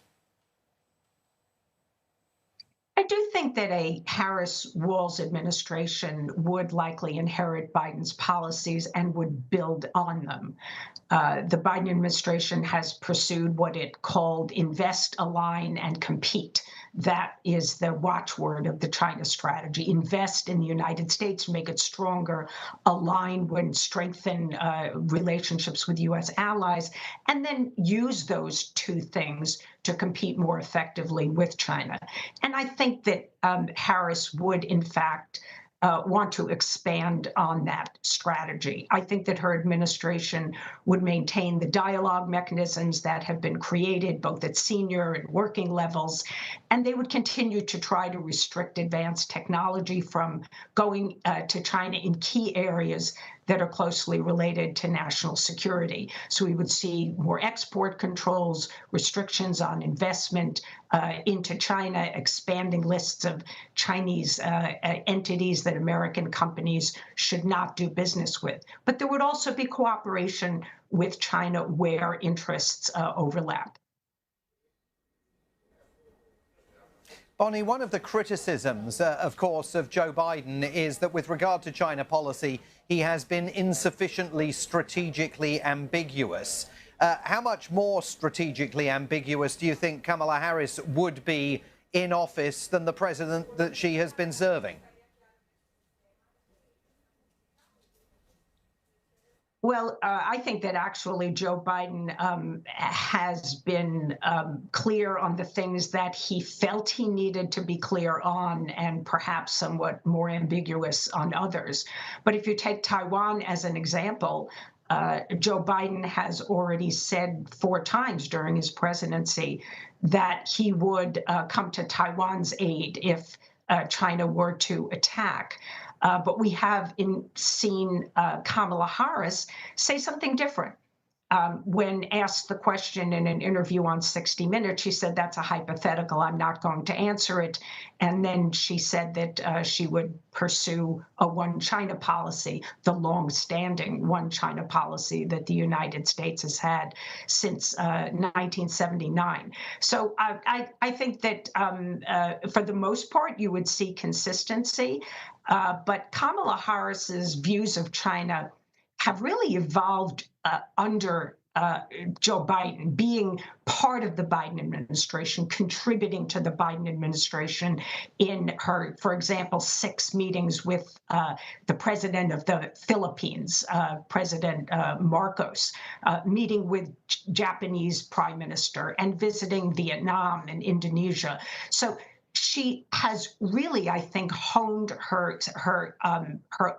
I do think that a Harris-Walz administration would likely inherit Biden's policies and would build on them. The Biden administration has pursued what it called invest, align, and compete. That is the watchword of the China strategy. Invest in the United States, make it stronger, align and strengthen relationships with U.S. allies, and then use those two things to compete more effectively with China. And I think that Harris would, in fact, want to expand on that strategy. I think that her administration would maintain the dialogue mechanisms that have been created both at senior and working levels, and they would continue to try to restrict advanced technology from going to China in key areas that are closely related to national security. So we would see more export controls, restrictions on investment into China, expanding lists of Chinese entities that American companies should not do business with. But there would also be cooperation with China where interests overlap. Bonnie, one of the criticisms, of course, of Joe Biden is that with regard to China policy, he has been insufficiently strategically ambiguous. How much more strategically ambiguous do you think Kamala Harris would be in office than the president that she has been serving? Well, I think that actually Joe Biden has been clear on the things that he felt he needed to be clear on, and perhaps somewhat more ambiguous on others. But if you take Taiwan as an example, Joe Biden has already said 4 times during his presidency that he would come to Taiwan's aid if China were to attack. But we have seen Kamala Harris say something different. When asked the question in an interview on 60 Minutes, she said, that's a hypothetical. I'm not going to answer it. And then she said that she would pursue a one China policy, the long-standing one China policy that the United States has had since 1979. So I think that for the most part, you would see consistency. But Kamala Harris's views of China have really evolved under Joe Biden, being part of the Biden administration, contributing to the Biden administration in her, for example, 6 meetings with the president of the Philippines, President Marcos, meeting with Japanese prime minister, and visiting Vietnam and Indonesia. So she has really, I think, honed her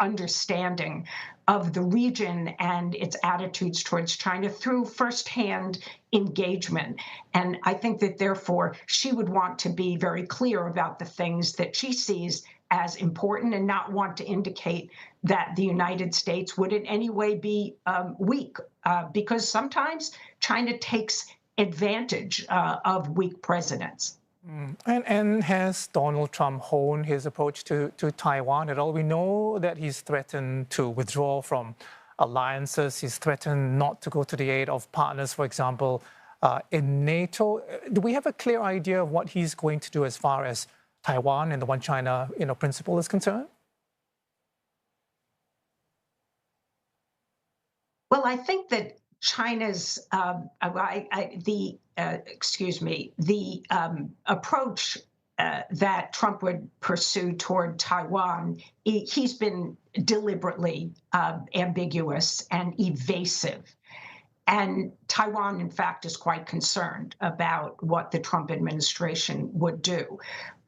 understanding of the region and its attitudes towards China through firsthand engagement. And I think that, therefore, she would want to be very clear about the things that she sees as important and not want to indicate that the United States would in any way be weak, because sometimes China takes advantage of weak presidents. And has Donald Trump honed his approach to Taiwan at all? We know that he's threatened to withdraw from alliances. He's threatened not to go to the aid of partners, for example, in NATO. Do we have a clear idea of what he's going to do as far as Taiwan and the One China principle is concerned? Well, I think that China's the approach that Trump would pursue toward Taiwan, he's been deliberately ambiguous and evasive. And Taiwan, in fact, is quite concerned about what the Trump administration would do.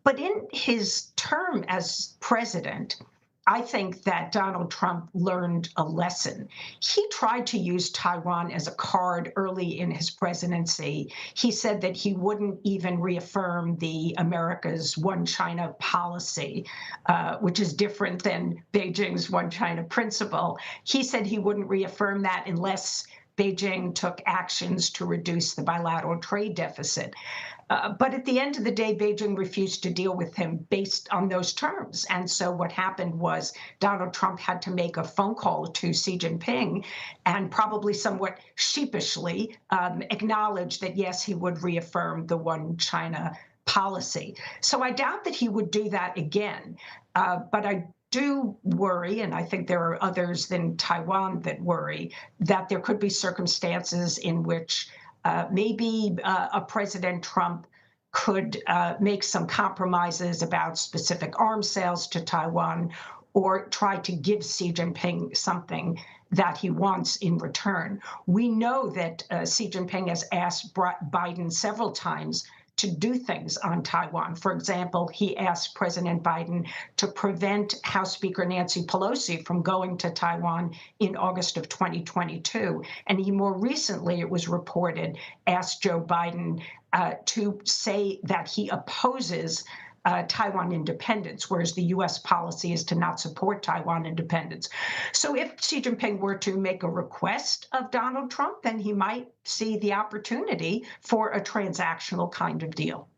But in his term as president, I think that Donald Trump learned a lesson. He tried to use Taiwan as a card early in his presidency. He said that he wouldn't even reaffirm the America's one China policy, which is different than Beijing's one China principle. He said he wouldn't reaffirm that unless Beijing took actions to reduce the bilateral trade deficit. But at the end of the day, Beijing refused to deal with him based on those terms. And so what happened was Donald Trump had to make a phone call to Xi Jinping and probably somewhat sheepishly acknowledge that, yes, he would reaffirm the one China policy. So I doubt that he would do that again. But I do worry, and I think there are others than Taiwan that worry, that there could be circumstances in which maybe a President Trump could make some compromises about specific arms sales to Taiwan, or try to give Xi Jinping something that he wants in return. We know that Xi Jinping has asked Biden several times to do things on Taiwan. For example, he asked President Biden to prevent House Speaker Nancy Pelosi from going to Taiwan in August of 2022. And he more recently, it was reported, asked Joe Biden to say that he opposes Taiwan independence, whereas the U.S. policy is to not support Taiwan independence. So if Xi Jinping were to make a request of Donald Trump, then he might see the opportunity for a transactional kind of deal.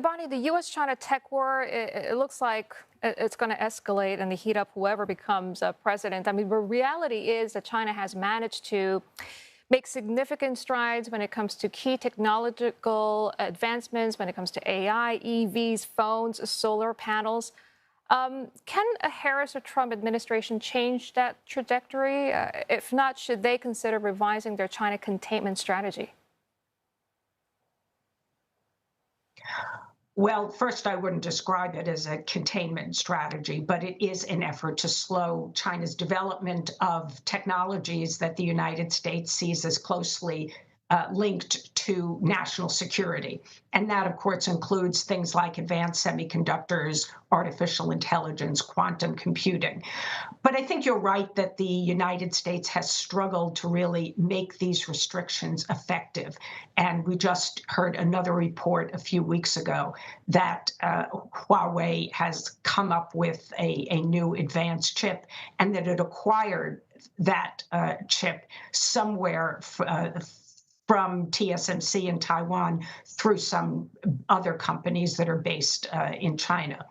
Bonnie, the U.S.-China tech war, it looks like it's going to escalate and heat up whoever becomes president. I mean, the reality is that China has managed to make significant strides when it comes to key technological advancements, when it comes to AI, EVs, phones, solar panels. Can a Harris or Trump administration change that trajectory? If not, should they consider revising their China containment strategy? Well, first, I wouldn't describe it as a containment strategy, but it is an effort to slow China's development of technologies that the United States sees as closely linked to national security. And that, of course, includes things like advanced semiconductors, artificial intelligence, quantum computing. But I think you're right that the United States has struggled to really make these restrictions effective. And we just heard another report a few weeks ago that Huawei has come up with a new advanced chip, and that it acquired that chip somewhere from TSMC in Taiwan through some other companies that are based in China.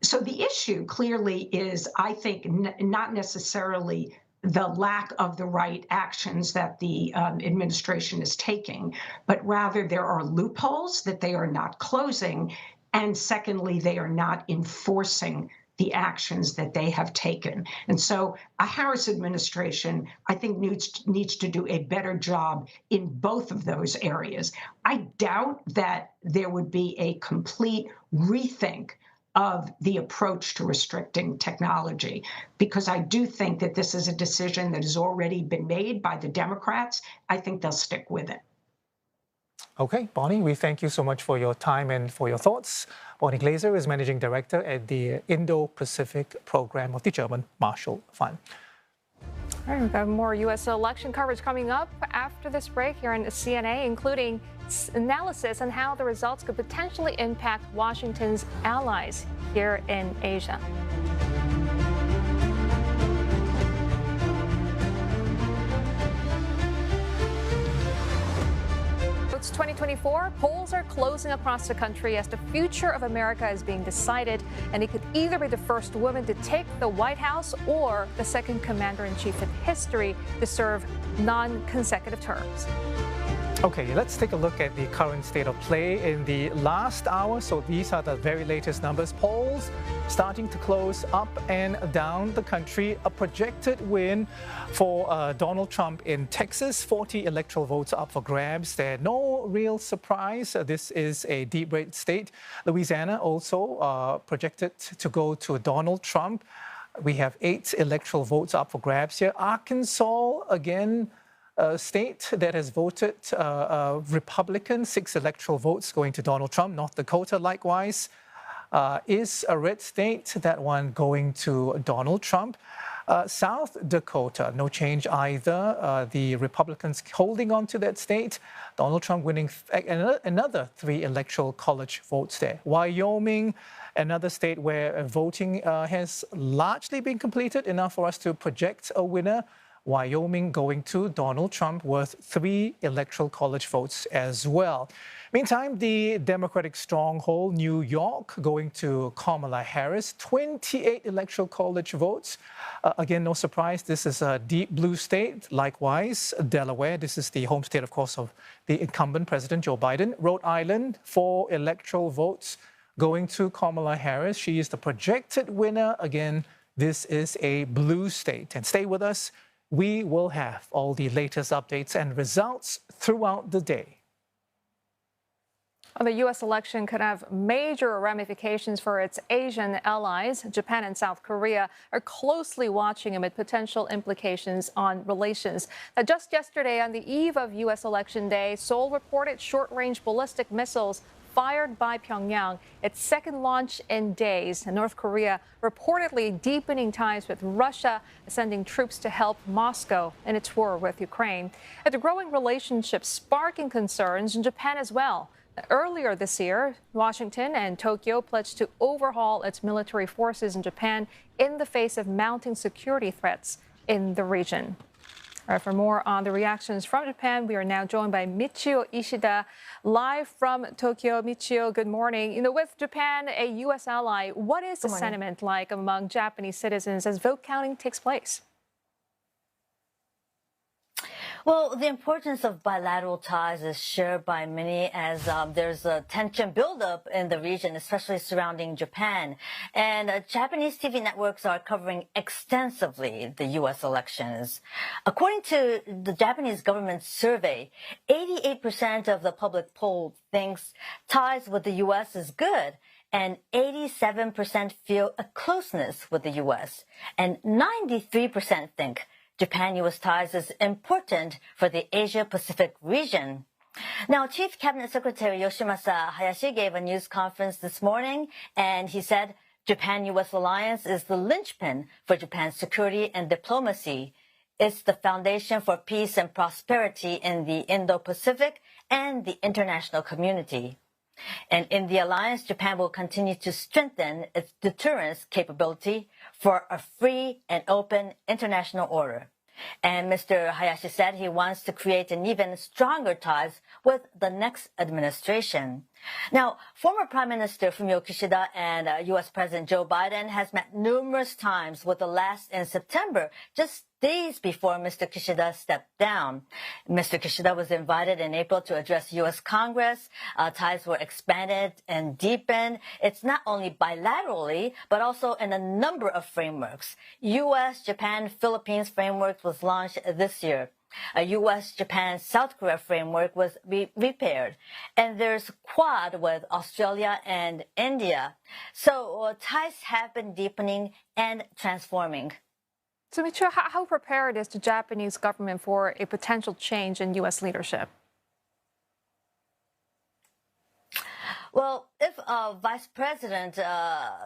So the issue clearly is, I think, not necessarily the lack of the right actions that the administration is taking, but rather there are loopholes that they are not closing. And secondly, they are not enforcing the actions that they have taken. And so a Harris administration, I think, needs to do a better job in both of those areas. I doubt that there would be a complete rethink of the approach to restricting technology, because I do think that this is a decision that has already been made by the Democrats. I think they'll stick with it. Okay, Bonnie, we thank you so much for your time and for your thoughts. Bonnie Glaser is Managing Director at the Indo-Pacific Program of the German Marshall Fund. All right, we've got more U.S. election coverage coming up after this break here on CNA, including analysis on how the results could potentially impact Washington's allies here in Asia. It's 2024. Polls are closing across the country as the future of America is being decided, and it could either be the first woman to take the White House or the second commander-in-chief in history to serve non-consecutive terms. Okay, let's take a look at the current state of play in the last hour. So these are the very latest numbers. Polls starting to close up and down the country. A projected win for Donald Trump in Texas. 40 electoral votes up for grabs there. No real surprise. This is a deep red state. Louisiana also projected to go to Donald Trump. We have 8 electoral votes up for grabs here. Arkansas, again, a state that has voted Republican, 6 electoral votes going to Donald Trump. North Dakota, likewise, is a red state, that one going to Donald Trump. South Dakota, no change either. The Republicans holding on to that state. Donald Trump winning another 3 electoral college votes there. Wyoming, another state where voting has largely been completed, enough for us to project a winner. Wyoming going to Donald Trump, worth 3 electoral college votes as well. Meantime, the Democratic stronghold, New York, going to Kamala Harris, 28 electoral college votes. Again, no surprise, this is a deep blue state. Likewise, Delaware, this is the home state, of course, of the incumbent President Joe Biden. Rhode Island, 4 electoral votes going to Kamala Harris. She is the projected winner. Again, this is a blue state. And stay with us. We will have all the latest updates and results throughout the day. Well, the U.S. election could have major ramifications for its Asian allies. Japan and South Korea are closely watching amid potential implications on relations. Now, just yesterday, on the eve of U.S. Election Day, Seoul reported short-range ballistic missiles fired by Pyongyang, its second launch in days. And North Korea reportedly deepening ties with Russia, sending troops to help Moscow in its war with Ukraine. And the growing relationship sparking concerns in Japan as well. Earlier this year, Washington and Tokyo pledged to overhaul its military forces in Japan in the face of mounting security threats in the region. All right, for more on the reactions from Japan, we are now joined by Michio Ishida, live from Tokyo. Michio, good morning. With Japan, a U.S. ally, what is the sentiment like among Japanese citizens as vote counting takes place? Well, the importance of bilateral ties is shared by many as there's a tension buildup in the region, especially surrounding Japan. And Japanese TV networks are covering extensively the U.S. elections. According to the Japanese government survey, 88% of the public poll thinks ties with the U.S. is good, and 87% feel a closeness with the U.S., and 93% think Japan-U.S. ties is important for the Asia-Pacific region. Now, Chief Cabinet Secretary Yoshimasa Hayashi gave a news conference this morning, and he said Japan-U.S. alliance is the linchpin for Japan's security and diplomacy. It's the foundation for peace and prosperity in the Indo-Pacific and the international community. And in the alliance, Japan will continue to strengthen its deterrence capability for a free and open international order. And Mr. Hayashi said he wants to create an even stronger ties with the next administration. Now, former Prime Minister Fumio Kishida and U.S. President Joe Biden has met numerous times, with the last in September, just days before Mr. Kishida stepped down. Mr. Kishida was invited in April to address U.S. Congress. Ties were expanded and deepened. It's not only bilaterally, but also in a number of frameworks. U.S., Japan, Philippines framework was launched this year. A U.S., Japan, South Korea framework was repaired. And there's Quad with Australia and India. So ties have been deepening and transforming. So, Michio, how prepared is the Japanese government for a potential change in U.S. leadership? Well, if Vice President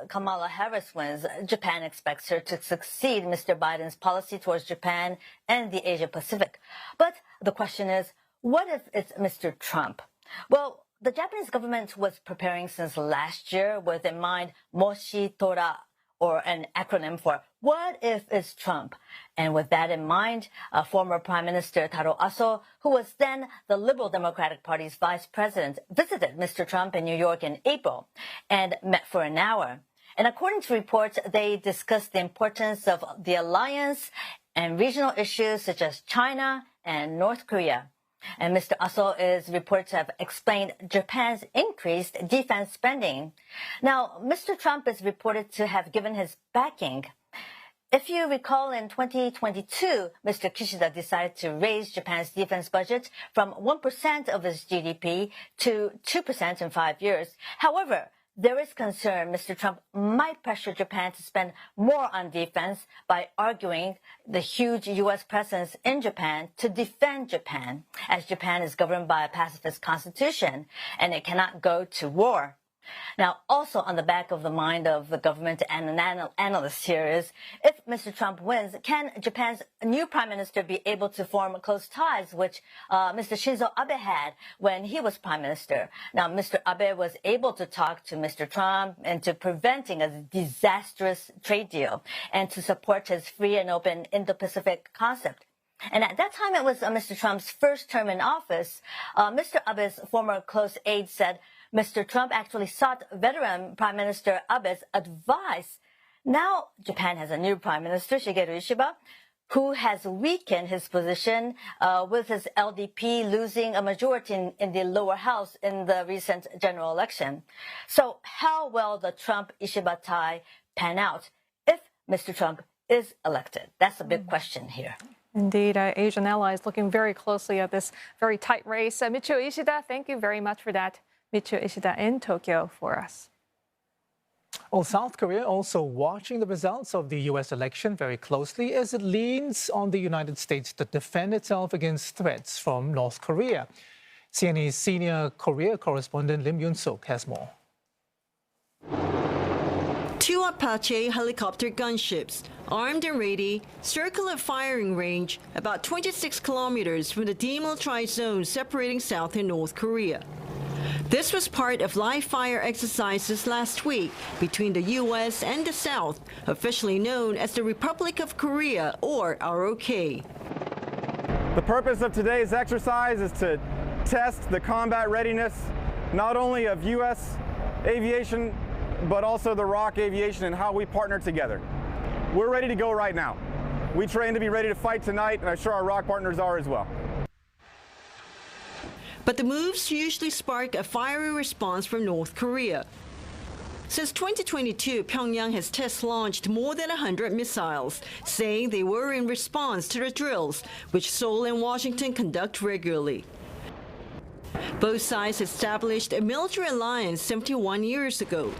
Kamala Harris wins, Japan expects her to succeed Mr. Biden's policy towards Japan and the Asia-Pacific. But the question is, what if it's Mr. Trump? Well, the Japanese government was preparing since last year with in mind Moshi Tora, or an acronym for what if it's Trump. And with that in mind, former Prime Minister Taro Aso, who was then the Liberal Democratic Party's vice president, visited Mr. Trump in New York in April and met for an hour. And according to reports, they discussed the importance of the alliance and regional issues such as China and North Korea. And Mr. Aso is reported to have explained Japan's increased defense spending. Now, Mr. Trump is reported to have given his backing. If you recall, in 2022, Mr. Kishida decided to raise Japan's defense budget from 1% of its GDP to 2% in 5 years. However, there is concern Mr. Trump might pressure Japan to spend more on defense by arguing the huge U.S. presence in Japan to defend Japan, as Japan is governed by a pacifist constitution and it cannot go to war. Now, also on the back of the mind of the government and an analyst here is, if Mr. Trump wins, can Japan's new prime minister be able to form close ties, which Mr. Shinzo Abe had when he was prime minister? Now, Mr. Abe was able to talk to Mr. Trump into preventing a disastrous trade deal and to support his free and open Indo-Pacific concept. And at that time, it was Mr. Trump's first term in office. Mr. Abe's former close aide said Mr. Trump actually sought veteran Prime Minister Abe's advice. Now, Japan has a new Prime Minister, Shigeru Ishiba, who has weakened his position with his LDP losing a majority in the lower house in the recent general election. So how will the Trump-Ishiba tie pan out if Mr. Trump is elected? That's a big question here. Indeed, Asian allies looking very closely at this very tight race. Michio Ishida, thank you very much for that. Michio Ishida in Tokyo for us. Well, South Korea also watching the results of the U.S. election very closely as it leans on the United States to defend itself against threats from North Korea. CNE's senior Korea correspondent Lim Yoon-suk has more. Two Apache helicopter gunships, armed and ready, circle a firing range about 26 kilometers from the demilitarized zone separating South and North Korea. This was part of live fire exercises last week between the U.S. and the South, officially known as the Republic of Korea, or ROK. The purpose of today's exercise is to test the combat readiness not only of U.S. aviation, but also the ROK aviation and how we partner together. We're ready to go right now. We train to be ready to fight tonight, and I'm sure our ROK partners are as well. But the moves usually spark a fiery response from North Korea. Since 2022, Pyongyang has test-launched more than 100 missiles, saying they were in response to the drills, which Seoul and Washington conduct regularly. Both sides established a military alliance 71 years ago.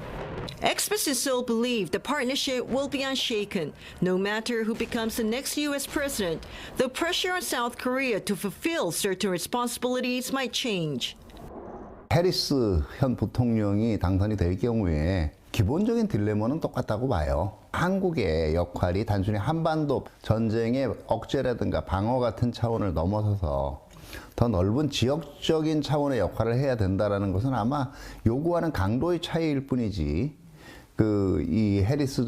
Experts in Seoul believe the partnership will be unshaken, no matter who becomes the next U.S. president, though pressure on South Korea to fulfill certain responsibilities might change. 해리스 현 부통령이 당선이 될 경우에 기본적인 딜레마는 똑같다고 봐요. 한국의 역할이 단순히 한반도 전쟁의 억제라든가 방어 같은 차원을 넘어서서 더 넓은 지역적인 차원의 역할을 해야 된다는 것은 아마 요구하는 강도의 차이일 뿐이지 이 해리스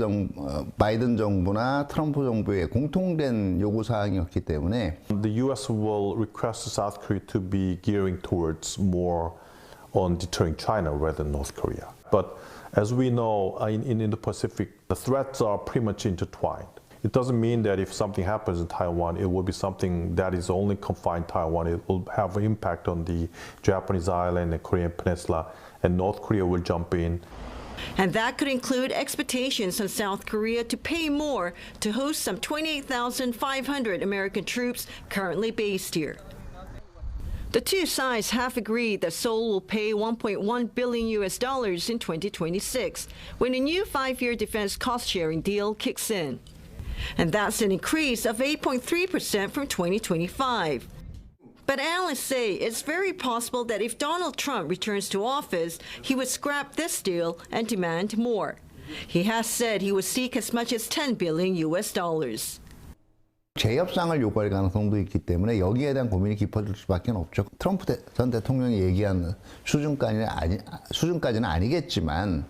바이든 정부나 트럼프 정부의 공통된 요구 사항이었기 때문에 The US will request South Korea to be gearing towards more on deterring China rather than North Korea. But as we know, in the Pacific, the threats are pretty much intertwined. It doesn't mean that if something happens in Taiwan, it will be something that is only confined to Taiwan. It will have an impact on the Japanese island and Korean peninsula, and North Korea will jump in. And that could include expectations on South Korea to pay more to host some 28,500 American troops currently based here. The two sides have agreed that Seoul will pay $1.1 billion in 2026, when a new 5-year defense cost-sharing deal kicks in. And that's an increase of 8.3% from 2025. But analysts say it's very possible that if Donald Trump returns to office, he would scrap this deal and demand more. He has said he would seek as much as $10 billion. 재협상을 요구할 가능성도 있기 때문에 여기에 대한 고민이 깊어질 수밖에 없죠. 트럼프 전 대통령이 얘기한 수준까지는 아니겠지만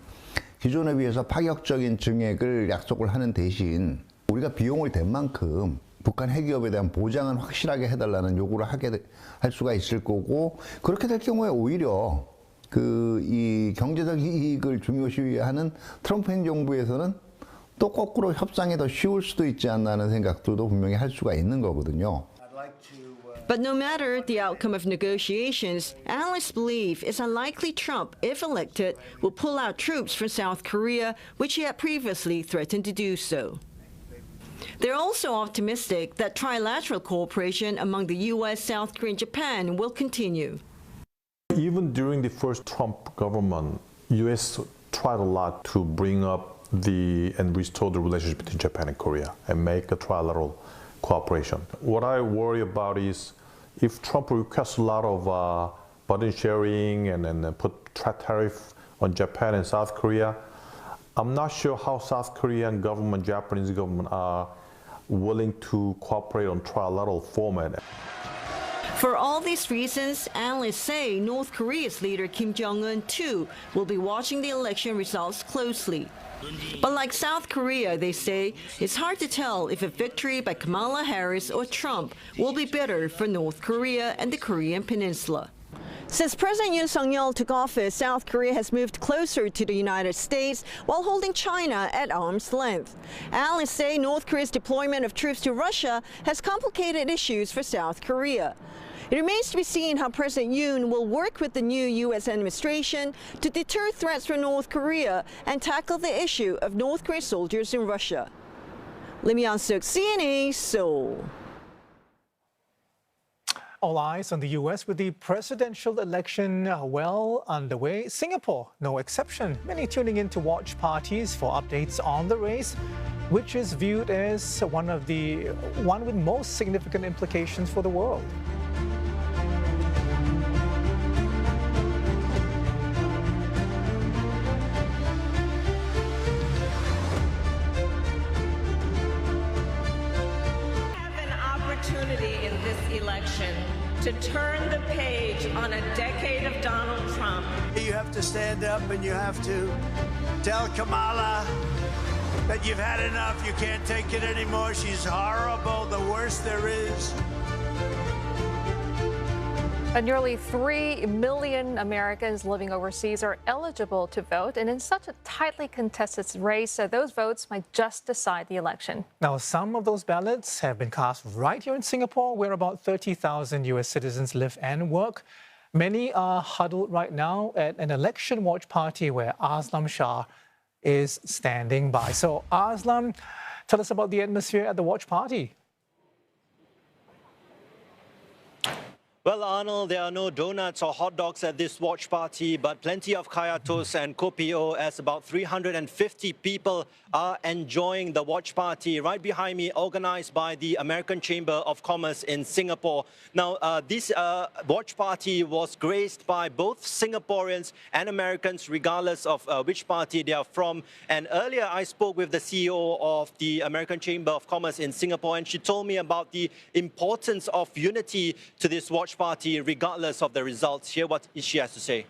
기존에 비해서 파격적인 증액을 약속을 하는 대신 우리가 비용을 댄 만큼 북한 핵기업에 대한 보장은 확실하게 해달라는 요구를 할 수가 있을 거고 그렇게 될 경우에 오히려 이 경제적 이익을 중요시하는 트럼프 행정부에서는 또 거꾸로 협상이 더 쉬울 수도 있지 않나는 생각도 분명히 할 수가 있는 거거든요. But no matter the outcome of negotiations, analysts believe it's unlikely Trump, if elected, will pull out troops from South Korea, which he had previously threatened to do so. They're also optimistic that trilateral cooperation among the U.S., South Korea, and Japan will continue. Even during the first Trump government, U.S. tried a lot to bring up and restore the relationship between Japan and Korea and make a trilateral cooperation. What I worry about is if Trump requests a lot of burden sharing and put tariff on Japan and South Korea, I'm not sure how South Korean government, Japanese government are willing to cooperate on trilateral format. For all these reasons, analysts say North Korea's leader Kim Jong-un, too, will be watching the election results closely. But like South Korea, they say, it's hard to tell if a victory by Kamala Harris or Trump will be better for North Korea and the Korean Peninsula. Since President Yoon Suk-yeol took office, South Korea has moved closer to the United States while holding China at arm's length. Analysts say North Korea's deployment of troops to Russia has complicated issues for South Korea. It remains to be seen how President Yoon will work with the new U.S. administration to deter threats from North Korea and tackle the issue of North Korean soldiers in Russia. Lim Yan-suk, CNA, Seoul. All eyes on the U.S. with the presidential election well underway. Singapore, no exception. Many tuning in to watch parties for updates on the race, which is viewed as one with most significant implications for the world. In this election to turn the page on a decade of Donald Trump. You have to stand up and you have to tell Kamala that you've had enough, you can't take it anymore, she's horrible, the worst there is. Nearly 3 million Americans living overseas are eligible to vote, and in such a tightly contested race, those votes might just decide the election. Now, some of those ballots have been cast right here in Singapore, where about 30,000 U.S. citizens live and work. Many are huddled right now at an election watch party where Aslam Shah is standing by. So Aslam, tell us about the atmosphere at the watch party. Well, Arnold, there are no donuts or hot dogs at this watch party, but plenty of kaya toast and kopi o, as about 350 people are enjoying the watch party right behind me, organized by the American Chamber of Commerce in Singapore. Now, this watch party was graced by both Singaporeans and Americans, regardless of which party they are from. And earlier, I spoke with the CEO of the American Chamber of Commerce in Singapore, and she told me about the importance of unity to this watch party, regardless of the results. Hear what she has to say.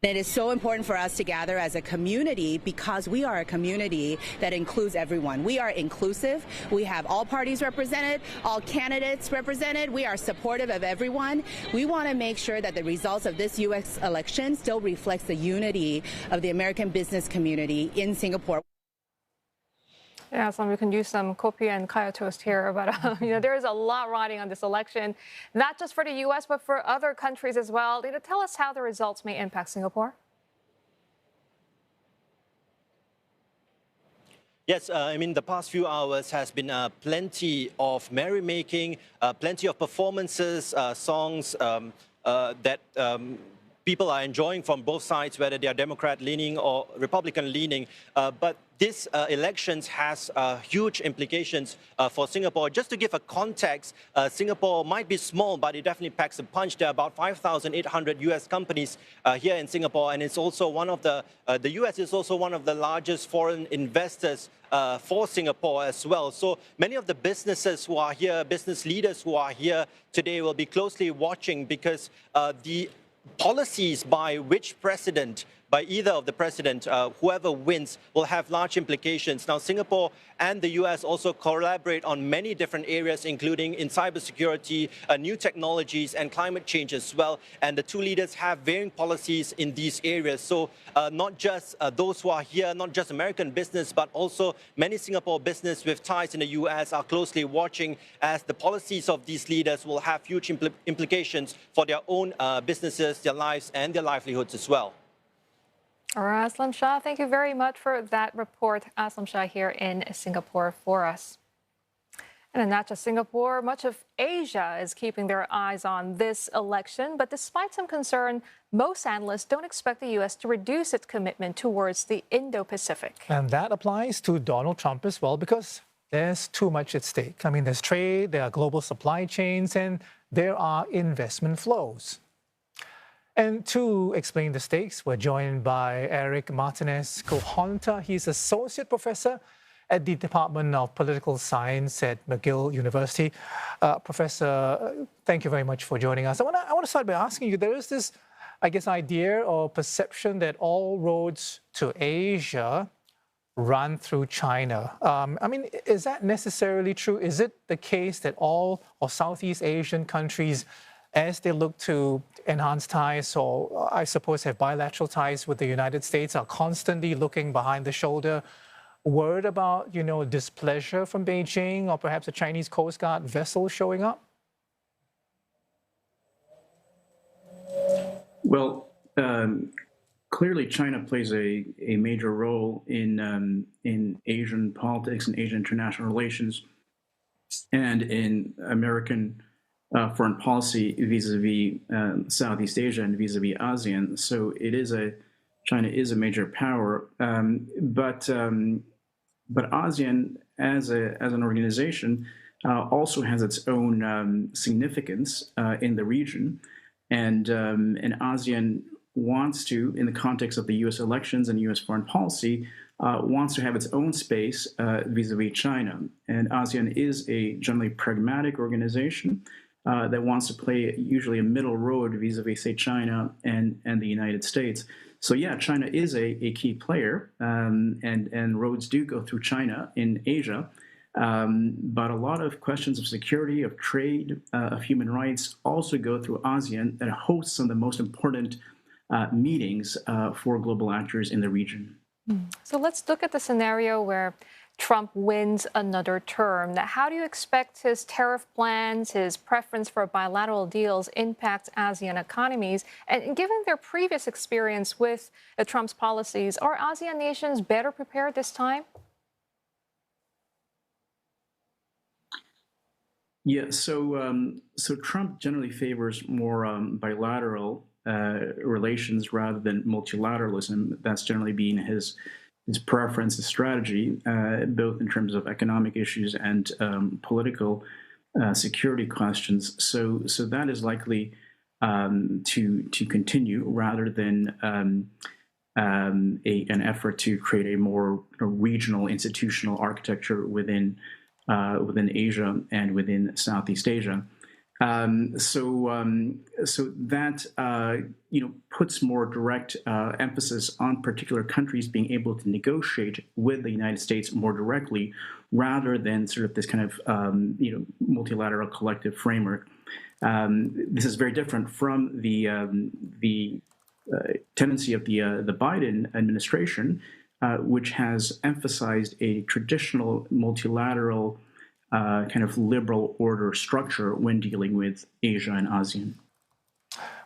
It is so important for us to gather as a community because we are a community that includes everyone. We are inclusive. We have all parties represented, all candidates represented. We are supportive of everyone. We want to make sure that the results of this U.S. election still reflects the unity of the American business community in Singapore. Yeah, so we can use some kopi and kaya toast here, but there is a lot riding on this election, not just for the U.S., but for other countries as well. Tell us how the results may impact Singapore. Yes, I mean, the past few hours has been plenty of merrymaking, plenty of performances, songs that people are enjoying from both sides, whether they are Democrat-leaning or Republican-leaning. But this elections has huge implications for Singapore. Just to give a context, Singapore might be small, but it definitely packs a punch. There are about 5,800 U.S. companies here in Singapore, and it's also one of the U.S. is also one of the largest foreign investors for Singapore as well. So many of the businesses who are here, business leaders who are here today will be closely watching, because the policies by which president, by either of the president, whoever wins, will have large implications. Now, Singapore and the U.S. also collaborate on many different areas, including in cybersecurity, new technologies, and climate change as well. And the two leaders have varying policies in these areas. So not just those who are here, not just American business, but also many Singapore business with ties in the U.S. are closely watching, as the policies of these leaders will have huge implications for their own businesses, their lives, and their livelihoods as well. All right, Aslam Shah, thank you very much for that report. Aslam Shah here in Singapore for us. And not just Singapore, much of Asia is keeping their eyes on this election. But despite some concern, most analysts don't expect the U.S. to reduce its commitment towards the Indo-Pacific. And that applies to Donald Trump as well, because there's too much at stake. I mean, there's trade, there are global supply chains, and there are investment flows. And to explain the stakes, we're joined by Eric Martinez-Kohonta. He's Associate Professor at the Department of Political Science at McGill University. Professor, thank you very much for joining us. I want to start by asking you, there is this, I guess, idea or perception that all roads to Asia run through China. I mean, is that necessarily true? Is it the case that all or Southeast Asian countries, as they look to enhance ties, or I suppose have bilateral ties with the United States, are constantly looking behind the shoulder, worried about, displeasure from Beijing, or perhaps a Chinese Coast Guard vessel showing up? Well, clearly China plays a major role in Asian politics and Asian international relations, and in American foreign policy vis-a-vis Southeast Asia and vis-a-vis ASEAN. So China is a major power, but ASEAN as an organization also has its own significance in the region, and ASEAN wants to, in the context of the U.S. elections and U.S. foreign policy, wants to have its own space vis-a-vis China. And ASEAN is a generally pragmatic organization that wants to play usually a middle road vis-a-vis, say, China and the United States. So yeah, China is a key player, and roads do go through China in Asia. But a lot of questions of security, of trade, of human rights also go through ASEAN, that hosts some of the most important meetings for global actors in the region. So let's look at the scenario where Trump wins another term. Now, how do you expect his tariff plans, his preference for bilateral deals impact ASEAN economies? And given their previous experience with Trump's policies, are ASEAN nations better prepared this time? Yeah, so Trump generally favors more bilateral relations rather than multilateralism. That's generally been his preference, his strategy, both in terms of economic issues and political security questions. So that is likely to continue rather than an effort to create a more regional institutional architecture within Asia and within Southeast Asia. So that puts more direct emphasis on particular countries being able to negotiate with the United States more directly, rather than sort of this kind of multilateral collective framework. This is very different from the tendency of the Biden administration, which has emphasized a traditional multilateral kind of liberal order structure when dealing with Asia and ASEAN.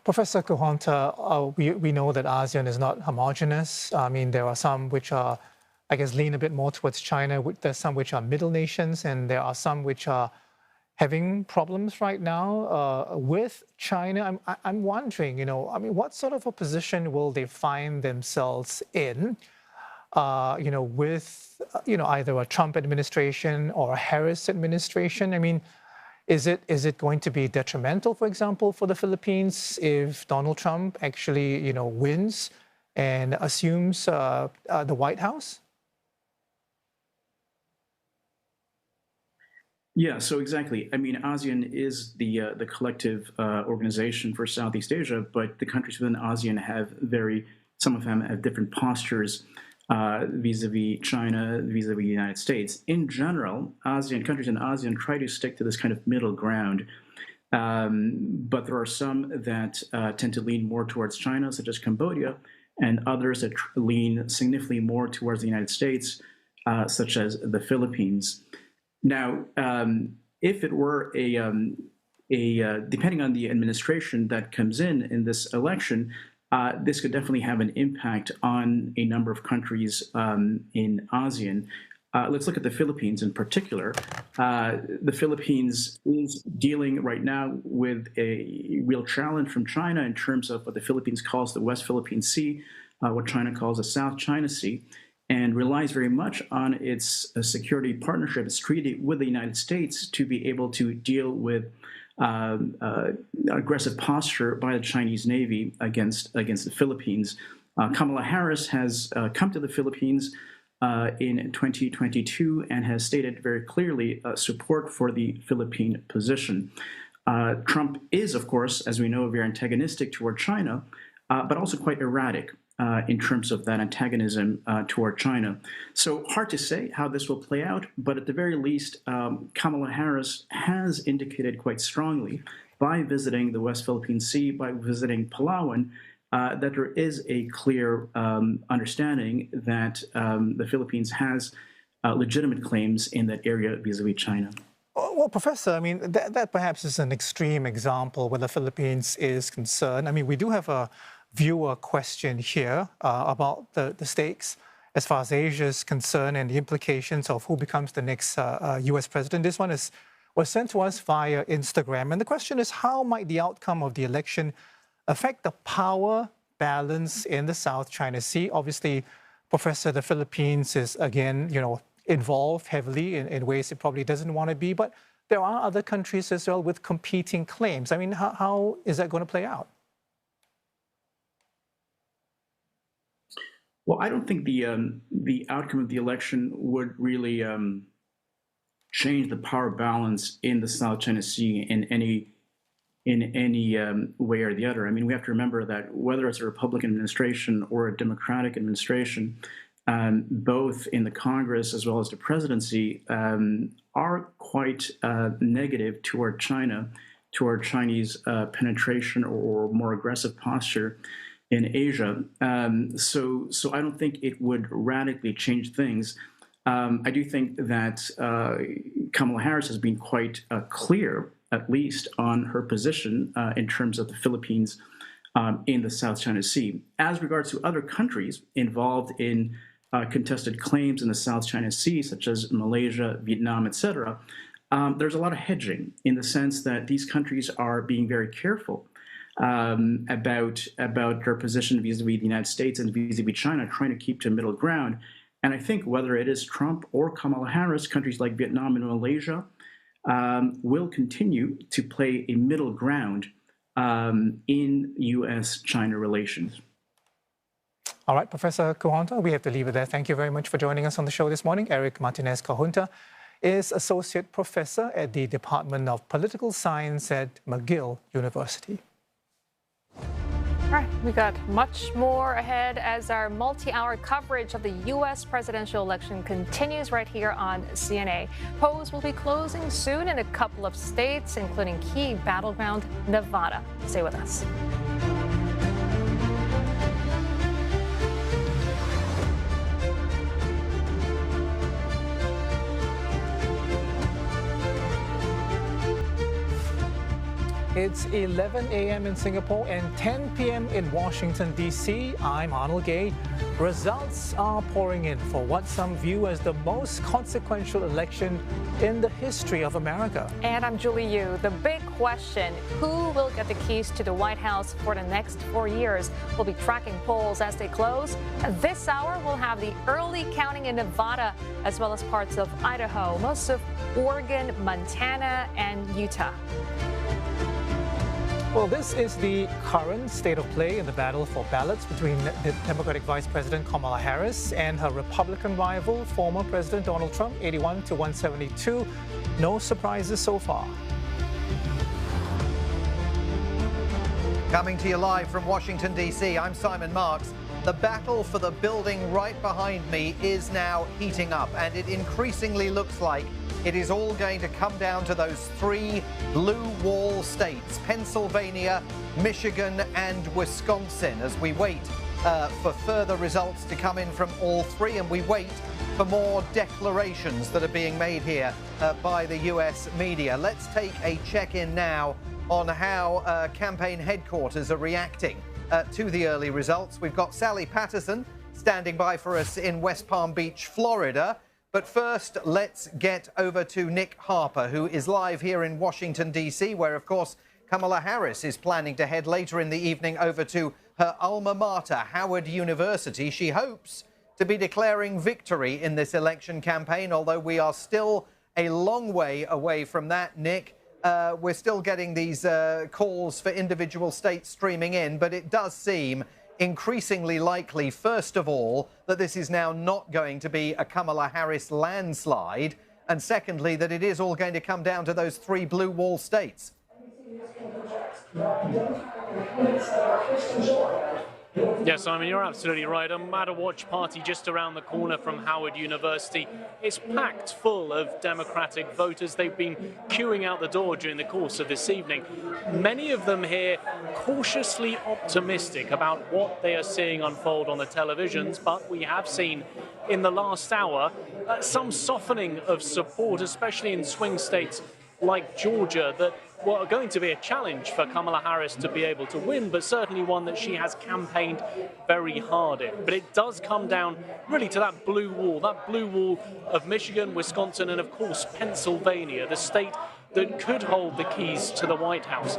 Professor Kohonta, we know that ASEAN is not homogenous. I mean, there are some which are, I guess, lean a bit more towards China. There's some which are middle nations, and there are some which are having problems right now with China. I'm wondering, what sort of a position will they find themselves in? With either a Trump administration or a Harris administration. I mean, is it going to be detrimental, for example, for the Philippines if Donald Trump actually wins and assumes the White House? Yeah, so exactly. I mean, ASEAN is the collective organization for Southeast Asia, but the countries within ASEAN some of them have different postures vis-a-vis China, vis-a-vis the United States. In general, countries in ASEAN try to stick to this kind of middle ground, but there are some that tend to lean more towards China, such as Cambodia, and others that lean significantly more towards the United States, such as the Philippines. Now, if it were depending on the administration that comes in this election, this could definitely have an impact on a number of countries in ASEAN. Let's look at the Philippines in particular. The Philippines is dealing right now with a real challenge from China in terms of what the Philippines calls the West Philippine Sea, what China calls the South China Sea, and relies very much on its security partnership, its treaty with the United States to be able to deal with aggressive posture by the Chinese Navy against the Philippines. Kamala Harris has come to the Philippines in 2022 and has stated very clearly support for the Philippine position. Trump is, of course, as we know, very antagonistic toward China, but also quite erratic in terms of that antagonism toward China. So hard to say how this will play out, but at the very least, Kamala Harris has indicated quite strongly by visiting the West Philippine Sea, by visiting Palawan, that there is a clear understanding that the Philippines has legitimate claims in that area vis-a-vis China. Well, Professor, I mean, that perhaps is an extreme example where the Philippines is concerned. I mean, we do have a viewer question here about the stakes as far as Asia is concerned and the implications of who becomes the next U.S. president. This one was sent to us via Instagram. And the question is, how might the outcome of the election affect the power balance in the South China Sea? Obviously, Professor, the Philippines is, again, involved heavily in ways it probably doesn't want to be. But there are other countries as well with competing claims. I mean, how is that going to play out? Well, I don't think the outcome of the election would really change the power balance in the South China Sea in any way or the other. I mean, we have to remember that whether it's a Republican administration or a Democratic administration, both in the Congress as well as the presidency, are quite negative toward China, toward Chinese penetration or more aggressive posture in Asia. So I don't think it would radically change things. I do think that Kamala Harris has been quite clear, at least, on her position in terms of the Philippines in the South China Sea. As regards to other countries involved in contested claims in the South China Sea, such as Malaysia, Vietnam, etc., there's a lot of hedging in the sense that these countries are being very careful about their position vis-a-vis the United States and vis-a-vis China, trying to keep to middle ground. And I think whether it is Trump or Kamala Harris, countries like Vietnam and Malaysia will continue to play a middle ground in U.S.-China relations. All right, Professor Kahunter, we have to leave it there. Thank you very much for joining us on the show this morning. Eric Martinez Kahunter is Associate Professor at the Department of Political Science at McGill University. All right, we got much more ahead as our multi-hour coverage of the U.S. presidential election continues right here on CNA. Polls will be closing soon in a couple of states, including key battleground Nevada. Stay with us. It's 11 a.m. in Singapore and 10 p.m. in Washington, D.C. I'm Arnold Gay. Results are pouring in for what some view as the most consequential election in the history of America. And I'm Julie Yu. The big question, who will get the keys to the White House for the next 4 years? We'll be tracking polls as they close. This hour, we'll have the early counting in Nevada, as well as parts of Idaho, most of Oregon, Montana, and Utah. Well, this is the current state of play in the battle for ballots between the Democratic Vice President Kamala Harris and her Republican rival, former President Donald Trump, 81 to 172. No surprises so far. Coming to you live from Washington, D.C., I'm Simon Marks. The battle for the building right behind me is now heating up, and it increasingly looks like it is all going to come down to those three blue wall states, Pennsylvania, Michigan, and Wisconsin, as we wait for further results to come in from all three, and we wait for more declarations that are being made here by the U.S. media. Let's take a check-in now on how campaign headquarters are reacting to the early results. We've got Sally Patterson standing by for us in West Palm Beach, Florida. But first, let's get over to Nick Harper, who is live here in Washington, D.C., where, of course, Kamala Harris is planning to head later in the evening over to her alma mater, Howard University. She hopes to be declaring victory in this election campaign, although we are still a long way away from that, Nick. We're still getting these calls for individual states streaming in, but it does seem increasingly likely, first of all, that this is now not going to be a Kamala Harris landslide, and secondly, that it is all going to come down to those three blue wall states. Yes, Simon, you're absolutely right. A Matter Watch party just around the corner from Howard University is packed full of Democratic voters. They've been queuing out the door during the course of this evening. Many of them here cautiously optimistic about what they are seeing unfold on the televisions, but we have seen in the last hour some softening of support, especially in swing states like Georgia, that are going to be a challenge for Kamala Harris to be able to win, but certainly one that she has campaigned very hard in. But it does come down really to that blue wall of Michigan, Wisconsin, and of course Pennsylvania, the state that could hold the keys to the White House.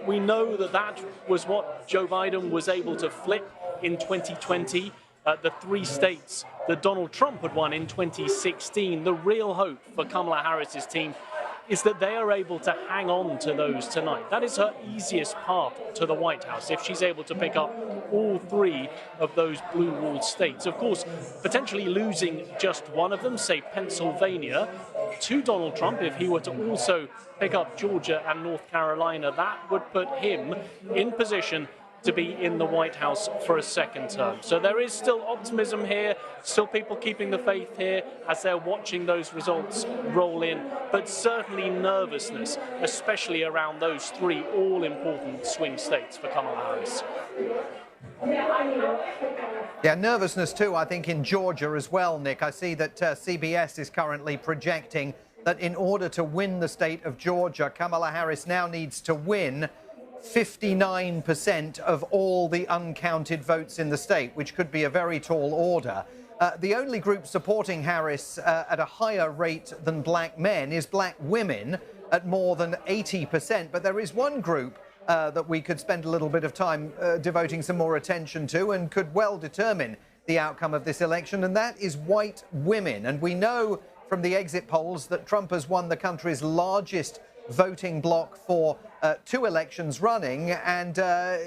We know that that was what Joe Biden was able to flip in 2020. The three states that Donald Trump had won in 2016. The real hope for Kamala Harris's team is that they are able to hang on to those tonight. That is her easiest path to the White House, if she's able to pick up all three of those blue wall states. Of course, potentially losing just one of them, say Pennsylvania, to Donald Trump, if he were to also pick up Georgia and North Carolina, that would put him in position to be in the White House for a second term. So there is still optimism here, still people keeping the faith here as they're watching those results roll in, but certainly nervousness, especially around those three all-important swing states for Kamala Harris. Yeah, nervousness too, I think, in Georgia as well, Nick. I see that CBS is currently projecting that in order to win the state of Georgia, Kamala Harris now needs to win 59% of all the uncounted votes in the state, which could be a very tall order. The only group supporting Harris at a higher rate than black men is black women at more than 80%. But there is one group that we could spend a little bit of time devoting some more attention to and could well determine the outcome of this election, and that is white women. And we know from the exit polls that Trump has won the country's largest voting bloc for 2 elections running. And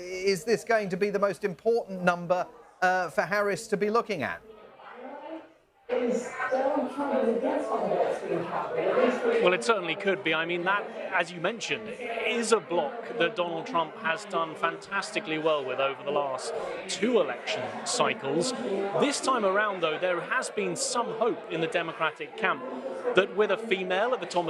is this going to be the most important number for Harris to be looking at? Well, it certainly could be. I mean, that, as you mentioned, is a bloc that Donald Trump has done fantastically well with over the last 2 election cycles. This time around, though, there has been some hope in the Democratic camp that with a female at the top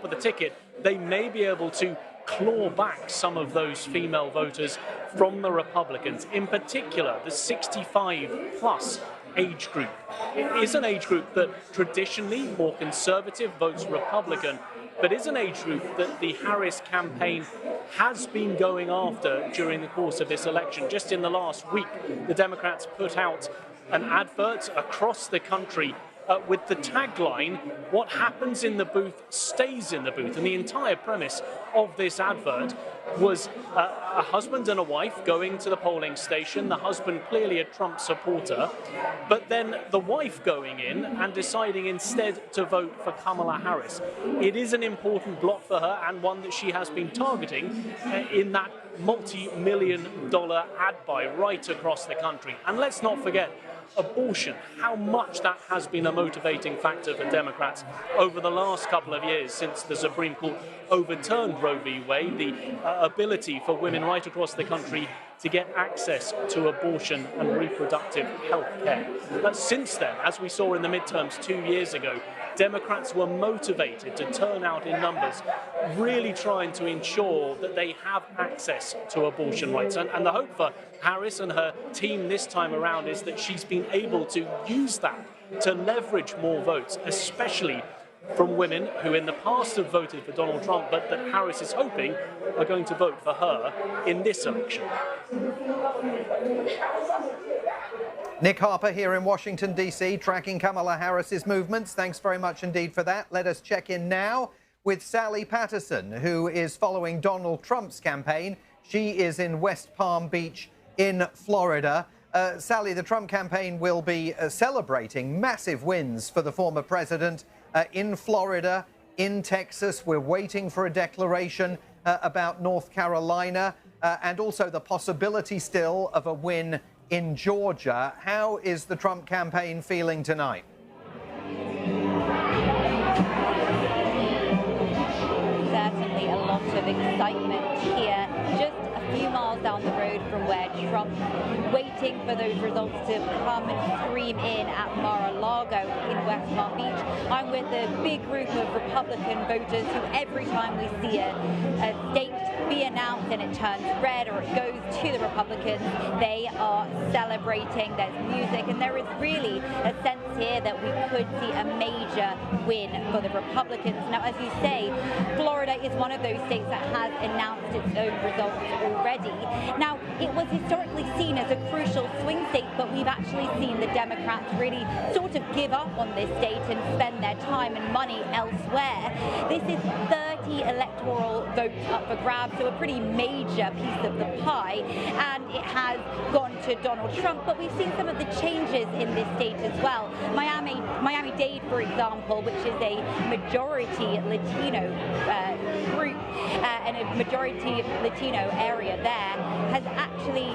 of the ticket, they may be able to claw back some of those female voters from the Republicans, in particular the 65-plus age group. It is an age group that traditionally, more conservative, votes Republican, but is an age group that the Harris campaign has been going after during the course of this election. Just in the last week, the Democrats put out an advert across the country with the tagline, "What happens in the booth stays in the booth." And the entire premise of this advert was a husband and a wife going to the polling station, the husband clearly a Trump supporter, but then the wife going in and deciding instead to vote for Kamala Harris. It is an important bloc for her, and one that she has been targeting in that multi-million-dollar ad buy right across the country. And let's not forget, abortion, how much that has been a motivating factor for Democrats over the last couple of years since the Supreme Court overturned Roe v. Wade, the ability for women right across the country to get access to abortion and reproductive health care. But since then, as we saw in the midterms 2 years ago, Democrats were motivated to turn out in numbers, really trying to ensure that they have access to abortion rights. And the hope for Harris and her team this time around is that she's been able to use that to leverage more votes, especially from women who in the past have voted for Donald Trump, but that Harris is hoping are going to vote for her in this election. Nick Harper here in Washington, D.C., tracking Kamala Harris's movements. Thanks very much indeed for that. Let us check in now with Sally Patterson, who is following Donald Trump's campaign. She is in West Palm Beach in Florida. Sally, the Trump campaign will be celebrating massive wins for the former president in Florida, in Texas. We're waiting for a declaration about North Carolina and also the possibility still of a win in Georgia. How is the Trump campaign feeling tonight? Certainly a lot of excitement here, just a few miles down the road from where Trump waiting for those results to come and stream in at Mar-a-Lago in West Palm Beach. I'm with a big group of Republican voters who every time we see a state be announced and it turns red or it goes to the Republicans, they are celebrating. There's music, and there is really a sense here that we could see a major win for the Republicans. Now, as you say, Florida is one of those states that has announced its own results already. Now, it was historically seen as a crucial swing state, but we've actually seen the Democrats really sort of give up on this state and spend their time and money elsewhere. This is 30 electoral votes up for grabs, so a pretty major piece of the pie, and it has gone to Donald Trump. But we've seen some of the changes in this state as well. Miami-Dade, for example, which is a majority Latino group and a majority Latino area there, has actually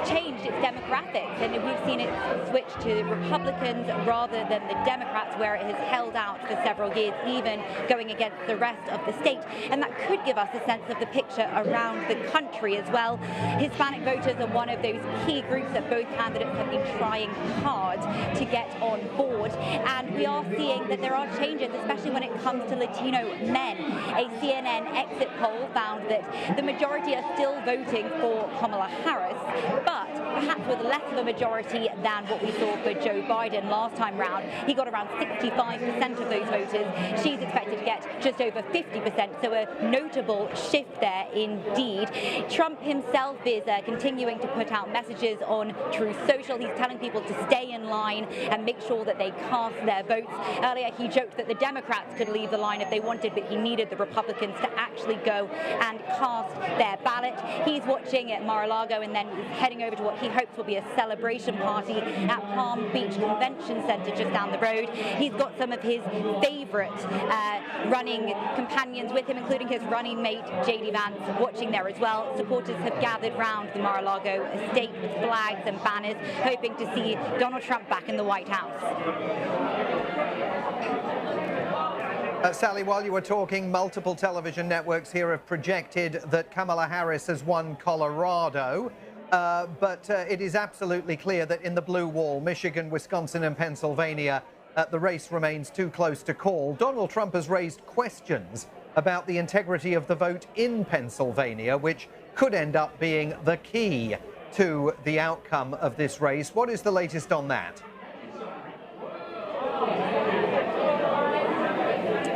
changed its demographics, and we've seen it switch to Republicans rather than the Democrats, where it has held out for several years, even going against the rest of the state. And that could give us a sense of the picture around the country as well. Hispanic voters are one of those key groups that both candidates have been trying hard to get on board. And we are seeing that there are changes, especially when it comes to Latino men. A CNN exit poll found that the majority are still voting for Kamala Harris, but perhaps with less of a majority than what we saw for Joe Biden last time round. He got around 65% of those voters. She's expected to get just over 50%, so a notable shift there indeed. Trump himself is continuing to put out messages on Truth Social. He's telling people to stay in line and make sure that they cast their votes. Earlier, he joked that the Democrats could leave the line if they wanted, but he needed the Republicans to actually go and cast their ballot. He's watching at Mar-a-Lago and then heading over to what he hopes will be a celebration party at Palm Beach Convention Center just down the road. He's got some of his favorite running companions with him, including his running mate, J.D. Vance, watching there as well. Supporters have gathered round the Mar-a-Lago estate with flags and banners, hoping to see Donald Trump back in the White House. Sally, while you were talking, multiple television networks here have projected that Kamala Harris has won Colorado. But it is absolutely clear that in the blue wall, Michigan, Wisconsin and Pennsylvania, the race remains too close to call. Donald Trump has raised questions about the integrity of the vote in Pennsylvania, which could end up being the key to the outcome of this race. What is the latest on that?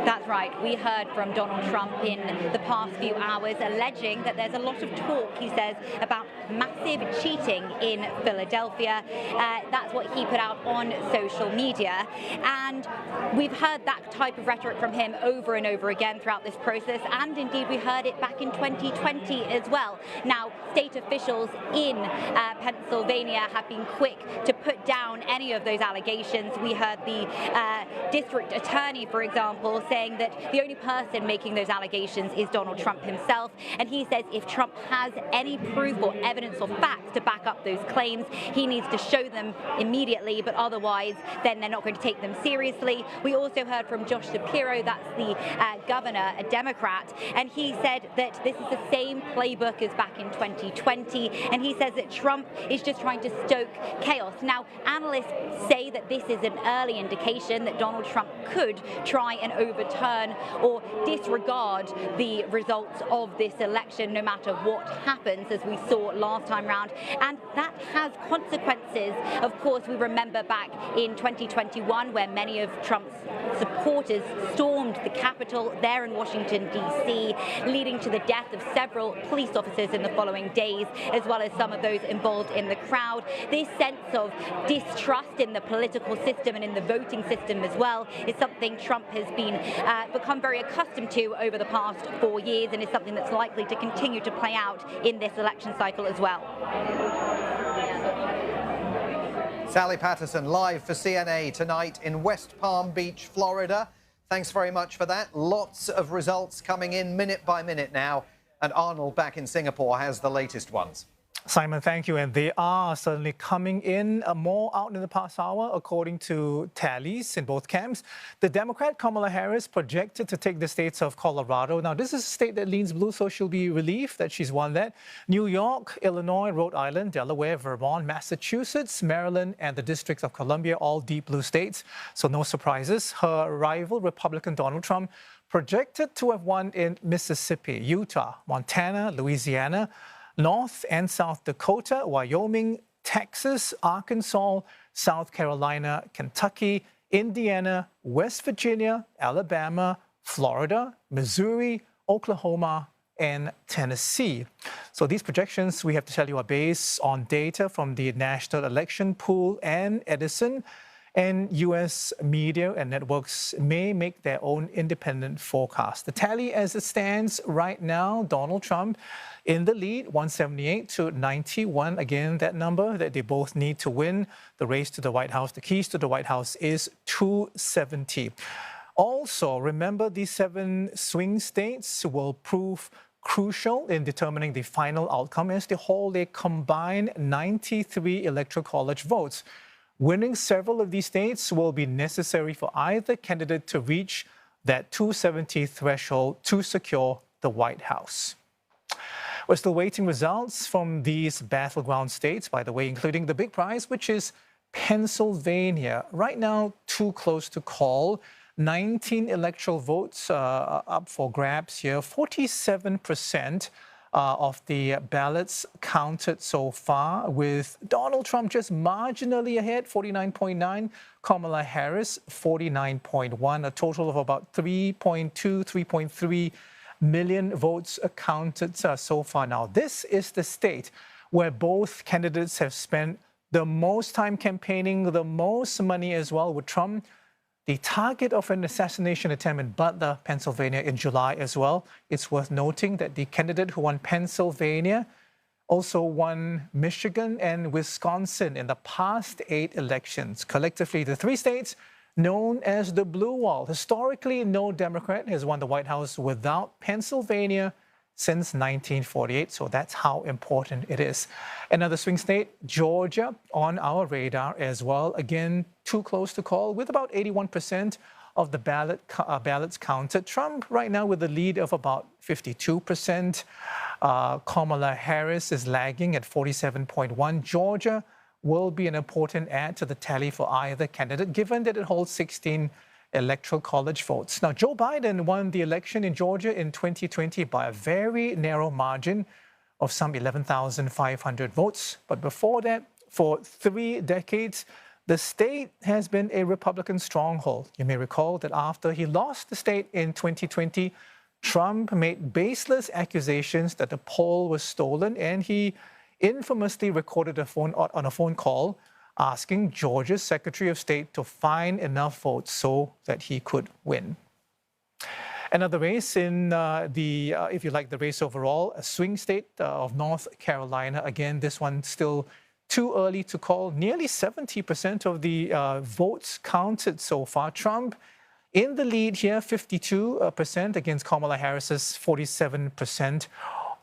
That's right. We heard from Donald Trump in the past few hours alleging that there's a lot of talk, he says, about massive cheating in Philadelphia. That's what he put out on social media. And we've heard that type of rhetoric from him over and over again throughout this process. And indeed, we heard it back in 2020 as well. Now, state officials in Pennsylvania have been quick to put down any of those allegations. We heard the district attorney, for example, saying that the only person making those allegations is Donald Trump himself. And he says if Trump has any proof or evidence or facts to back up those claims, he needs to show them immediately, but otherwise then they're not going to take them seriously. We also heard from Josh Shapiro, that's the governor, a Democrat, and he said that this is the same playbook as back in 2020, and he says that Trump is just trying to stoke chaos. Now, analysts say that this is an early indication that Donald Trump could try and overturn or disregard the results of this election, no matter what happens, as we saw last time round. And that has consequences. Of course, we remember back in 2021 where many of Trump's supporters stormed the Capitol there in Washington, D.C., leading to the death of several police officers in the following days, as well as some of those involved in the crowd. This sense of distrust in the political system and in the voting system as well is something Trump has been become very accustomed to over the past 4 years, and is something that's likely to continue to play out in this election cycle as well. Sally Patterson, live for CNA tonight in West Palm Beach, Florida. Thanks very much for that. Lots of results coming in minute by minute now. And Arnold back in Singapore has the latest ones. Simon, thank you. And they are certainly coming in more out in the past hour, according to tallies in both camps. The Democrat Kamala Harris projected to take the states of Colorado. Now, this is a state that leans blue, so she'll be relieved that she's won that. New York, Illinois, Rhode Island, Delaware, Vermont, Massachusetts, Maryland, and the District of Columbia, all deep blue states. So no surprises. Her rival, Republican Donald Trump, projected to have won in Mississippi, Utah, Montana, Louisiana, North and South Dakota, Wyoming, Texas, Arkansas, South Carolina, Kentucky, Indiana, West Virginia, Alabama, Florida, Missouri, Oklahoma, and Tennessee. So these projections, we have to tell you, are based on data from the National Election Pool and Edison. And U.S. media and networks may make their own independent forecast. The tally as it stands right now, Donald Trump in the lead, 178 to 91. Again, that number that they both need to win the race to the White House. The keys to the White House is 270. Also, remember these 7 swing states will prove crucial in determining the final outcome as they hold a combined 93 Electoral College votes. Winning several of these states will be necessary for either candidate to reach that 270 threshold to secure the White House. We're still waiting results from these battleground states, by the way, including the big prize, which is Pennsylvania. Right now, too close to call. 19 electoral votes up for grabs here. 47% of the ballots counted so far, with Donald Trump just marginally ahead, 49.9, Kamala Harris 49.1, a total of about 3.3 million votes counted so far. Now, this is the state where both candidates have spent the most time campaigning, the most money as well, with Trump the target of an assassination attempt in Butler, Pennsylvania in July as well. It's worth noting that the candidate who won Pennsylvania also won Michigan and Wisconsin in the past 8 elections. Collectively, the 3 states known as the Blue Wall. Historically, no Democrat has won the White House without Pennsylvania since 1948, so that's how important it is. Another swing state, Georgia, on our radar as well. Again, too close to call, with about 81% of the ballots counted. Trump right now with a lead of about 52%. Kamala Harris is lagging at 47.1%. Georgia will be an important add to the tally for either candidate, given that it holds 16 electoral college votes. Now, Joe Biden won the election in Georgia in 2020 by a very narrow margin of some 11,500 votes. But before that, for 3 decades, the state has been a Republican stronghold. You may recall that after he lost the state in 2020, Trump made baseless accusations that the poll was stolen, and he infamously recorded on a phone call asking Georgia's Secretary of State to find enough votes so that he could win. Another race in if you like the race overall, a swing state of North Carolina. Again, this one still too early to call. Nearly 70% of the votes counted so far. Trump in the lead here, 52% against Kamala Harris's 47%.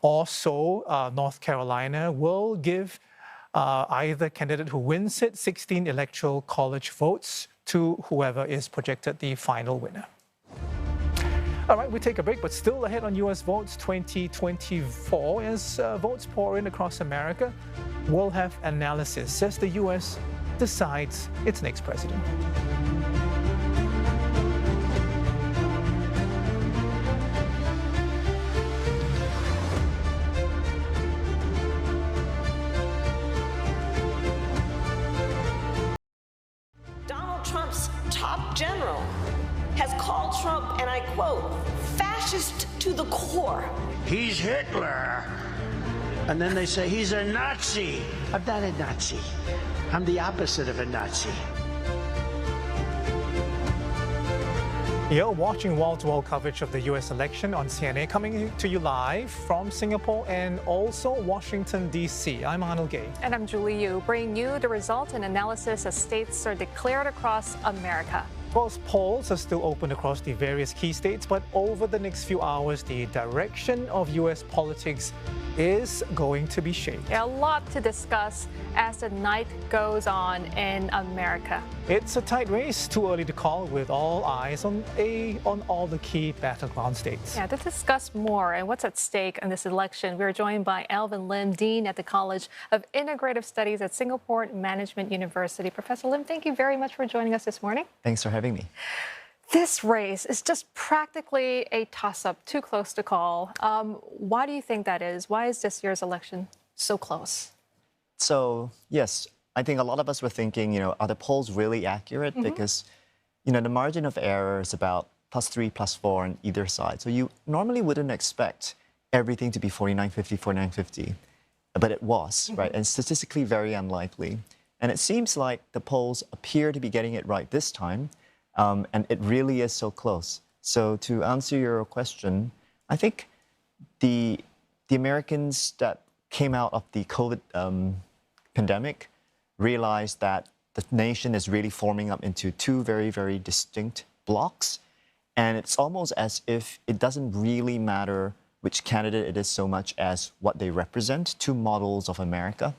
Also, North Carolina will give either candidate who wins it 16 electoral college votes to whoever is projected the final winner. All right, we take a break, but still ahead on U.S. votes 2024 as votes pour in across America. We'll have analysis as the U.S. decides its next president. Trump's top general has called Trump, and I quote, fascist to the core. He's Hitler. And then they say he's a Nazi. I'm not a Nazi. I'm the opposite of a Nazi. You're watching wall-to-wall coverage of the U.S. election on CNN, coming to you live from Singapore and also Washington, D.C. I'm Arnold Gay. And I'm Julie Yu, bringing you the results and analysis as states are declared across America. Most polls are still open across the various key states, but over the next few hours, the direction of U.S. politics is going to be shaped. Yeah, a lot to discuss as the night goes on in America. It's a tight race, too early to call, with all eyes on all the key battleground states. Yeah, to discuss more and what's at stake in this election, we're joined by Alvin Lim, Dean at the College of Integrative Studies at Singapore Management University. Professor Lim, thank you very much for joining us this morning. Thanks for having me. This race is just practically a toss-up, too close to call. Why do you think that is? Why is this year's election so close? So, yes, I think a lot of us were thinking, are the polls really accurate? Because, the margin of error is about +3, +4 on either side. So you normally wouldn't expect everything to be 49-50, 49-50. But it was, right? And statistically very unlikely. And it seems like the polls appear to be getting it right this time. And it really is so close. So to answer your question, I think the Americans that came out of the COVID pandemic realized that the nation is really forming up into 2 very, very distinct blocks. And it's almost as if it doesn't really matter which candidate it is so much as what they represent, 2 models of America.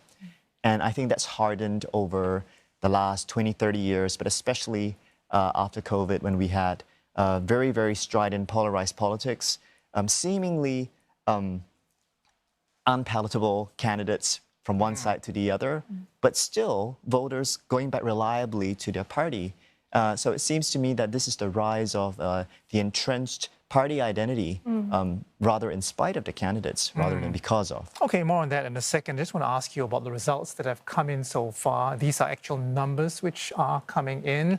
And I think that's hardened over the last 20, 30 years, but especially after COVID, when we had very, very strident, polarized politics, seemingly unpalatable candidates from one side to the other, but still voters going back reliably to their party. So it seems to me that this is the rise of the entrenched party identity, rather in spite of the candidates, rather than because of. Okay, more on that in a second. I just want to ask you about the results that have come in so far. These are actual numbers which are coming in.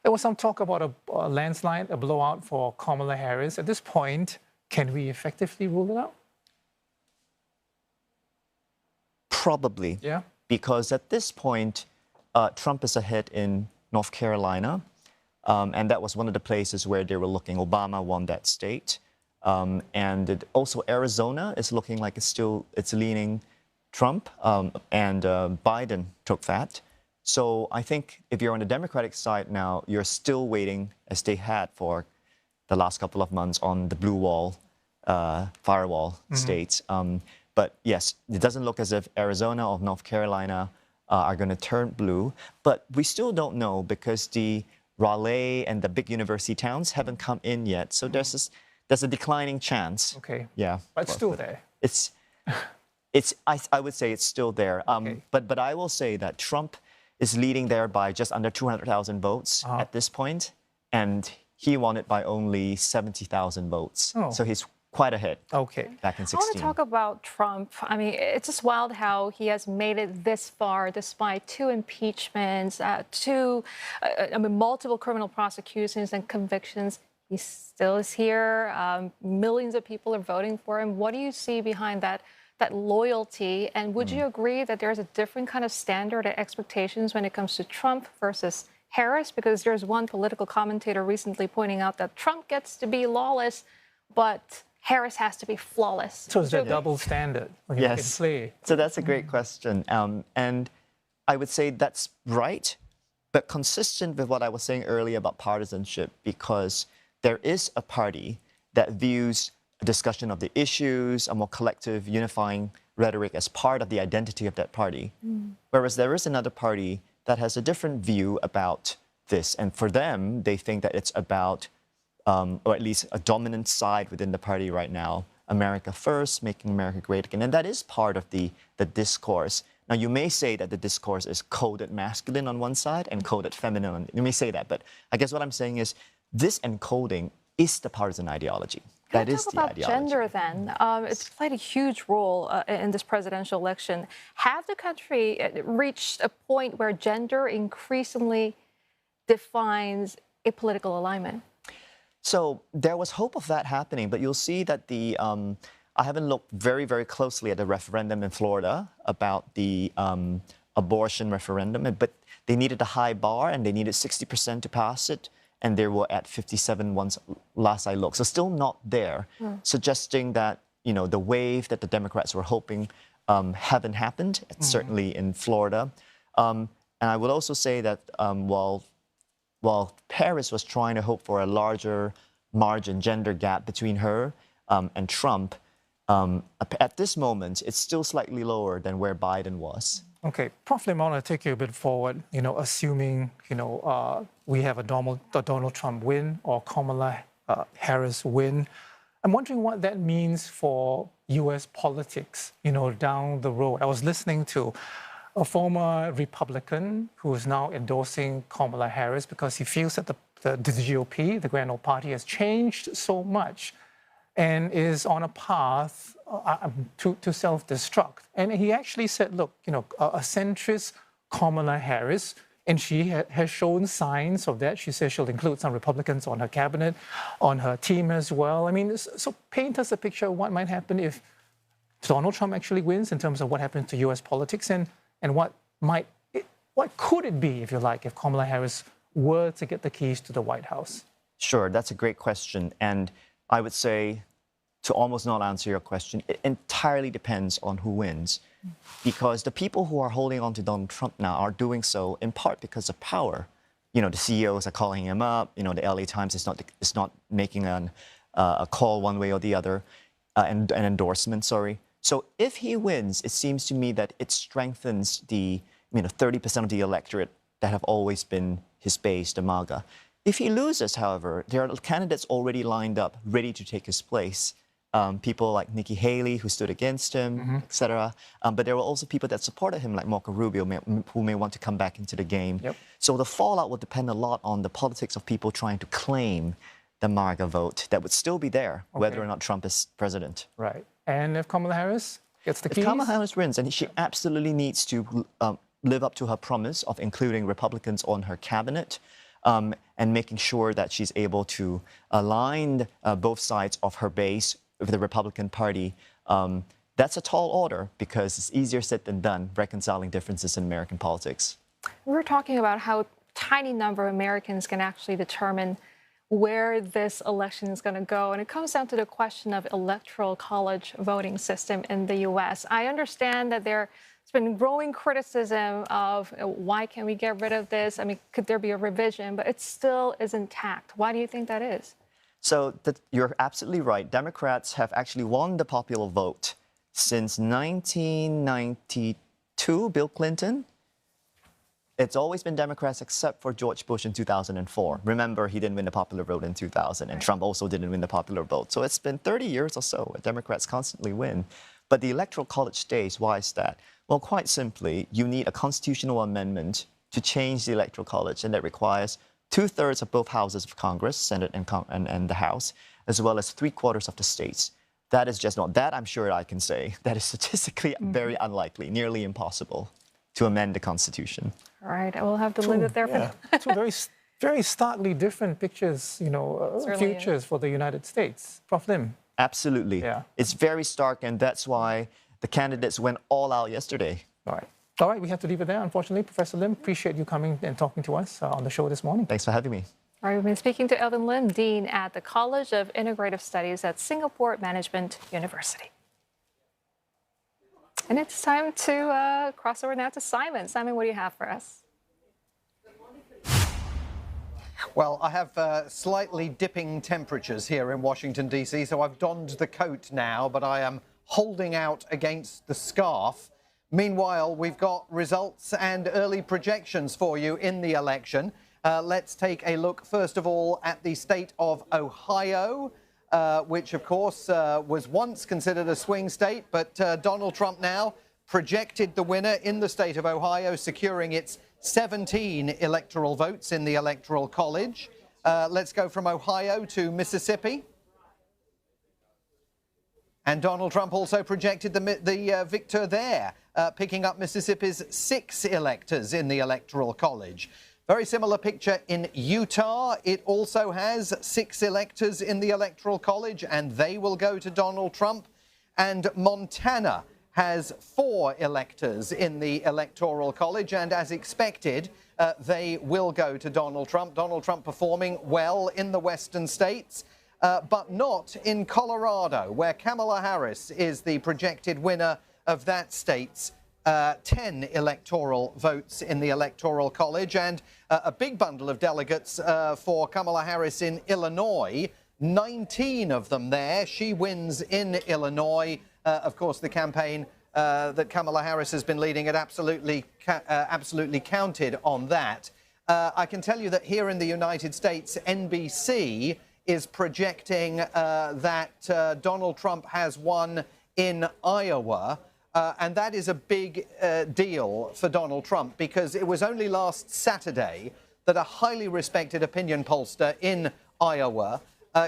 There was some talk about a landslide, a blowout for Kamala Harris. At this point, can we effectively rule it out? Probably. Yeah. Because at this point, Trump is ahead in North Carolina. And that was one of the places where they were looking. Obama won that state. And also Arizona is looking like it's leaning Trump. And Biden took that. So I think if you're on the Democratic side now, you're still waiting, as they had for the last couple of months, on the blue wall, firewall states. But yes, it doesn't look as if Arizona or North Carolina are going to turn blue. But we still don't know because the Raleigh and the big university towns haven't come in yet. So there's a declining chance. Okay. Yeah. But it's still there. I would say it's still there. But I will say that Trump is leading there by just under 200,000 votes at this point, and he won it by only 70,000 votes. So he's quite ahead. Okay. Back in 2016. I want to talk about Trump. I mean, it's just wild how he has made it this far despite 2 impeachments, multiple criminal prosecutions and convictions. He still is here. Millions of people are voting for him. What do you see behind that loyalty? And would you agree that there's a different kind of standard and expectations when it comes to Trump versus Harris? Because there's one political commentator recently pointing out that Trump gets to be lawless, but Harris has to be flawless. So it's a double standard. Okay, yes. So that's a great question. And I would say that's right, but consistent with what I was saying earlier about partisanship, because there is a party that views a discussion of the issues, a more collective, unifying rhetoric as part of the identity of that party. Whereas there is another party that has a different view about this. And for them, they think that it's about, or at least a dominant side within the party right now, America first, making America great again. And that is part of the discourse. Now, you may say that the discourse is coded masculine on one side and coded feminine. You may say that, but I guess what I'm saying is this encoding is the partisan ideology. That is the ideology. Talk about gender then. It's played a huge role in this presidential election. Have the country reached a point where gender increasingly defines a political alignment? So there was hope of that happening, but you'll see that I haven't looked very, very closely at the referendum in Florida about the abortion referendum, but they needed a high bar and they needed 60% to pass it. And they were at 57 once last I looked. So still not there, suggesting that, the wave that the Democrats were hoping haven't happened, certainly in Florida. And I would also say that while Harris was trying to hope for a larger margin, gender gap between her and Trump, at this moment, it's still slightly lower than where Biden was. Okay, Prof. Lim, I want to take you a bit forward, assuming, we have a Donald Trump win or Kamala Harris win. I'm wondering what that means for U.S. politics, down the road. I was listening to a former Republican who is now endorsing Kamala Harris because he feels that the GOP, the Grand Old Party, has changed so much and is on a path to self-destruct. And he actually said, look, a centrist Kamala Harris, and she has shown signs of that. She says she'll include some Republicans on her cabinet, on her team as well. I mean, so paint us a picture of what might happen if Donald Trump actually wins in terms of what happens to U.S. politics, and what could it be, if you like, if Kamala Harris were to get the keys to the White House? Sure, that's a great question. And I would say, to almost not answer your question, it entirely depends on who wins. Because the people who are holding on to Donald Trump now are doing so in part because of power. The CEOs are calling him up. The LA Times is not making a call one way or the other, an endorsement, sorry. So if he wins, it seems to me that it strengthens the 30% of the electorate that have always been his base, the MAGA. If he loses, however, there are candidates already lined up, ready to take his place. People like Nikki Haley, who stood against him, etc. But there were also people that supported him, like Marco Rubio, who may want to come back into the game. So the fallout will depend a lot on the politics of people trying to claim the MAGA vote that would still be there, whether or not Trump is president. Right. And if Kamala Harris gets the keys? If Kamala Harris wins, and she absolutely needs to live up to her promise of including Republicans on her cabinet, and making sure that she's able to align both sides of her base with the Republican Party. That's a tall order because it's easier said than done, reconciling differences in American politics. We were talking about how a tiny number of Americans can actually determine where this election is going to go. And it comes down to the question of electoral college voting system in the U.S. I understand that there's been growing criticism of why can't we get rid of this? I mean, could there be a revision? But it still is intact. Why do you think that is? So you're absolutely right. Democrats have actually won the popular vote since 1992, Bill Clinton. It's always been Democrats except for George Bush in 2004. Remember, he didn't win the popular vote in 2000, and Trump also didn't win the popular vote. So it's been 30 years or so where Democrats constantly win. But the Electoral College stays. Why is that? Well, quite simply, you need a constitutional amendment to change the Electoral College, and that requires 2/3 of both houses of Congress, Senate and the House, as well as 3/4 of the states. That is just not, that I'm sure I can say, that is statistically very unlikely, nearly impossible to amend the Constitution. All right, I will have to leave it there for now. Two very starkly different pictures, futures for the United States. Prof. Lim. Absolutely. Yeah. It's very stark, and that's why the candidates went all out yesterday. All right. All right, we have to leave it there, unfortunately. Professor Lim, appreciate you coming and talking to us on the show this morning. Thanks for having me. All right, we've been speaking to Elvin Lim, Dean at the College of Integrative Studies at Singapore Management University. And it's time to cross over now to Simon. Simon, what do you have for us? Well, I have slightly dipping temperatures here in Washington, D.C., so I've donned the coat now, but I am holding out against the scarf. Meanwhile, we've got results and early projections for you in the election. Let's take a look, first of all, at the state of Ohio, which, of course, was once considered a swing state, but Donald Trump now projected the winner in the state of Ohio, securing its 17 electoral votes in the Electoral College. Let's go from Ohio to Mississippi. And Donald Trump also projected the victor there, picking up Mississippi's 6 electors in the Electoral College. Very similar picture in Utah. It also has 6 electors in the Electoral College, and they will go to Donald Trump. And Montana has 4 electors in the Electoral College, and as expected, they will go to Donald Trump. Donald Trump performing well in the western states, but not in Colorado, where Kamala Harris is the projected winner of that state's 10 electoral votes in the Electoral College, and a big bundle of delegates for Kamala Harris in Illinois, 19 of them there. She wins in Illinois. Of course, the campaign that Kamala Harris has been leading had absolutely counted on that. I can tell you that here in the United States, NBC is projecting that Donald Trump has won in Iowa. And that is a big deal for Donald Trump, because it was only last Saturday that a highly respected opinion pollster in Iowa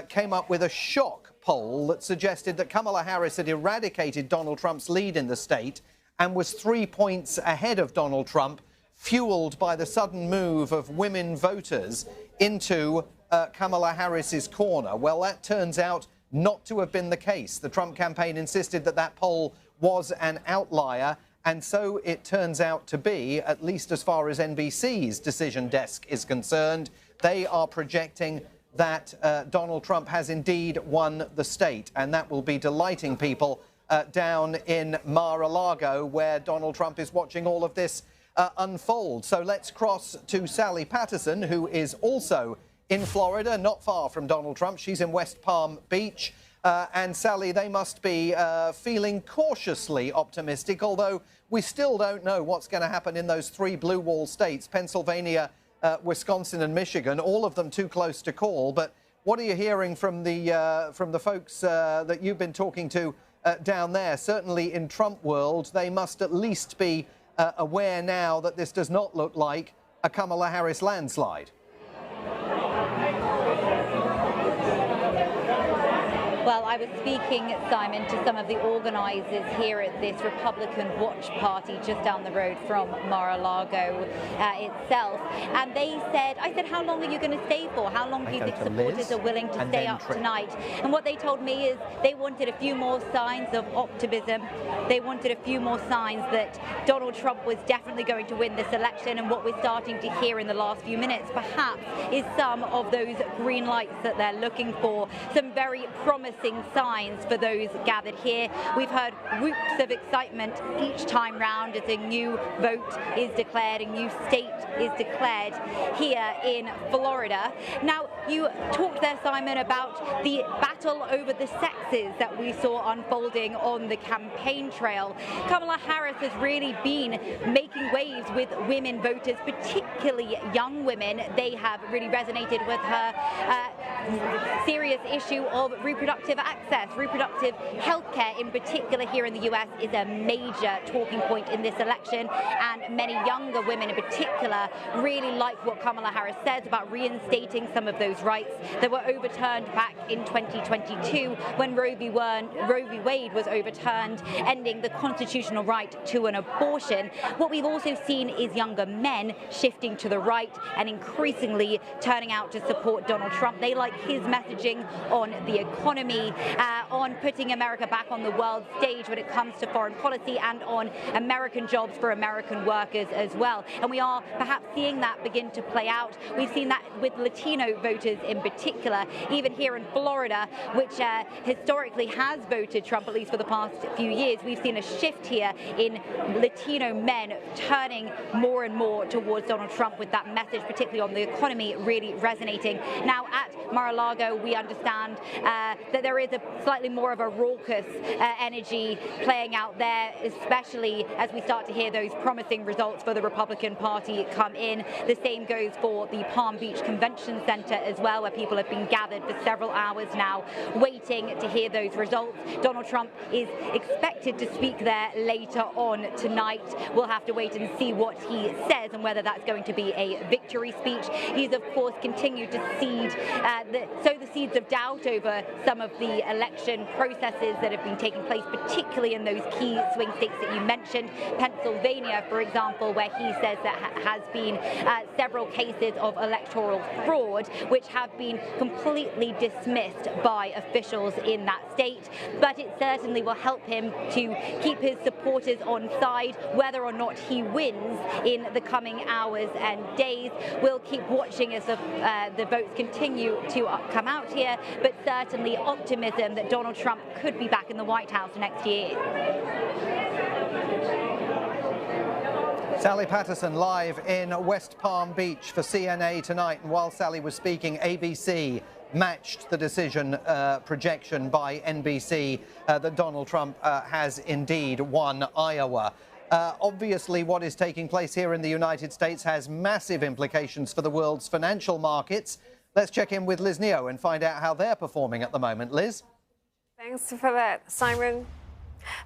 came up with a shock poll that suggested that Kamala Harris had eradicated Donald Trump's lead in the state and was 3 points ahead of Donald Trump, fueled by the sudden move of women voters into Kamala Harris's corner. Well, that turns out not to have been the case. The Trump campaign insisted that that poll was an outlier, and so it turns out to be, at least as far as NBC's decision desk is concerned. They are projecting that Donald Trump has indeed won the state, and that will be delighting people down in Mar-a-Lago, where Donald Trump is watching all of this unfold. So let's cross to Sally Patterson, who is also in Florida, not far from Donald Trump. She's in West Palm Beach. And Sally, they must be feeling cautiously optimistic, although we still don't know what's going to happen in those 3 blue wall states, Pennsylvania, Wisconsin and Michigan, all of them too close to call. But what are you hearing from the folks that you've been talking to down there? Certainly in Trump world, they must at least be aware now that this does not look like a Kamala Harris landslide. Well, I was speaking, Simon, to some of the organisers here at this Republican Watch Party just down the road from Mar-a-Lago itself. And they said, I said, how long are you going to stay for? How long do you think supporters are willing to stay up tonight? And what they told me is they wanted a few more signs of optimism. They wanted a few more signs that Donald Trump was definitely going to win this election. And what we're starting to hear in the last few minutes, perhaps, is some of those green lights that they're looking for. Some very promising signs for those gathered here. We've heard whoops of excitement each time round as a new vote is declared, a new state is declared here in Florida. Now, you talked there, Simon, about the battle over the sexes that we saw unfolding on the campaign trail. Kamala Harris has really been making waves with women voters, particularly young women. They have really resonated with her serious issue of reproductive access. Reproductive health care in particular here in the US is a major talking point in this election, and many younger women in particular really like what Kamala Harris says about reinstating some of those rights that were overturned back in 2022 when Roe v. Wade was overturned, ending the constitutional right to an abortion. What we've also seen is younger men shifting to the right and increasingly turning out to support Donald Trump. They like his messaging on the economy, on putting America back on the world stage when it comes to foreign policy, and on American jobs for American workers as well. And we are perhaps seeing that begin to play out. We've seen that with Latino voters in particular, even here in Florida, which historically has voted Trump, at least for the past few years. We've seen a shift here in Latino men turning more and more towards Donald Trump with that message, particularly on the economy, really resonating. Now, at Mar-a-Lago, we understand that there is a slightly more of a raucous energy playing out there, especially as we start to hear those promising results for the Republican Party come in. The same goes for the Palm Beach Convention Center as well, where people have been gathered for several hours now waiting to hear those results. Donald Trump is expected to speak there later on tonight. We'll have to wait and see what he says and whether that's going to be a victory speech. He's, of course, continued to sow the seeds of doubt over some of the election processes that have been taking place, particularly in those key swing states that you mentioned. Pennsylvania, for example, where he says that has been several cases of electoral fraud, which have been completely dismissed by officials in that state. But it certainly will help him to keep his supporters on side, whether or not he wins in the coming hours and days. We'll keep watching as the votes continue to come out here, but certainly optimism that Donald Trump could be back in the White House next year. Sally Patterson live in West Palm Beach for CNA tonight. And while Sally was speaking, ABC matched the decision projection by NBC that Donald Trump has indeed won Iowa. Obviously, what is taking place here in the United States has massive implications for the world's financial markets. Let's check in with Liz Neo and find out how they're performing at the moment. Liz? Thanks for that, Simon.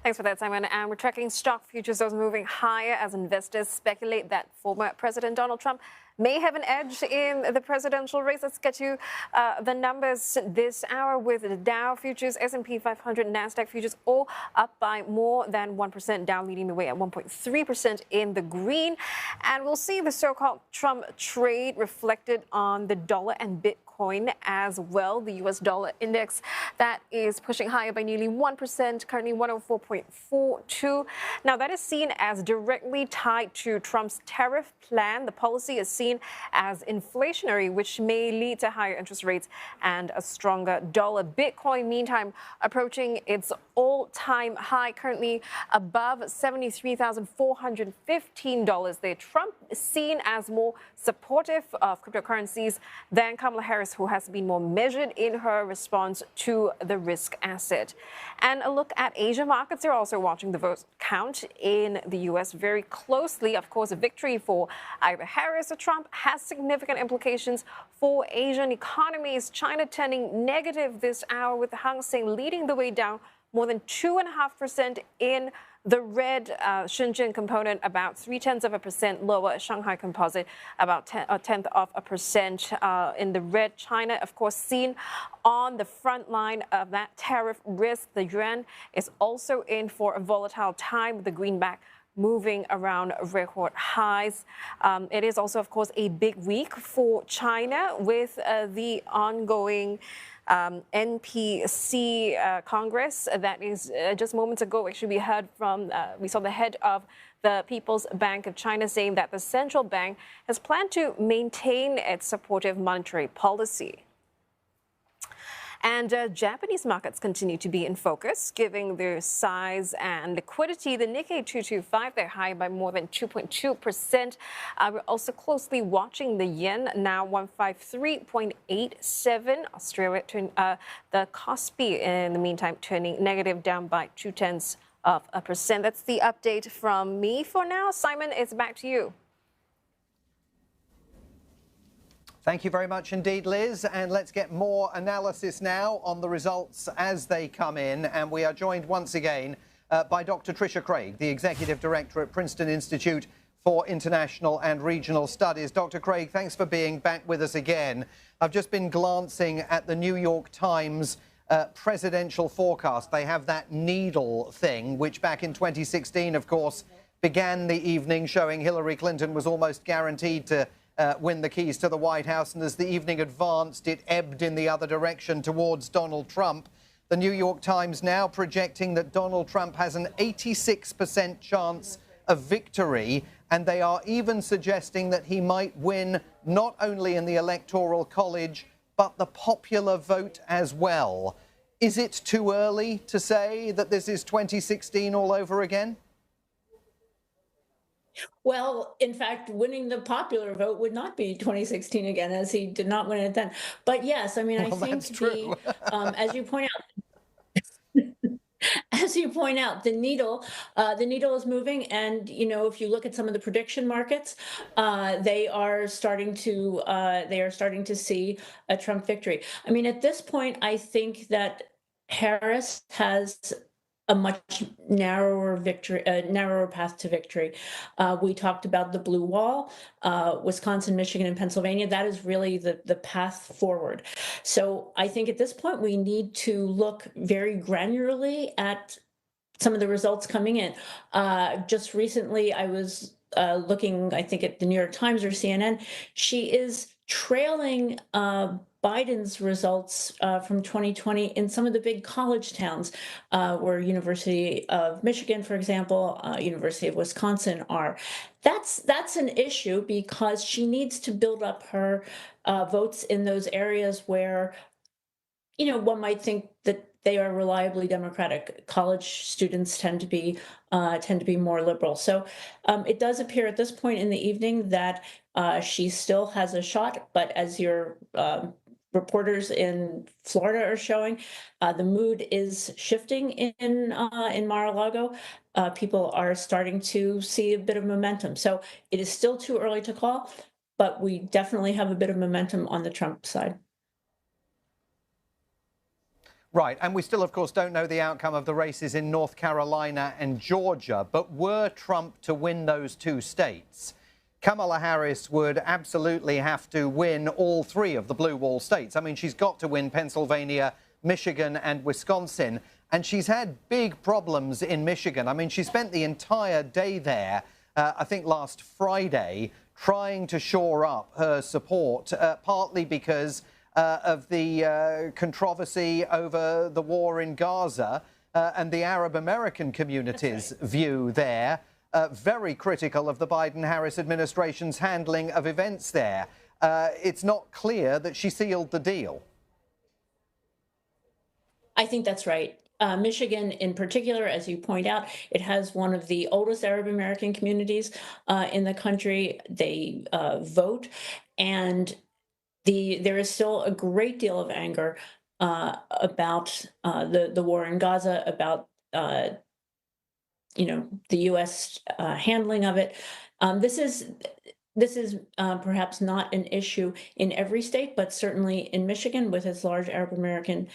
And we're tracking stock futures, those moving higher as investors speculate that former President Donald Trump may have an edge in the presidential race. Let's get you the numbers this hour with the Dow futures, S&P 500, NASDAQ futures all up by more than 1%. Dow leading the way at 1.3% in the green. And we'll see the so-called Trump trade reflected on the dollar and Bitcoin as well. The U.S. dollar index that is pushing higher by nearly 1%, currently 104.42. Now, that is seen as directly tied to Trump's tariff plan. The policy is seen as inflationary, which may lead to higher interest rates and a stronger dollar. Bitcoin, meantime, approaching its all-time high, currently above $73,415 there. Trump seen as more supportive of cryptocurrencies than Kamala Harris, who has been more measured in her response to the risk asset. And a look at Asia markets, they're also watching the vote count in the U.S. very closely. Of course, a victory for either Harris or Trump has significant implications for Asian economies. China turning negative this hour, with the Hang Seng leading the way down more than 2.5% in the red. Shenzhen component about 0.3% lower. Shanghai composite about 0.1% in the red. China, of course, seen on the front line of that tariff risk. The yuan is also in for a volatile time. The greenback moving around record highs. It is also, of course, a big week for China with the ongoing NPC Congress. That is just moments ago, actually, we saw the head of the People's Bank of China saying that the central bank has planned to maintain its supportive monetary policy. And Japanese markets continue to be in focus, given their size and liquidity. The Nikkei 225, they're high by more than 2.2%. We're also closely watching the yen, now 153.87. Australia, the Kospi, in the meantime, turning negative, down by 0.2%. That's the update from me for now. Simon, it's back to you. Thank you very much indeed, Liz. And let's get more analysis now on the results as they come in. And we are joined once again by Dr. Tricia Craig, the Executive Director at Princeton Institute for International and Regional Studies. Dr. Craig, thanks for being back with us again. I've just been glancing at the New York Times presidential forecast. They have that needle thing, which back in 2016, of course, began the evening showing Hillary Clinton was almost guaranteed to win the keys to the White House. And as the evening advanced, it ebbed in the other direction towards Donald Trump. The New York Times now projecting that Donald Trump has an 86% chance of victory. And they are even suggesting that he might win not only in the Electoral College, but the popular vote as well. Is it too early to say that this is 2016 all over again? Well, in fact, winning the popular vote would not be 2016 again, as he did not win it then. But yes, I mean, I think that's true. as you point out, the needle is moving, and if you look at some of the prediction markets, they are starting to see a Trump victory. I mean, at this point, I think that Harris has a much narrower path to victory. We talked about the blue wall, Wisconsin, Michigan, and Pennsylvania. That is really the path forward. So I think at this point we need to look very granularly at some of the results coming in. Just recently, I was looking, I think, at the New York Times or CNN. She is trailing Biden's results from 2020 in some of the big college towns, where University of Michigan, for example, University of Wisconsin are. That's an issue because she needs to build up her votes in those areas where, one might think that they are reliably Democratic. College students tend to be more liberal. So it does appear at this point in the evening that she still has a shot, but as your reporters in Florida are showing, the mood is shifting in Mar-a-Lago. People are starting to see a bit of momentum. So it is still too early to call, but we definitely have a bit of momentum on the Trump side. Right, and we still, of course, don't know the outcome of the races in North Carolina and Georgia, but were Trump to win those two states, Kamala Harris would absolutely have to win all three of the blue wall states. I mean, she's got to win Pennsylvania, Michigan, and Wisconsin, and she's had big problems in Michigan. I mean, she spent the entire day there, I think last Friday, trying to shore up her support, partly because of the controversy over the war in Gaza and the Arab American community's view there. Very critical of the Biden-Harris administration's handling of events there. It's not clear that she sealed the deal. I think that's right. Michigan in particular, as you point out, it has one of the oldest Arab American communities in the country. They vote, and there is still a great deal of anger about the war in Gaza, about the U.S. Handling of it. This is perhaps not an issue in every state, but certainly in Michigan, with its large Arab American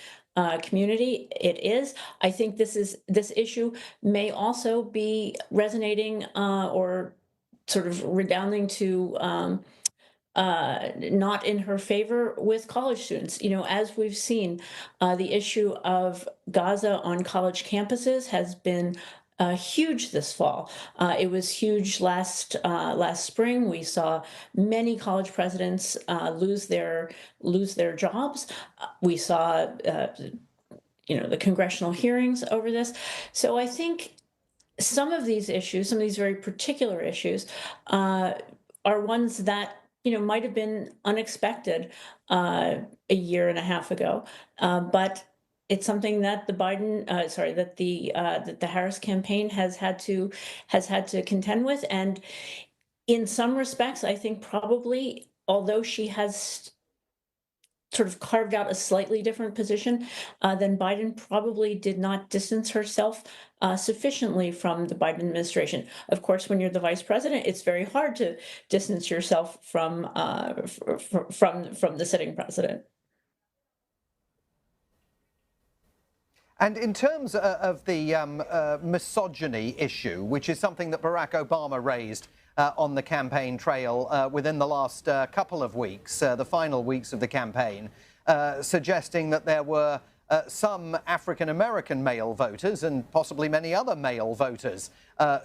community, it is. I think this issue may also be resonating or sort of redounding to not in her favor with college students. As we've seen, the issue of Gaza on college campuses has been huge this fall. It was huge last spring. We saw many college presidents lose their jobs. We saw the congressional hearings over this. So I think some of these issues, some of these very particular issues, are ones that might have been unexpected a year and a half ago, but it's something that the Harris campaign has had to contend with, and in some respects, I think probably, although she has sort of carved out a slightly different position than Biden, probably did not distance herself sufficiently from the Biden administration. Of course, when you're the vice president, it's very hard to distance yourself from the sitting president. And in terms of the misogyny issue, which is something that Barack Obama raised on the campaign trail within the last couple of weeks, the final weeks of the campaign, suggesting that there were some African-American male voters and possibly many other male voters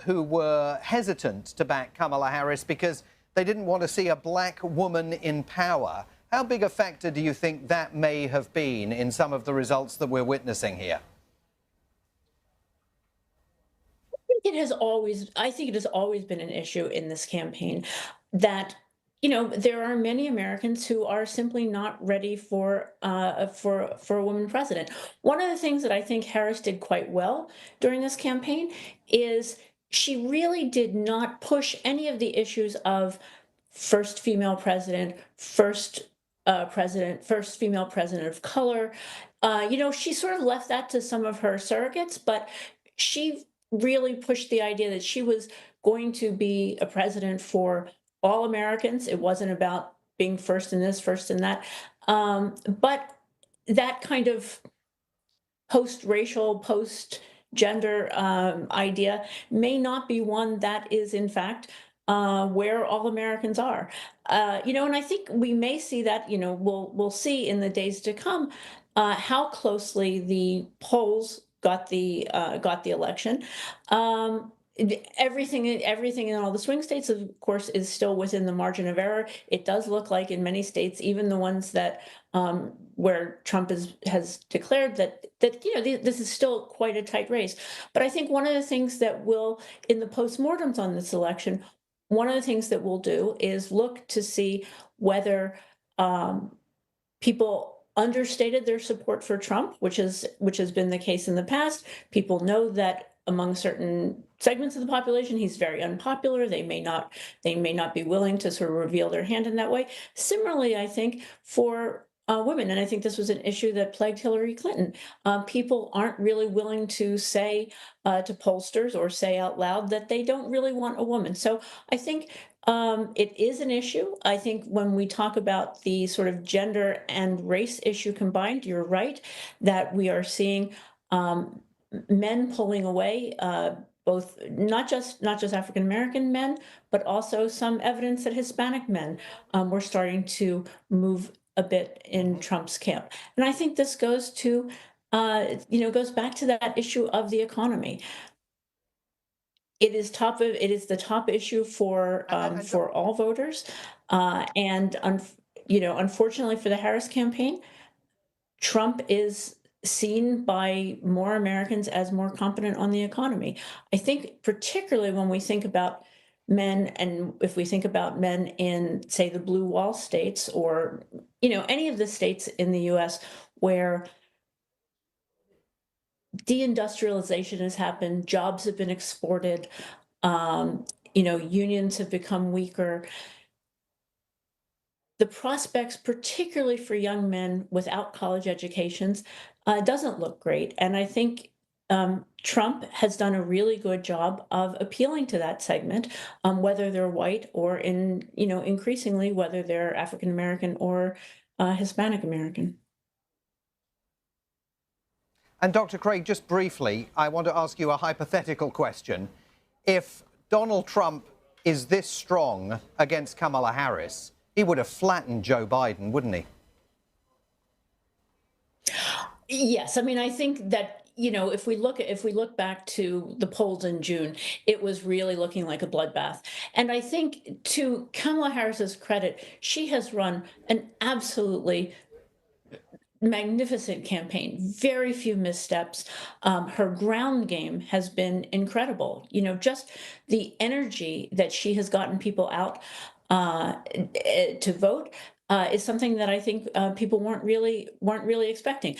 who were hesitant to back Kamala Harris because they didn't want to see a black woman in power. How big a factor do you think that may have been in some of the results that we're witnessing here? I think it has always been an issue in this campaign that there are many Americans who are simply not ready for a woman president. One of the things that I think Harris did quite well during this campaign is she really did not push any of the issues of first female president, first female president of color. She sort of left that to some of her surrogates, but she really pushed the idea that she was going to be a president for all Americans. It wasn't about being first in this, first in that. But that kind of post-racial, post-gender idea may not be one that is, in fact, where all Americans are. And I think we may see that, we'll see in the days to come how closely the polls got the election. Everything in all the swing states, of course, is still within the margin of error. It does look like in many states, even the ones that where Trump has declared that this is still quite a tight race. But I think one of the things that will, in the postmortems on this election, one of the things that we'll do is look to see whether people understated their support for Trump, which has been the case in the past. People know that among certain segments of the population, he's very unpopular. They may not be willing to sort of reveal their hand in that way. Similarly, I think for women, and I think this was an issue that plagued Hillary Clinton. People aren't really willing to say to pollsters or say out loud that they don't really want a woman. So I think it is an issue. I think when we talk about the sort of gender and race issue combined, you're right that we are seeing men pulling away, both not just African American men, but also some evidence that Hispanic men were starting to move a bit in Trump's camp. And I think this goes to goes back to that issue of the economy. It is the top issue for all voters, and unfortunately for the Harris campaign, Trump is seen by more Americans as more competent on the economy. I think particularly when we think about men, and if we think about men in, say, the blue wall states, or any of the states in the U.S. where deindustrialization has happened, jobs have been exported, unions have become weaker. The prospects, particularly for young men without college educations, doesn't look great. And I think Trump has done a really good job of appealing to that segment, whether they're white or increasingly whether they're African American or Hispanic American. And Dr. Craig, just briefly, I want to ask you a hypothetical question. If Donald Trump is this strong against Kamala Harris, he would have flattened Joe Biden, wouldn't he? Yes, I mean, I think that, if we look back to the polls in June, it was really looking like a bloodbath. And I think, to Kamala Harris's credit, she has run an absolutely magnificent campaign, very few missteps. Her ground game has been incredible. Just the energy that she has gotten people out to vote is something that I think people weren't really expecting.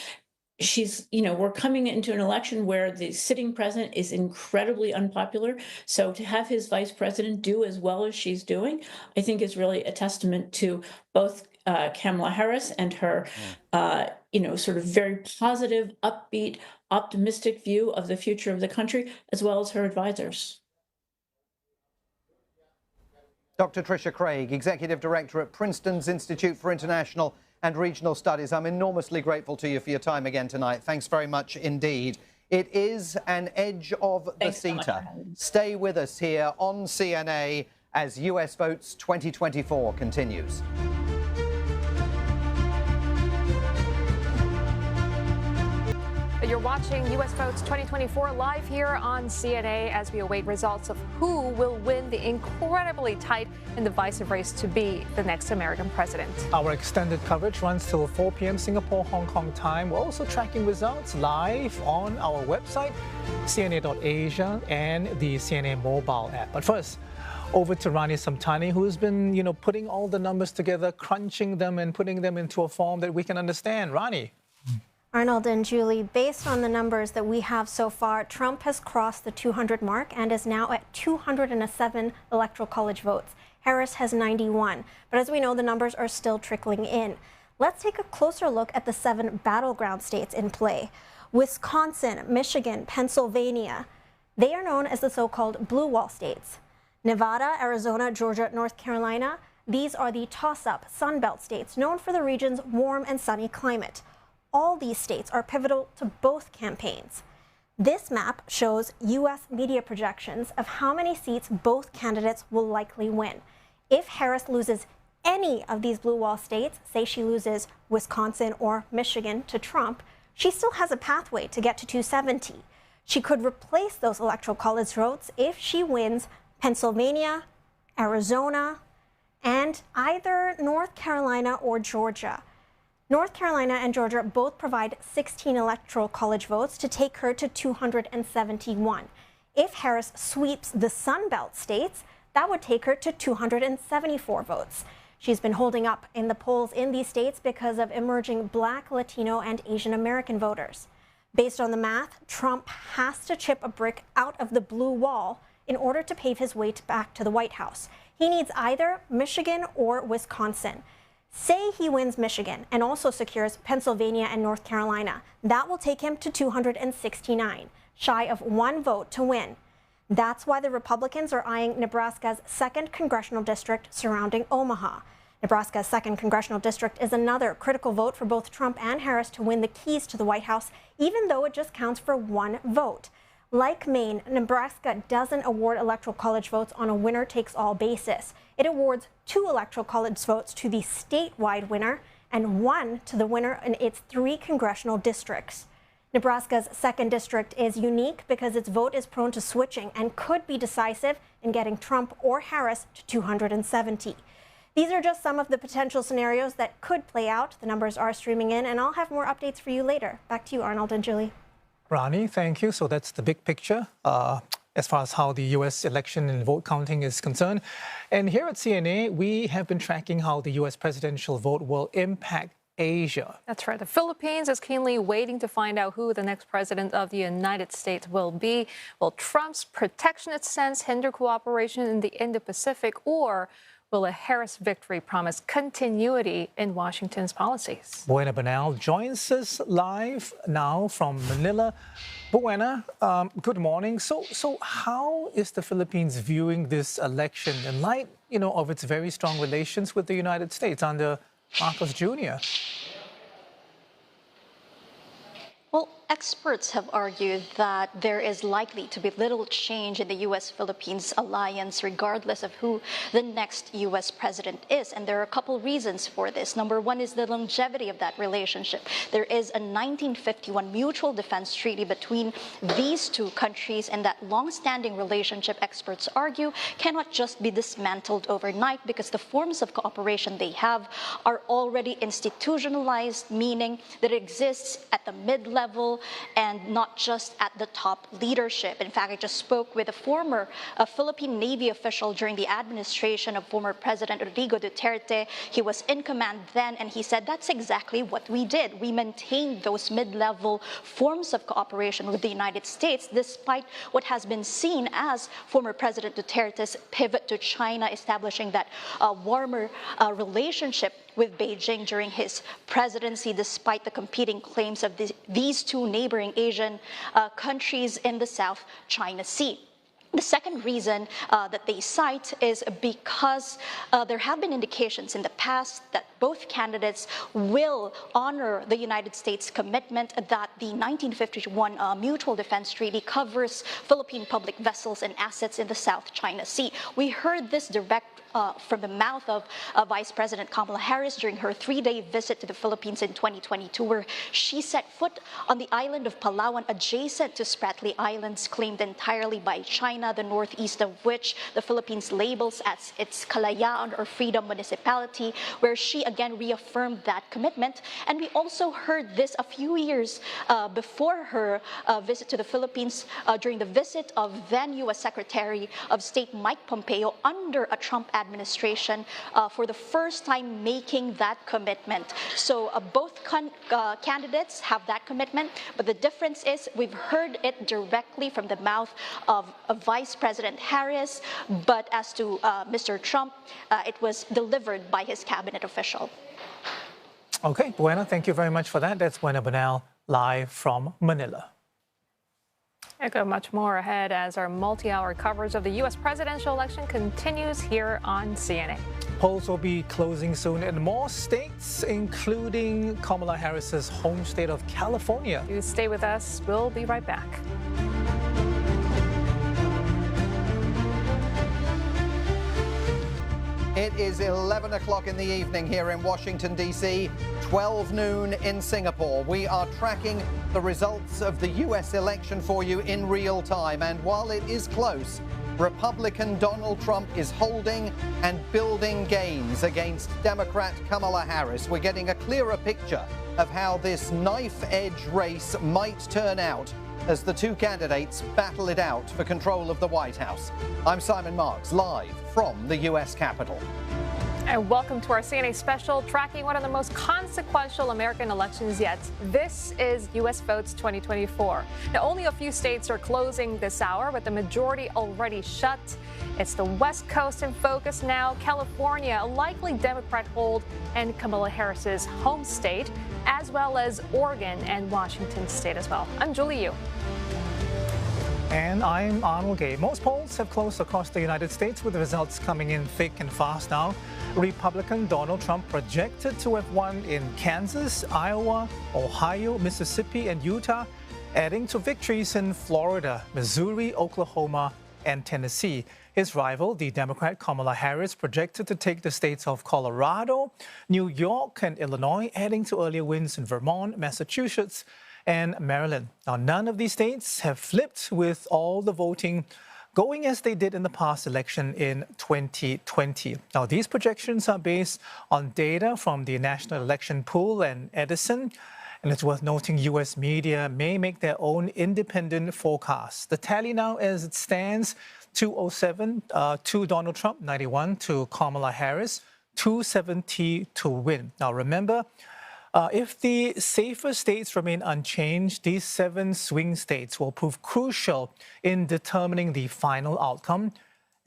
We're coming into an election where the sitting president is incredibly unpopular. So to have his vice president do as well as she's doing, I think is really a testament to both Kamala Harris and her, sort of very positive, upbeat, optimistic view of the future of the country, as well as her advisors. Dr. Tricia Craig, Executive Director at Princeton's Institute for International and Regional Studies. I'm enormously grateful to you for your time again tonight. Thanks very much indeed. It is an edge of the seater. Stay with us here on CNA as US Votes 2024 continues. You're watching US Votes 2024 live here on CNA as we await results of who will win the incredibly tight and divisive race to be the next American president. Our extended coverage runs till 4 p.m. Singapore, Hong Kong time. We're also tracking results live on our website, cna.asia, and the CNA mobile app. But first, over to Rani Samtani, who's been, putting all the numbers together, crunching them and putting them into a form that we can understand. Rani. Arnold and Julie, based on the numbers that we have so far, Trump has crossed the 200 mark and is now at 207 Electoral College votes. Harris has 91. But as we know, the numbers are still trickling in. Let's take a closer look at the 7 battleground states in play. Wisconsin, Michigan, Pennsylvania. They are known as the so-called blue wall states. Nevada, Arizona, Georgia, North Carolina. These are the toss-up Sun Belt states known for the region's warm and sunny climate. All these states are pivotal to both campaigns. This map shows U.S. media projections of how many seats both candidates will likely win. If Harris loses any of these blue wall states, say she loses Wisconsin or Michigan to Trump, she still has a pathway to get to 270. She could replace those Electoral College votes if she wins Pennsylvania, Arizona, and either North Carolina or Georgia. North Carolina and Georgia both provide 16 Electoral College votes to take her to 271. If Harris sweeps the Sun Belt states, that would take her to 274 votes. She's been holding up in the polls in these states because of emerging Black, Latino, and Asian American voters. Based on the math, Trump has to chip a brick out of the blue wall in order to pave his way back to the White House. He needs either Michigan or Wisconsin. Say he wins Michigan and also secures Pennsylvania and North Carolina. That will take him to 269, shy of 1 vote to win. That's why the Republicans are eyeing Nebraska's 2nd congressional district surrounding Omaha. Nebraska's 2nd congressional district is another critical vote for both Trump and Harris to win the keys to the White House, even though it just counts for 1 vote. Like Maine, Nebraska doesn't award Electoral College votes on a winner-takes-all basis. It awards 2 Electoral College votes to the statewide winner and 1 to the winner in its 3 congressional districts. Nebraska's 2nd district is unique because its vote is prone to switching and could be decisive in getting Trump or Harris to 270. These are just some of the potential scenarios that could play out. The numbers are streaming in, and I'll have more updates for you later. Back to you, Arnold and Julie. Rani, thank you. So that's the big picture as far as how the U.S. election and vote counting is concerned. And here at CNA, we have been tracking how the U.S. presidential vote will impact Asia. That's right. The Philippines is keenly waiting to find out who the next president of the United States will be. Will Trump's protectionist stance hinder cooperation in the Indo-Pacific, or will a Harris victory promise continuity in Washington's policies? Buena Bernal joins us live now from Manila. Buena, good morning. So how is the Philippines viewing this election in light, of its very strong relations with the United States under Marcos Jr.? Well, experts have argued that there is likely to be little change in the U.S.-Philippines alliance regardless of who the next U.S. president is. And there are a couple reasons for this. Number one is the longevity of that relationship. There is a 1951 mutual defense treaty between these two countries, and that long-standing relationship, experts argue, cannot just be dismantled overnight because the forms of cooperation they have are already institutionalized, meaning that it exists at the mid-level and not just at the top leadership. In fact, I just spoke with a former Philippine Navy official during the administration of former President Rodrigo Duterte. He was in command then, and he said that's exactly what we did. We maintained those mid-level forms of cooperation with the United States, despite what has been seen as former President Duterte's pivot to China, establishing that warmer relationship with Beijing during his presidency, despite the competing claims of these two neighboring Asian countries in the South China Sea. The second reason that they cite is because there have been indications in the past that both candidates will honor the United States' commitment that the 1951 Mutual Defense Treaty covers Philippine public vessels and assets in the South China Sea. We heard this direct from the mouth of Vice President Kamala Harris during her 3-day visit to the Philippines in 2022, where she set foot on the island of Palawan, adjacent to Spratly Islands, claimed entirely by China, the northeast of which the Philippines labels as its Kalayaan or Freedom Municipality, where she again reaffirmed that commitment. And we also heard this a few years before her visit to the Philippines during the visit of then U.S. Secretary of State Mike Pompeo under a Trump administration, for the first time making that commitment. So both candidates have that commitment, but the difference is we've heard it directly from the mouth of Vice President Harris, but as to Mr. Trump, it was delivered by his cabinet official. Okay, Buena, thank you very much for that. That's Buena Bernal live from Manila. I've got much more ahead as our multi-hour coverage of the U.S. presidential election continues here on CNA. Polls will be closing soon in more states, including Kamala Harris's home state of California. You stay with us. We'll be right back. It is 11 o'clock in the evening here in Washington, D.C., 12 noon in Singapore. We are tracking the results of the U.S. election for you in real time. And while it is close, Republican Donald Trump is holding and building gains against Democrat Kamala Harris. We're getting a clearer picture of how this knife-edge race might turn out as the two candidates battle it out for control of the White House. I'm Simon Marks, live from the U.S. Capitol. And welcome to our CNA special, tracking one of the most consequential American elections yet. This is U.S. Votes 2024. Now, only a few states are closing this hour, but the majority already shut. It's the West Coast in focus now. California, a likely Democrat hold, and Kamala Harris's home state, as well as Oregon and Washington state as well. I'm Julie Yu. And I'm Arnold Gay. Most polls have closed across the United States, with the results coming in thick and fast now. Republican Donald Trump projected to have won in Kansas, Iowa, Ohio, Mississippi, and Utah, adding to victories in Florida, Missouri, Oklahoma, and Tennessee. His rival, the Democrat Kamala Harris, projected to take the states of Colorado, New York, and Illinois, adding to earlier wins in Vermont, Massachusetts, and Maryland. Now, none of these states have flipped, with all the voting going as they did in the past election in 2020. Now, these projections are based on data from the National Election Pool and Edison. And it's worth noting U.S. media may make their own independent forecasts. The tally now, as it stands, 207 to Donald Trump, 91 to Kamala Harris, 270 to win. Now, remember, If the safer states remain unchanged, these 7 swing states will prove crucial in determining the final outcome,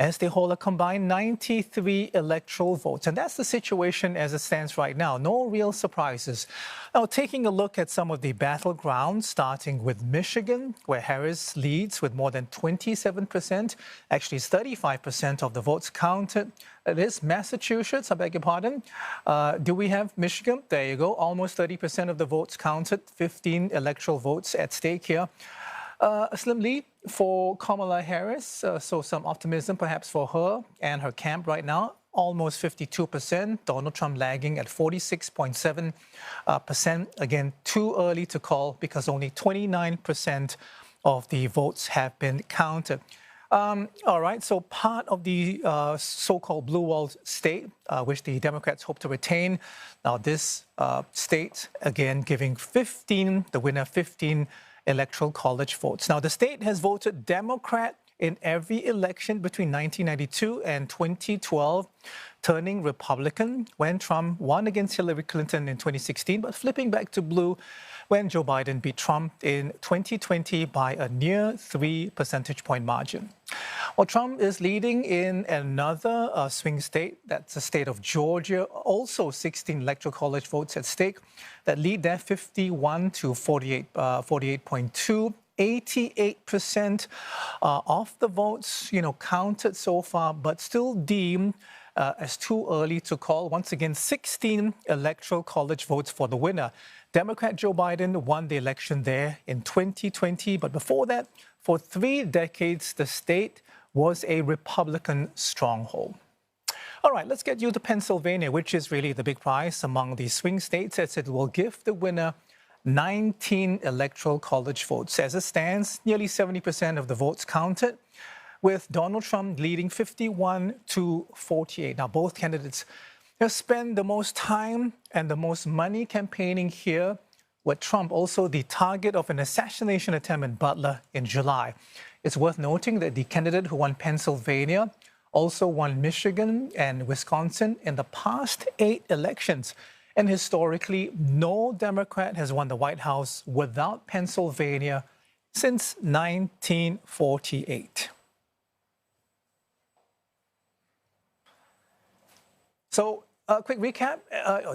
as they hold a combined 93 electoral votes. And that's the situation as it stands right now. No real surprises. Now, taking a look at some of the battlegrounds, starting with Michigan, where Harris leads with more than 27%. Actually, it's 35% of the votes counted. It is Massachusetts, I beg your pardon. Do we have Michigan? There you go. Almost 30% of the votes counted. 15 electoral votes at stake here. A slim lead for Kamala Harris, so some optimism perhaps for her and her camp right now. Almost 52%. Donald Trump lagging at 46.7%. Again, too early to call because only 29% of the votes have been counted. All right, so part of the so-called blue wall state, which the Democrats hope to retain. Now, this state, again, giving the winner 15 electoral college votes. Now, the state has voted Democrat in every election between 1992 and 2012, turning Republican when Trump won against Hillary Clinton in 2016, but flipping back to blue when Joe Biden beat Trump in 2020 by a near 3 percentage point margin. Well, Trump is leading in another swing state. That's the state of Georgia. Also 16 electoral college votes at stake that lead there 51 to 48.2. 88% of the votes, counted so far, but still deemed as too early to call. Once again, 16 electoral college votes for the winner. Democrat Joe Biden won the election there in 2020, but before that, for 3 decades, the state was a Republican stronghold. All right, let's get you to Pennsylvania, which is really the big prize among the swing states, as it will give the winner 19 electoral college votes. As it stands, nearly 70% of the votes counted, with Donald Trump leading 51 to 48. Now, both candidates have spent the most time and the most money campaigning here, with Trump also the target of an assassination attempt in Butler in July. It's worth noting that the candidate who won Pennsylvania also won Michigan and Wisconsin in the past 8 elections. And historically, no Democrat has won the White House without Pennsylvania since 1948. So, a quick recap.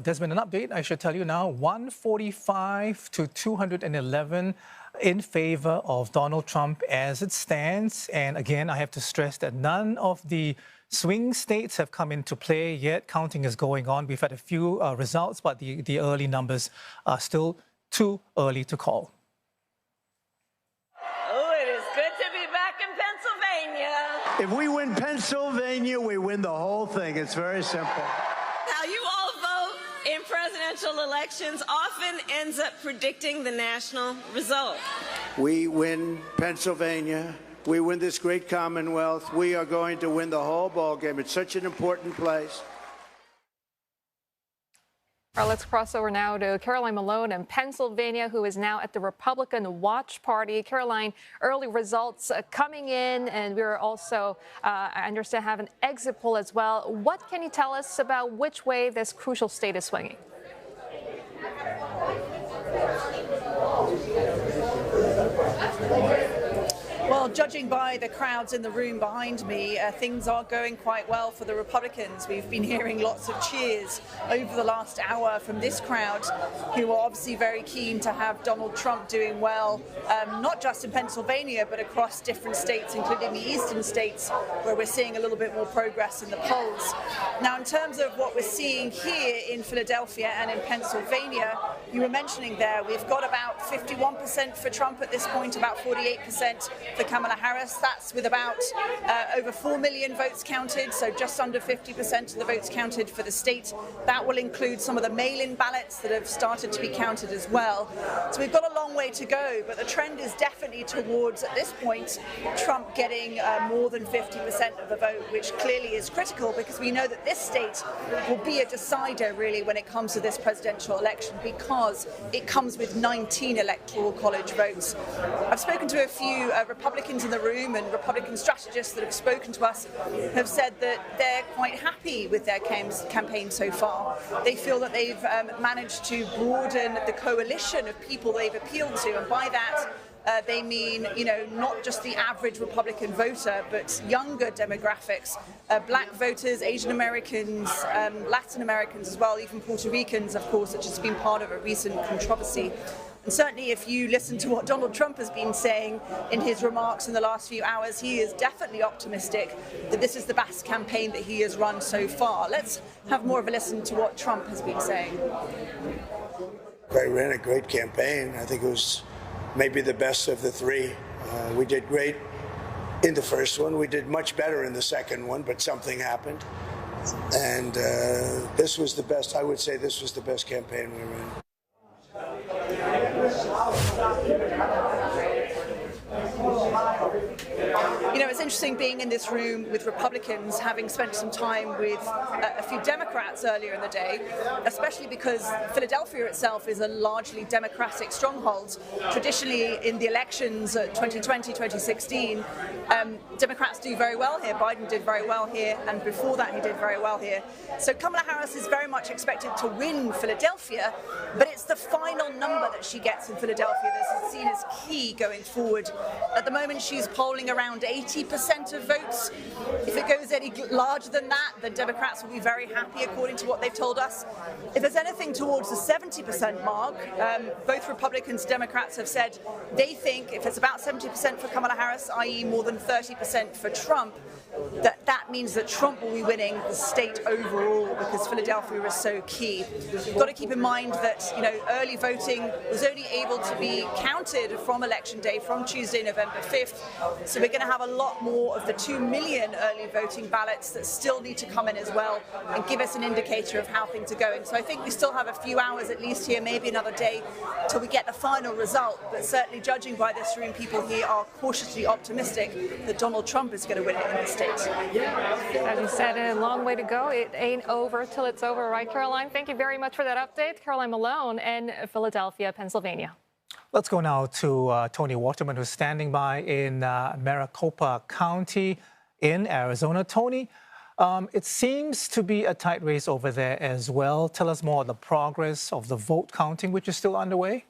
There's been an update, I should tell you now. 145 to 211 in favor of Donald Trump as it stands. And again, I have to stress that none of the swing states have come into play yet. Counting is going on. We've had a few results, but the early numbers are still too early to call. Oh, it is good to be back in Pennsylvania. If we win Pennsylvania, we win the whole thing. It's very simple. How you all vote in presidential elections often ends up predicting the national result. We win Pennsylvania. We win this great Commonwealth. We are going to win the whole ballgame. It's such an important place. All right, let's cross over now to Caroline Malone in Pennsylvania, who is now at the Republican Watch Party. Caroline, early results coming in, and we're also, I understand, have an exit poll as well. What can you tell us about which way this crucial state is swinging? Well, judging by the crowds in the room behind me, things are going quite well for the Republicans. We've been hearing lots of cheers over the last hour from this crowd, who are obviously very keen to have Donald Trump doing well, not just in Pennsylvania, but across different states, including the eastern states, where we're seeing a little bit more progress in the polls. Now, in terms of what we're seeing here in Philadelphia and in Pennsylvania, you were mentioning there, we've got about 51% for Trump at this point, about 48% for Kamala Harris. That's with about over 4 million votes counted, so just under 50% of the votes counted for the state. That will include some of the mail-in ballots that have started to be counted as well. So we've got a long way to go, but the trend is definitely towards, at this point, Trump getting more than 50% of the vote, which clearly is critical because we know that this state will be a decider, really, when it comes to this presidential election, because because it comes with 19 electoral college votes. I've spoken to a few Republicans in the room, and Republican strategists that have spoken to us have said that they're quite happy with their campaign so far. They feel that they've managed to broaden the coalition of people they've appealed to, and by that they mean, not just the average Republican voter, but younger demographics, black voters, Asian Americans, Latin Americans as well, even Puerto Ricans, of course, which has been part of a recent controversy. And certainly if you listen to what Donald Trump has been saying in his remarks in the last few hours, he is definitely optimistic that this is the best campaign that he has run so far. Let's have more of a listen to what Trump has been saying. I ran a great campaign. I think it was maybe the best of the three. We did great in the first one. We did much better in the second one, but something happened. And this was the best. I would say this was the best campaign we ran. It's interesting being in this room with Republicans, having spent some time with a few Democrats earlier in the day, especially because Philadelphia itself is a largely Democratic stronghold. Traditionally, in the elections 2020, 2016, Democrats do very well here. Biden did very well here, and before that he did very well here. So Kamala Harris is very much expected to win Philadelphia, but it's the final number that she gets in Philadelphia that is seen as key going forward. At the moment, she's polling around 80% of votes. If it goes any larger than that, then Democrats will be very happy, according to what they've told us. If there's anything towards the 70% mark, both Republicans and Democrats have said they think if it's about 70% for Kamala Harris, i.e. more than 30% for Trump, that means that Trump will be winning the state overall because Philadelphia is so key. You've got to keep in mind that early voting was only able to be counted from Election Day, from Tuesday, November 5th. So we're going to have a lot more of the 2 million early voting ballots that still need to come in as well and give us an indicator of how things are going. So I think we still have a few hours at least here, maybe another day, till we get the final result. But certainly judging by this room, people here are cautiously optimistic that Donald Trump is going to win it in the state. As you said, a long way to go. It ain't over till it's over, right, Caroline? Thank you very much for that update. Caroline Malone in Philadelphia, Pennsylvania. Let's go now to Tony Waterman, who's standing by in Maricopa County in Arizona. Tony, it seems to be a tight race over there as well. Tell us more of the progress of the vote counting, which is still underway.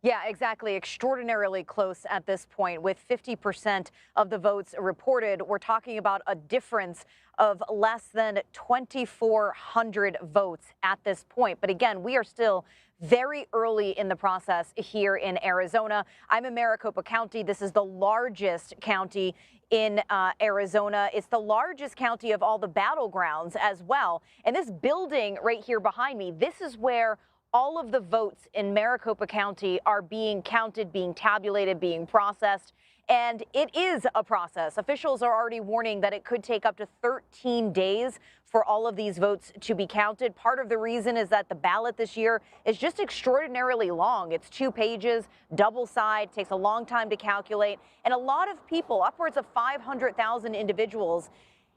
Yeah, exactly. Extraordinarily close at this point, with 50% of the votes reported. We're talking about a difference of less than 2,400 votes at this point. But again, we are still very early in the process here in Arizona. I'm in Maricopa County. This is the largest county in Arizona. It's the largest county of all the battlegrounds as well. And this building right here behind me, this is where all of the votes in Maricopa County are being counted, being tabulated, being processed. And it is a process. Officials are already warning that it could take up to 13 days for all of these votes to be counted. Part of the reason is that the ballot this year is just extraordinarily long. It's 2 pages, double side, takes a long time to calculate. And a lot of people, upwards of 500,000 individuals,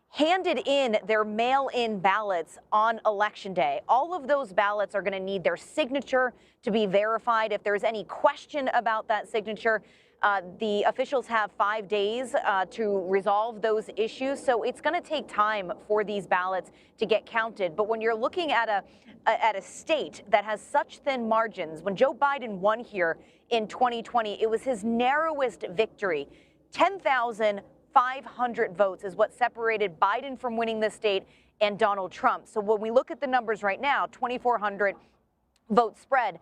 handed in their mail-in ballots on Election Day. All of those ballots are going to need their signature to be verified. If there's any question about that signature, the officials have 5 days to resolve those issues. So it's going to take time for these ballots to get counted. But when you're looking at a state that has such thin margins, when Joe Biden won here in 2020, it was his narrowest victory. 10,500 votes is what separated Biden from winning the state and Donald Trump. So when we look at the numbers right now, 2,400 vote spread,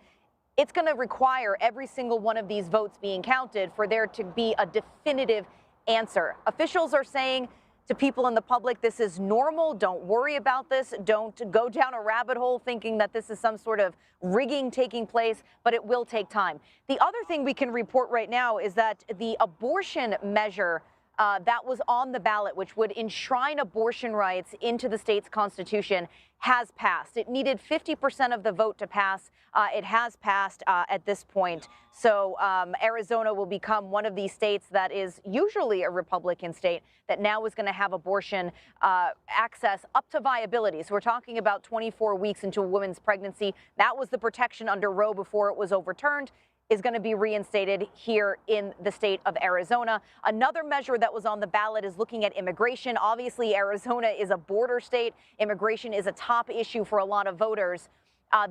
it's going to require every single one of these votes being counted for there to be a definitive answer. Officials are saying to people in the public, this is normal. Don't worry about this. Don't go down a rabbit hole thinking that this is some sort of rigging taking place, but it will take time. The other thing we can report right now is that the abortion measure that was on the ballot, which would enshrine abortion rights into the state's constitution, has passed. It needed 50% of the vote to pass. It has passed at this point. So Arizona will become one of these states that is usually a Republican state that now is going to have abortion access up to viability. So we're talking about 24 weeks into a woman's pregnancy. That was the protection under Roe before it was overturned, is going to be reinstated here in the state of Arizona. Another measure that was on the ballot is looking at immigration. Obviously, Arizona is a border state. Immigration is a top issue for a lot of voters.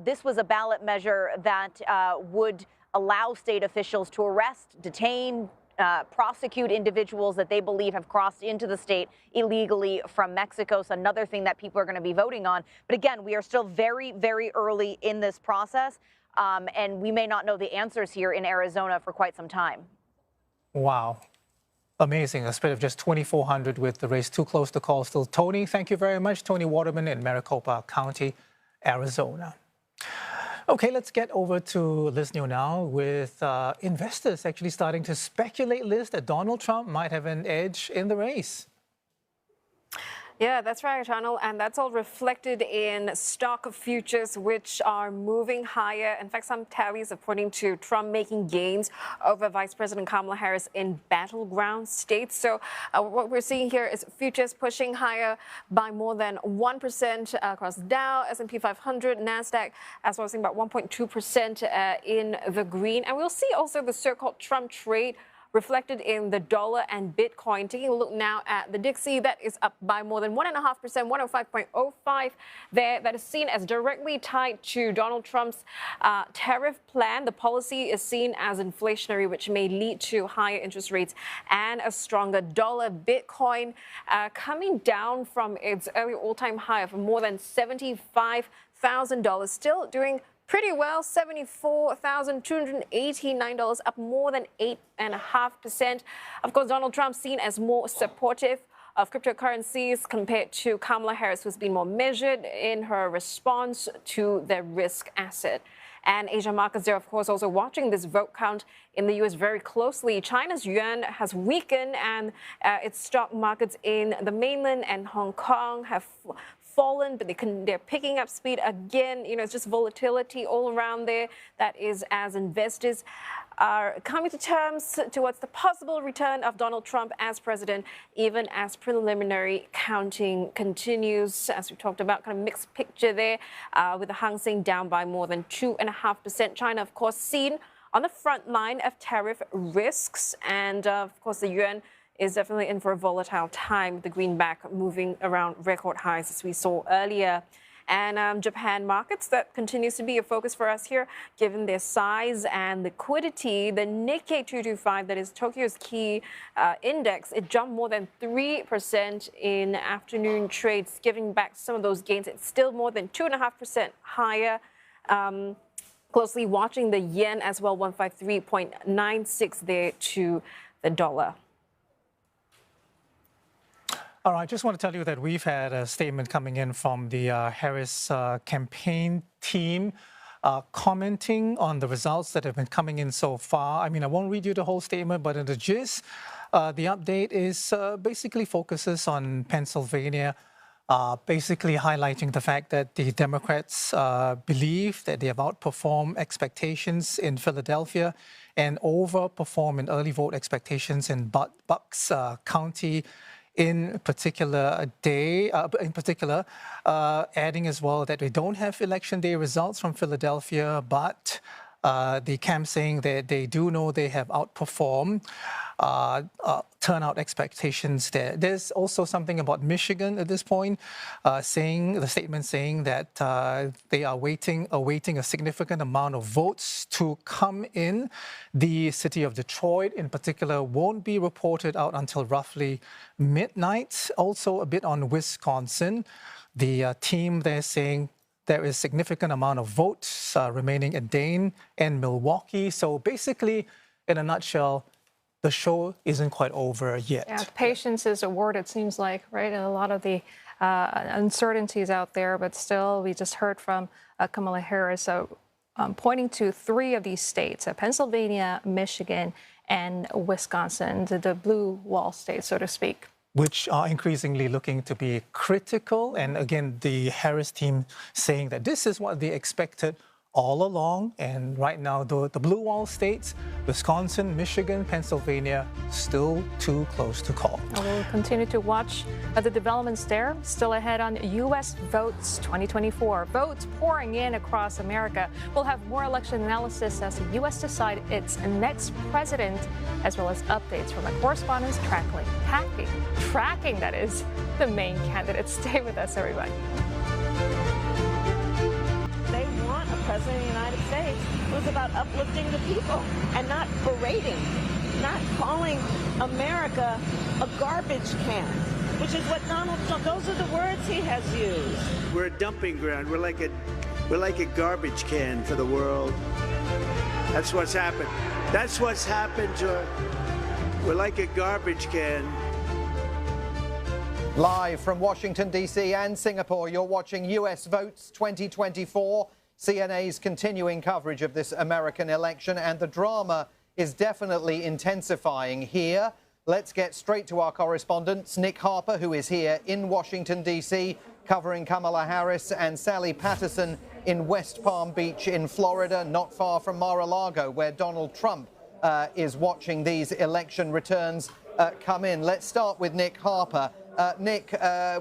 This was a ballot measure that would allow state officials to arrest, detain, prosecute individuals that they believe have crossed into the state illegally from Mexico. So another thing that people are going to be voting on. But again, we are still very, very early in this process. And we may not know the answers here in Arizona for quite some time. Wow. Amazing. A split of just 2,400 with the race too close to call still. Tony, thank you very much. Tony Waterman in Maricopa County, Arizona. Okay, let's get over to Liz Neal now with investors actually starting to speculate, Liz, that Donald Trump might have an edge in the race. Yeah, that's right, Arnold, and that's all reflected in stock futures, which are moving higher. In fact, some tallies are pointing to Trump making gains over Vice President Kamala Harris in battleground states. So what we're seeing here is futures pushing higher by more than 1% across Dow, S&P 500, NASDAQ, as well as about 1.2% in the green. And we'll see also the so-called Trump trade reflected in the dollar and Bitcoin. Taking a look now at the Dixie, that is up by more than 1.5%, 105.05 there. That is seen as directly tied to Donald Trump's tariff plan. The policy is seen as inflationary, which may lead to higher interest rates and a stronger dollar. Bitcoin coming down from its early all-time high of more than $75,000, still doing pretty well, $74,289, up more than 8.5%. Of course, Donald Trump seen as more supportive of cryptocurrencies compared to Kamala Harris, who's been more measured in her response to the risk asset. And Asia markets are, of course, also watching this vote count in the U.S. very closely. China's yuan has weakened, and its stock markets in the mainland and Hong Kong have fallen, but they're picking up speed again. You know, it's just volatility all around there. That is as investors are coming to terms towards the possible return of Donald Trump as president, even as preliminary counting continues. As we talked about, kind of mixed picture there, with the Hang Seng down by more than 2.5%. China, of course, seen on the front line of tariff risks, and of course, the yuan is definitely in for a volatile time, the greenback moving around record highs as we saw earlier. And Japan markets, that continues to be a focus for us here, given their size and liquidity. The Nikkei 225, that is Tokyo's key index, it jumped more than 3% in afternoon trades, giving back some of those gains. It's still more than 2.5% higher. Closely watching the yen as well, 153.96 there to the dollar. All right, I just want to tell you that we've had a statement coming in from the Harris campaign team commenting on the results that have been coming in so far. I mean, I won't read you the whole statement, but in the gist, the update is basically focuses on Pennsylvania, basically highlighting the fact that the Democrats believe that they have outperformed expectations in Philadelphia and overperformed in early vote expectations in Bucks County. In particular, adding as well that we don't have election day results from Philadelphia, but the camp saying that they do know they have outperformed turnout expectations there. There's also something about Michigan at this point, the statement saying that they are awaiting a significant amount of votes to come in. The city of Detroit, in particular, won't be reported out until roughly midnight. Also, a bit on Wisconsin. The team there saying there is significant amount of votes remaining in Dane and Milwaukee. So basically, in a nutshell, the show isn't quite over yet. Yeah, patience is a word, it seems like, right? And a lot of the uncertainties out there, but still, we just heard from Kamala Harris pointing to 3 of these states, Pennsylvania, Michigan, and Wisconsin, the blue wall states, so to speak, which are increasingly looking to be critical. And again, the Harris team saying that this is what they expected all along. And right now, the blue wall states, Wisconsin, Michigan, Pennsylvania, still too close to call. We'll continue to watch the developments there. Still ahead on U.S. Votes 2024. Votes pouring in across America. We'll have more election analysis as the U.S. decide its next president, as well as updates from our correspondents tracking, that is, the main candidates. Stay with us, everybody. They want a president of the United States who's about uplifting the people and not berating, not calling America a garbage can, which is what Donald Trump, those are the words he has used. We're a dumping ground. We're like a garbage can for the world. That's what's happened. That's what's happened, George. We're like a garbage can. Live from Washington, D.C. and Singapore, you're watching U.S. Votes 2024, CNA's continuing coverage of this American election, and the drama is definitely intensifying here. Let's get straight to our correspondents, Nick Harper, who is here in Washington, D.C., covering Kamala Harris, and Sally Patterson in West Palm Beach in Florida, not far from Mar-a-Lago, where Donald Trump is watching these election returns come in. Let's start with Nick Harper. Nick,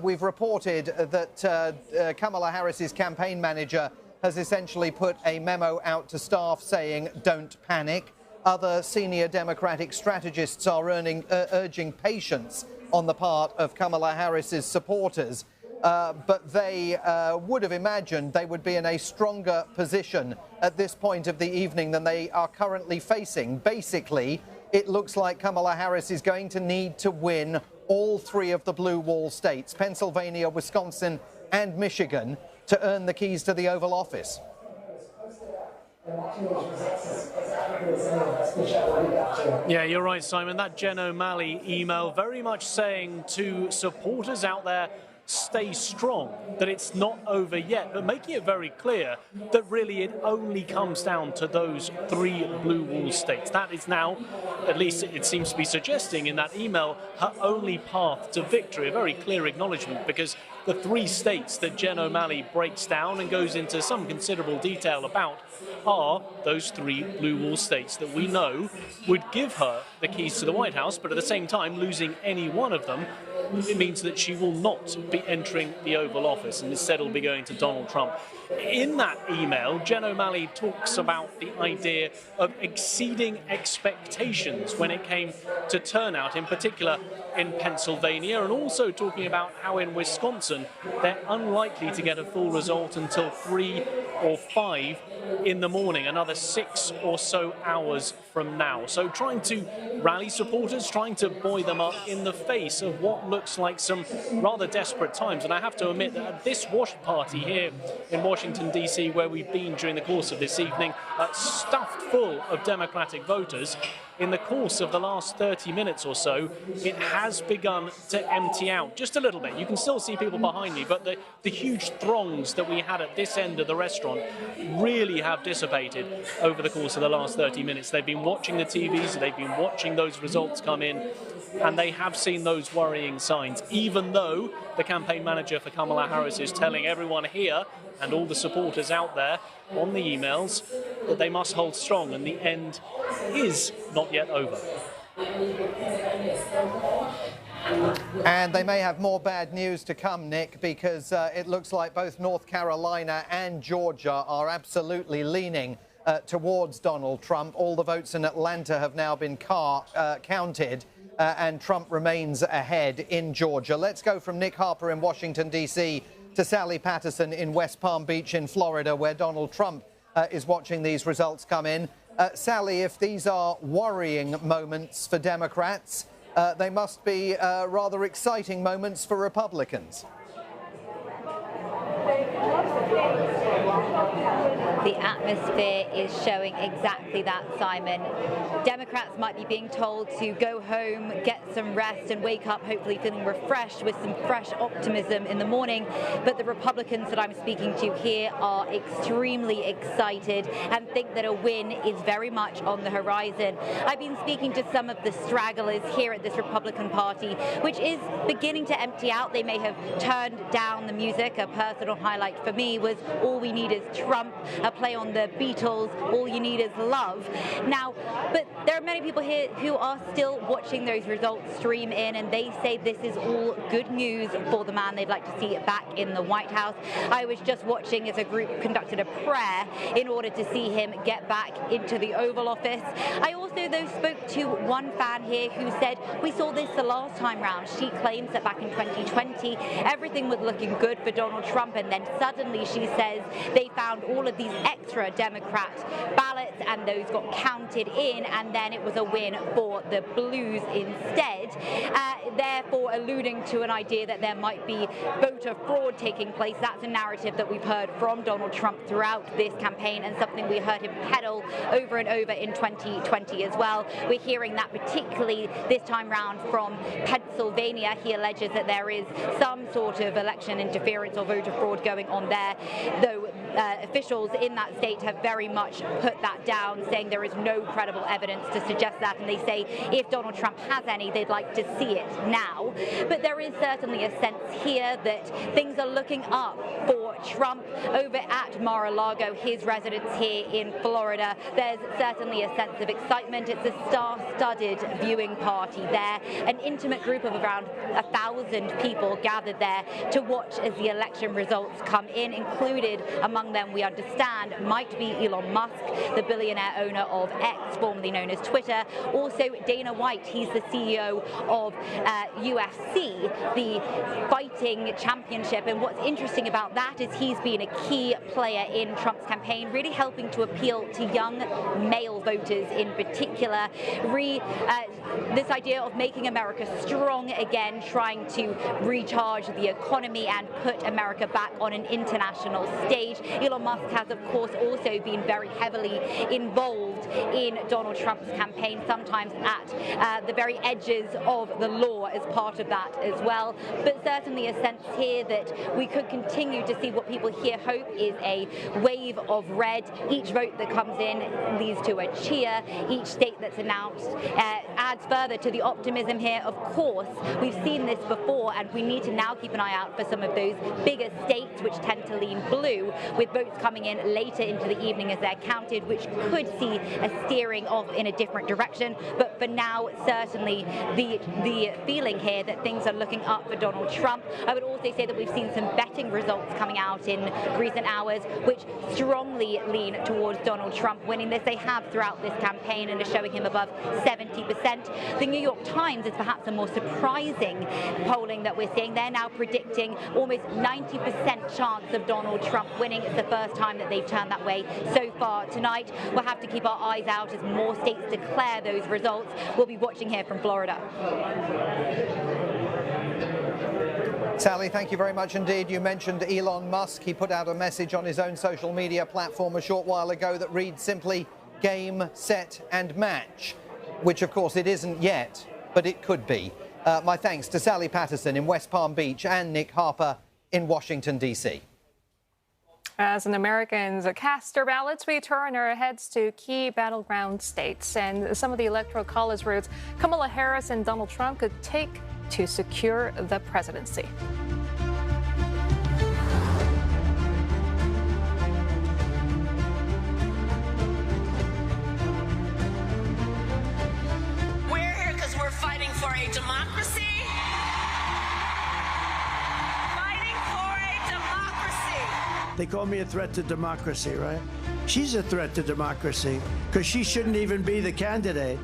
we've reported that Kamala Harris's campaign manager has essentially put a memo out to staff saying, don't panic. Other senior Democratic strategists are urging patience on the part of Kamala Harris's supporters. But they would have imagined they would be in a stronger position at this point of the evening than they are currently facing. Basically, it looks like Kamala Harris is going to need to win all three of the blue wall states, Pennsylvania, Wisconsin, and Michigan, to earn the keys to the Oval Office. Yeah, you're right, Simon. That Jen O'Malley email very much saying to supporters out there, stay strong, that it's not over yet, but making it very clear that really it only comes down to those three blue wall states. That is now, at least it seems to be suggesting in that email, her only path to victory. A very clear acknowledgement, because the three states that Jen O'Malley breaks down and goes into some considerable detail about are those three blue wall states that we know would give her the keys to the White House, but at the same time, losing any one of them, it means that she will not be entering the Oval Office and instead will be going to Donald Trump. In that email, Jen O'Malley talks about the idea of exceeding expectations when it came to turnout, in particular in Pennsylvania, and also talking about how in Wisconsin they're unlikely to get a full result until 3 or 5 in the morning, another 6 or so hours from now. So trying to rally supporters, trying to buoy them up in the face of what looks like some rather desperate times. And I have to admit that at this wash party here in Washington, D.C., where we've been during the course of this evening, stuffed full of Democratic voters, in the course of the last 30 minutes or so, it has begun to empty out just a little bit. You can still see people behind me, but the huge throngs that we had at this end of the restaurant really have dissipated over the course of the last 30 minutes. They've been watching the TVs, they've been watching those results come in, and they have seen those worrying signs, even though the campaign manager for Kamala Harris is telling everyone here and all the supporters out there on the emails that they must hold strong, and the end is not yet over. And they may have more bad news to come, Nick, because it looks like both North Carolina and Georgia are absolutely leaning towards Donald Trump. All the votes in Atlanta have now been counted, and Trump remains ahead in Georgia. Let's go from Nick Harper in Washington, D.C. to Sally Patterson in West Palm Beach in Florida, where Donald Trump is watching these results come in. Sally, if these are worrying moments for Democrats, they must be rather exciting moments for Republicans. The atmosphere is showing exactly that, Simon. Democrats might be being told to go home, get some rest, and wake up hopefully feeling refreshed with some fresh optimism in the morning. But the Republicans that I'm speaking to here are extremely excited and think that a win is very much on the horizon. I've been speaking to some of the stragglers here at this Republican Party, which is beginning to empty out. They may have turned down the music. A personal highlight for me was All We Need Is Trump, a play on the Beatles, All You Need Is Love. Now, but there are many people here who are still watching those results stream in, and they say this is all good news for the man they'd like to see back in the White House. I was just watching as a group conducted a prayer in order to see him get back into the Oval Office. I also, though, spoke to one fan here who said, we saw this the last time round. She claims that back in 2020, everything was looking good for Donald Trump, and then suddenly she says they found all of these extra Democrat ballots and those got counted in, and then it was a win for the Blues instead, therefore alluding to an idea that there might be voter fraud taking place. That's a narrative that we've heard from Donald Trump throughout this campaign, and something we heard him peddle over and over in 2020 as well. We're hearing that particularly this time round from Pennsylvania. He alleges that there is some sort of election interference or voter fraud going on there, though officials in that state have very much put that down, saying there is no credible evidence to suggest that, and they say if Donald Trump has any, they'd like to see it now. But there is certainly a sense here that things are looking up for Trump over at Mar-a-Lago, his residence here in Florida. There's certainly a sense of excitement. It's a star-studded viewing party there. An intimate group of around 1,000 people gathered there to watch as the election results come in. Included among them, we understand, might be Elon Musk, the billionaire owner of X, formerly known as Twitter. Also Dana White, he's the CEO of UFC, the fighting championship. And what's interesting about that is he's been a key player in Trump's campaign, really helping to appeal to young male voters in particular. This idea of making America strong again, trying to recharge the economy and put America back on an international stage. Elon Musk has, of course, also been very heavily involved in Donald Trump's campaign, sometimes at the very edges of the law as part of that as well. But certainly a sense here that we could continue to see what people here hope is a wave of red. Each vote that comes in leads to a cheer. Each state that's announced adds further to the optimism here. Of course, we've seen this before, and we need to now keep an eye out for some of those bigger states which tend to lean blue, with votes coming in later into the evening as they're counted, which could see a steering off in a different direction. But for now, certainly the feeling here that things are looking up for Donald Trump. I would also say that we've seen some betting results coming out in recent hours which strongly lean towards Donald Trump winning this. They have throughout this campaign and are showing him above 70%. The New York Times is perhaps a more surprising polling that we're seeing. They're now predicting almost 90% chance of Donald Trump winning. It's the first time that they've turned that way so far tonight. We'll have to keep our eyes out as more states declare those results. We'll be watching here from Florida. Sally, thank you very much indeed. You mentioned Elon Musk. He put out a message on his own social media platform a short while ago that reads simply, game, set and match, which of course it isn't yet, but it could be. My thanks to Sally Patterson in West Palm Beach and Nick Harper in Washington, D.C. As an Americans cast their ballots, we turn our heads to key battleground states and some of the Electoral college routes Kamala Harris and Donald Trump could take to secure the presidency. We're here because we're fighting for a democracy. Fighting for a democracy. They call me a threat to democracy, right? She's a threat to democracy because she shouldn't even be the candidate.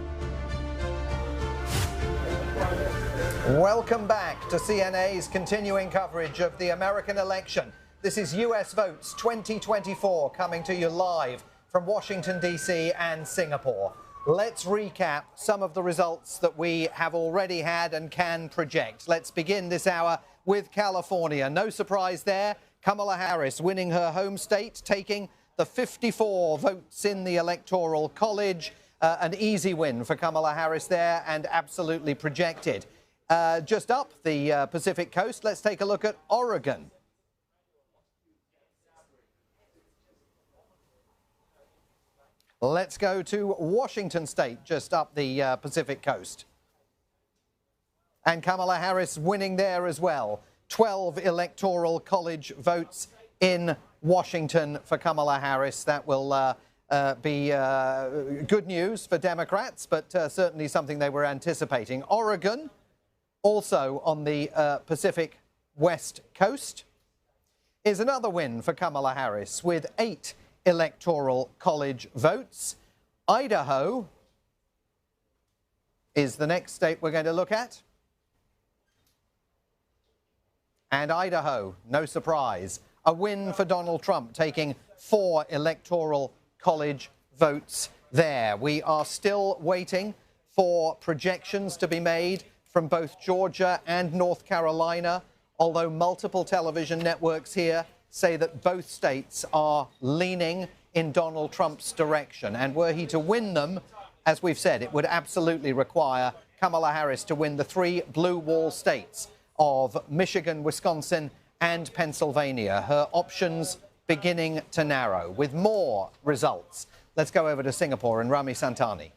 Welcome back to CNA's continuing coverage of the American election. This is US Votes 2024 coming to you live from Washington, D.C. and Singapore. Let's recap some of the results that we have already had and can project. Let's begin this hour with California. No surprise there. Kamala Harris winning her home state, taking the 54 votes in the Electoral College. An easy win for Kamala Harris there and absolutely projected. Just up the Pacific coast, let's take a look at Oregon. Let's go to Washington State, just up the Pacific coast. And Kamala Harris winning there as well. 12 Electoral College votes in Washington for Kamala Harris. That will be good news for Democrats, but certainly something they were anticipating. Oregon, also on the Pacific West Coast, is another win for Kamala Harris with 8 Electoral College votes. Idaho is the next state we're going to look at. And Idaho, no surprise, a win for Donald Trump, taking 4 Electoral College votes there. We are still waiting for projections to be made from both Georgia and North Carolina, although multiple television networks here say that both states are leaning in Donald Trump's direction. And were he to win them, as we've said, it would absolutely require Kamala Harris to win the 3 blue wall states of Michigan, Wisconsin, and Pennsylvania. Her options beginning to narrow. With more results, let's go over to Singapore and Rami Santani.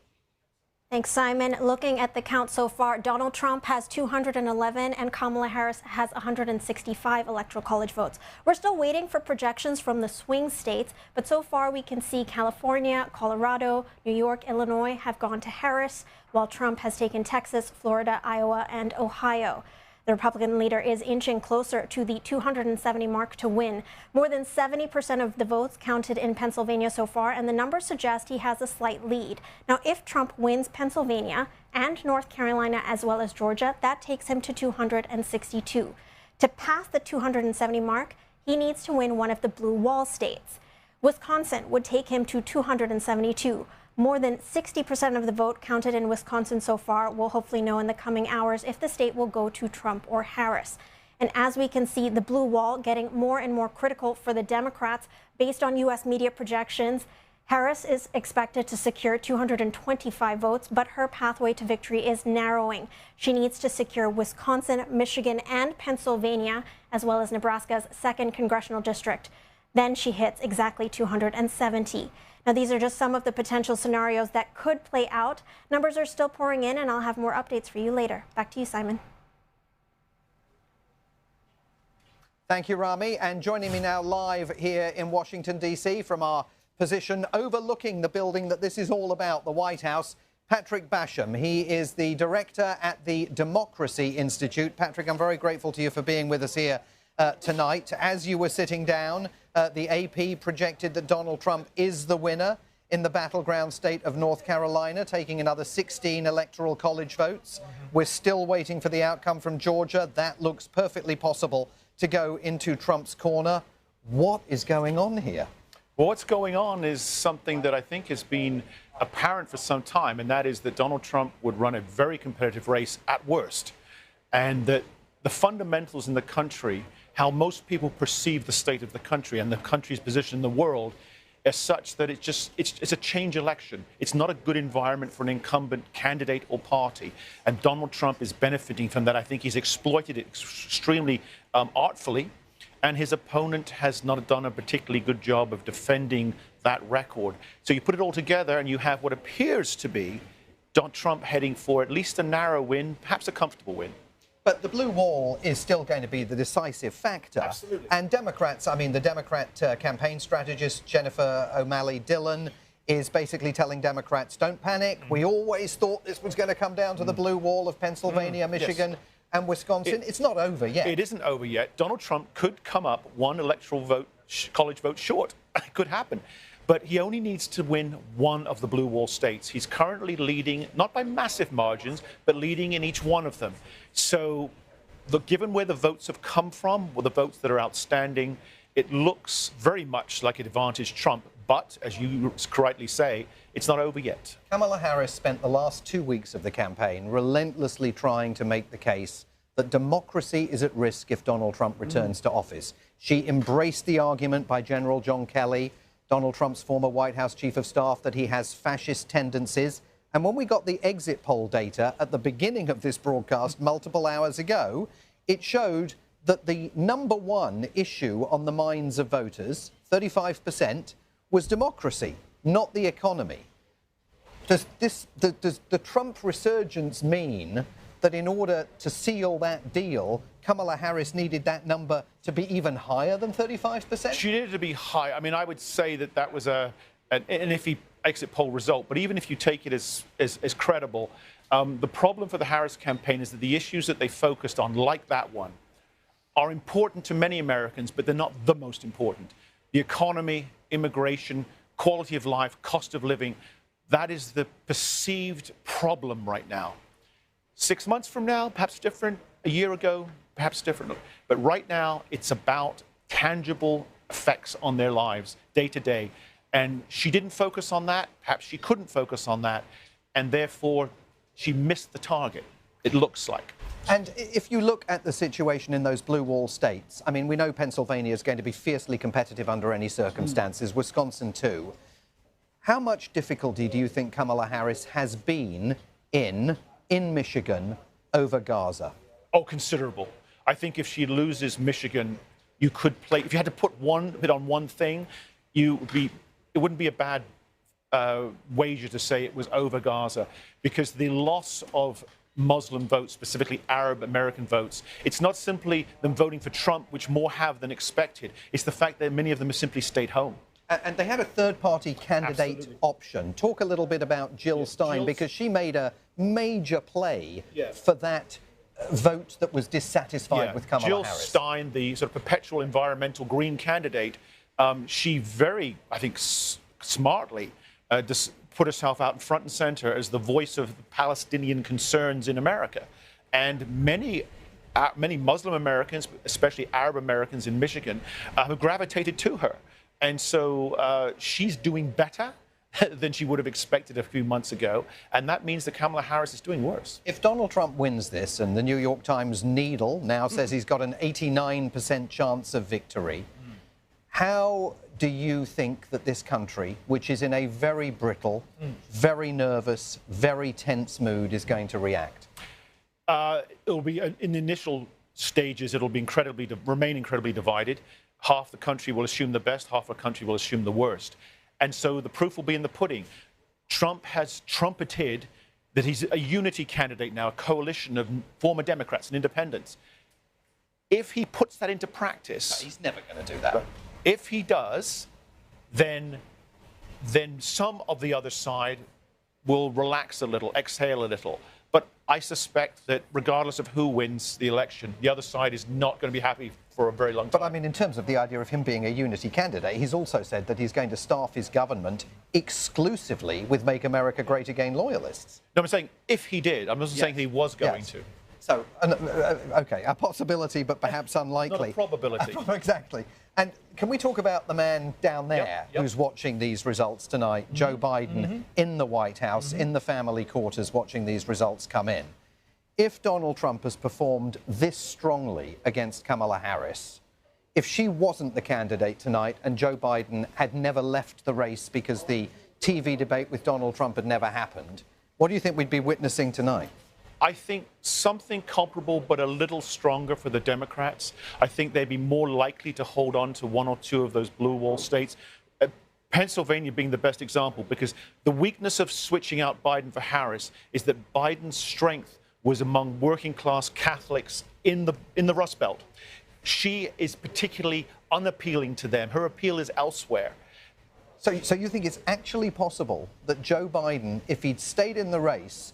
Thanks, Simon. Looking at the count so far, Donald Trump has 211 and Kamala Harris has 165 Electoral College votes. We're still waiting for projections from the swing states, but so far we can see California, Colorado, New York, Illinois have gone to Harris, while Trump has taken Texas, Florida, Iowa, and Ohio. The Republican leader is inching closer to the 270 mark to win. More than 70% of the votes counted in Pennsylvania so far, and the numbers suggest he has a slight lead. Now, if Trump wins Pennsylvania and North Carolina as well as Georgia, that takes him to 262. To pass the 270 mark, he needs to win one of the blue wall states. Wisconsin would take him to 272. More than 60% of the vote counted in Wisconsin so far. We'll hopefully know in the coming hours if the state will go to Trump or Harris. And as we can see, the blue wall getting more and more critical for the Democrats. Based on U.S. media projections, Harris is expected to secure 225 votes, but her pathway to victory is narrowing. She needs to secure Wisconsin, Michigan, and Pennsylvania, as well as Nebraska's 2nd Congressional District. Then she hits exactly 270. Now, these are just some of the potential scenarios that could play out. Numbers are still pouring in, and I'll have more updates for you later. Back to you, Simon. Thank you, Rami. And joining me now live here in Washington, D.C. from our position overlooking the building that this is all about, the White House, Patrick Basham. He is the director at the Democracy Institute. Patrick, I'm very grateful to you for being with us here tonight. As you were sitting down, the AP projected that Donald Trump is the winner in the battleground state of North Carolina, taking another 16 Electoral College votes. We're still waiting for the outcome from Georgia. That looks perfectly possible to go into Trump's corner. What is going on here? Well, what's going on is something that I think has been apparent for some time, and that is that Donald Trump would run a very competitive race at worst, and that the fundamentals in the country, how most people perceive the state of the country and the country's position in the world, is such that it's a change election. It's not a good environment for an incumbent candidate or party. And Donald Trump is benefiting from that. I think he's exploited it extremely artfully. And his opponent has not done a particularly good job of defending that record. So you put it all together and you have what appears to be Donald Trump heading for at least a narrow win, perhaps a comfortable win. But the blue wall is still going to be the decisive factor. Absolutely. And Democrats, I mean, the Democrat campaign strategist, Jennifer O'Malley Dillon, is basically telling Democrats, don't panic. We always thought this was going to come down to the blue wall of Pennsylvania, Michigan, and Wisconsin. It's not over yet. It isn't over yet. Donald Trump could come up one electoral vote, college vote short. It could happen. But he only needs to win one of the blue wall states. He's currently leading, not by massive margins, but leading in each one of them. So given where the votes have come from, or the votes that are outstanding, it looks very much like it advantaged Trump. But, as you correctly say, it's not over yet. Kamala Harris spent the last 2 weeks of the campaign relentlessly trying to make the case that democracy is at risk if Donald Trump returns to office. She embraced the argument by General John Kelly. Donald Trump's former White House chief of staff, that he has fascist tendencies. And when we got the exit poll data at the beginning of this broadcast multiple hours ago, it showed that the #1 issue on the minds of voters, 35%, was democracy, not the economy. Does the Trump resurgence mean that in order to seal that deal, Kamala Harris needed that number to be even higher than 35%? She needed to be high. I mean, I would say that that was an iffy exit poll result. But even if you take it as credible, the problem for the Harris campaign is that the issues that they focused on, like that one, are important to many Americans, but they're not the most important. The economy, immigration, quality of life, cost of living, that is the perceived problem right now. 6 months from now, perhaps different. A year ago, perhaps different. But right now, it's about tangible effects on their lives day to day. And she didn't focus on that. Perhaps she couldn't focus on that. And therefore, she missed the target, it looks like. And if you look at the situation in those blue wall states, I mean, we know Pennsylvania is going to be fiercely competitive under any circumstances, Wisconsin too. How much difficulty do you think Kamala Harris has been in Michigan over Gaza? Oh, considerable. I think if she loses Michigan, you could play, if you had to put one bit on one thing, it wouldn't be a bad wager to say it was over Gaza, because the loss of Muslim votes, specifically Arab American votes, it's not simply them voting for Trump, which more have than expected. It's the fact that many of them have simply stayed home. And they had a third-party candidate option. Talk a little bit about Jill Stein, because she made a major play for that vote that was dissatisfied with Kamala Jill Harris. Stein, the sort of perpetual environmental green candidate, she very, I think, smartly put herself out in front and center as the voice of the Palestinian concerns in America. And many Muslim Americans, especially Arab Americans in Michigan, have gravitated to her. And so she's doing better than she would have expected a few months ago. And that means that Kamala Harris is doing worse. If Donald Trump wins this, and the New York Times Needle now says he's got an 89% chance of victory, how do you think that this country, which is in a very brittle, very nervous, very tense mood, is going to react? It'll be, in the initial stages, it'll be remain incredibly divided. Half the country will assume the best, half the country will assume the worst. And so the proof will be in the pudding. Trump has trumpeted that he's a unity candidate now, a coalition of former Democrats and independents. If he puts that into practice... No, he's never going to do that. If he does, then some of the other side will relax a little, exhale a little. But I suspect that regardless of who wins the election, the other side is not going to be happy for a very long time. But I mean, in terms of the idea of him being a unity candidate, he's also said that he's going to staff his government exclusively with Make America Great Again loyalists. No, I'm saying if he did. I'm not saying he was going to. So, OK, a possibility, but perhaps unlikely. Not a probability. Exactly. And can we talk about the man down there who's watching these results tonight, Joe Biden, in the White House, in the family quarters, watching these results come in? If Donald Trump has performed this strongly against Kamala Harris, if she wasn't the candidate tonight and Joe Biden had never left the race because the TV debate with Donald Trump had never happened, what do you think we'd be witnessing tonight? I think something comparable but a little stronger for the Democrats. I think they'd be more likely to hold on to one or two of those blue wall states. Pennsylvania being the best example, because the weakness of switching out Biden for Harris is that Biden's strength was among working class Catholics in the Rust Belt. She is particularly unappealing to them. Her appeal is elsewhere. So you think it's actually possible that Joe Biden, if he'd stayed in the race,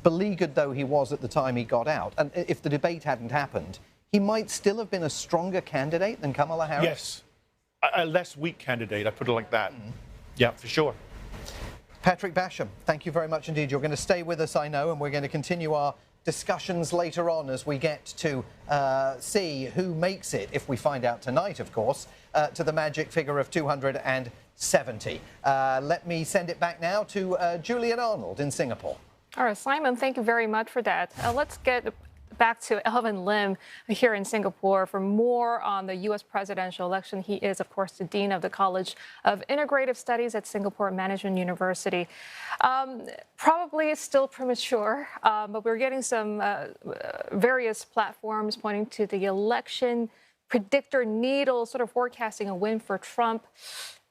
beleaguered though he was at the time he got out, and if the debate hadn't happened, he might still have been a stronger candidate than Kamala Harris? Yes, a less weak candidate, I put it like that. Yeah, for sure. Patrick Basham, thank you very much indeed. You're going to stay with us, I know, and we're going to continue our discussions later on as we get to see who makes it, if we find out tonight, of course, to the magic figure of 270. Let me send it back now to Julian Arnold in Singapore. All right, Simon, thank you very much for that. Let's get back to Elvin Lim here in Singapore for more on the U.S. presidential election. He is, of course, the Dean of the College of Integrative Studies at Singapore Management University. Probably still premature, but we're getting some various platforms pointing to the election predictor needle sort of forecasting a win for Trump.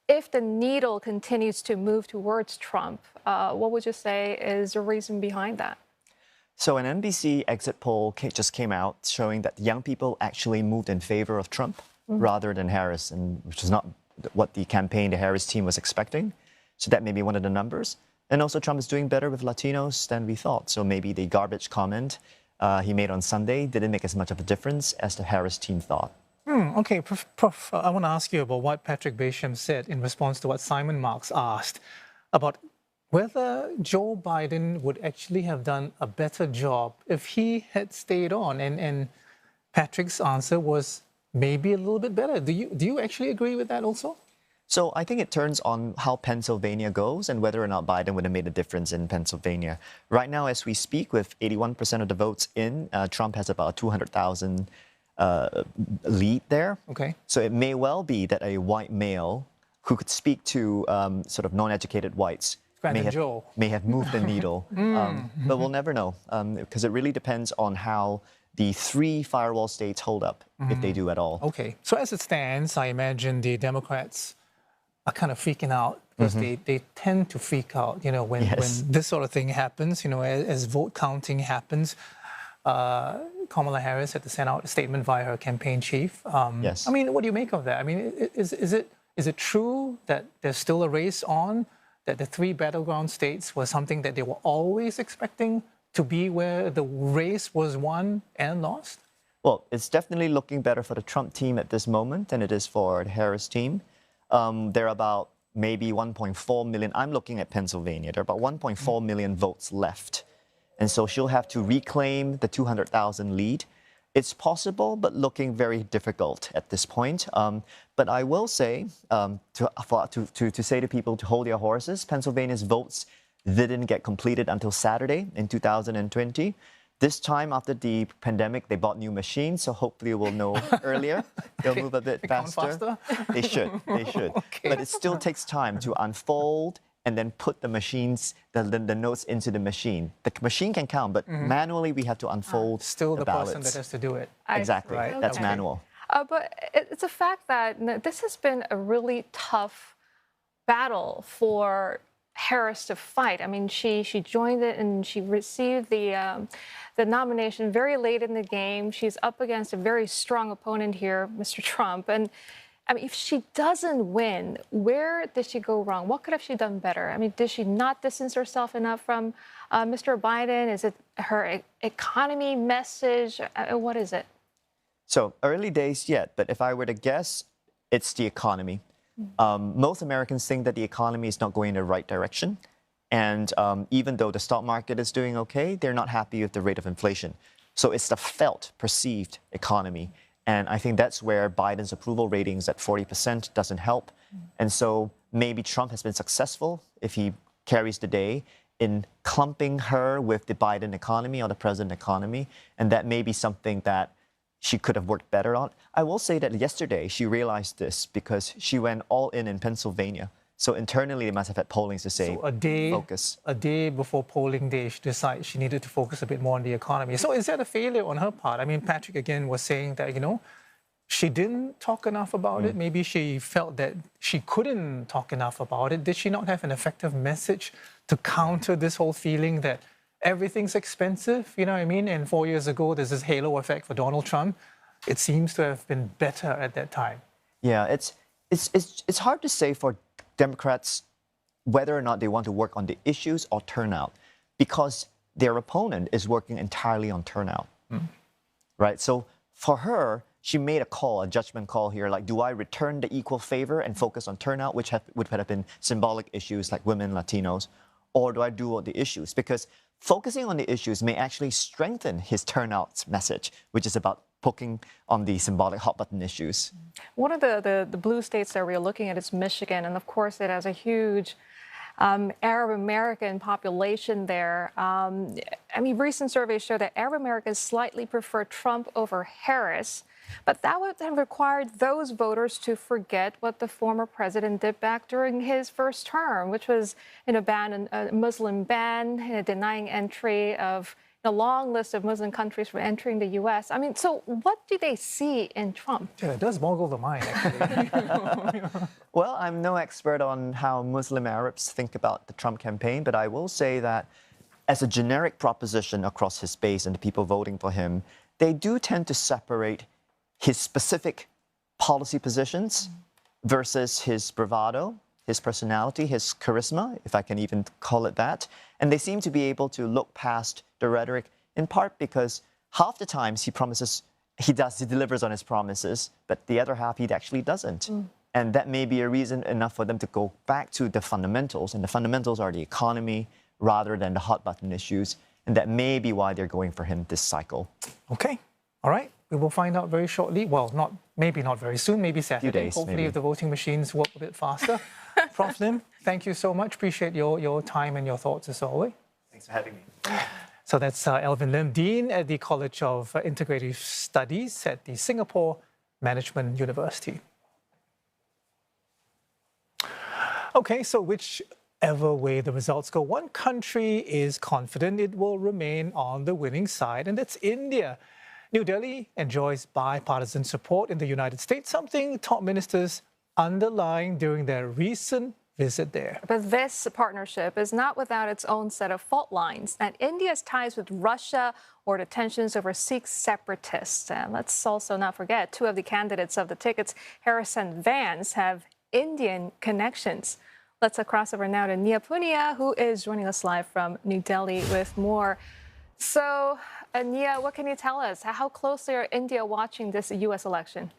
If the needle continues to move towards Trump, what would you say is the reason behind that? So an NBC exit poll just came out showing that young people actually moved in favor of Trump rather than Harris, and which is not what the Harris team was expecting. So that may be one of the numbers. And also Trump is doing better with Latinos than we thought. So maybe the garbage comment he made on Sunday didn't make as much of a difference as the Harris team thought. Okay, Prof, I want to ask you about what Patrick Basham said in response to what Simon Marks asked about whether Joe Biden would actually have done a better job if he had stayed on. And Patrick's answer was maybe a little bit better. Do you actually agree with that also? So I think it turns on how Pennsylvania goes and whether or not Biden would have made a difference in Pennsylvania. Right now, as we speak, with 81% of the votes in, Trump has about 200,000 lead there. Okay. So it may well be that a white male who could speak to sort of non-educated whites may have moved the needle. But we'll never know because it really depends on how the 3 firewall states hold up, if they do at all. Okay. So as it stands, I imagine the Democrats are kind of freaking out because they tend to freak out, when this sort of thing happens, as vote counting happens. Kamala Harris had to send out a statement via her campaign chief. Yes. I mean, what do you make of that? I mean, is it true that there's still a race on, that the 3 battleground states was something that they were always expecting to be where the race was won and lost? Well, it's definitely looking better for the Trump team at this moment than it is for the Harris team. There are about maybe 1.4 million. I'm looking at Pennsylvania. There are about 1.4 million votes left. And so she'll have to reclaim the 200,000 lead. It's possible, but looking very difficult at this point. But I will say, to say to people to hold their horses, Pennsylvania's votes didn't get completed until Saturday in 2020. This time, after the pandemic, they bought new machines, so hopefully we'll know earlier. They'll move a bit faster. They should. Okay. But it still takes time to unfold and then put the machines, the notes into the machine. The machine can count, but manually we have to unfold still the ballots. person that has to do it. Exactly, right? That's manual. But it's a fact that this has been a really tough battle for Harris to fight. I mean, she joined it and she received the nomination very late in the game. She's up against a very strong opponent here, Mr. Trump. And I mean, if she doesn't win, where did she go wrong? What could have she done better? I mean, did she not distance herself enough from Mr. Biden? Is it her economy message? What is it? So early days yet, but if I were to guess, it's the economy. Most Americans think that the economy is not going in the right direction. And even though the stock market is doing okay, they're not happy with the rate of inflation. So it's the felt, perceived economy. And I think that's where Biden's approval ratings at 40% doesn't help. And so maybe Trump has been successful if he carries the day in clumping her with the Biden economy or the president economy. And that may be something that she could have worked better on. I will say that yesterday she realized this because she went all in Pennsylvania. So internally, they must have had pollings to say, focus. A day before polling day, she decided she needed to focus a bit more on the economy. So is that a failure on her part? I mean, Patrick, again, was saying that, she didn't talk enough about it. Maybe she felt that she couldn't talk enough about it. Did she not have an effective message to counter this whole feeling that everything's expensive? You know what I mean? And 4 years ago, there's this halo effect for Donald Trump. It seems to have been better at that time. Yeah, it's hard to say for Democrats whether or not they want to work on the issues or turnout, because their opponent is working entirely on turnout, right? So for her, she made a judgment call here, like, do I return the equal favor and focus on turnout, which would have been symbolic issues like women, Latinos, or do I do all the issues? Because focusing on the issues may actually strengthen his turnout message, which is about poking on the symbolic hot button issues. One of the blue states that we're looking at is Michigan, and of course it has a huge Arab American population there. Recent surveys show that Arab Americans slightly prefer Trump over Harris. But that would have required those voters to forget what the former president did back during his first term, which was ban a Muslim ban, denying entry of a long list of Muslim countries from entering the U.S. So what do they see in Trump? Yeah, it does boggle the mind, actually. Well, I'm no expert on how Muslim Arabs think about the Trump campaign, but I will say that as a generic proposition across his base and the people voting for him, they do tend to separate his specific policy positions versus his bravado, his personality, his charisma, if I can even call it that. And they seem to be able to look past the rhetoric, in part because half the times he delivers on his promises, but the other half he actually doesn't. And that may be a reason enough for them to go back to the fundamentals. And the fundamentals are the economy rather than the hot button issues. And that may be why they're going for him this cycle. Okay. All right. We will find out very shortly. Well, maybe not very soon, maybe Saturday. Few days, hopefully, maybe. if the voting machines work a bit faster. Prof. Lim, thank you so much. Appreciate your time and your thoughts as always. Thanks for having me. So that's Alvin Lim, Dean at the College of Integrative Studies at the Singapore Management University. Okay, so whichever way the results go, one country is confident it will remain on the winning side, and that's India. New Delhi enjoys bipartisan support in the United States, something top ministers underlined during their recent visit there. But this partnership is not without its own set of fault lines, and India's ties with Russia or the tensions over Sikh separatists. And let's also not forget, two of the candidates of the tickets, Harris and Vance, have Indian connections. Let's cross over now to Nia Punia, who is joining us live from New Delhi with more. So, Nia, what can you tell us? How closely are India watching this U.S. election?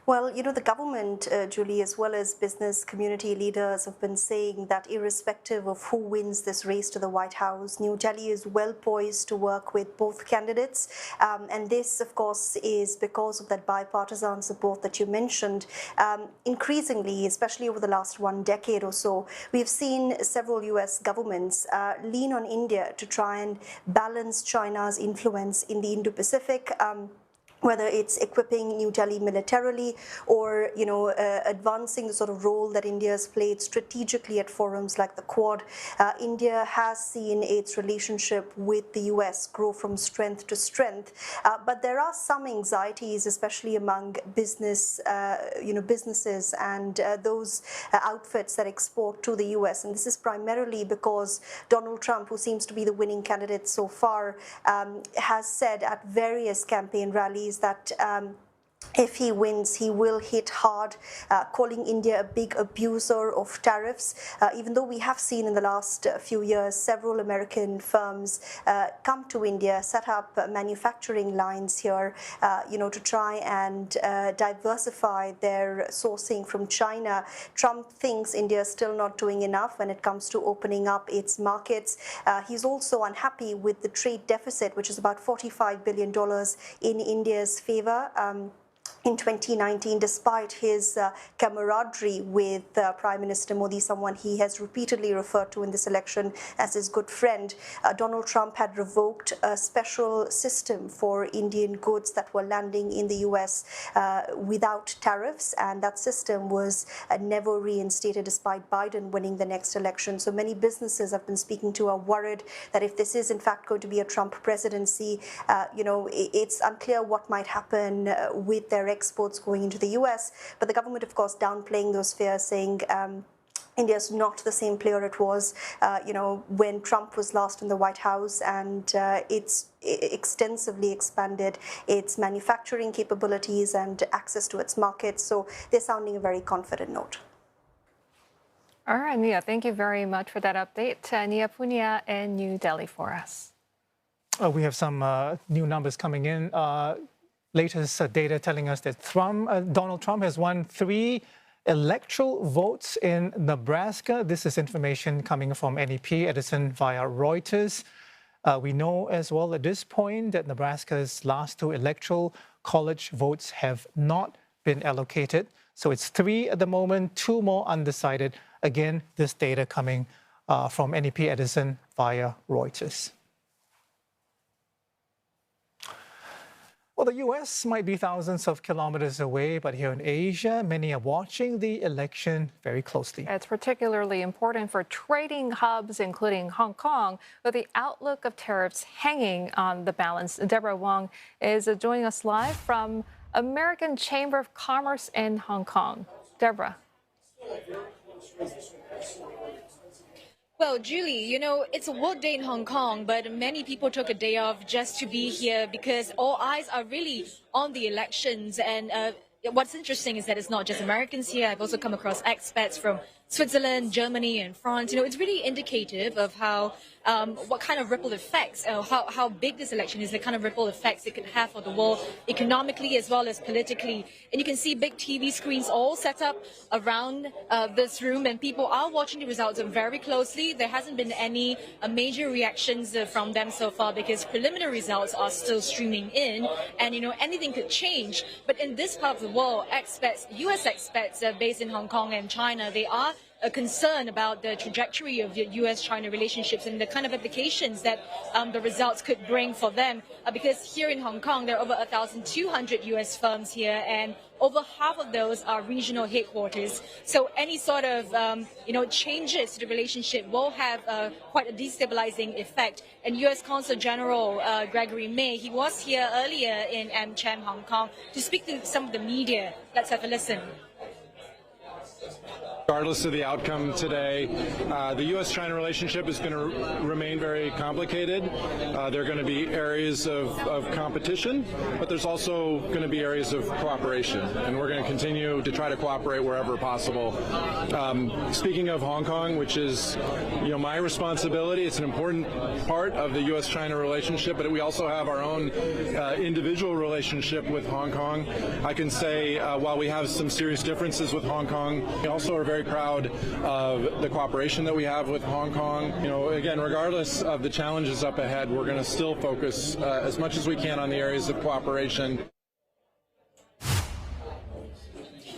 Well, the government, Julie, as well as business community leaders have been saying that irrespective of who wins this race to the White House, New Delhi is well poised to work with both candidates. And this, of course, is because of that bipartisan support that you mentioned. Increasingly, especially over the last one decade or so, we've seen several U.S. governments lean on India to try and balance China's influence in the Indo-Pacific. Whether it's equipping New Delhi militarily or, advancing the sort of role that India has played strategically at forums like the Quad, India has seen its relationship with the US grow from strength to strength. But there are some anxieties, especially among businesses and those outfits that export to the US. And this is primarily because Donald Trump, who seems to be the winning candidate so far, has said at various campaign rallies that if he wins, he will hit hard, calling India a big abuser of tariffs, even though we have seen in the last few years several American firms come to India, set up manufacturing lines here, to try and diversify their sourcing from China. Trump thinks India is still not doing enough when it comes to opening up its markets. He's also unhappy with the trade deficit, which is about $45 billion in India's favor. In 2019, despite his camaraderie with Prime Minister Modi, someone he has repeatedly referred to in this election as his good friend, Donald Trump had revoked a special system for Indian goods that were landing in the US without tariffs, and that system was never reinstated despite Biden winning the next election. So many businesses I've been speaking to are worried that if this is in fact going to be a Trump presidency, it's unclear what might happen with their exports going into the US. But the government, of course, downplaying those fears, saying India is not the same player it was, when Trump was last in the White House, and it's extensively expanded its manufacturing capabilities and access to its markets. So they're sounding a very confident note. All right, Nia, thank you very much for that update. Nia Punia in New Delhi for us. We have some new numbers coming in. Latest data telling us that Donald Trump has won 3 electoral votes in Nebraska. This is information coming from NEP Edison via Reuters. We know as well at this point that Nebraska's last 2 electoral college votes have not been allocated. So it's 3 at the moment, 2 more undecided. Again, this data coming from NEP Edison via Reuters. Well, the US might be thousands of kilometers away, but here in Asia, many are watching the election very closely. It's particularly important for trading hubs, including Hong Kong, with the outlook of tariffs hanging on the balance. Deborah Wong is joining us live from American Chamber of Commerce in Hong Kong. Deborah. Well, Julie, you know, it's a work day in Hong Kong, but many people took a day off just to be here because all eyes are really on the elections. And what's interesting is that it's not just Americans here. I've also come across expats from Switzerland, Germany, and France. You know, it's really indicative of how what kind of ripple effects, how big this election is, the kind of ripple effects it could have for the world economically as well as politically. And you can see big TV screens all set up around this room, and people are watching the results very closely. There hasn't been any major reactions from them so far because preliminary results are still streaming in, and you know anything could change. But in this part of the world, expats, U.S. expats based in Hong Kong and China, they are concern about the trajectory of the U.S.-China relationships and the kind of implications that the results could bring for them. Because here in Hong Kong, there are over 1,200 U.S. firms here, and over half of those are regional headquarters. So any sort of changes to the relationship will have quite a destabilizing effect. And U.S. Consul General Gregory May, he was here earlier in AmCham, Hong Kong, to speak to some of the media. Let's have a listen. Regardless of the outcome today, the U.S.-China relationship is going to remain very complicated. There are going to be areas of competition, but there's also going to be areas of cooperation, and we're going to continue to try to cooperate wherever possible. Speaking of Hong Kong, which is my responsibility, it's an important part of the U.S.-China relationship, but we also have our own individual relationship with Hong Kong. I can say while we have some serious differences with Hong Kong, we also are very proud of the cooperation that we have with Hong Kong. Again, regardless of the challenges up ahead, we're going to still focus as much as we can on the areas of cooperation.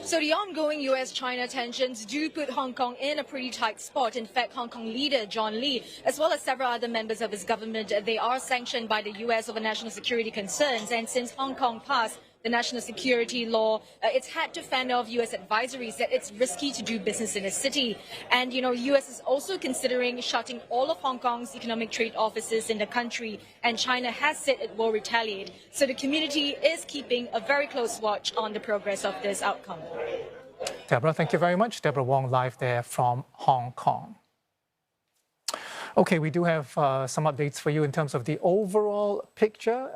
So the ongoing U.S.-China tensions do put Hong Kong in a pretty tight spot. In fact, Hong Kong leader John Lee, as well as several other members of his government, they are sanctioned by the U.S. over national security concerns. And since Hong Kong passed the national security law, it's had to fend off U.S. advisories that it's risky to do business in the city. And, U.S. is also considering shutting all of Hong Kong's economic trade offices in the country, and China has said it will retaliate. So the community is keeping a very close watch on the progress of this outcome. Deborah, thank you very much. Deborah Wong live there from Hong Kong. Okay, we do have some updates for you in terms of the overall picture.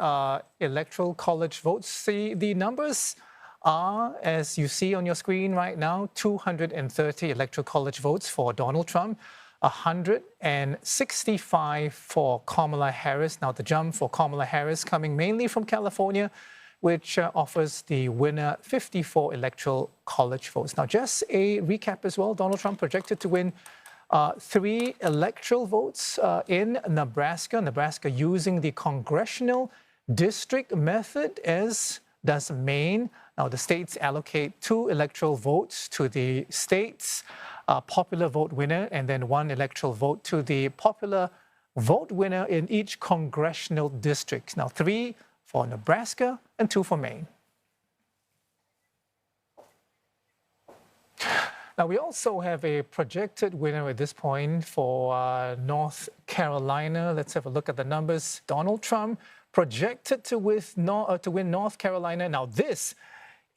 Electoral college votes. See, the numbers are, as you see on your screen right now, 230 electoral college votes for Donald Trump, 165 for Kamala Harris. Now, the jump for Kamala Harris coming mainly from California, which offers the winner 54 electoral college votes. Now, just a recap as well. Donald Trump projected to win 3 electoral votes in Nebraska. Nebraska using the Congressional district method, as does Maine. Now, the states allocate 2 electoral votes to the state's popular vote winner, and then 1 electoral vote to the popular vote winner in each congressional district. Now, 3 for Nebraska and 2 for Maine. Now, we also have a projected winner at this point for North Carolina. Let's have a look at the numbers. Donald Trump projected to win North Carolina. Now, this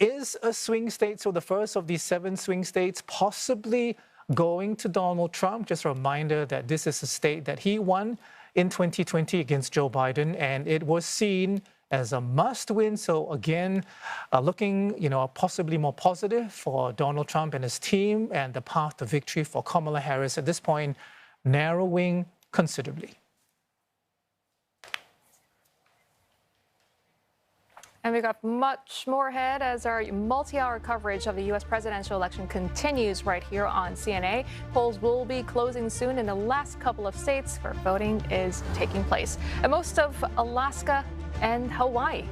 is a swing state, so the first of these 7 swing states possibly going to Donald Trump. Just a reminder that this is a state that he won in 2020 against Joe Biden, and it was seen as a must-win. So again, looking, possibly more positive for Donald Trump and his team, and the path to victory for Kamala Harris at this point narrowing considerably. And we've got much more ahead as our multi-hour coverage of the U.S. presidential election continues right here on CNA. Polls will be closing soon in the last couple of states where voting is taking place, and most of Alaska and Hawaii.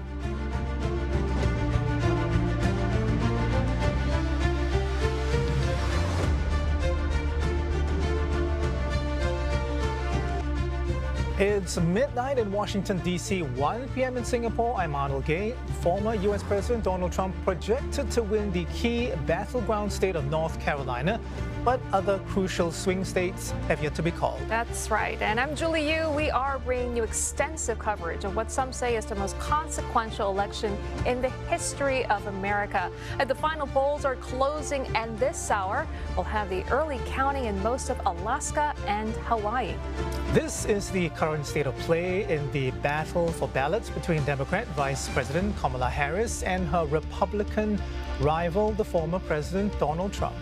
It's midnight in Washington, D.C., 1 p.m. in Singapore. I'm Arnold Gay. Former U.S. President Donald Trump projected to win the key battleground state of North Carolina, but other crucial swing states have yet to be called. That's right. And I'm Julie Yu. We are bringing you extensive coverage of what some say is the most consequential election in the history of America. And the final polls are closing, and this hour we'll have the early counting in most of Alaska and Hawaii. This is the current state of play in the battle for ballots between Democrat Vice President Kamala Harris and her Republican rival, the former President Donald Trump.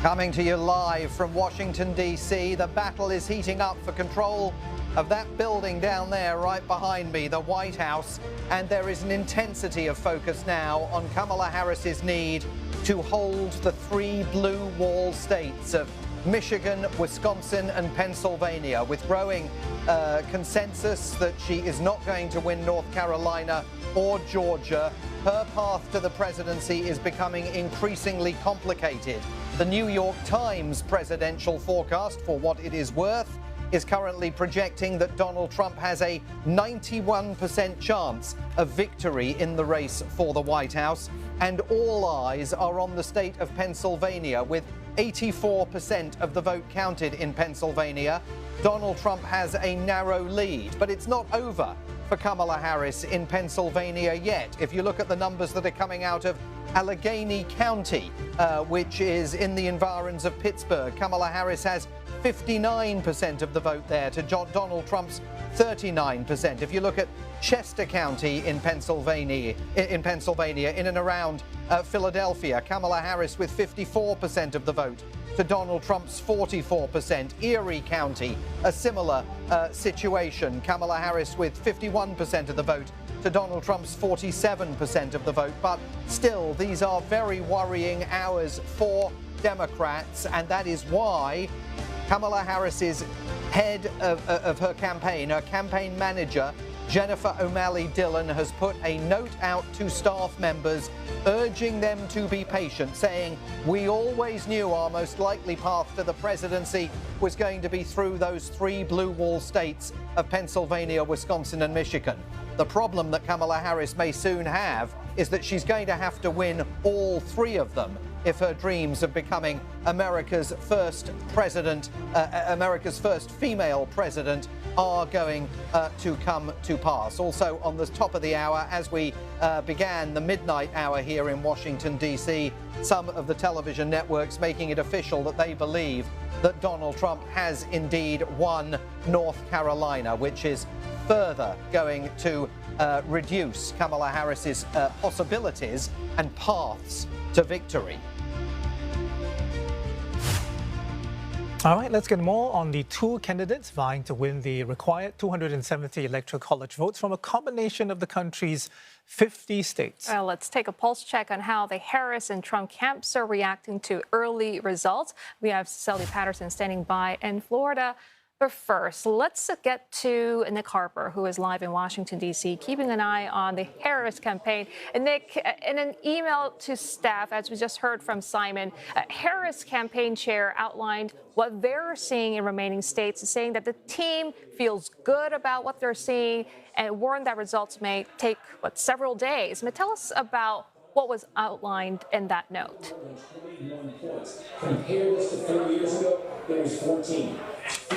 Coming to you live from Washington, D.C., the battle is heating up for control of that building down there right behind me, the White House, and there is an intensity of focus now on Kamala Harris's need to hold the three blue wall states of Michigan, Wisconsin and Pennsylvania, with growing consensus that she is not going to win North Carolina or Georgia. Her path to the presidency is becoming increasingly complicated. The New York Times presidential forecast, for what it is worth, is currently projecting that Donald Trump has a 91% chance of victory in the race for the White House, and all eyes are on the state of Pennsylvania, with 84% of the vote counted in Pennsylvania. Donald Trump has a narrow lead, but it's not over for Kamala Harris in Pennsylvania yet. If you look at the numbers that are coming out of Allegheny County, which is in the environs of Pittsburgh, Kamala Harris has 59% of the vote there to Donald Trump's 39%. If you look at Chester County in Pennsylvania, in and around Philadelphia, Kamala Harris with 54% of the vote to Donald Trump's 44%. Erie County, a similar situation. Kamala Harris with 51% of the vote to Donald Trump's 47% of the vote. But still, these are very worrying hours for Democrats, and that is why Kamala Harris's head of her campaign manager, Jennifer O'Malley Dillon, has put a note out to staff members urging them to be patient, saying, "We always knew our most likely path to the presidency was going to be through those three blue wall states of Pennsylvania, Wisconsin and Michigan." The problem that Kamala Harris may soon have is that she's going to have to win all three of them if her dreams of becoming America's first president, America's first female president, are going to come to pass. Also on the top of the hour, as we began the midnight hour here in Washington, D.C., some of the television networks making it official that they believe that Donald Trump has indeed won North Carolina, which is further going to reduce Kamala Harris's possibilities and paths to victory. All right, let's get more on the two candidates vying to win the required 270 electoral college votes from a combination of the country's 50 states. Well, let's take a pulse check on how the Harris and Trump camps are reacting to early results. We have Sally Patterson standing by in Florida. But first, let's get to Nick Harper, who is live in Washington, D.C., keeping an eye on the Harris campaign. And Nick, in an email to staff, as we just heard from Simon, Harris campaign chair outlined what they're seeing in remaining states, saying that the team feels good about what they're seeing and warned that results may take, several days. But tell us about what was outlined in that note. Compare this to 4 years ago, there was 14.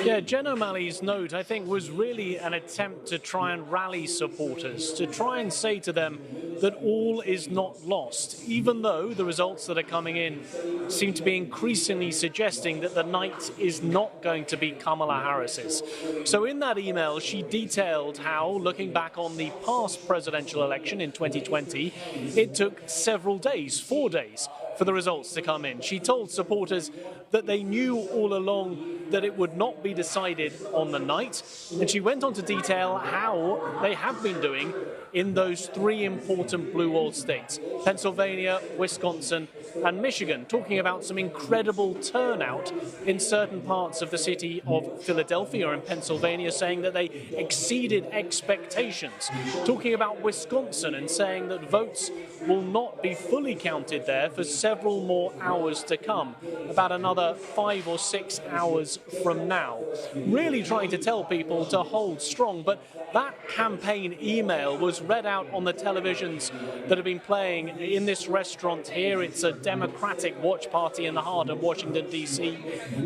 Yeah, Jen O'Malley's note, I think, was really an attempt to try and rally supporters, to try and say to them that all is not lost, even though the results that are coming in seem to be increasingly suggesting that the night is not going to be Kamala Harris's. So in that email, she detailed how, looking back on the past presidential election in 2020, it took several days, 4 days, for the results to come in. She told supporters that they knew all along that it would not be decided on the night, and she went on to detail how they have been doing in those three important blue wall states, Pennsylvania, Wisconsin, and Michigan, talking about some incredible turnout in certain parts of the city of Philadelphia and Pennsylvania, saying that they exceeded expectations, talking about Wisconsin and saying that votes will not be fully counted there for several more hours to come, about another 5 or 6 hours from now. Really trying to tell people to hold strong, but that campaign email was read out on the televisions that have been playing in this restaurant here. It's a Democratic watch party in the heart of Washington, D.C.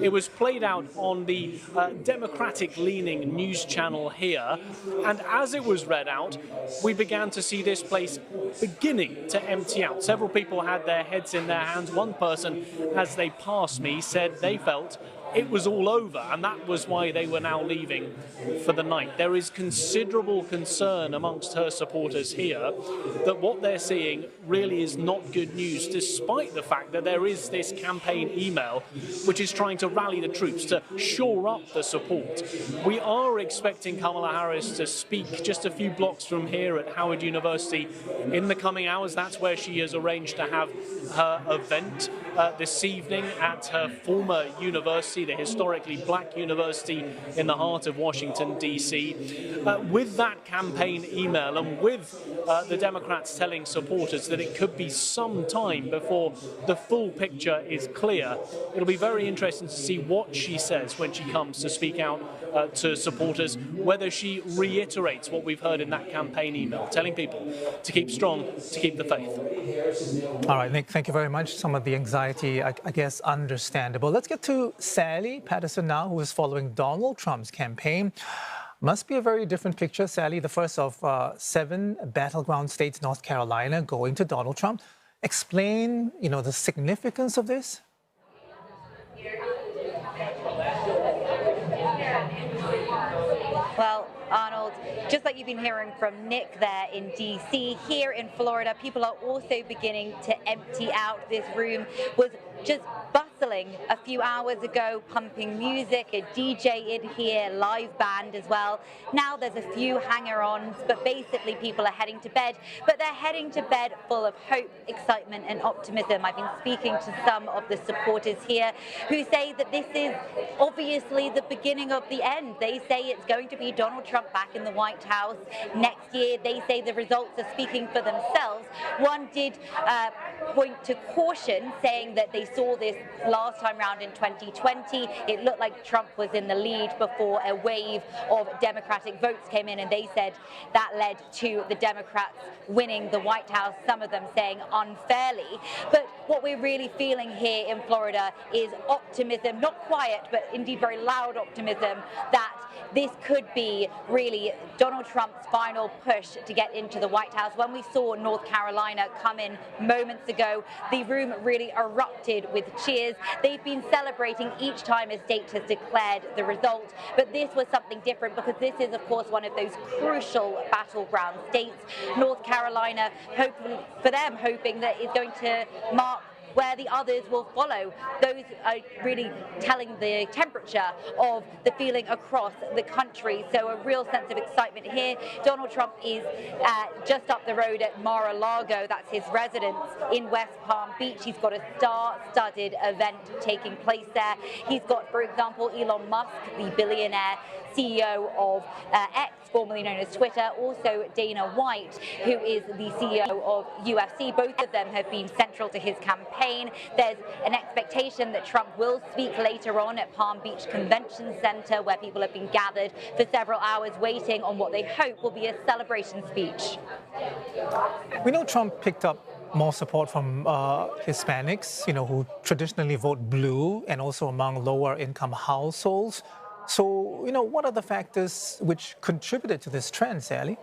It was played out on the Democratic-leaning news channel here, and as it was read out, we began to see this place beginning to empty out. Several people had their heads in their hands. One person, as they passed me, said they felt it was all over, and that was why they were now leaving for the night. There is considerable concern amongst her supporters here that what they're seeing really is not good news, despite the fact that there is this campaign email which is trying to rally the troops to shore up the support. We are expecting Kamala Harris to speak just a few blocks from here at Howard University in the coming hours. That's where she has arranged to have her event this evening at her former university, the historically black university in the heart of Washington, D.C. With that campaign email and with the Democrats telling supporters that it could be some time before the full picture is clear, it'll be very interesting to see what she says when she comes to speak out to supporters, whether she reiterates what we've heard in that campaign email, telling people to keep strong, to keep the faith. All right, Nick, thank you very much. Some of the anxiety, I guess, understandable. Let's get to Sally Patterson now, who is following Donald Trump's campaign. Must be a very different picture, Sally, the first of 7 battleground states, North Carolina, going to Donald Trump. Explain, the significance of this. Well, Arnold, just like you've been hearing from Nick there in D.C., here in Florida, people are also beginning to empty out. This room was just bustling a few hours ago, pumping music, a DJ in here, live band as well. Now there's a few hanger-ons, but basically people are heading to bed, but they're heading to bed full of hope, excitement and optimism. I've been speaking to some of the supporters here who say that this is obviously the beginning of the end. They say it's going to be Donald Trump back in the White House next year. They say the results are speaking for themselves. One did point to caution, saying that they saw this last time round in 2020. It looked like Trump was in the lead before a wave of Democratic votes came in, and they said that led to the Democrats winning the White House, some of them saying unfairly. But what we're really feeling here in Florida is optimism, not quiet, but indeed very loud optimism that this could be really Donald Trump's final push to get into the White House. When we saw North Carolina come in moments ago, the room really erupted with cheers. They've been celebrating each time a state has declared the result, but this was something different because this is, of course, one of those crucial battleground states. North Carolina, hoping that it's going to mark where the others will follow. Those are really telling the temperature of the feeling across the country. So a real sense of excitement here. Donald Trump is just up the road at Mar-a-Lago. That's his residence in West Palm Beach. He's got a star-studded event taking place there. He's got, for example, Elon Musk, the billionaire CEO of X, formerly known as Twitter, also Dana White, who is the CEO of UFC. Both of them have been central to his campaign. There's an expectation that Trump will speak later on at Palm Beach Convention Center, where people have been gathered for several hours waiting on what they hope will be a celebration speech. We know Trump picked up more support from Hispanics, who traditionally vote blue, and also among lower income households. So, what are the factors which contributed to this trend, Sally?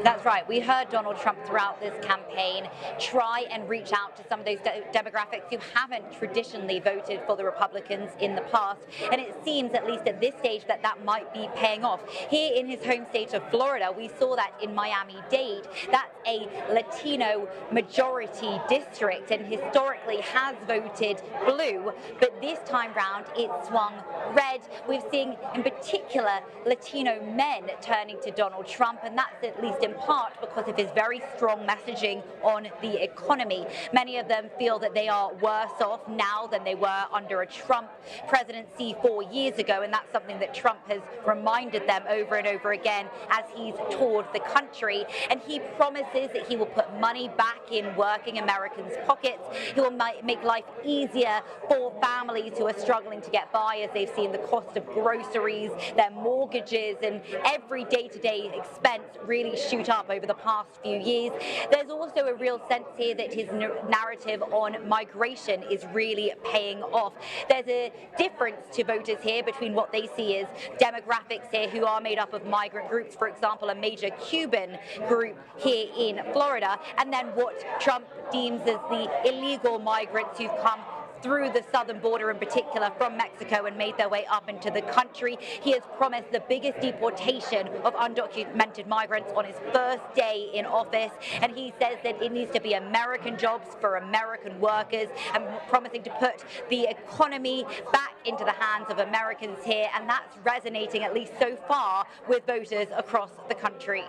That's right. We heard Donald Trump throughout this campaign try and reach out to some of those demographics who haven't traditionally voted for the Republicans in the past. And it seems, at least at this stage, that that might be paying off. Here in his home state of Florida, we saw that in Miami-Dade. That's a Latino majority district and historically has voted blue. But this time round, it swung red. We're seeing, in particular, Latino men turning to Donald Trump, and that's at least in part because of his very strong messaging on the economy. Many of them feel that they are worse off now than they were under a Trump presidency 4 years ago, and that's something that Trump has reminded them over and over again as he's toured the country. And he promises that he will put money back in working Americans' pockets. He will make life easier for families who are struggling to get by as they've seen the cost of groceries, their mortgages, and every day-to-day expense really shoot up over the past few years. There's also a real sense here that his narrative on migration is really paying off. There's a difference to voters here between what they see as demographics here who are made up of migrant groups, for example, a major Cuban group here in Florida, and then what Trump deems as the illegal migrants who've come through the southern border, in particular from Mexico, and made their way up into the country. He has promised the biggest deportation of undocumented migrants on his first day in office, and he says that it needs to be American jobs for American workers, and promising to put the economy back into the hands of Americans here, and that's resonating, at least so far, with voters across the country.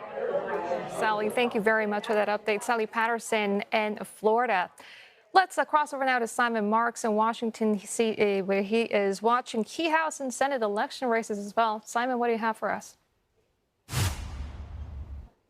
Sally, thank you very much for that update. Sally Patterson in Florida. Let's cross over now to Simon Marks in Washington, D.C., where he is watching key House and Senate election races as well. Simon, what do you have for us?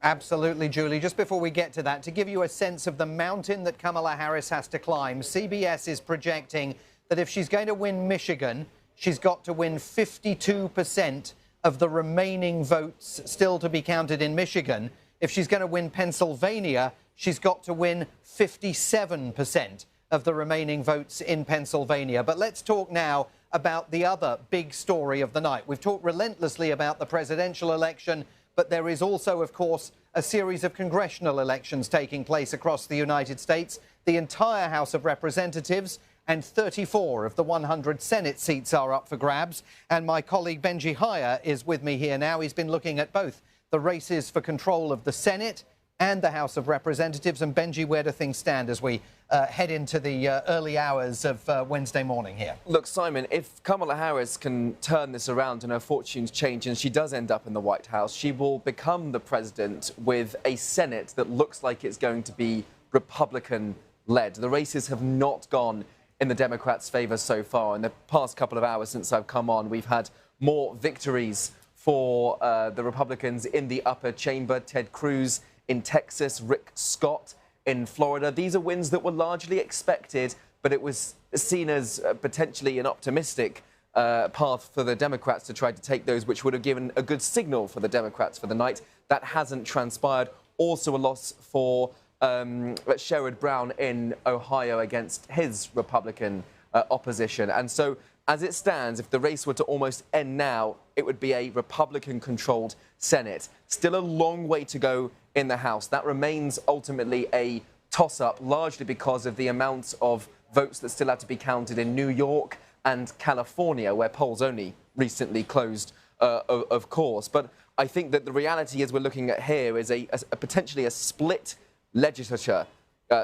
Absolutely, Julie. Just before we get to that, to give you a sense of the mountain that Kamala Harris has to climb, CBS is projecting that if she's going to win Michigan, she's got to win 52% of the remaining votes still to be counted in Michigan. If she's going to win Pennsylvania, she's got to win 57% of the remaining votes in Pennsylvania. But let's talk now about the other big story of the night. We've talked relentlessly about the presidential election, but there is also, of course, a series of congressional elections taking place across the United States. The entire House of Representatives and 34 of the 100 Senate seats are up for grabs. And my colleague Benji Haya is with me here now. He's been looking at both the races for control of the Senate and the House of Representatives. And Benji, where do things stand as we head into the early hours of Wednesday morning here? Look, Simon, if Kamala Harris can turn this around and her fortunes change and she does end up in the White House, she will become the president with a Senate that looks like it's going to be Republican-led. The races have not gone in the Democrats' favor so far. In the past couple of hours since I've come on, we've had more victories for the Republicans in the upper chamber. Ted Cruz in Texas, Rick Scott in Florida. These are wins that were largely expected, but it was seen as potentially an optimistic path for the Democrats to try to take those, which would have given a good signal for the Democrats for the night. That hasn't transpired. Also a loss for Sherrod Brown in Ohio against his Republican opposition. And so, as it stands, if the race were to almost end now, it would be a Republican-controlled Senate. Still a long way to go in the House. That remains ultimately a toss-up, largely because of the amounts of votes that still have to be counted in New York and California, where polls only recently closed, of course. But I think that the reality is we're looking at here is a potentially a split legislature,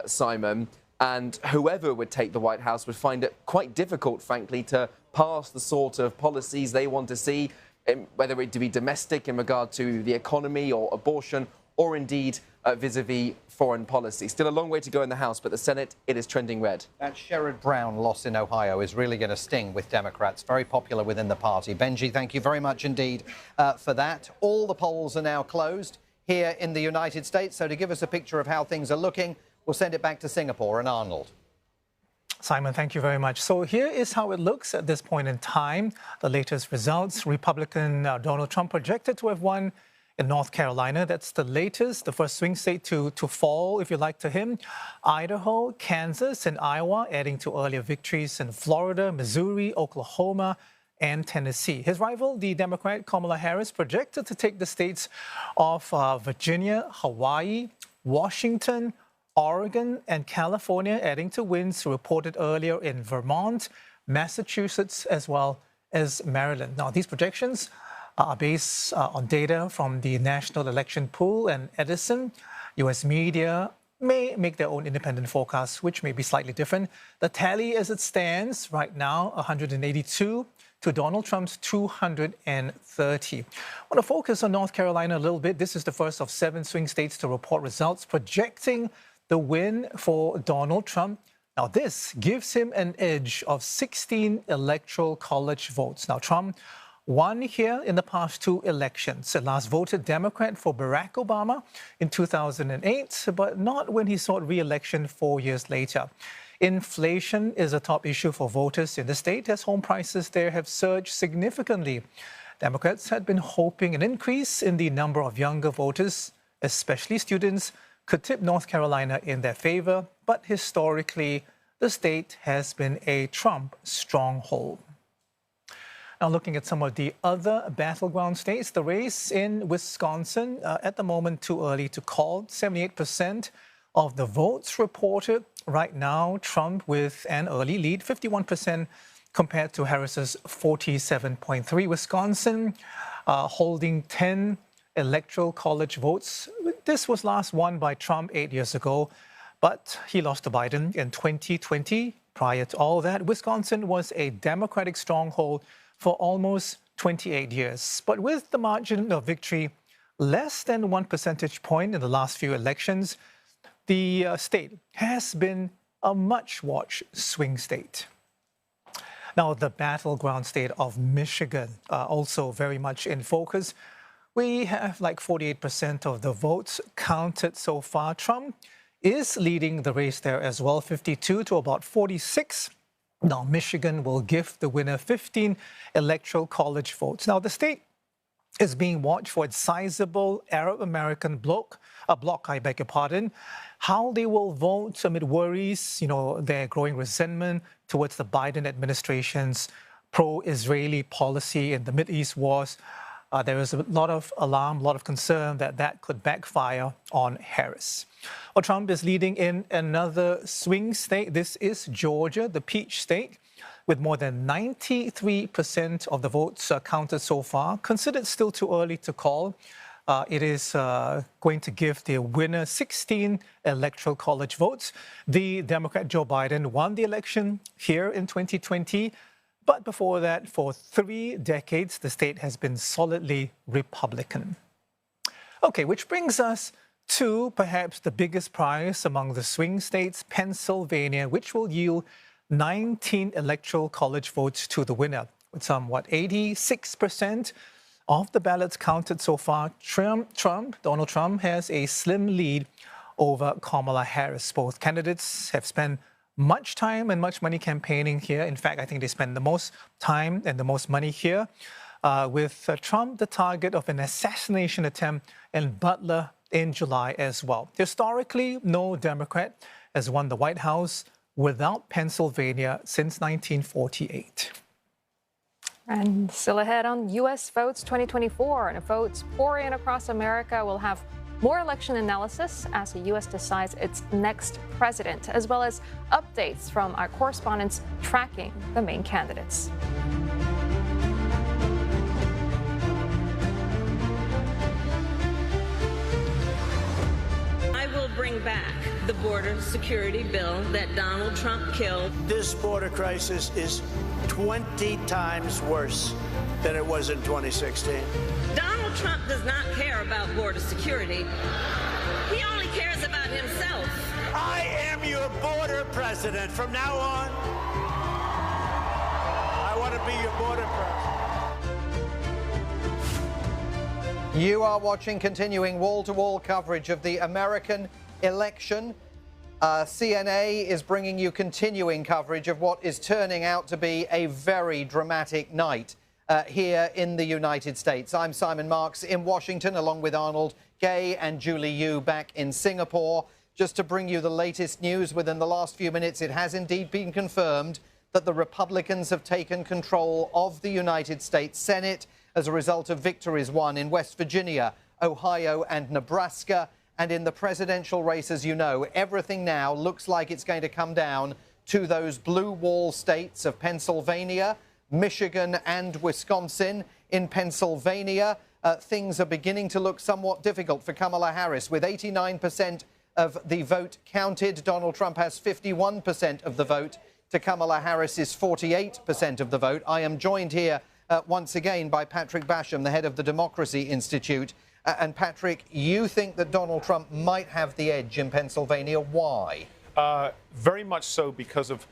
Simon. And whoever would take the White House would find it quite difficult, frankly, to pass the sort of policies they want to see, whether it be domestic in regard to the economy or abortion, or indeed vis-a-vis foreign policy. Still a long way to go in the House, but the Senate, it is trending red. That Sherrod Brown loss in Ohio is really going to sting with Democrats, very popular within the party. Benji, thank you very much indeed for that. All the polls are now closed here in the United States. So to give us a picture of how things are looking, we'll send it back to Singapore and Arnold. Simon, thank you very much. So here is how it looks at this point in time. The latest results, Republican Donald Trump projected to have won in North Carolina. That's the latest, the first swing state to fall, if you like, to him. Idaho, Kansas, and Iowa, adding to earlier victories in Florida, Missouri, Oklahoma, and Tennessee. His rival, the Democrat Kamala Harris, projected to take the states of Virginia, Hawaii, Washington, Oregon, and California, adding to wins reported earlier in Vermont, Massachusetts, as well as Maryland. Now, these projections are based on data from the National Election Pool and Edison. U.S. media may make their own independent forecasts, which may be slightly different. The tally as it stands right now, 182 to Donald Trump's 230. I want to focus on North Carolina a little bit. This is the first of 7 swing states to report results projecting the win for Donald Trump. Now, this gives him an edge of 16 electoral college votes. Now, Trump won here in the past 2 elections. He last voted Democrat for Barack Obama in 2008, but not when he sought re-election 4 years later. Inflation is a top issue for voters in the state as home prices there have surged significantly. Democrats had been hoping an increase in the number of younger voters, especially students, could tip North Carolina in their favor, but historically, the state has been a Trump stronghold. Now, looking at some of the other battleground states, the race in Wisconsin, at the moment, too early to call. 78% of the votes reported. Right now, Trump with an early lead, 51% compared to Harris's 47.3%. Wisconsin holding 10 electoral college votes. This was last won by Trump 8 years ago, but he lost to Biden in 2020. Prior to all that, Wisconsin was a Democratic stronghold for almost 28 years. But with the margin of victory less than 1 percentage point in the last few elections, the state has been a much-watched swing state. Now, the battleground state of Michigan, also very much in focus. We have like 48% of the votes counted so far. Trump is leading the race there as well, 52 to about 46. Now, Michigan will give the winner 15 electoral college votes. Now, the state is being watched for its sizable Arab-American bloc, I beg your pardon. How they will vote amid worries, their growing resentment towards the Biden administration's pro-Israeli policy in the Mideast wars. There is a lot of alarm, a lot of concern that that could backfire on Harris. Well, Trump is leading in another swing state. This is Georgia, the Peach State, with more than 93% of the votes counted so far. Considered still too early to call. It is going to give the winner 16 electoral college votes. The Democrat Joe Biden won the election here in 2020. But before that, for 3 decades, the state has been solidly Republican. Okay, which brings us to perhaps the biggest prize among the swing states, Pennsylvania, which will yield 19 electoral college votes to the winner. With some, 86% of the ballots counted so far, Donald Trump has a slim lead over Kamala Harris. Both candidates have spent much time and much money campaigning here. In fact, I think they spend the most time and the most money here, with Trump the target of an assassination attempt in Butler in July as well. Historically, no Democrat has won the White House without Pennsylvania since 1948. And still ahead on U.S. votes 2024, and votes pouring across America. Will have more election analysis as the U.S. decides its next president, as well as updates from our correspondents tracking the main candidates. I will bring back the border security bill that Donald Trump killed. This border crisis is 20 times worse than it was in 2016. Donald Trump does not care about border security. He only cares about himself. I am your border president. From now on, I want to be your border president. You are watching continuing wall-to-wall coverage of the American election. CNA is bringing you continuing coverage of what is turning out to be a very dramatic night here in the United States. I'm Simon Marks in Washington, along with Arnold Gay and Julie Yu back in Singapore. Just to bring you the latest news within the last few minutes, it has indeed been confirmed that the Republicans have taken control of the United States Senate as a result of victories won in West Virginia, Ohio and Nebraska. And in the presidential race, as you know, everything now looks like it's going to come down to those blue wall states of Pennsylvania, Michigan and Wisconsin. In Pennsylvania, things are beginning to look somewhat difficult for Kamala Harris. With 89% of the vote counted, Donald Trump has 51% of the vote to Kamala Harris's 48% of the vote. I am joined here once again by Patrick Basham, the head of the Democracy Institute. And Patrick, you think that Donald Trump might have the edge in Pennsylvania. Why? Very much so because of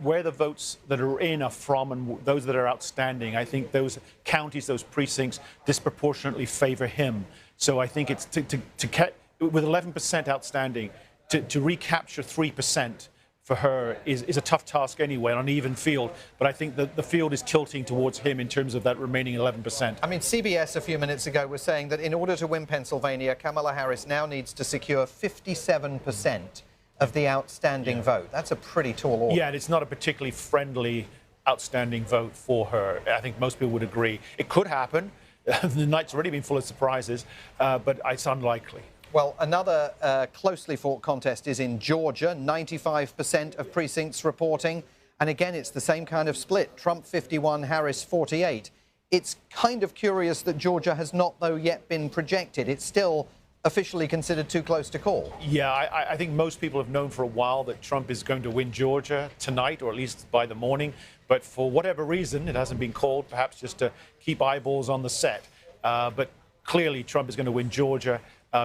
where the votes that are in are from and those that are outstanding. I think those counties, those precincts disproportionately favor him. So I think it's with 11% outstanding, to recapture 3% for her is a tough task anyway on an even field. But I think that the field is tilting towards him in terms of that remaining 11%. I mean, CBS a few minutes ago was saying that in order to win Pennsylvania, Kamala Harris now needs to secure 57% of the outstanding vote. That's a pretty tall order. Yeah, and it's not a particularly friendly outstanding vote for her. I think most people would agree. It could happen. The night's already been full of surprises, but it's unlikely. Well, another closely fought contest is in Georgia, 95% of precincts reporting. And again, it's the same kind of split, Trump 51, Harris 48. It's kind of curious that Georgia has not, though, yet been projected. It's still officially considered too close to call. Yeah, I think most people have known for a while that Trump is going to win Georgia tonight, or at least by the morning. But for whatever reason, it hasn't been called, perhaps just to keep eyeballs on the set. But clearly, Trump is going to win Georgia.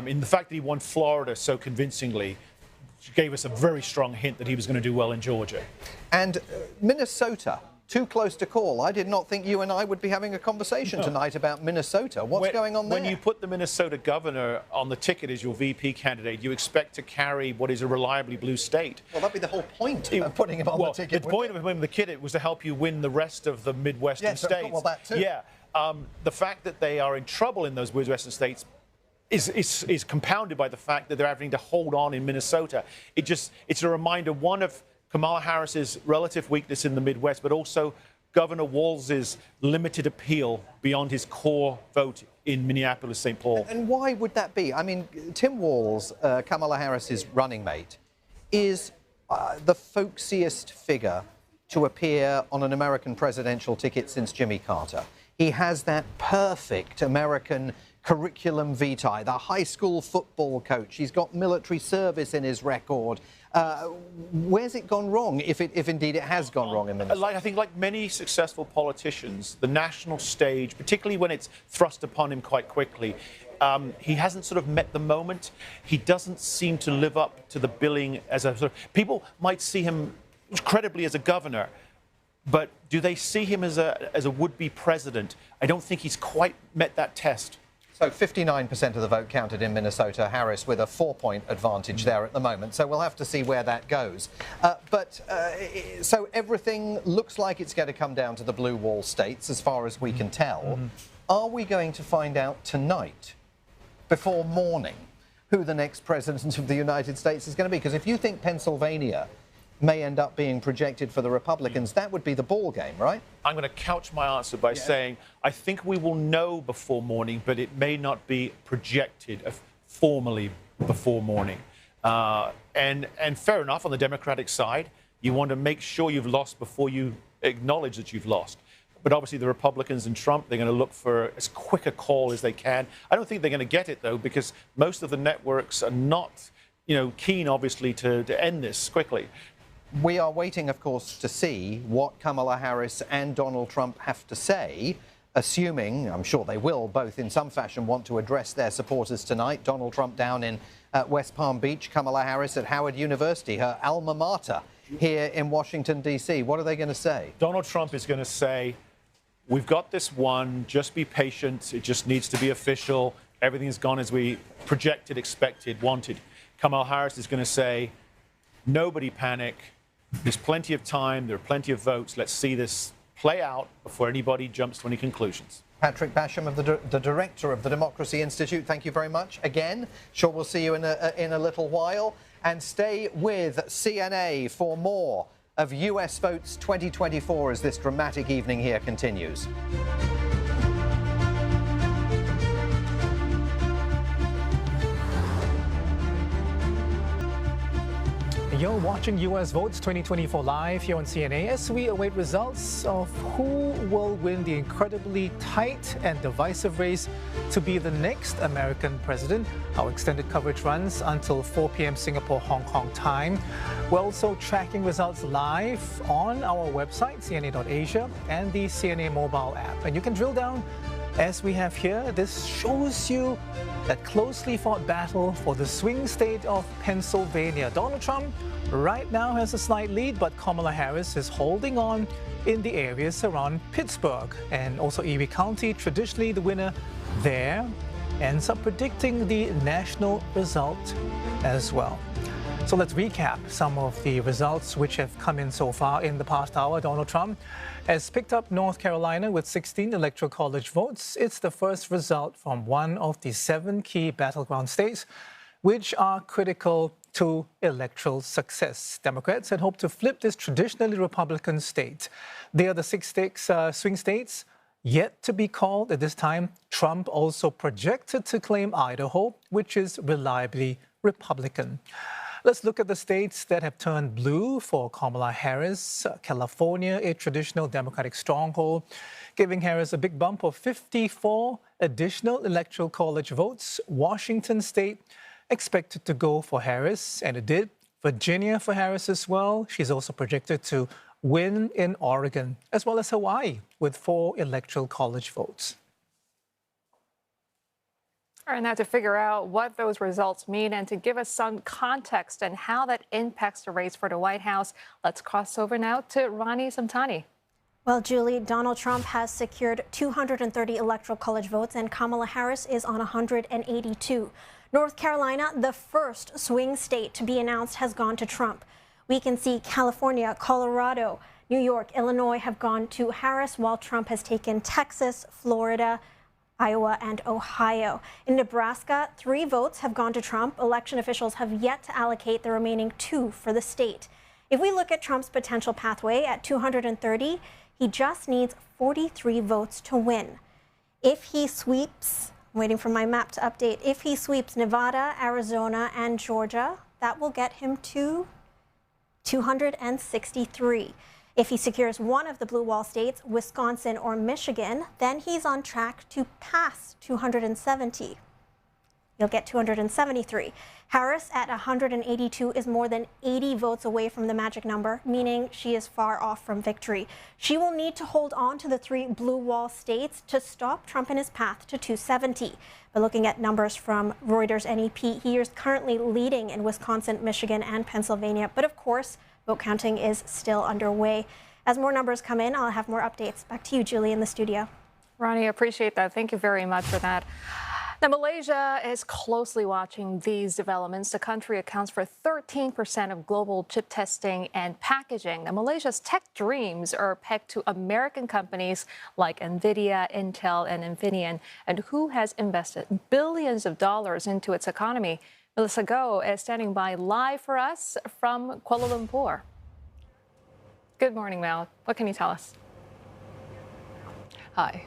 In the fact that he won Florida so convincingly gave us a very strong hint that he was going to do well in Georgia. And Minnesota, too close to call. I did not think you and I would be having a conversation tonight about Minnesota. What's going on there? When you put the Minnesota governor on the ticket as your VP candidate, you expect to carry what is a reliably blue state. Well, that'd be the whole point of putting him on the ticket. The point of him on the ticket was to help you win the rest of the Midwestern states. Well, that too. Yeah. The fact that they are in trouble in those Midwestern states is compounded by the fact that they're having to hold on in Minnesota. It's a reminder, one, of Kamala Harris's relative weakness in the Midwest, but also Governor Walz's limited appeal beyond his core vote in Minneapolis, St. Paul. And why would that be? I mean, Tim Walz, Kamala Harris's running mate, is the folksiest figure to appear on an American presidential ticket since Jimmy Carter. He has that perfect American curriculum vitae, the high school football coach. He's got military service in his record. Where's it gone wrong, if indeed it has gone wrong in Minnesota? I think like many successful politicians, the national stage, particularly when it's thrust upon him quite quickly, he hasn't sort of met the moment. He doesn't seem to live up to the billing as a sort of, people might see him credibly as a governor, but do they see him as a would-be president? I don't think he's quite met that test. So 59% of the vote counted in Minnesota. Harris with a 4-point advantage there at the moment. So we'll have to see where that goes. So everything looks like it's going to come down to the blue wall states, as far as we can tell. Are we going to find out tonight, before morning, who the next president of the United States is going to be? Because if you think Pennsylvania may end up being projected for the Republicans, that would be the ball game, right? I'm going to couch my answer by saying I think we will know before morning, but it may not be projected formally before morning. And fair enough, on the Democratic side, you want to make sure you've lost before you acknowledge that you've lost. But obviously the Republicans and Trump, they're going to look for as quick a call as they can. I don't think they're going to get it, though, because most of the networks are not, keen, obviously, to end this quickly. We are waiting, of course, to see what Kamala Harris and Donald Trump have to say, assuming, I'm sure they will, both in some fashion want to address their supporters tonight. Donald Trump down in West Palm Beach, Kamala Harris at Howard University, her alma mater, here in Washington, D.C. What are they going to say? Donald Trump is going to say, we've got this one, just be patient, it just needs to be official, everything's gone as we projected, expected, wanted. Kamala Harris is going to say, nobody panic. There's plenty of time. There are plenty of votes. Let's see this play out before anybody jumps to any conclusions. Patrick Basham, of the director of the Democracy Institute, thank you very much. Again, sure we'll see you in a little while. And stay with CNA for more of US votes 2024 as this dramatic evening here continues. You're watching US Votes 2024 live here on CNA as we await results of who will win the incredibly tight and divisive race to be the next American president. Our extended coverage runs until 4 p.m. Singapore, Hong Kong time. We're also tracking results live on our website, cna.asia, and the CNA mobile app. And you can drill down as we have here. This shows you that closely fought battle for the swing state of Pennsylvania. Donald Trump right now has a slight lead, but Kamala Harris is holding on in the areas around Pittsburgh and also Erie County. Traditionally, the winner there ends up predicting the national result as well. So let's recap some of the results which have come in so far in the past hour. Donald Trump has picked up North Carolina with 16 Electoral College votes. It's the first result from one of the 7 key battleground states which are critical to electoral success. Democrats had hoped to flip this traditionally Republican state. They are the 6 swing states yet to be called at this time. Trump also projected to claim Idaho, which is reliably Republican. Let's look at the states that have turned blue for Kamala Harris. California, a traditional Democratic stronghold, giving Harris a big bump of 54 additional Electoral College votes. Washington State expected to go for Harris, and it did. Virginia for Harris as well. She's also projected to win in Oregon, as well as Hawaii, with 4 Electoral College votes. All right, now to figure out what those results mean and to give us some context and how that impacts the race for the White House, let's cross over now to Rani Samtani. Well, Julie, Donald Trump has secured 230 Electoral College votes and Kamala Harris is on 182. North Carolina, the first swing state to be announced, has gone to Trump. We can see California, Colorado, New York, Illinois have gone to Harris, while Trump has taken Texas, Florida, Iowa, and Ohio. In Nebraska, 3 votes have gone to Trump. Election officials have yet to allocate the remaining 2 for the state. If we look at Trump's potential pathway at 230, he just needs 43 votes to win. If he sweeps, I'm waiting for my map to update, if he sweeps Nevada, Arizona, and Georgia, that will get him to 263. If he secures one of the blue wall states, Wisconsin or Michigan, then he's on track to pass 270. He'll get 273. Harris at 182 is more than 80 votes away from the magic number, meaning she is far off from victory. She will need to hold on to the 3 blue wall states to stop Trump in his path to 270. But looking at numbers from Reuters NEP, he is currently leading in Wisconsin, Michigan, and Pennsylvania. But of course, vote counting is still underway. As more numbers come in, I'll have more updates. Back to you, Julie, in the studio. Ronnie, I appreciate that. Thank you very much for that. Now, Malaysia is closely watching these developments. The country accounts for 13% of global chip testing and packaging. Now, Malaysia's tech dreams are pegged to American companies like NVIDIA, Intel, and Infineon, and who has invested billions of dollars into its economy. Melissa Go is standing by live for us from Kuala Lumpur. Good morning, Mel. What can you tell us? Hi.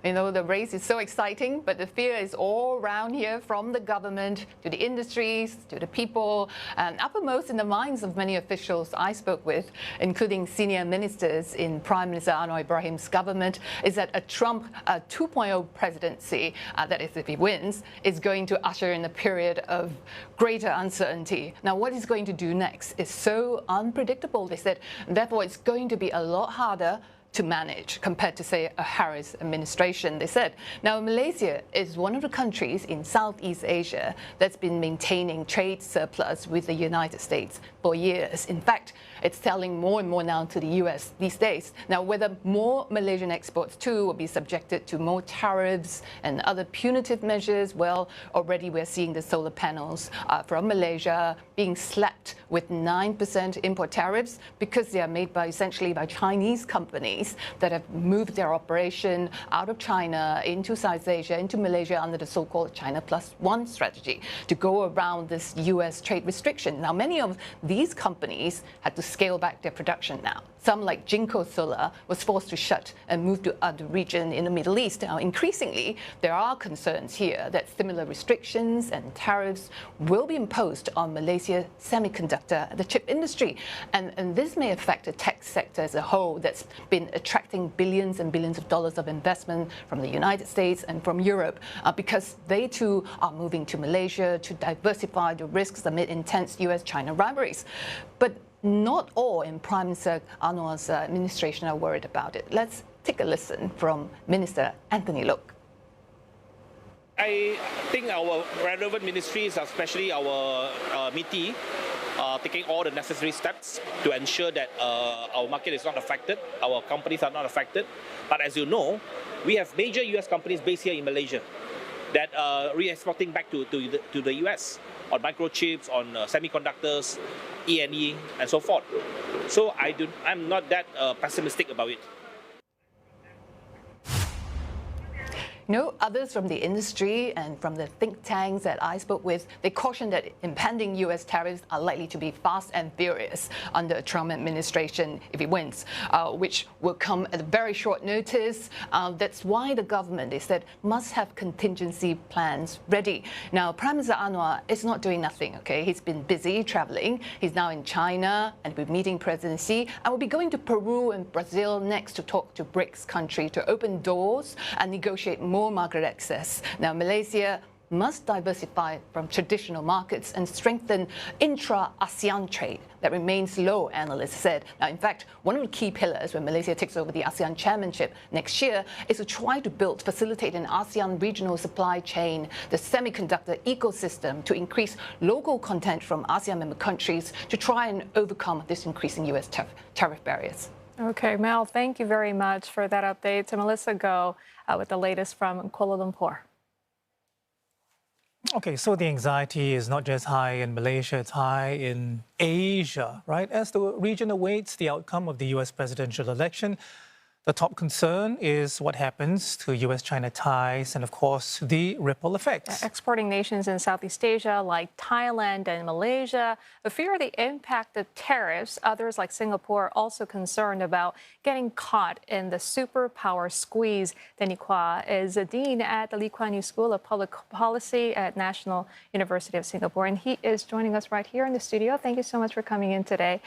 You know, the race is so exciting, but the fear is all around here, from the government to the industries to the people, and uppermost in the minds of many officials I spoke with, including senior ministers in Prime Minister Anwar Ibrahim's government, is that a Trump 2.0 presidency, that is if he wins, is going to usher in a period of greater uncertainty. Now, what he's going to do next is so unpredictable, they said. Therefore, it's going to be a lot harder to manage compared to, say, a Harris administration, they said. Now, Malaysia is one of the countries in Southeast Asia that's been maintaining trade surplus with the United States for years. In fact, it's selling more and more now to the US these days. Now, whether more Malaysian exports too will be subjected to more tariffs and other punitive measures, well, already we're seeing the solar panels from Malaysia being slapped with 9% import tariffs because they are made by essentially by Chinese companies. companies that have moved their operation out of China into South Asia, into Malaysia under the so-called China Plus One strategy to go around this U.S. trade restriction. Now, many of these companies had to scale back their production now. Some, like Jinko Solar, was forced to shut and move to other regions in the Middle East. Now, increasingly, there are concerns here that similar restrictions and tariffs will be imposed on Malaysia's semiconductor, the chip industry. And this may affect the tech sector as a whole that's been attracting billions and billions of dollars of investment from the United States and from Europe because they too are moving to Malaysia to diversify the risks amid intense US-China rivalries. But not all in Prime Minister Anwar's administration are worried about it. Let's take a listen from Minister Anthony Loke. I think our relevant ministries, especially our MITI, are taking all the necessary steps to ensure that our market is not affected, our companies are not affected. But as you know, we have major US companies based here in Malaysia that are re-exporting back to the US on microchips, on semiconductors, E&E, and so forth. So I'm not that pessimistic about it. Others from the industry and from the think tanks that I spoke with, they cautioned that impending U.S. tariffs are likely to be fast and furious under a Trump administration if he wins, which will come at a very short notice. That's why the government, they said, must have contingency plans ready. Now, Prime Minister Anwar is not doing nothing, okay? He's been busy traveling. He's now in China and will be meeting President Xi, and will be going to Peru and Brazil next to talk to BRICS countries to open doors and negotiate more market access. Now, Malaysia must diversify from traditional markets and strengthen intra-ASEAN trade that remains low, analysts said. Now, in fact, one of the key pillars when Malaysia takes over the ASEAN chairmanship next year is to try to facilitate an ASEAN regional supply chain, the semiconductor ecosystem, to increase local content from ASEAN member countries to try and overcome this increasing U.S. tariff barriers. Okay, Mel, thank you very much for that update. To Melissa Go with the latest from Kuala Lumpur. Okay, so the anxiety is not just high in Malaysia, it's high in Asia, right? As the region awaits the outcome of the U.S. presidential election, the top concern is what happens to U.S.-China ties and, of course, the ripple effects. Exporting nations in Southeast Asia like Thailand and Malaysia fear the impact of tariffs. Others like Singapore are also concerned about getting caught in the superpower squeeze. Danny Kwa is a dean at the Lee Kuan Yew School of Public Policy at National University of Singapore, and he is joining us right here in the studio. Thank you so much for coming in today.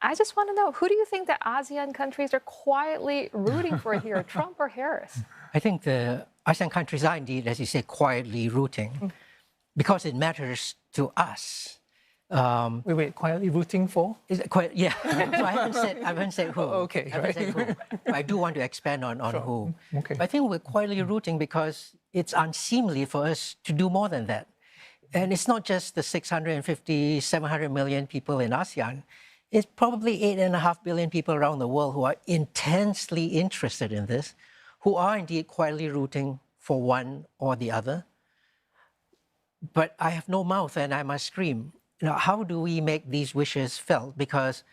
I just want to know, who do you think the ASEAN countries are quietly rooting for here, Trump or Harris? I think the ASEAN countries are indeed, as you say, quietly rooting because it matters to us. Wait, quietly rooting for? Is it quite, yeah. So I haven't said who. Okay, I haven't said who. But I do want to expand on who. Okay. But I think we're quietly rooting because it's unseemly for us to do more than that. And it's not just the 650, 700 million people in ASEAN. It's probably 8.5 billion people around the world who are intensely interested in this, who are indeed quietly rooting for one or the other. But I have no mouth and I must scream. Now, how do we make these wishes felt? Because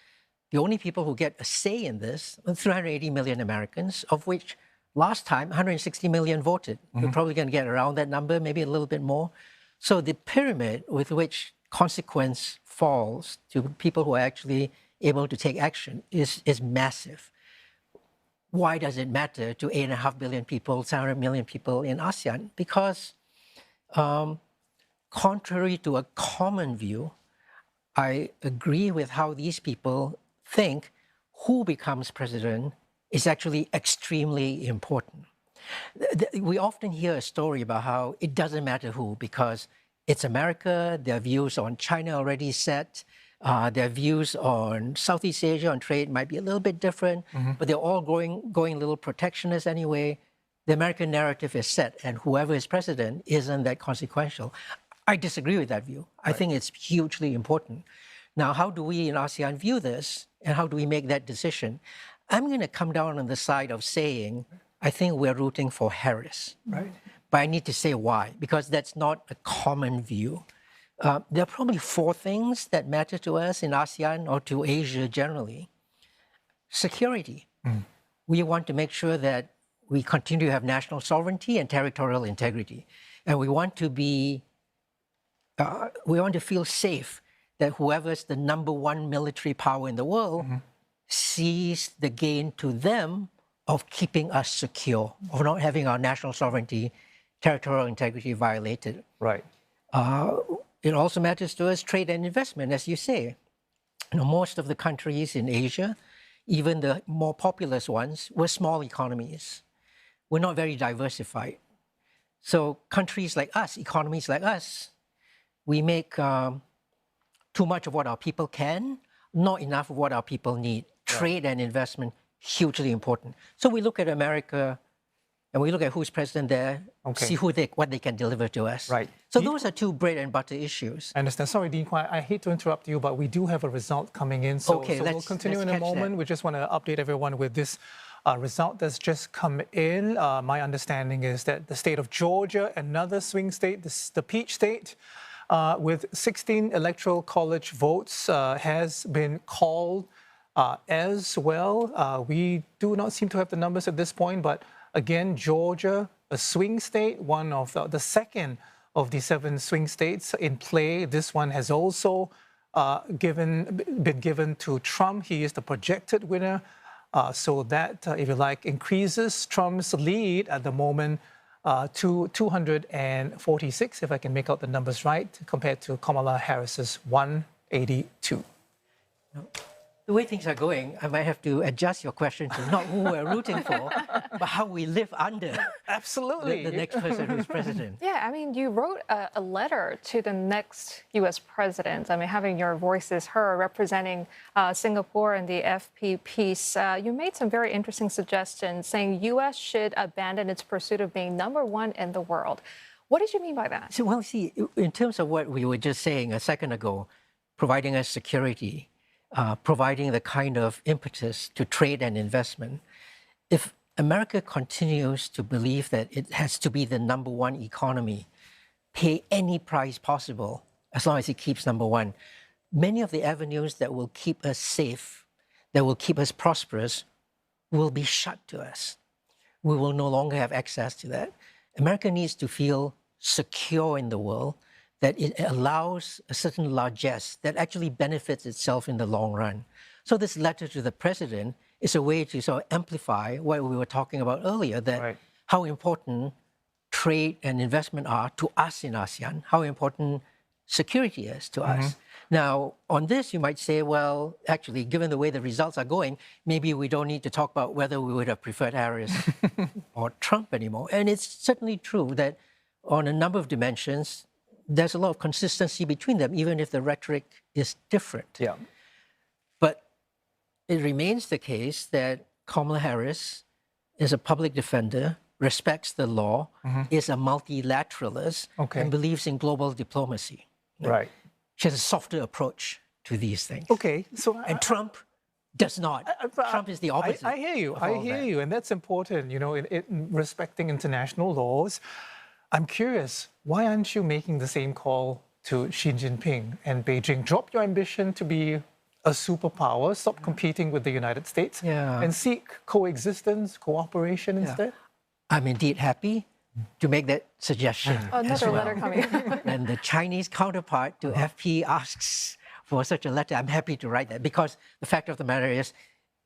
the only people who get a say in this are 380 million Americans, of which last time 160 million voted. We're probably going to get around that number, maybe a little bit more. So the pyramid with which consequence falls to people who are actually able to take action is massive. Why does it matter to 8.5 billion people, 700 million people in ASEAN? Because contrary to a common view, I agree with how these people think who becomes president is actually extremely important. We often hear a story about how it doesn't matter who because it's America, their views on China already set, their views on Southeast Asia on trade might be a little bit different, but they're all going a little protectionist anyway. The American narrative is set, and whoever is president isn't that consequential. I disagree with that view. I think it's hugely important. Now, how do we in ASEAN view this, and how do we make that decision? I'm going to come down on the side of saying, I think we're rooting for Harris. Right. But I need to say why, because that's not a common view. There are probably 4 things that matter to us in ASEAN or to Asia generally. security. We want to make sure that we continue to have national sovereignty and territorial integrity. And we want to be, we want to feel safe that whoever's the #1 military power in the world sees the gain to them of keeping us secure, of not having our national sovereignty, territorial integrity violated. Right. It also matters to us trade and investment, as you say. You know, most of the countries in Asia, even the more populous ones, were small economies. We're not very diversified. So countries like us, economies like us, we make too much of what our people can, not enough of what our people need. Trade and investment, hugely important. So we look at America and we look at who's president there, see what they can deliver to us. Right. So those are two bread and butter issues. I understand. Sorry, Dean Kwai, I hate to interrupt you, but we do have a result coming in. So, we'll continue in a moment. We just want to update everyone with this result that's just come in. My understanding is that the state of Georgia, another swing state, the Peach State, with 16 electoral college votes, has been called as well. We do not seem to have the numbers at this point, but again, Georgia, a swing state, one of the second of the 7 swing states in play. This one has also been given to Trump. He is the projected winner. So that, if you like, increases Trump's lead at the moment to 246, if I can make out the numbers right, compared to Kamala Harris's 182. The way things are going, I might have to adjust your question to not who we're rooting for, but how we live under the next person who's president. Yeah, I mean, you wrote a letter to the next U.S. president. I mean, having your voices heard, representing Singapore and the FP piece. You made some very interesting suggestions, saying U.S. should abandon its pursuit of being #1 in the world. What did you mean by that? So, well, see, in terms of what we were just saying a second ago, providing us security, providing the kind of impetus to trade and investment. If America continues to believe that it has to be the #1 economy, pay any price possible as long as it keeps #1, many of the avenues that will keep us safe, that will keep us prosperous, will be shut to us. We will no longer have access to that. America needs to feel secure in the world, that it allows a certain largesse that actually benefits itself in the long run. So this letter to the president is a way to sort of amplify what we were talking about earlier, that how important trade and investment are to us in ASEAN, how important security is to us. Now, on this, you might say, well, actually, given the way the results are going, maybe we don't need to talk about whether we would have preferred Harris or Trump anymore. And it's certainly true that on a number of dimensions, there's a lot of consistency between them, even if the rhetoric is different. Yeah. But it remains the case that Kamala Harris is a public defender, respects the law, is a multilateralist, and believes in global diplomacy. Right. She has a softer approach to these things. Okay, so and Trump does not. Trump is the opposite. I hear you. I hear you, and that's important. You know, in respecting international laws. I'm curious, why aren't you making the same call to Xi Jinping and Beijing? Drop your ambition to be a superpower, stop competing with the United States, and seek coexistence, cooperation instead? I'm indeed happy to make that suggestion. Another letter coming. And the Chinese counterpart to FP asks for such a letter. I'm happy to write that, because the fact of the matter is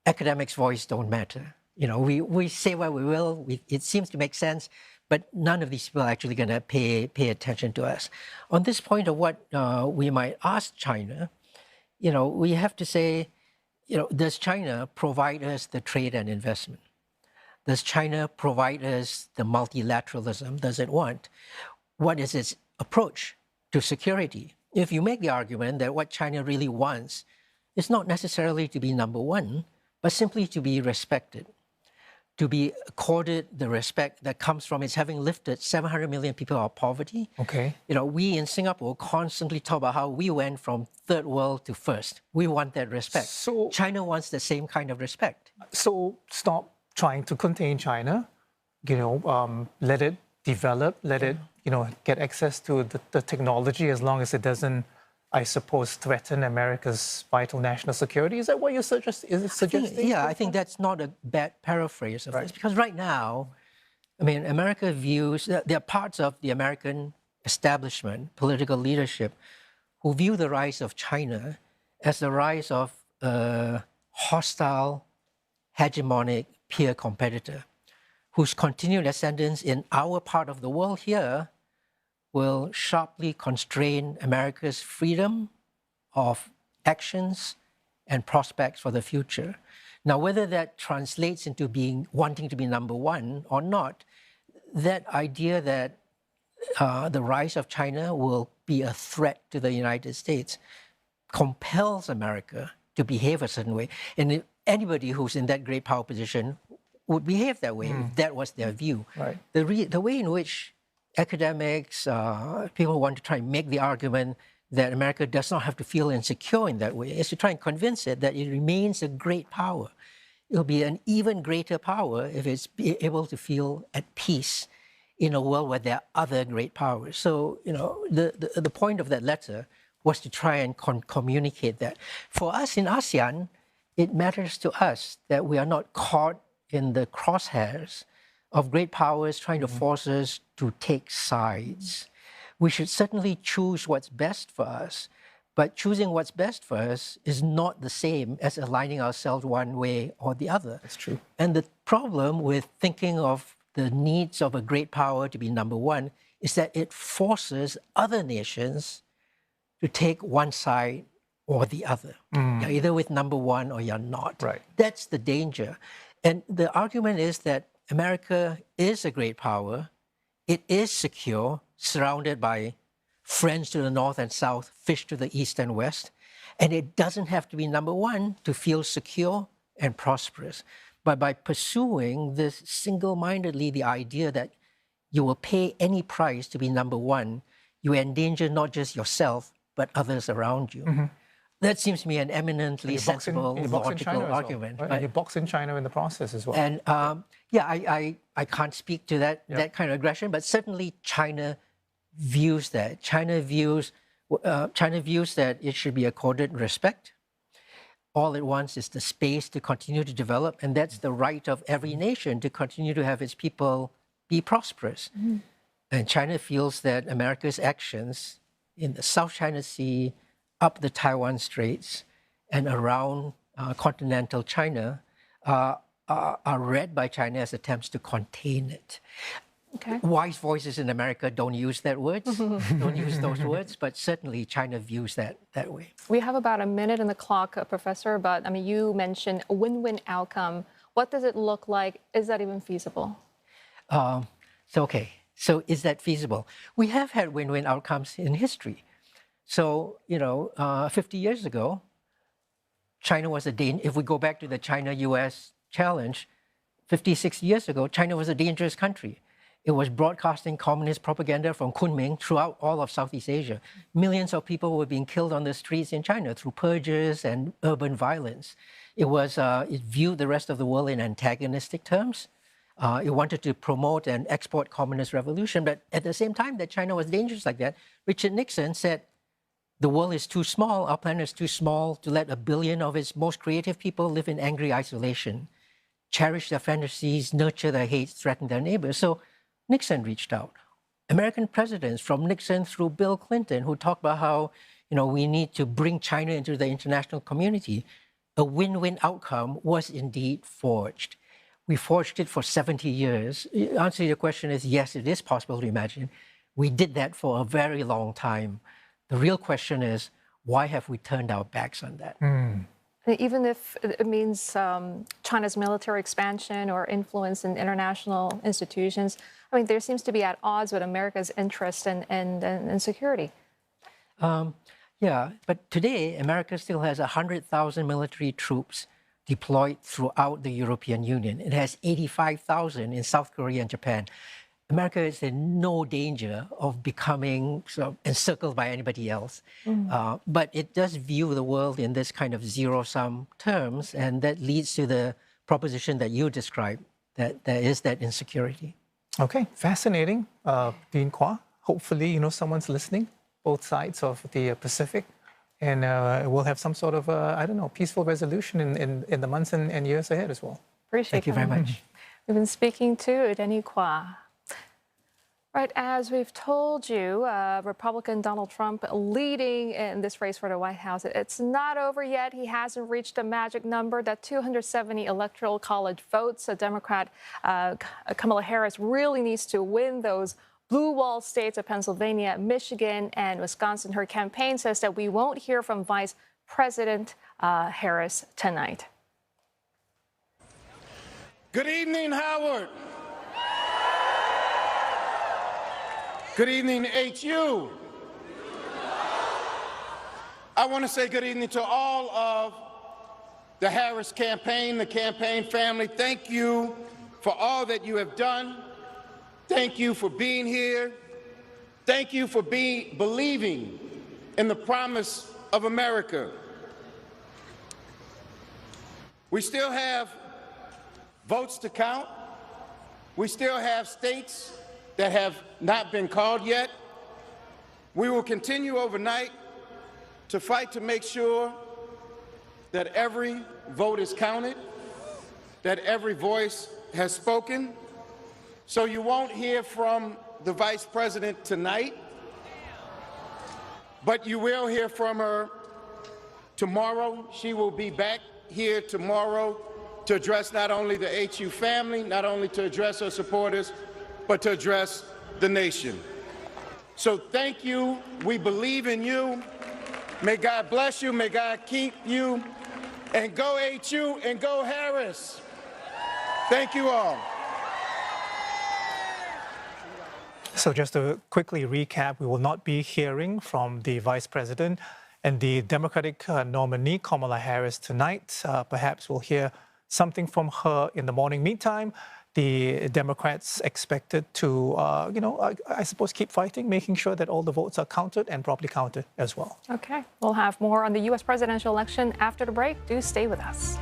academics' voice don't matter. You know, we say what we will, it seems to make sense, but none of these people are actually going to pay attention to us. On this point of what we might ask China, you know, we have to say, you know, does China provide us the trade and investment? Does China provide us the multilateralism? Does it want? What is its approach to security? If you make the argument that what China really wants is not necessarily to be #1, but simply to be respected, to be accorded the respect that comes from its having lifted 700 million people out of poverty. Okay. You know, we in Singapore constantly talk about how we went from third world to first. We want that respect. So China wants the same kind of respect. So stop trying to contain China, you know, let it develop, let it, you know, get access to the technology as long as it doesn't I suppose, threaten America's vital national security? Is that what you're suggesting? I think that's not a bad paraphrase of this, because right now, I mean, America views, there are parts of the American establishment, political leadership, who view the rise of China as the rise of a hostile, hegemonic peer competitor, whose continued ascendance in our part of the world here will sharply constrain America's freedom of actions and prospects for the future. Now, whether that translates into wanting to be number one or not, that idea that the rise of China will be a threat to the United States compels America to behave a certain way. And anybody who's in that great power position would behave that way if that was their view. Right. The way in which academics, people want to try and make the argument that America does not have to feel insecure in that way is to try and convince it that it remains a great power. It'll be an even greater power if it's able to feel at peace in a world where there are other great powers. So, the point of that letter was to try and communicate that. For us in ASEAN, it matters to us that we are not caught in the crosshairs of great powers trying to force us to take sides. We should certainly choose what's best for us, but choosing what's best for us is not the same as aligning ourselves one way or the other. That's true. And the problem with thinking of the needs of a great power to be number one is that it forces other nations to take one side or the other. You're either with number one or you're not. Right. That's the danger. And the argument is that America is a great power. It is secure, surrounded by friends to the north and south, fish to the east and west. And it doesn't have to be number one to feel secure and prosperous. But by pursuing this single-mindedly, the idea that you will pay any price to be number one, you endanger not just yourself, but others around you. That seems to me an eminently sensible, logical argument. Well, right? You box in China in the process as well. And I can't speak to that kind of aggression, but certainly China views that. China views that it should be accorded respect. All it wants is the space to continue to develop, and that's the right of every nation to continue to have its people be prosperous. And China feels that America's actions in the South China Sea, up the Taiwan Straits, and around continental China are read by China as attempts to contain it. Okay. Wise voices in America don't use that words, don't use those words, but certainly China views that way. We have about a minute on the clock, Professor, but I mean, you mentioned a win-win outcome. What does it look like? Is that even feasible? So is that feasible? We have had win-win outcomes in history. So, 50 years ago, China was if we go back to the China-US challenge, 56 years ago, China was a dangerous country. It was broadcasting communist propaganda from Kunming throughout all of Southeast Asia. Millions of people were being killed on the streets in China through purges and urban violence. It viewed the rest of the world in antagonistic terms. It wanted to promote and export communist revolution, but at the same time that China was dangerous like that, Richard Nixon said, the world is too small, our planet is too small to let 1 billion of its most creative people live in angry isolation, cherish their fantasies, nurture their hates, threaten their neighbors. So Nixon reached out. American presidents, from Nixon through Bill Clinton, who talked about how we need to bring China into the international community, a win-win outcome was indeed forged. We forged it for 70 years. The answer to your question is yes, it is possible to imagine. We did that for a very long time. The real question is, why have we turned our backs on that? Even if it means China's military expansion or influence in international institutions, I mean, there seems to be at odds with America's interest in security. But today, America still has 100,000 military troops deployed throughout the European Union. It has 85,000 in South Korea and Japan. America is in no danger of becoming sort of encircled by anybody else. But it does view the world in this kind of zero-sum terms, and that leads to the proposition that you described, that there is that insecurity. Okay, fascinating. Dean Kwa, hopefully, someone's listening, both sides of the Pacific. And we'll have some sort of, I don't know, peaceful resolution in the months and years ahead as well. Appreciate Thank you very much. We've been speaking to Denny Kwa. Right, as we've told you, Republican Donald Trump leading in this race for the White House. It's not over yet. He hasn't reached a magic number, that 270 Electoral College votes. So Democrat Kamala Harris really needs to win those blue wall states of Pennsylvania, Michigan, and Wisconsin. Her campaign says that we won't hear from Vice President Harris tonight. Good evening, Howard. Good evening, HU. I want to say good evening to all of the Harris campaign, the campaign family. Thank you for all that you have done. Thank you for being here. Thank you for believing in the promise of America. We still have votes to count. We still have states that have not been called yet. We will continue overnight to fight to make sure that every vote is counted, that every voice has spoken. So you won't hear from the Vice President tonight, but you will hear from her tomorrow. She will be back here tomorrow to address not only the HU family, not only to address her supporters, but to address the nation. So thank you. We believe in you. May God bless you. May God keep you. And go HU and go Harris. Thank you all. So just to quickly recap, we will not be hearing from the Vice President and the Democratic nominee, Kamala Harris, tonight. Perhaps we'll hear something from her in the morning. Meantime, the Democrats expected to, I suppose, keep fighting, making sure that all the votes are counted and properly counted as well. Okay, we'll have more on the U.S. presidential election after the break. Do stay with us.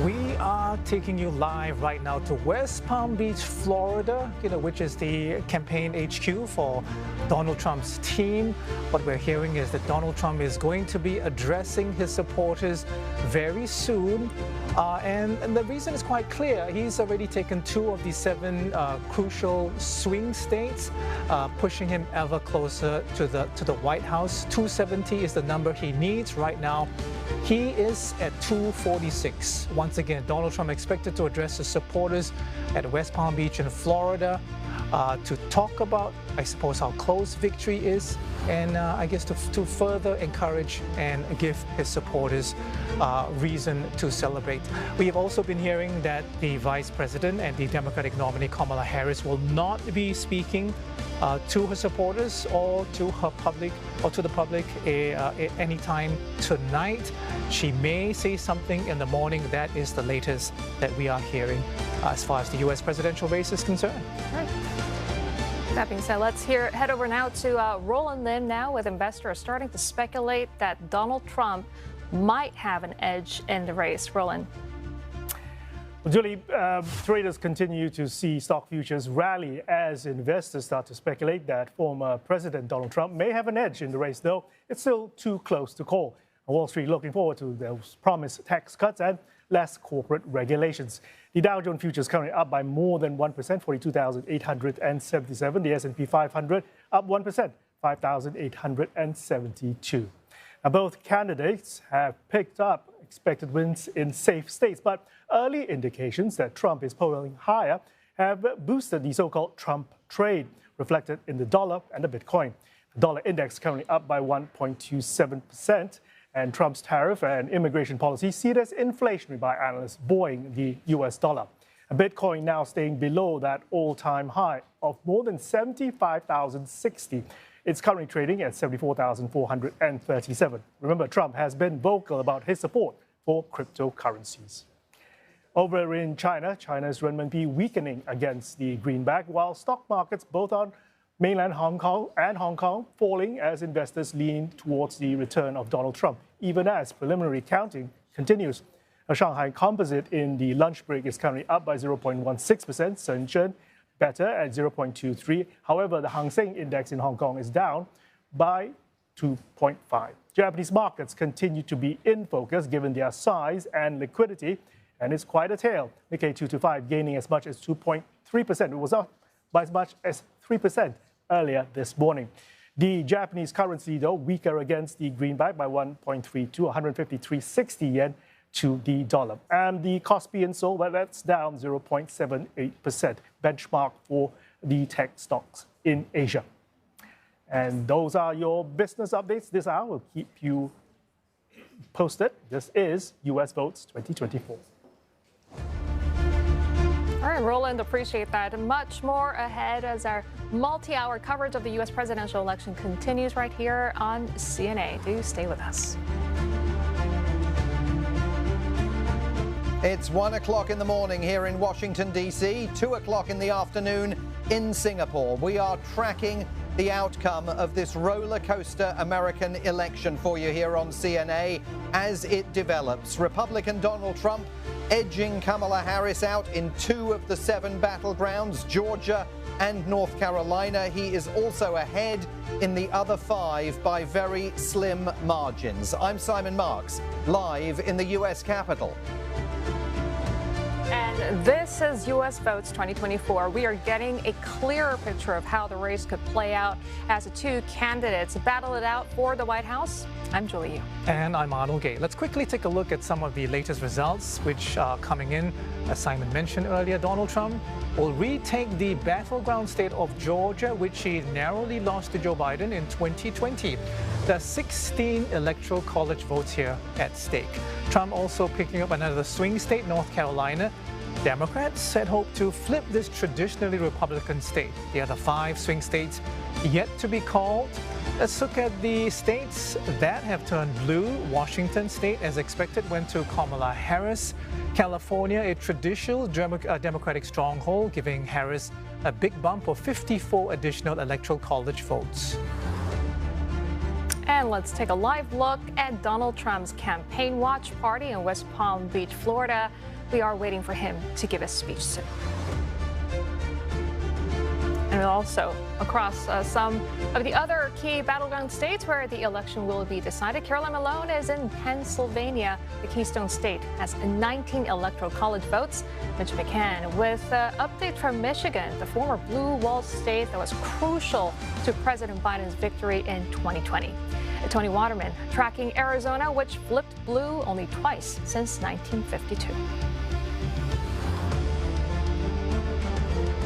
We are taking you live right now to West Palm Beach, Florida, which is the campaign HQ for Donald Trump's team. What we're hearing is that Donald Trump is going to be addressing his supporters very soon. And the reason is quite clear. He's already taken 2 of the 7 crucial swing states, pushing him ever closer to the White House. 270 is the number he needs right now. He is at 246. Once again, Donald Trump expected to address his supporters at West Palm Beach in Florida to talk about, I suppose, how close victory is, and I guess to further encourage and give his supporters reason to celebrate. We have also been hearing that the Vice President and the Democratic nominee Kamala Harris will not be speaking to her supporters or to her public or to the public anytime tonight. She may say something in the morning. That is the latest that we are hearing as far as the U.S. presidential race is concerned. All right. That being said, let's head over now to Roland Lim now, with investors starting to speculate that Donald Trump might have an edge in the race. Roland. Well, Julie, traders continue to see stock futures rally as investors start to speculate that former President Donald Trump may have an edge in the race, though it's still too close to call. Wall Street looking forward to those promised tax cuts and less corporate regulations. The Dow Jones futures currently up by more than 1%, 42,877. The S&P 500 up 1%, 5,872. Now, both candidates have picked up expected wins in safe states, but early indications that Trump is polling higher have boosted the so-called Trump trade, reflected in the dollar and the Bitcoin. The dollar index currently up by 1.27%, and Trump's tariff and immigration policy seen as inflationary by analysts, buoying the US dollar. And Bitcoin now staying below that all-time high of more than 75,060. It's currently trading at 74,437. Remember, Trump has been vocal about his support for cryptocurrencies. Over in China, China's renminbi weakening against the greenback, while stock markets both on mainland Hong Kong falling as investors lean towards the return of Donald Trump, even as preliminary counting continues. A Shanghai Composite in the lunch break is currently up by 0.16%, Shenzhen better at 0.23. However, the Hang Seng Index in Hong Kong is down by 2.5. Japanese markets continue to be in focus given their size and liquidity, and it's quite a tale. Nikkei 225 gaining as much as 2.3%. It was up by as much as 3% earlier this morning. The Japanese currency, though, weaker against the greenback by 1.32, 153.60 yen to the dollar. And the Kospi in Seoul, well, that's down 0.78%, benchmark for the tech stocks in Asia. And those are your business updates this hour. We'll keep you posted. This is US Votes 2024. All right, Roland, appreciate that. Much more ahead as our multi-hour coverage of the U.S. presidential election continues right here on CNA. Do stay with us. It's 1 o'clock in the morning here in Washington, D.C., 2 o'clock in the afternoon in Singapore. We are tracking the outcome of this roller coaster American election for you here on CNA as it develops. Republican Donald Trump edging Kamala Harris out in 2 of the 7 battlegrounds, Georgia and North Carolina. He is also ahead in the other 5 by very slim margins. I'm Simon Marks, live in the U.S. Capitol. And this is U.S. Votes 2024. We are getting a clearer picture of how the race could play out as the 2 candidates battle it out for the White House. I'm Julie Yu. And I'm Arnold Gay. Let's quickly take a look at some of the latest results, which are coming in. As Simon mentioned earlier, Donald Trump will retake the battleground state of Georgia, which he narrowly lost to Joe Biden in 2020. There are 16 electoral college votes here at stake. Trump also picking up another swing state, North Carolina. Democrats had hoped to flip this traditionally Republican state. The other 5 swing states yet to be called. Let's look at the states that have turned blue. Washington state, as expected, went to Kamala Harris. California, a traditional Democratic stronghold, giving Harris a big bump of 54 additional electoral college votes. And let's take a live look at Donald Trump's campaign watch party in West Palm Beach, Florida. We are waiting for him to give a speech soon. And also across some of the other key battleground states where the election will be decided. Caroline Malone is in Pennsylvania. The Keystone State has 19 electoral college votes. Mitch McCann with update from Michigan, the former blue wall state that was crucial to President Biden's victory in 2020. Tony Waterman tracking Arizona, which flipped blue only twice since 1952.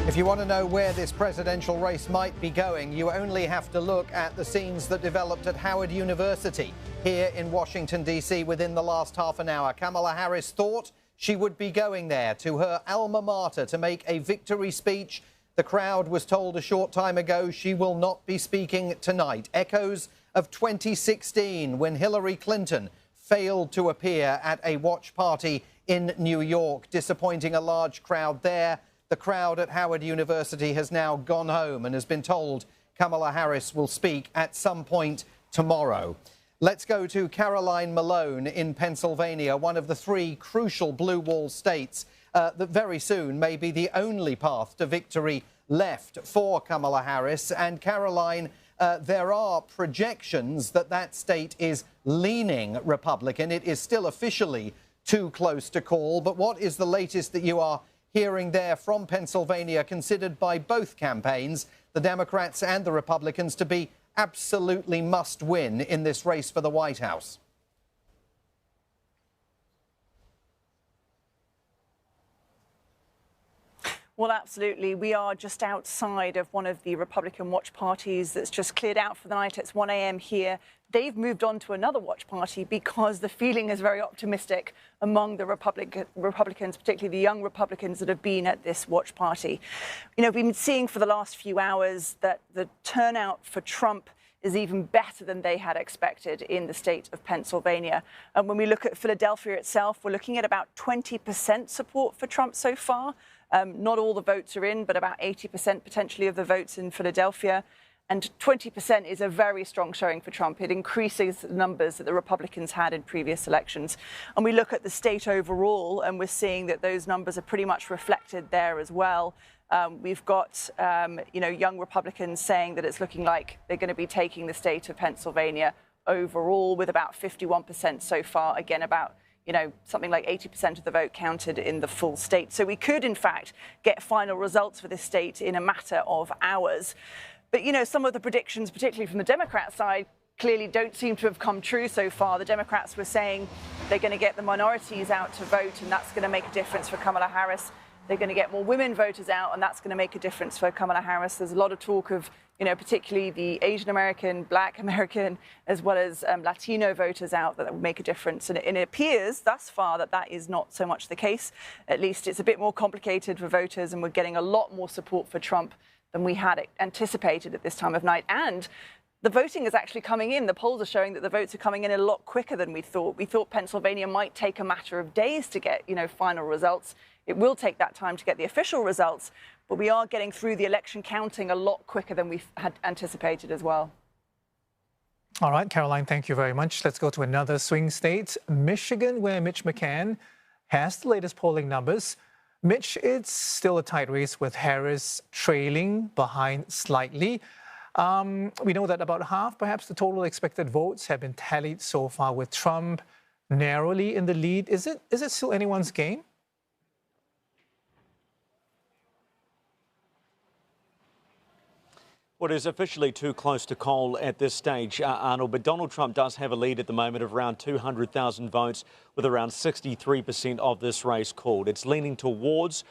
If you want to know where this presidential race might be going, you only have to look at the scenes that developed at Howard University here in Washington, D.C. within the last half an hour. Kamala Harris thought she would be going there to her alma mater to make a victory speech. The crowd was told a short time ago she will not be speaking tonight. Echoes of 2016 when Hillary Clinton failed to appear at a watch party in New York, disappointing a large crowd there. The crowd at Howard University has now gone home and has been told Kamala Harris will speak at some point tomorrow. Let's go to Caroline Malone in Pennsylvania, one of the 3 crucial blue wall states that very soon may be the only path to victory left for Kamala Harris. And Caroline, there are projections that that state is leaning Republican. It is still officially too close to call. But what is the latest that you are hearing there from Pennsylvania, considered by both campaigns, the Democrats and the Republicans, to be absolutely must win in this race for the White House? Well, absolutely. We are just outside of one of the Republican watch parties that's just cleared out for the night. It's 1 a.m. here. They've moved on to another watch party because the feeling is very optimistic among the Republicans, particularly the young Republicans that have been at this watch party. You know, we've been seeing for the last few hours that the turnout for Trump is even better than they had expected in the state of Pennsylvania. And when we look at Philadelphia itself, we're looking at about 20% support for Trump so far. Not all the votes are in, but about 80% potentially of the votes in Philadelphia. And 20% is a very strong showing for Trump. It increases the numbers that the Republicans had in previous elections. And we look at the state overall, and we're seeing that those numbers are pretty much reflected there as well. We've got, young Republicans saying that it's looking like they're going to be taking the state of Pennsylvania overall, with about 51% so far. Again, about something like 80% of the vote counted in the full state. So we could, in fact, get final results for this state in a matter of hours. But, some of the predictions, particularly from the Democrat side, clearly don't seem to have come true so far. The Democrats were saying they're going to get the minorities out to vote, and that's going to make a difference for Kamala Harris. They're going to get more women voters out, and that's going to make a difference for Kamala Harris. There's a lot of talk of, particularly the Asian American, Black American, as well as Latino voters out that will make a difference. And it appears thus far that is not so much the case. At least it's a bit more complicated for voters, and we're getting a lot more support for Trump than we had anticipated at this time of night. And the voting is actually coming in. The polls are showing that the votes are coming in a lot quicker than we thought. We thought Pennsylvania might take a matter of days to get, final results. It will take that time to get the official results, but we are getting through the election counting a lot quicker than we had anticipated as well. All right, Caroline, thank you very much. Let's go to another swing state, Michigan, where Mitch McCann has the latest polling numbers. Mitch, it's still a tight race with Harris trailing behind slightly. We know that about half, perhaps, the total expected votes have been tallied so far, with Trump narrowly in the lead. Is it still anyone's game? Well, it is officially too close to call at this stage, Arnold, but Donald Trump does have a lead at the moment of around 200,000 votes, with around 63% of this race called. It's leaning towards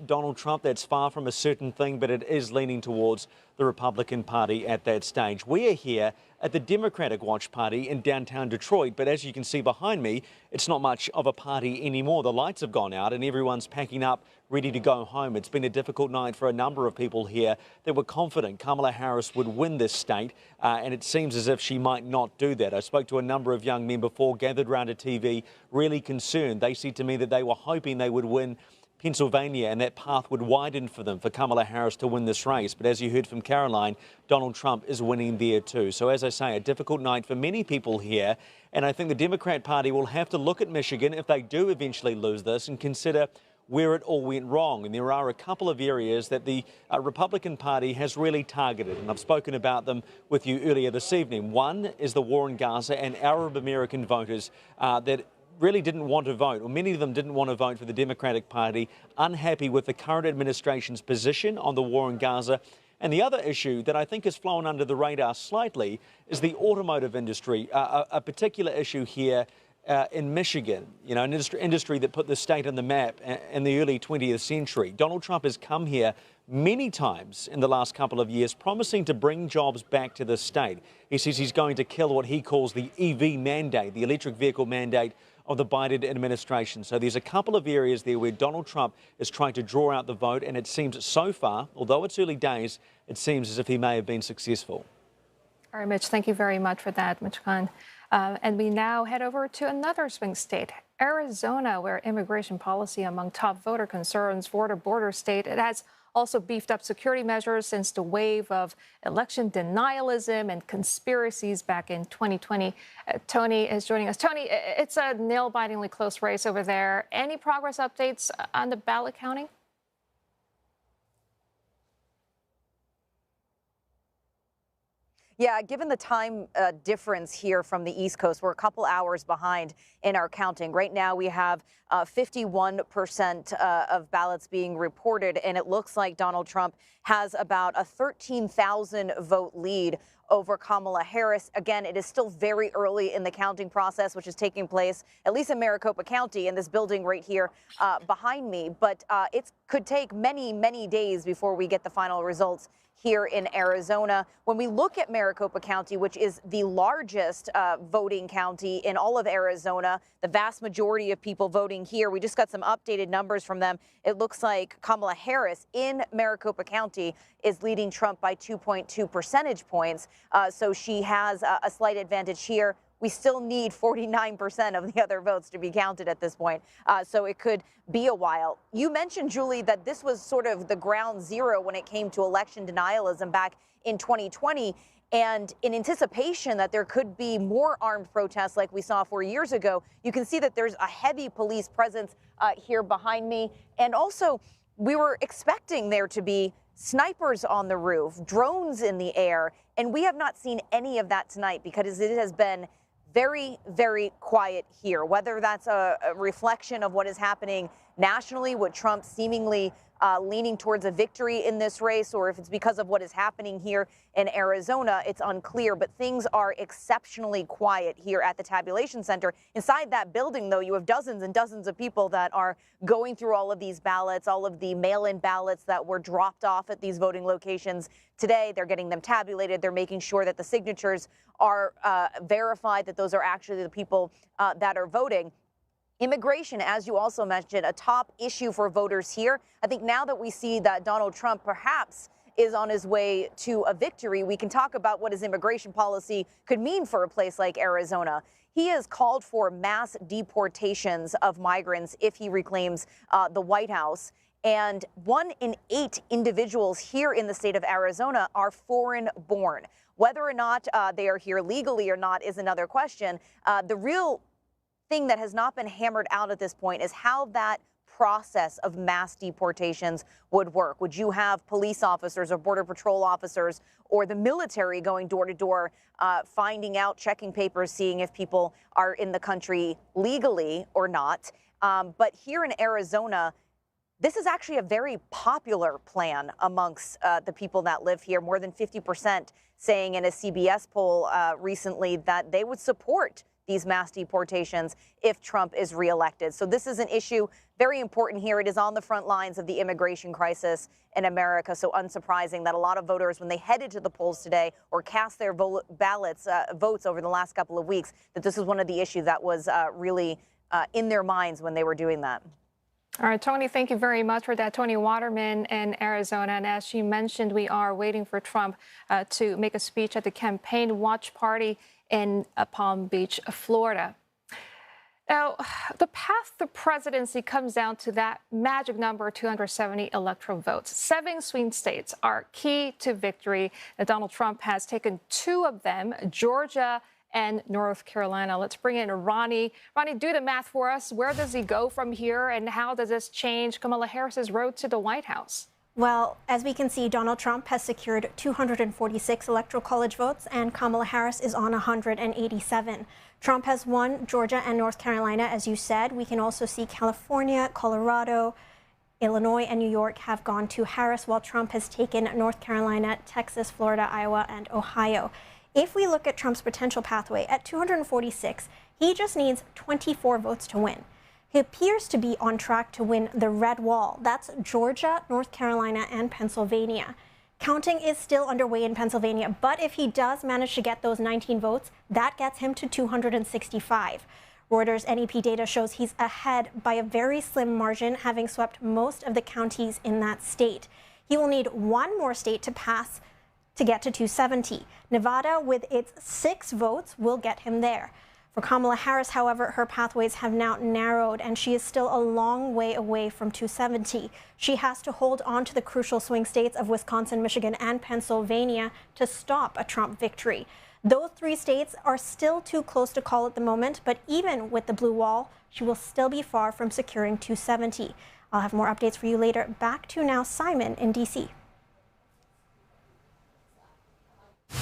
Donald Trump. That's far from a certain thing, but it is leaning towards the Republican Party at that stage. We are here at the Democratic Watch Party in downtown Detroit, but as you can see behind me, it's not much of a party anymore. The lights have gone out and everyone's packing up, ready to go home. It's been a difficult night for a number of people here that were confident Kamala Harris would win this state, and it seems as if she might not do that. I spoke to a number of young men before, gathered around a TV, really concerned. They said to me that they were hoping they would win Pennsylvania and that path would widen for them, for Kamala Harris to win this race. But as you heard from Caroline, Donald Trump is winning there too. So as I say, a difficult night for many people here. And I think the Democrat Party will have to look at Michigan if they do eventually lose this and consider where it all went wrong. And there are a couple of areas that the Republican Party has really targeted, and I've spoken about them with you earlier this evening. One is the war in Gaza and Arab American voters that really didn't want to vote, or many of them didn't want to vote for the Democratic Party, unhappy with the current administration's position on the war in Gaza. And the other issue that I think has flown under the radar slightly is the automotive industry, a particular issue here in Michigan, an industry that put the state on the map in the early 20th century. Donald Trump has come here many times in the last couple of years, promising to bring jobs back to the state. He says he's going to kill what he calls the EV mandate, the electric vehicle mandate of the Biden administration. So there's a couple of areas there where Donald Trump is trying to draw out the vote, and it seems so far, although it's early days, it seems as if he may have been successful. All right, Mitch, thank you very much for that, Mitch Khan. And we now head over to another swing state, Arizona, where immigration policy among top voter concerns for the border state. It has also beefed up security measures since the wave of election denialism and conspiracies back in 2020. Tony is joining us. Tony, it's a nail-bitingly close race over there. Any progress updates on the ballot counting? Yeah, given the time difference here from the East Coast, we're a couple hours behind in our counting. Right now, we have 51% of ballots being reported, and it looks like Donald Trump has about a 13,000 vote lead over Kamala Harris. Again, it is still very early in the counting process, which is taking place, at least in Maricopa County, in this building right here behind me. But it could take many, many days before we get the final results here in Arizona. When we look at Maricopa County, which is the largest voting county in all of Arizona, the vast majority of people voting here, we just got some updated numbers from them. It looks like Kamala Harris in Maricopa County is leading Trump by 2.2 percentage points. So she has a slight advantage here. we still need 49% of the other votes to be counted at this point. So it could be a while. You mentioned, Julie, that this was sort of the ground zero when it came to election denialism back in 2020. And in anticipation that there could be more armed protests like we saw 4 years ago, you can see that there's a heavy police presence here behind me. And also, we were expecting there to be snipers on the roof, drones in the air, and we have not seen any of that tonight because it has been very, very quiet here. Whether that's a reflection of what is happening nationally, with Trump seemingly leaning towards a victory in this race, or if it's because of what is happening here in Arizona, it's unclear. But things are exceptionally quiet here at the tabulation center. Inside that building, though, you have dozens and dozens of people that are going through all of these ballots, all of the mail-in ballots that were dropped off at these voting locations today. They're getting them tabulated. They're making sure that the signatures are verified, that those are actually the people that are voting. Immigration, as you also mentioned, a top issue for voters here. I think now that we see that Donald Trump perhaps is on his way to a victory, we can talk about what his immigration policy could mean for a place like Arizona. He has called for mass deportations of migrants if he reclaims the White House. And 1 in 8 individuals here in the state of Arizona are foreign-born. Whether or not they are here legally or not is another question. The real thing that has not been hammered out at this point is how that process of mass deportations would work. Would you have police officers or Border Patrol officers or the military going door to door, finding out, checking papers, seeing if people are in the country legally or not? But here in Arizona, this is actually a very popular plan amongst the people that live here. More than 50% saying in a CBS poll recently that they would support these mass deportations if Trump is reelected. So this is an issue very important here. It is on the front lines of the immigration crisis in America. So unsurprising that a lot of voters, when they headed to the polls today or cast their votes over the last couple of weeks, that this was one of the issues that was really in their minds when they were doing that. All right, Tony, thank you very much for that. Tony Waterman in Arizona. And as she mentioned, we are waiting for Trump to make a speech at the campaign watch party in Palm Beach, Florida. Now, the path to presidency comes down to that magic number, 270 electoral votes. 7 swing states are key to victory. Now, Donald Trump has taken 2 of them, Georgia and North Carolina. Let's bring in Ronnie. Ronnie, do the math for us. Where does he go from here, and how does this change Kamala Harris's road to the White House? Well, as we can see, Donald Trump has secured 246 electoral college votes, and Kamala Harris is on 187. Trump has won Georgia and North Carolina, as you said. We can also see California, Colorado, Illinois, and New York have gone to Harris, while Trump has taken North Carolina, Texas, Florida, Iowa, and Ohio. If we look at Trump's potential pathway at 246, he just needs 24 votes to win. He appears to be on track to win the red wall. That's Georgia, North Carolina, and Pennsylvania. Counting is still underway in Pennsylvania, but if he does manage to get those 19 votes, that gets him to 265. Reuters NEP data shows he's ahead by a very slim margin, having swept most of the counties in that state. He will need 1 more state to pass to get to 270. Nevada, with its 6 votes, will get him there. For Kamala Harris, however, her pathways have now narrowed, and she is still a long way away from 270. She has to hold on to the crucial swing states of Wisconsin, Michigan, and Pennsylvania to stop a Trump victory. Those 3 states are still too close to call at the moment, but even with the blue wall, she will still be far from securing 270. I'll have more updates for you later. Back to now Simon in D.C.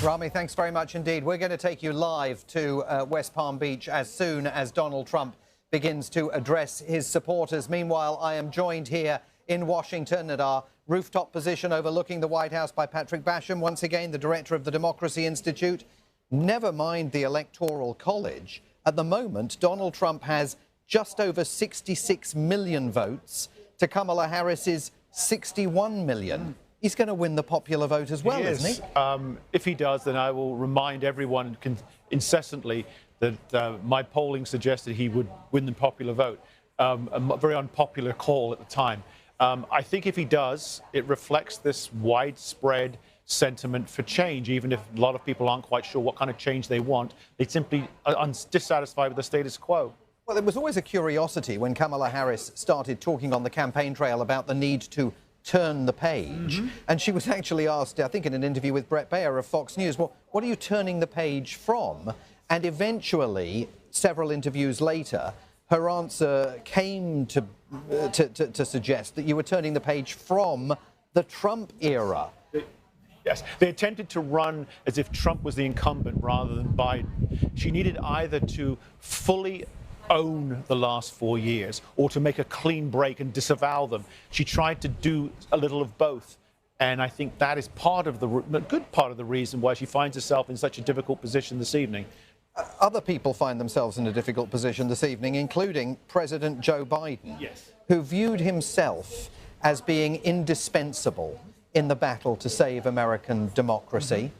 Rami, thanks very much indeed. We're going to take you live to West Palm Beach as soon as Donald Trump begins to address his supporters. Meanwhile, I am joined here in Washington at our rooftop position overlooking the White House by Patrick Basham, once again the director of the Democracy Institute. Never mind the Electoral College. At the moment, Donald Trump has just over 66 million votes to Kamala Harris's 61 million. He's going to win the popular vote as well, isn't he? If he does, then I will remind everyone incessantly that my polling suggested he would win the popular vote. A very unpopular call at the time. I think if he does, it reflects this widespread sentiment for change, even if a lot of people aren't quite sure what kind of change they want. They simply are dissatisfied with the status quo. Well, there was always a curiosity when Kamala Harris started talking on the campaign trail about the need to turn the page. And she was actually asked, I think in an interview with Brett Baer of Fox News, well, what are you turning the page from? And eventually, several interviews later, her answer came to suggest that you were turning the page from the Trump era. Yes, they attempted to run as if Trump was the incumbent rather than Biden. She needed either to fully own the last 4 years or to make a clean break and disavow them. She tried to do a little of both. And I think that is part of a good part of the reason why she finds herself in such a difficult position this evening. Other people find themselves in a difficult position this evening, including President Joe Biden, who viewed himself as being indispensable in the battle to save American democracy.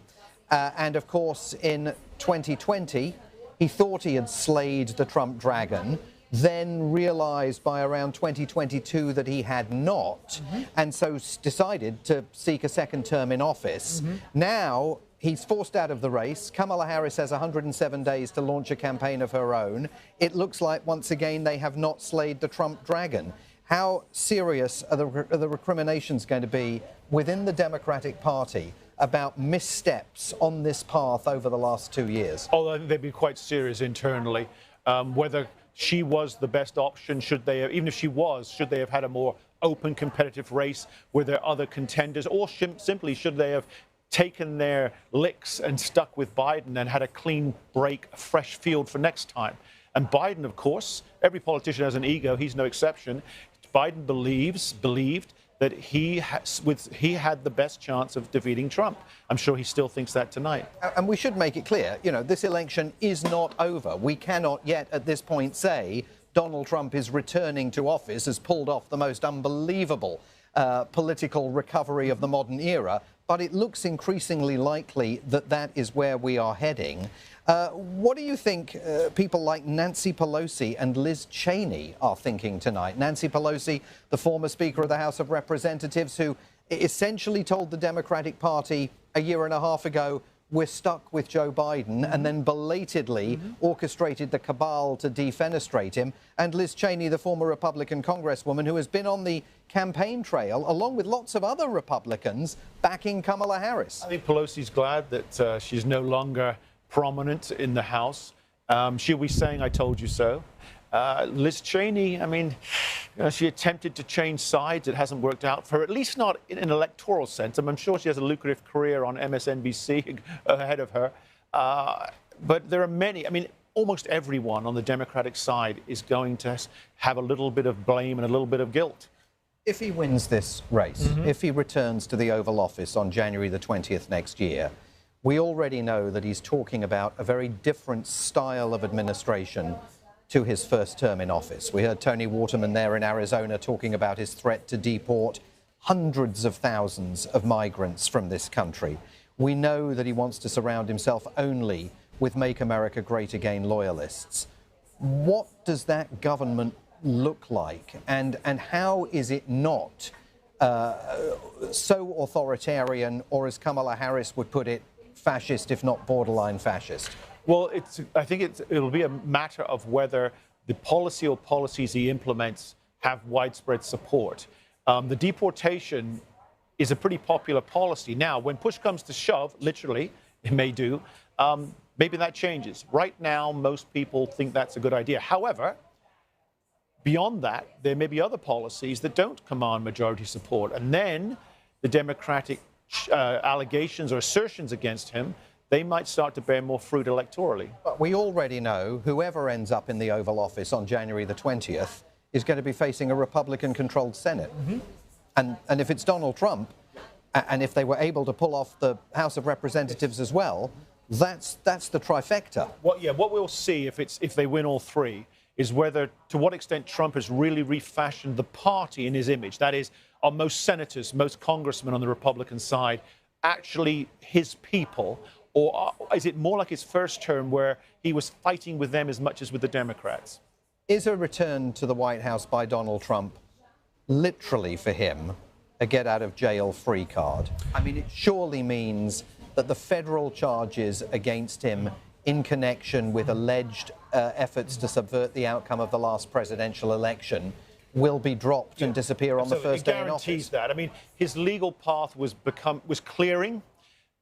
And of course, in 2020, he thought he had slayed the Trump dragon, then realized by around 2022 that he had not, and so decided to seek a second term in office. Now, he's forced out of the race. Kamala Harris has 107 days to launch a campaign of her own. It looks like, once again, they have not slayed the Trump dragon. How serious are the recriminations going to be within the Democratic Party about missteps on this path over the last 2 years? Oh, I think they'd be quite serious internally. Whether she was the best option, should they have, even if she was, should they have had a more open competitive race? Were there other contenders? Or simply, should they have taken their licks and stuck with Biden and had a clean break, a fresh field for next time? And Biden, of course, every politician has an ego. He's no exception. Biden believed that he had the best chance of defeating Trump. I'm sure he still thinks that tonight. And we should make it clear, you know, this election is not over. We cannot yet at this point say Donald Trump is returning to office, has pulled off the most unbelievable political recovery of the modern era, but it looks increasingly likely that that is where we are heading. What do you think people like Nancy Pelosi and Liz Cheney are thinking tonight? Nancy Pelosi, the former Speaker of the House of Representatives, who essentially told the Democratic Party a year and a half ago, we're stuck with Joe Biden, and then belatedly orchestrated the cabal to defenestrate him. And Liz Cheney, the former Republican congresswoman, who has been on the campaign trail, along with lots of other Republicans, backing Kamala Harris. I think Pelosi's glad that she's no longer prominent in the House. She'll be saying, I told you so. Liz Cheney, I mean, she attempted to change sides. It hasn't worked out for her, at least not in an electoral sense. I'm sure she has a lucrative career on MSNBC ahead of her. But there are many, I mean, almost everyone on the Democratic side is going to have a little bit of blame and a little bit of guilt. If he wins this race, if he returns to the Oval Office on January the 20th next year, we already know that he's talking about a very different style of administration to his first term in office. We heard Tony Waterman there in Arizona talking about his threat to deport hundreds of thousands of migrants from this country. We know that he wants to surround himself only with Make America Great Again loyalists. What does that government look like? And how is it not so authoritarian, or as Kamala Harris would put it, fascist, if not borderline fascist? Well, I think it'll be a matter of whether the policy or policies he implements have widespread support. The deportation is a pretty popular policy. Now, when push comes to shove, literally, it may do, maybe that changes. Right now, most people think that's a good idea. However, beyond that, there may be other policies that don't command majority support. And then the Democratic allegations or assertions against him, they might start to bear more fruit electorally. But we already know whoever ends up in the Oval Office on January the 20th is going to be facing a Republican-controlled Senate. And if it's Donald Trump, and if they were able to pull off the House of Representatives as well, that's the trifecta. What we'll see if they win all three is whether, to what extent Trump has really refashioned the party in his image. That is, are most senators, most congressmen on the Republican side actually his people? Or is it more like his first term where he was fighting with them as much as with the Democrats? Is a return to the White House by Donald Trump literally for him a get-out-of-jail-free card? I mean, it surely means that the federal charges against him in connection with alleged efforts to subvert the outcome of the last presidential election will be dropped and disappear on the first day in office. It guarantees that. I mean, his legal path was clearing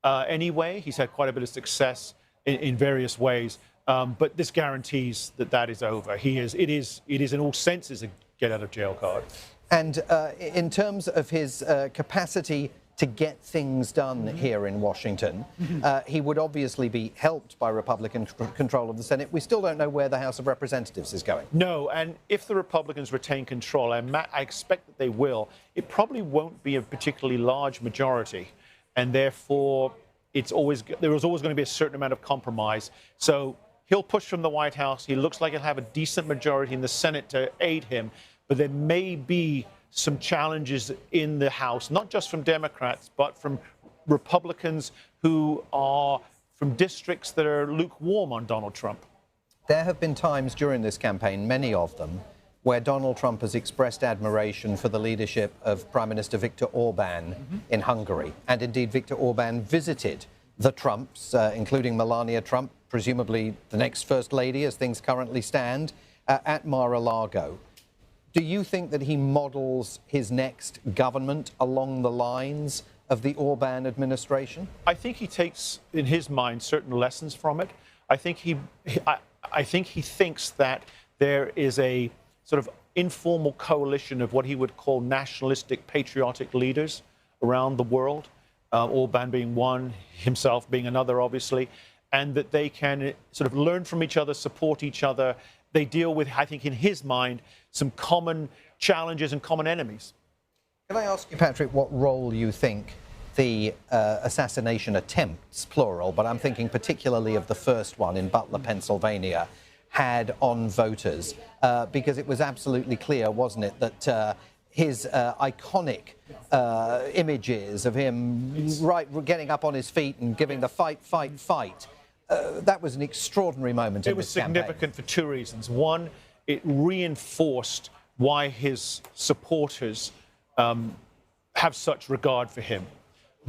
anyway. He's had quite a bit of success in various ways, but this guarantees that that is over. It is in all senses a get-out-of-jail card. And in terms of his capacity to get things done here in Washington, he would obviously be helped by Republican control of the Senate. We still don't know where the House of Representatives is going. No, and if the Republicans retain control, I expect that they will, it probably won't be a particularly large majority, and therefore there is always going to be a certain amount of compromise. So he'll push from the White House. He looks like he'll have a decent majority in the Senate to aid him, but there may be some challenges in the House, not just from Democrats, but from Republicans who are from districts that are lukewarm on Donald Trump. There have been times during this campaign, many of them, where Donald Trump has expressed admiration for the leadership of Prime Minister Viktor Orban in Hungary. And indeed, Viktor Orban visited the Trumps, including Melania Trump, presumably the next First Lady as things currently stand, at Mar-a-Lago. Do you think that he models his next government along the lines of the Orban administration? I think he takes, in his mind, certain lessons from it. I think he thinks that there is a sort of informal coalition of what he would call nationalistic, patriotic leaders around the world, Orban being one, himself being another, obviously, and that they can sort of learn from each other, support each other. They deal with, I think, in his mind, some common challenges and common enemies. Can I ask you, Patrick, what role you think the assassination attempts, plural, but I'm thinking particularly of the first one in Butler, Pennsylvania, had on voters? Because it was absolutely clear, wasn't it, that his iconic images of him getting up on his feet and giving the fight, fight, fight, that was an extraordinary moment. It was significant for two reasons. One, it reinforced why his supporters have such regard for him.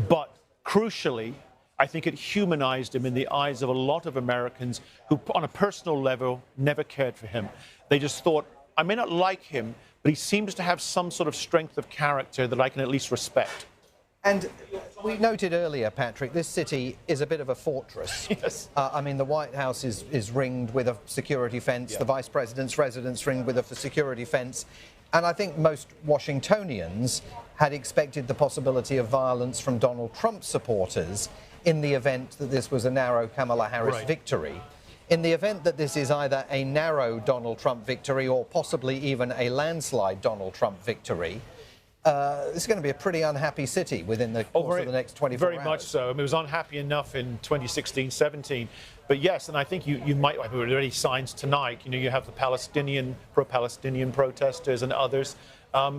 But crucially, I think it humanized him in the eyes of a lot of Americans who, on a personal level, never cared for him. They just thought, I may not like him, but he seems to have some sort of strength of character that I can at least respect. And we noted earlier, Patrick, this city is a bit of a fortress. Yes. I mean, the White House is ringed with a security fence. Yeah. The Vice President's residence ringed with a security fence. And I think most Washingtonians had expected the possibility of violence from Donald Trump supporters in the event that this was a narrow Kamala Harris victory. In the event that this is either a narrow Donald Trump victory or possibly even a landslide Donald Trump victory, this is going to be a pretty unhappy city within the course of the next 24 hours. Very much so. I mean, it was unhappy enough in 2016-17. But yes, and I think you might, I mean, there are already signs tonight, you know, you have the pro-Palestinian protesters and others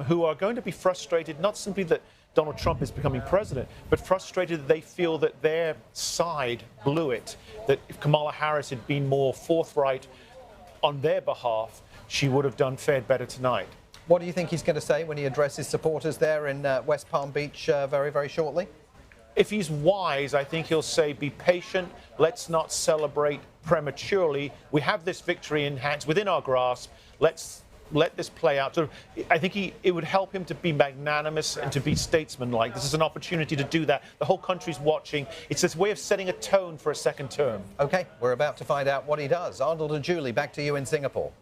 who are going to be frustrated, not simply that Donald Trump is becoming president, but frustrated that they feel that their side blew it, that if Kamala Harris had been more forthright on their behalf, she would have fared better tonight. What do you think he's going to say when he addresses supporters there in West Palm Beach very, very shortly? If he's wise, I think he'll say, be patient, let's not celebrate prematurely. We have this victory in hands, within our grasp, let's let this play out. So I think it would help him to be magnanimous and to be statesmanlike. This is an opportunity to do that. The whole country's watching. It's this way of setting a tone for a second term. OK, we're about to find out what he does. Arnold and Julie, back to you in Singapore.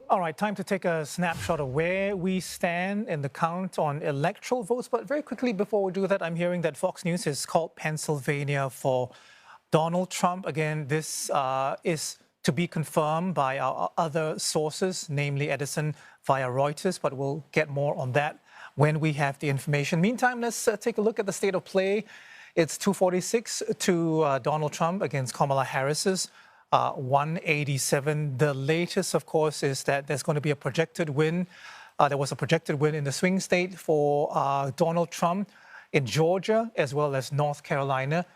All right, time to take a snapshot of where we stand in the count on electoral votes. But very quickly, before we do that, I'm hearing that Fox News has called Pennsylvania for Donald Trump. Again, this is to be confirmed by our other sources, namely Edison via Reuters, but we'll get more on that when we have the information. Meantime, let's take a look at the state of play. It's 246 to Donald Trump against Kamala Harris's 187. The latest, of course, is that there's going to be a projected win. There was a projected win in the swing state for Donald Trump in Georgia as well as North Carolina,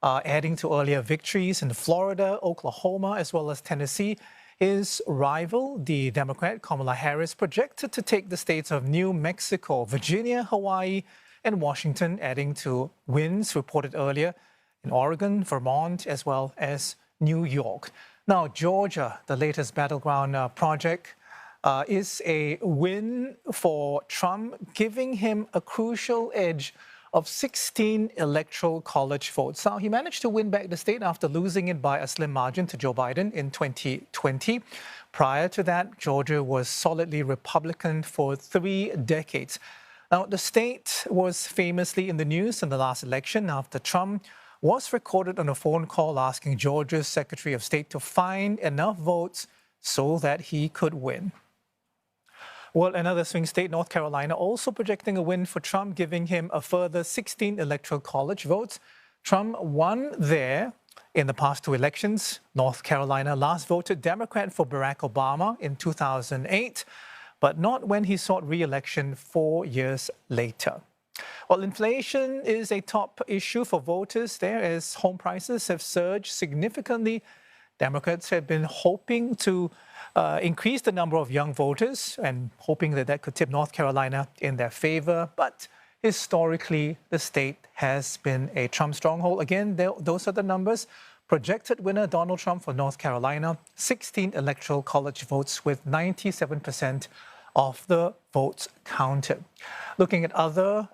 adding to earlier victories in Florida, Oklahoma, as well as Tennessee. His rival, the Democrat Kamala Harris, projected to take the states of New Mexico, Virginia, Hawaii, and Washington, adding to wins reported earlier in Oregon, Vermont, as well as New York. Now, Georgia, the latest battleground project, is a win for Trump, giving him a crucial edge of 16 electoral college votes. Now, he managed to win back the state after losing it by a slim margin to Joe Biden in 2020. Prior to that, Georgia was solidly Republican for 3 decades. Now, the state was famously in the news in the last election after Trump was recorded on a phone call asking Georgia's Secretary of State to find enough votes so that he could win. Well, another swing state, North Carolina, also projecting a win for Trump, giving him a further 16 electoral college votes. Trump won there in the past 2 elections. North Carolina last voted Democrat for Barack Obama in 2008, but not when he sought re-election 4 years later. Well, inflation is a top issue for voters there as home prices have surged significantly. Democrats have been hoping to increase the number of young voters and hoping that that could tip North Carolina in their favor. But historically, the state has been a Trump stronghold. Again, those are the numbers. Projected winner Donald Trump for North Carolina, 16 electoral college votes with 97% of the votes counted. Looking at other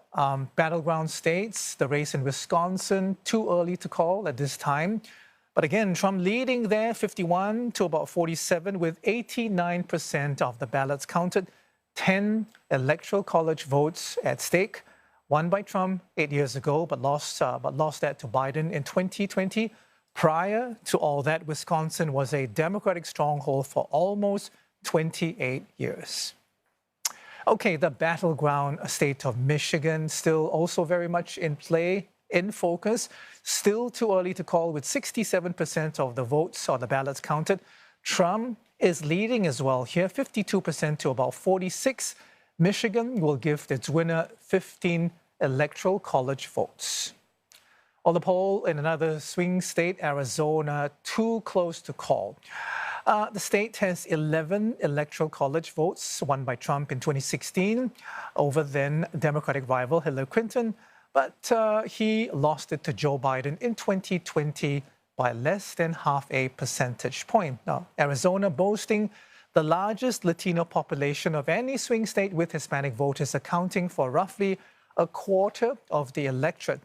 battleground states, the race in Wisconsin, too early to call at this time. But again, Trump leading there 51 to about 47 with 89% of the ballots counted. 10 electoral college votes at stake. Won by Trump 8 years ago, but lost that to Biden in 2020. Prior to all that, Wisconsin was a Democratic stronghold for almost 28 years. Okay, the battleground state of Michigan still also very much in play, in focus. Still too early to call with 67% of the votes or the ballots counted. Trump is leading as well here, 52% to about 46. Michigan will give its winner 15 electoral college votes. On the poll in another swing state, Arizona, too close to call. The state has 11 electoral college votes won by Trump in 2016 over then Democratic rival Hillary Clinton, but he lost it to Joe Biden in 2020 by less than half a percentage point. Now, Arizona boasting the largest Latino population of any swing state, with Hispanic voters accounting for roughly a quarter of the electorate.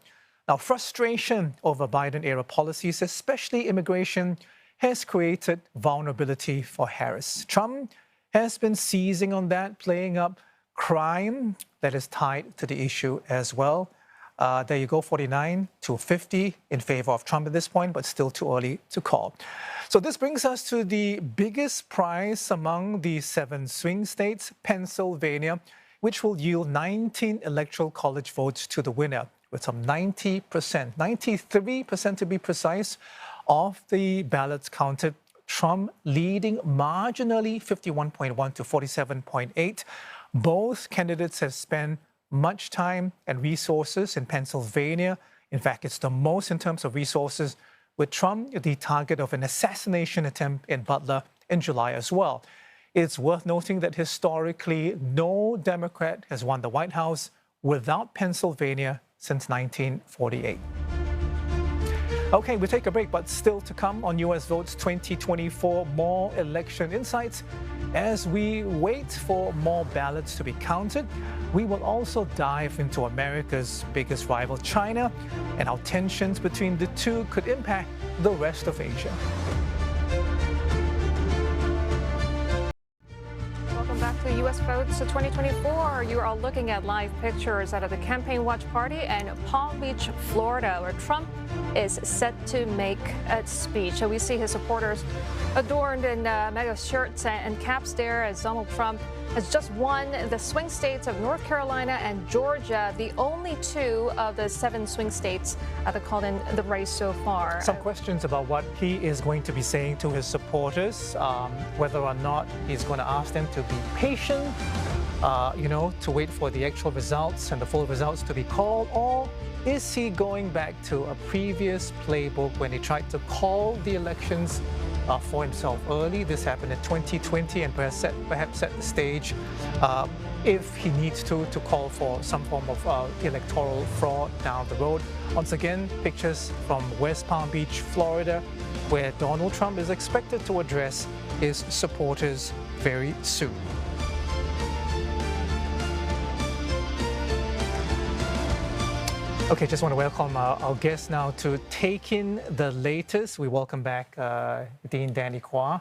Now, frustration over Biden-era policies, especially immigration, has created vulnerability for Harris. Trump has been seizing on that, playing up crime that is tied to the issue as well. There you go, 49 to 50 in favor of Trump at this point, but still too early to call. So this brings us to the biggest prize among the 7 swing states, Pennsylvania, which will yield 19 electoral college votes to the winner, with some 90%, 93% to be precise, of the ballots counted. Trump leading marginally, 51.1 to 47.8. Both candidates have spent much time and resources in Pennsylvania. In fact, it's the most in terms of resources, with Trump the target of an assassination attempt in Butler in July as well. It's worth noting that historically, no Democrat has won the White House without Pennsylvania since 1948. Okay, we take a break, but still to come on US Votes 2024, more election insights. As we wait for more ballots to be counted, we will also dive into America's biggest rival, China, and how tensions between the two could impact the rest of Asia. Welcome back to US Votes 2024. You are looking at live pictures out of the campaign watch party in Palm Beach, Florida, where Trump is set to make a speech. So we see his supporters adorned in mega shirts and caps there, as Donald Trump has just won the swing states of North Carolina and Georgia, the only 2 of the 7 swing states that called in the race so far. Some questions about what he is going to be saying to his supporters, whether or not he's going to ask them to be patient, to wait for the actual results and the full results to be called, or is he going back to a previous playbook when he tried to call the elections for himself early. This happened in 2020 and perhaps set the stage if he needs to call for some form of electoral fraud down the road. Once again, pictures from West Palm Beach, Florida, where Donald Trump is expected to address his supporters very soon. Okay, just want to welcome our guests now to take in the latest. We welcome back Dean Danny Quah.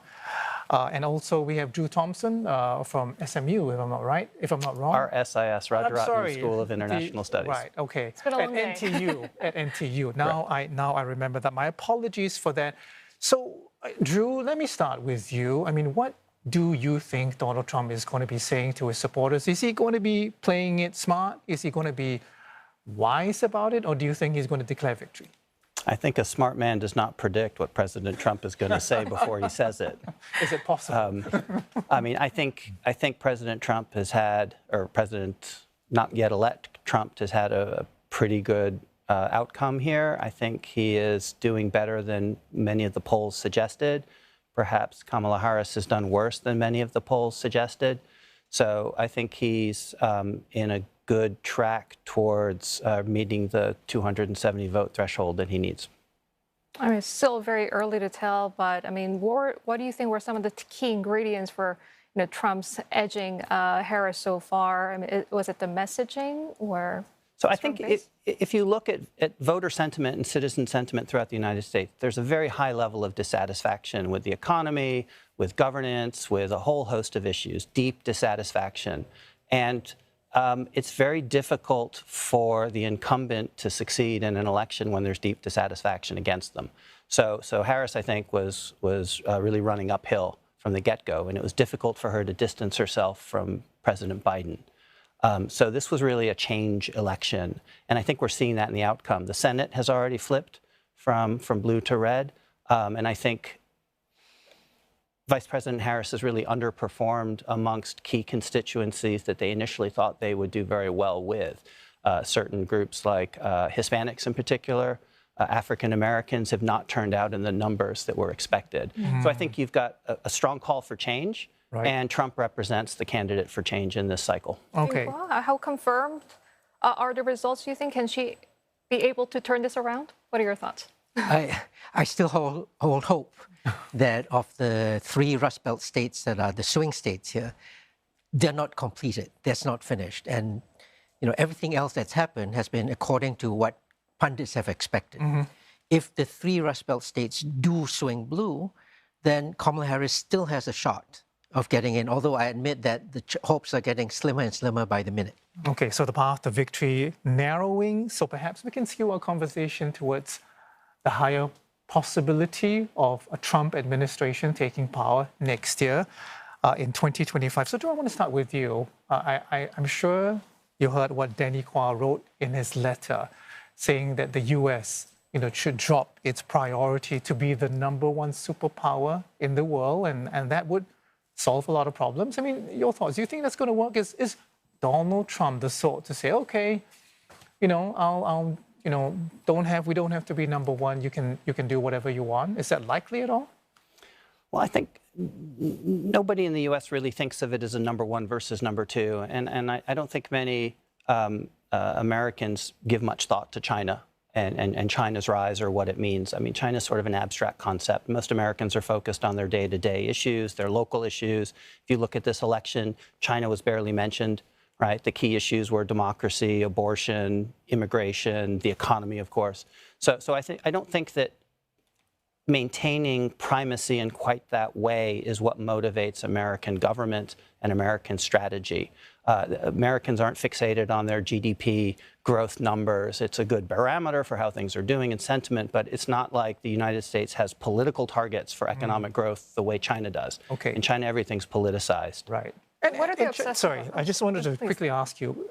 And also we have Drew Thompson from SMU, if I'm not right, if I'm not wrong. RSIS, Roger Rotman School of International Studies. Right, okay. It's been a long day. At NTU. Now, right. I remember that. My apologies for that. So, Drew, let me start with you. I mean, what do you think Donald Trump is going to be saying to his supporters? Is he going to be playing it smart? Is he going to be wise about it, or do you think he's going to declare victory? I think a smart man does not predict what President Trump is going to say before he says it. Is it possible? I mean, I think President Trump has had, or President not yet elect Trump has had a pretty good outcome here. I think he is doing better than many of the polls suggested. Perhaps Kamala Harris has done worse than many of the polls suggested. So I think he's in a good track towards meeting the 270 vote threshold that he needs. I mean, it's still very early to tell, but I mean, what do you think were some of the key ingredients for Trump's edging Harris so far? I mean, was it the messaging or? So I think if you look at voter sentiment and citizen sentiment throughout the United States, there's a very high level of dissatisfaction with the economy, with governance, with a whole host of issues, deep dissatisfaction. And it's very difficult for the incumbent to succeed in an election when there's deep dissatisfaction against them. So Harris, I think, was really running uphill from the get-go, and it was difficult for her to distance herself from President Biden. So this was really a change election, and I think we're seeing that in the outcome. The Senate has already flipped from blue to red, and I think Vice President Harris has really underperformed amongst key constituencies that they initially thought they would do very well with. Certain groups like Hispanics in particular, African Americans have not turned out in the numbers that were expected. Mm-hmm. So I think you've got a strong call for change, right, and Trump represents the candidate for change in this cycle. Okay. How confirmed are the results, do you think? Can she be able to turn this around? What are your thoughts? I still hold hope that of the 3 Rust Belt states that are the swing states here, they're not completed. That's not finished. And everything else that's happened has been according to what pundits have expected. Mm-hmm. If the 3 Rust Belt states do swing blue, then Kamala Harris still has a shot of getting in, although I admit that the hopes are getting slimmer and slimmer by the minute. Okay, so the path to victory narrowing, so perhaps we can skew our conversation towards the higher possibility of a Trump administration taking power next year in 2025. So, Drew, I want to start with you. I'm sure you heard what Danny Quah wrote in his letter, saying that the U.S. should drop its priority to be the #1 superpower in the world, and that would solve a lot of problems. I mean, your thoughts? Do you think that's going to work? Is Donald Trump the sort to say, okay, I'll we don't have to be #1. You can do whatever you want. Is that likely at all? Well, I think nobody in the U.S. really thinks of it as a #1 versus #2, and I don't think many Americans give much thought to China and China's rise or what it means. I mean, China's sort of an abstract concept. Most Americans are focused on their day-to-day issues, their local issues. If you look at this election, China was barely mentioned. Right, the key issues were democracy, abortion, immigration, the economy, of course. So I don't think that maintaining primacy in quite that way is what motivates American government and American strategy. Americans aren't fixated on their GDP growth numbers. It's a good barometer for how things are doing in sentiment, but it's not like the United States has political targets for economic growth the way China does. Okay. In China, everything's politicized. Right. What are the sorry, I just wanted to quickly ask you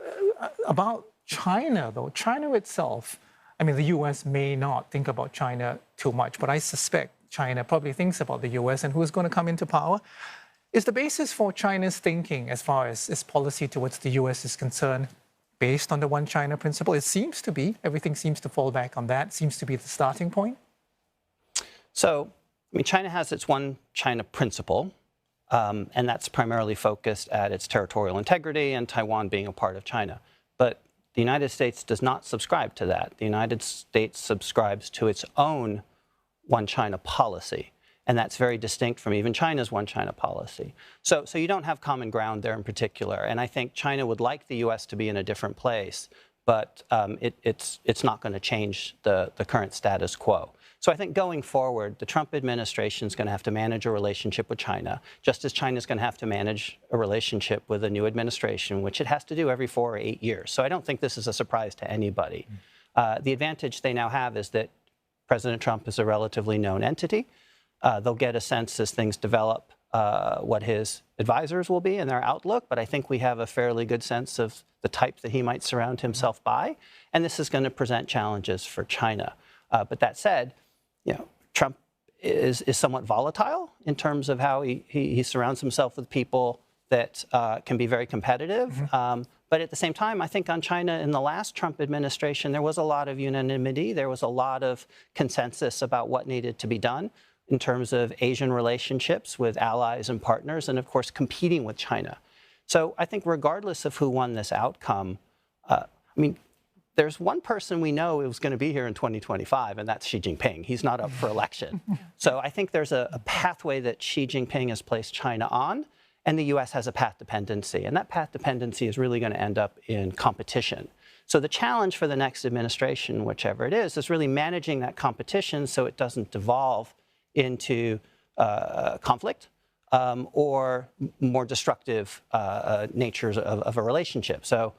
about China, though. China itself, I mean, the U.S. may not think about China too much, but I suspect China probably thinks about the U.S. and who's going to come into power. Is the basis for China's thinking as far as its policy towards the U.S. is concerned based on the One China principle? It seems to be. Everything seems to fall back on that. Seems to be the starting point. So I mean, China has its one China principle, and that's primarily focused at its territorial integrity and Taiwan being a part of China. But the United States does not subscribe to that. The United States subscribes to its own one China policy. And that's very distinct from even China's one China policy. So you don't have common ground there in particular. And I think China would like the U.S. to be in a different place, but it's not going to change the current status quo. So I think going forward, the Trump administration is going to have to manage a relationship with China, just as China is going to have to manage a relationship with a new administration, which it has to do every 4 or 8 years. So I don't think this is a surprise to anybody. The advantage they now have is that President Trump is a relatively known entity. They'll get a sense as things develop what his advisors will be and their outlook, but I think we have a fairly good sense of the type that he might surround himself by, and this is going to present challenges for China. But that said, Trump is somewhat volatile in terms of how he surrounds himself with people that can be very competitive. But at the same time, I think on China in the last Trump administration, there was a lot of unanimity. There was a lot of consensus about what needed to be done in terms of Asian relationships with allies and partners, and of course, competing with China. So I think regardless of who won this outcome, I mean, there's one person we know who's going to be here in 2025, and that's Xi Jinping. He's not up for election. So I think there's a pathway that Xi Jinping has placed China on, and the U.S. has a path dependency. And that path dependency is really going to end up in competition. So the challenge for the next administration, whichever it is really managing that competition so it doesn't devolve into conflict or more destructive natures of a relationship. So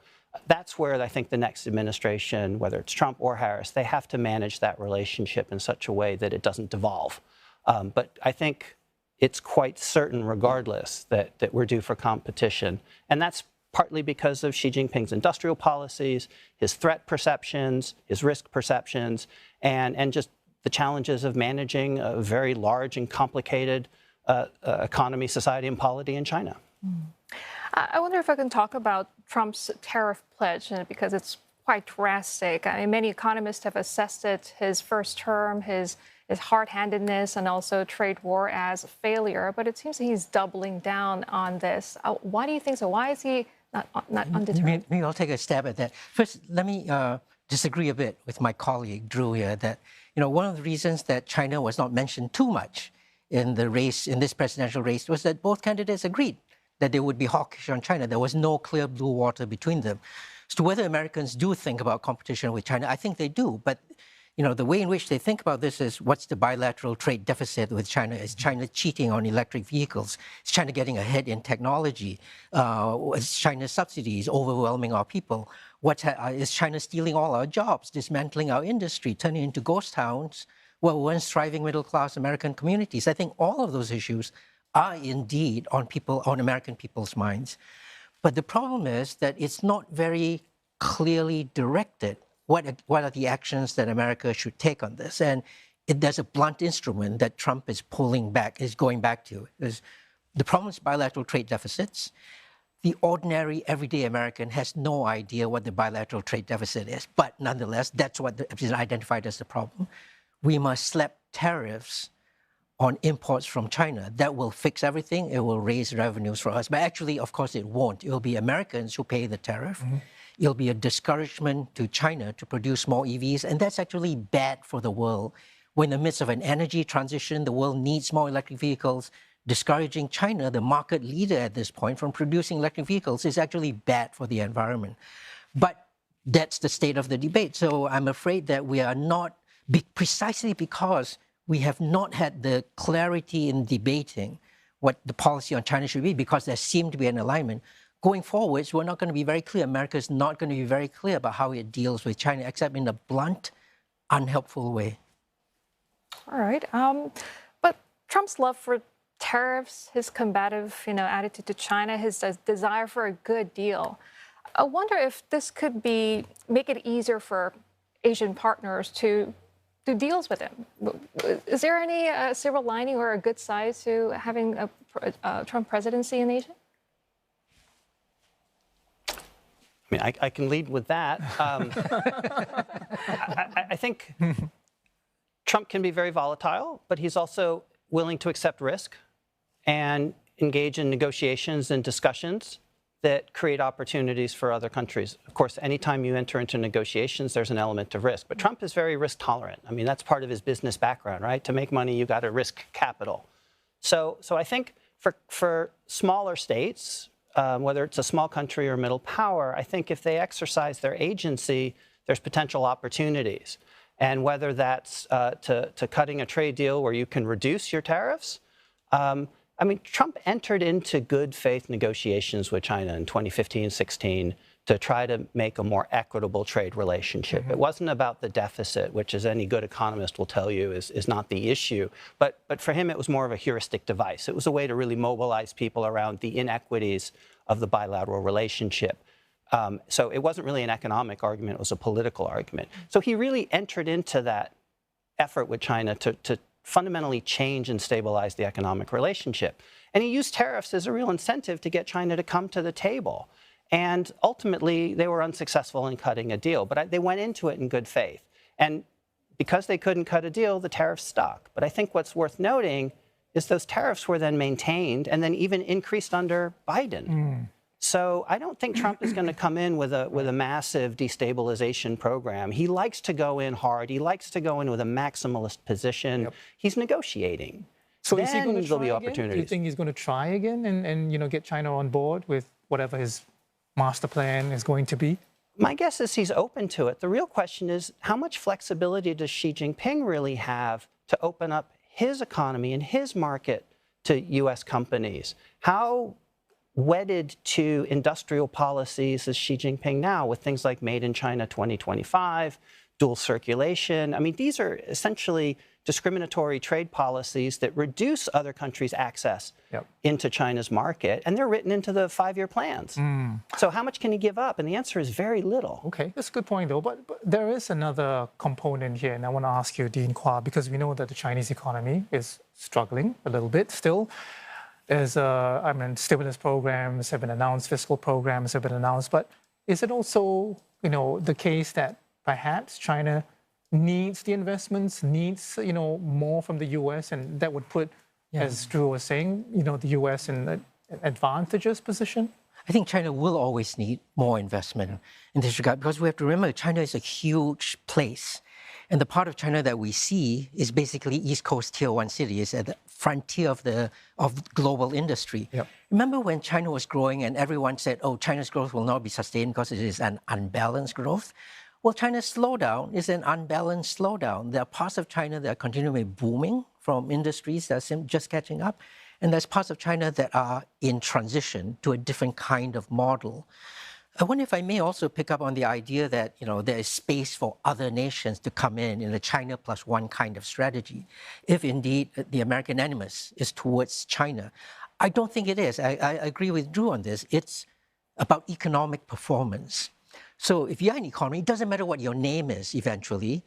that's where I think the next administration, whether it's Trump or Harris, they have to manage that relationship in such a way that it doesn't devolve. But I think it's quite certain, regardless, that we're due for competition. And that's partly because of Xi Jinping's industrial policies, his threat perceptions, his risk perceptions, and just the challenges of managing a very large and complicated economy, society, and polity in China. I wonder if I can talk about Trump's tariff pledge, because it's quite drastic. I mean, many economists have assessed it, his first term, his hard-handedness, and also trade war as a failure. But it seems he's doubling down on this. Why do you think so? Why is he not undeterred? Maybe I'll take a stab at that. First, let me disagree a bit with my colleague Drew here that, one of the reasons that China was not mentioned too much in the race, in this presidential race, was that both candidates agreed that they would be hawkish on China. There was no clear blue water between them. As to whether Americans do think about competition with China, I think they do. But the way in which they think about this is, what's the bilateral trade deficit with China? Is China cheating on electric vehicles? Is China getting ahead in technology? Is China's subsidies overwhelming our people? Is China stealing all our jobs, dismantling our industry, turning into ghost towns where once thriving middle-class American communities? I think all of those issues are indeed on American people's minds. But the problem is that it's not very clearly directed. What are the actions that America should take on this? And there's a blunt instrument that Trump is going back to. The problem is bilateral trade deficits. The ordinary, everyday American has no idea what the bilateral trade deficit is. But nonetheless, that's what is identified as the problem. We must slap tariffs on imports from China. That will fix everything. It will raise revenues for us. But actually, of course, it won't. It will be Americans who pay the tariff. It'll be a discouragement to China to produce more EVs, and that's actually bad for the world. We're in the midst of an energy transition. The world needs more electric vehicles. Discouraging China, the market leader at this point, from producing electric vehicles is actually bad for the environment. But that's the state of the debate. So I'm afraid that we are not, precisely because we have not had the clarity in debating what the policy on China should be, because there seemed to be an alignment. Going forwards, we're not going to be very clear. America is not going to be very clear about how it deals with China, except in a blunt, unhelpful way. All right. But Trump's love for tariffs, his combative, attitude to China, his desire for a good deal. I wonder if this could make it easier for Asian partners to do deals with him. Is there any silver lining or a good side to having a Trump presidency in Asia? I mean, I can lead with that. I think Trump can be very volatile, but he's also willing to accept risk and engage in negotiations and discussions that create opportunities for other countries. Of course, anytime you enter into negotiations, there's an element of risk. But Trump is very risk tolerant. I mean, that's part of his business background, right? To make money, you got to risk capital. So I think for smaller states, whether it's a small country or middle power, I think if they exercise their agency, there's potential opportunities. And whether that's to cutting a trade deal where you can reduce your tariffs. I mean, Trump entered into good faith negotiations with China in 2015-16 to try to make a more equitable trade relationship. It wasn't about the deficit, which, as any good economist will tell you, is not the issue. But for him, it was more of a heuristic device. It was a way to really mobilize people around the inequities of the bilateral relationship. So it wasn't really an economic argument, it was a political argument. So he really entered into that effort with China to fundamentally change and stabilize the economic relationship. And he used tariffs as a real incentive to get China to come to the table. And ultimately, they were unsuccessful in cutting a deal, but they went into it in good faith. And because they couldn't cut a deal, the tariffs stuck. But I think what's worth noting is those tariffs were then maintained and then even increased under Biden. So I don't think Trump is going to come in with a massive destabilization program. He likes to go in hard. He likes to go in with a maximalist position. He's negotiating. So then is he going to there'll try be again? opportunities. Do you think he's going to try again and get China on board with whatever his master plan is going to be? My guess is he's open to it. The real question is, how much flexibility does Xi Jinping really have to open up his economy and his market to U.S. companies? How wedded to industrial policies is Xi Jinping now with things like Made in China 2025, dual circulation? I mean, these are essentially discriminatory trade policies that reduce other countries' access into China's market, and they're written into the 5-year plans. So how much can he give up? And the answer is very little. Okay, that's a good point, though. But there is another component here, and I want to ask you, Dean Kwa, because we know that the Chinese economy is struggling a little bit still. There's, stimulus programs have been announced, fiscal programs have been announced, but is it also, the case that perhaps China needs the investments, needs, more from the U.S., and that would put, as Drew was saying, the U.S. in an advantageous position? I think China will always need more investment in this regard, because we have to remember China is a huge place. And the part of China that we see is basically East Coast Tier 1 cities at the frontier of global industry. Remember when China was growing and everyone said, oh, China's growth will not be sustained because it is an unbalanced growth? Well, China's slowdown is an unbalanced slowdown. There are parts of China that are continually booming from industries that are just catching up. And there's parts of China that are in transition to a different kind of model. I wonder if I may also pick up on the idea that, there is space for other nations to come in a China plus one kind of strategy, if indeed the American animus is towards China. I don't think it is. I agree with Drew on this. It's about economic performance. So if you're an economy, it doesn't matter what your name is eventually,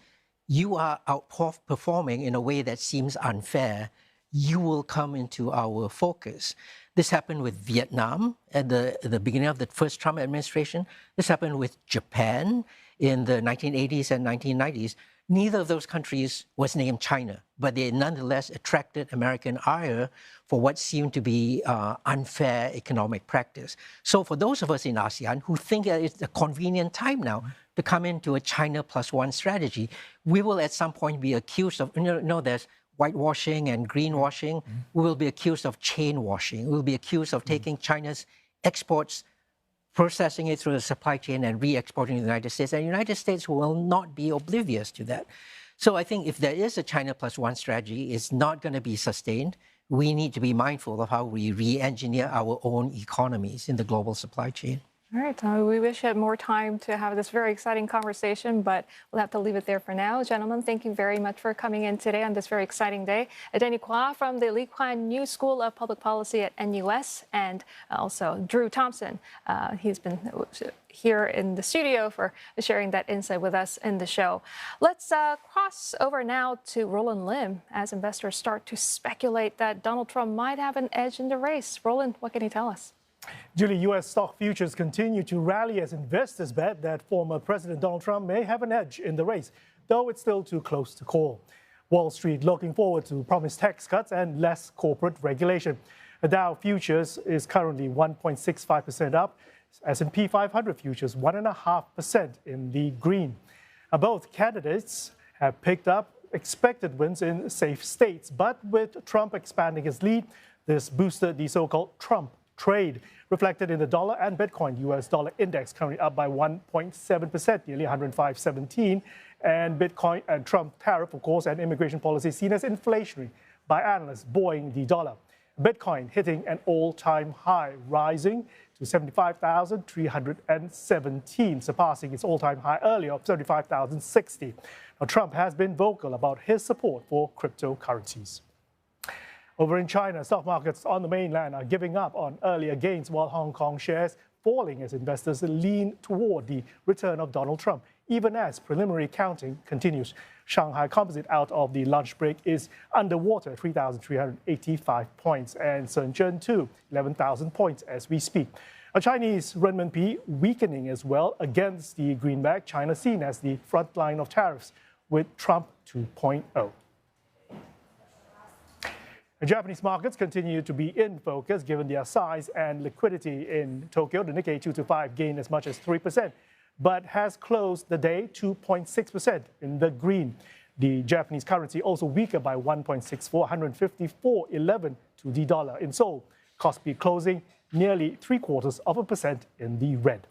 you are outperforming in a way that seems unfair, you will come into our focus. This happened with Vietnam at the beginning of the first Trump administration. This happened with Japan in the 1980s and 1990s. Neither of those countries was named China, but they nonetheless attracted American ire for what seemed to be unfair economic practice. So for those of us in ASEAN who think that it's a convenient time now to come into a China plus one strategy, we will at some point be accused of, there's whitewashing and greenwashing. We will be accused of chain washing. We will be accused of taking China's exports, processing it through the supply chain and re-exporting to the United States. And the United States will not be oblivious to that. So I think if there is a China plus one strategy, it's not going to be sustained. We need to be mindful of how we re-engineer our own economies in the global supply chain. All right, we wish we had more time to have this very exciting conversation, but we'll have to leave it there for now. Gentlemen, thank you very much for coming in today on this very exciting day. Danny Kwa from the Lee Kuan Yew School of Public Policy at NUS, and also Drew Thompson. He's been here in the studio for sharing that insight with us in the show. Let's cross over now to Roland Lim as investors start to speculate that Donald Trump might have an edge in the race. Roland, what can you tell us? Julie, U.S. stock futures continue to rally as investors bet that former President Donald Trump may have an edge in the race, though it's still too close to call. Wall Street looking forward to promised tax cuts and less corporate regulation. The Dow futures is currently 1.65% up. S&P 500 futures 1.5% in the green. Both candidates have picked up expected wins in safe states, but with Trump expanding his lead, this boosted the so-called Trump trade, reflected in the dollar and Bitcoin. US dollar index currently up by 1.7%, nearly 105.17, and Bitcoin and Trump tariff, of course, and immigration policy seen as inflationary by analysts, buoying the dollar. Bitcoin hitting an all-time high, rising to 75,317, surpassing its all-time high earlier of 75,060. Now, Trump has been vocal about his support for cryptocurrencies. Over in China, stock markets on the mainland are giving up on earlier gains, while Hong Kong shares falling as investors lean toward the return of Donald Trump, even as preliminary counting continues. Shanghai Composite out of the lunch break is underwater, 3,385 points, and Shenzhen too, 11,000 points as we speak. A Chinese renminbi weakening as well against the greenback, China seen as the front line of tariffs with Trump 2.0. The Japanese markets continue to be in focus given their size and liquidity. In Tokyo, the Nikkei 225 gained as much as 3%, but has closed the day 2.6% in the green. The Japanese currency also weaker by 1.64, 154.11 to the dollar. In Seoul, Kospi closing nearly 0.75% in the red.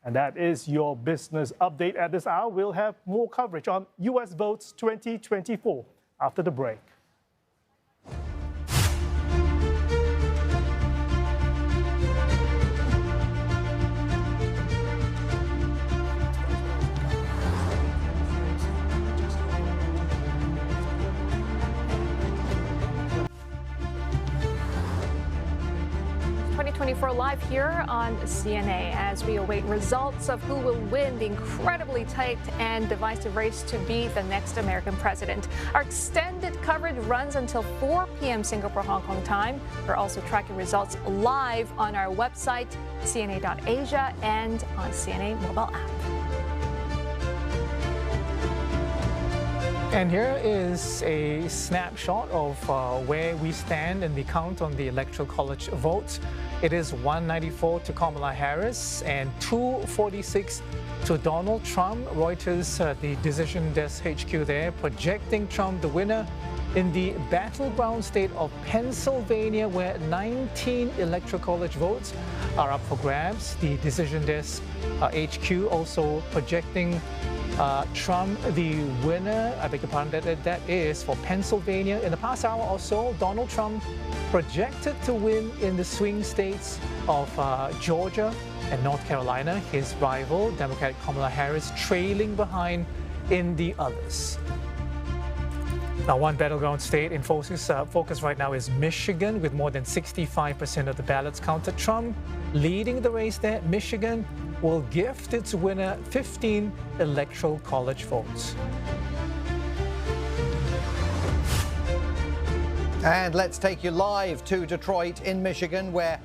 And that is your business update at this hour. We'll have more coverage on U.S. votes 2024 after the break. Live here on CNA as we await results of who will win the incredibly tight and divisive race to be the next American president. Our extended coverage runs until 4 p.m. Singapore, Hong Kong time. We're also tracking results live on our website, cna.asia, and on CNA mobile app. And here is a snapshot of where we stand in the count on the Electoral College votes. It is 194 to Kamala Harris and 246 to Donald Trump. Reuters, the decision desk HQ there, projecting Trump the winner in the battleground state of Pennsylvania, where 19 Electoral College votes are up for grabs. The decision desk HQ also projecting Trump the winner. I beg your pardon, that is for Pennsylvania. In the past hour or so, Donald Trump projected to win in the swing states of Georgia and North Carolina. His rival, Democratic Kamala Harris, trailing behind in the others. Now, one battleground state in focus right now is Michigan, with more than 65% of the ballots counted. Trump leading the race there. Michigan will gift its winner 15 Electoral College votes. And let's take you live to Detroit in Michigan, where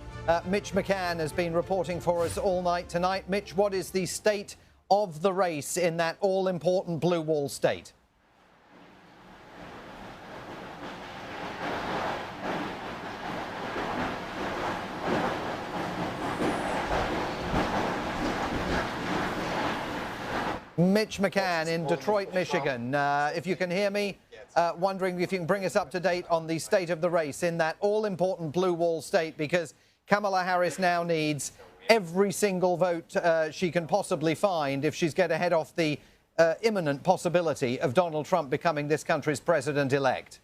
Mitch McCann has been reporting for us all night tonight. Mitch, what is the state of the race in that all-important blue wall state? Mitch McCann in Detroit, Michigan. If you can hear me, wondering if you can bring us up to date on the state of the race in that all-important blue wall state, because Kamala Harris now needs every single vote she can possibly find if she's going to head off the imminent possibility of Donald Trump becoming this country's president-elect.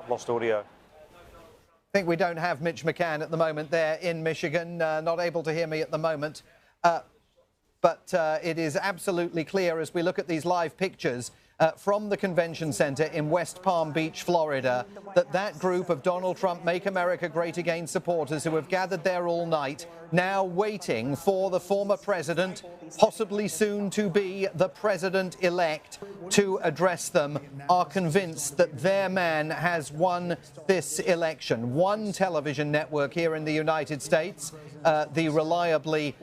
Lost audio. I think we don't have Mitch McCann at the moment there in Michigan, not able to hear me at the moment. But it is absolutely clear as we look at these live pictures from the convention center in West Palm Beach, Florida, that group of Donald Trump Make America Great Again supporters who have gathered there all night, now waiting for the former president, possibly soon to be the president-elect, to address them, are convinced that their man has won this election. One television network here in the United States, the reliably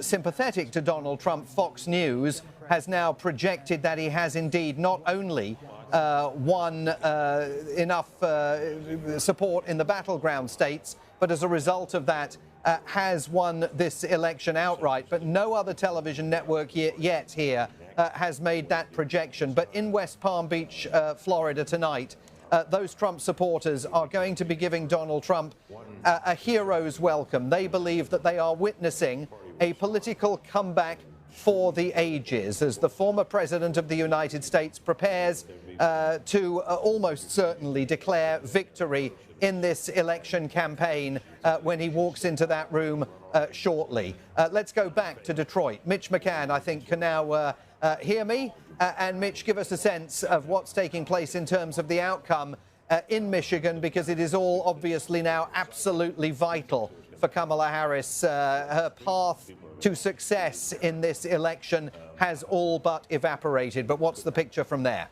sympathetic to Donald Trump, Fox News, has now projected that he has indeed not only won enough support in the battleground states, but as a result of that has won this election outright. But no other television network yet here has made that projection. But in West Palm Beach, Florida tonight, those Trump supporters are going to be giving Donald Trump a hero's welcome. They believe that they are witnessing a political comeback for the ages as the former president of the United States prepares to almost certainly declare victory in this election campaign when he walks into that room shortly. Let's go back to Detroit. Mitch McCann, I think, can now hear me. And Mitch, give us a sense of what's taking place in terms of the outcome in Michigan, because it is all obviously now absolutely vital for Kamala Harris. Her path to success in this election has all but evaporated. But what's the picture from there?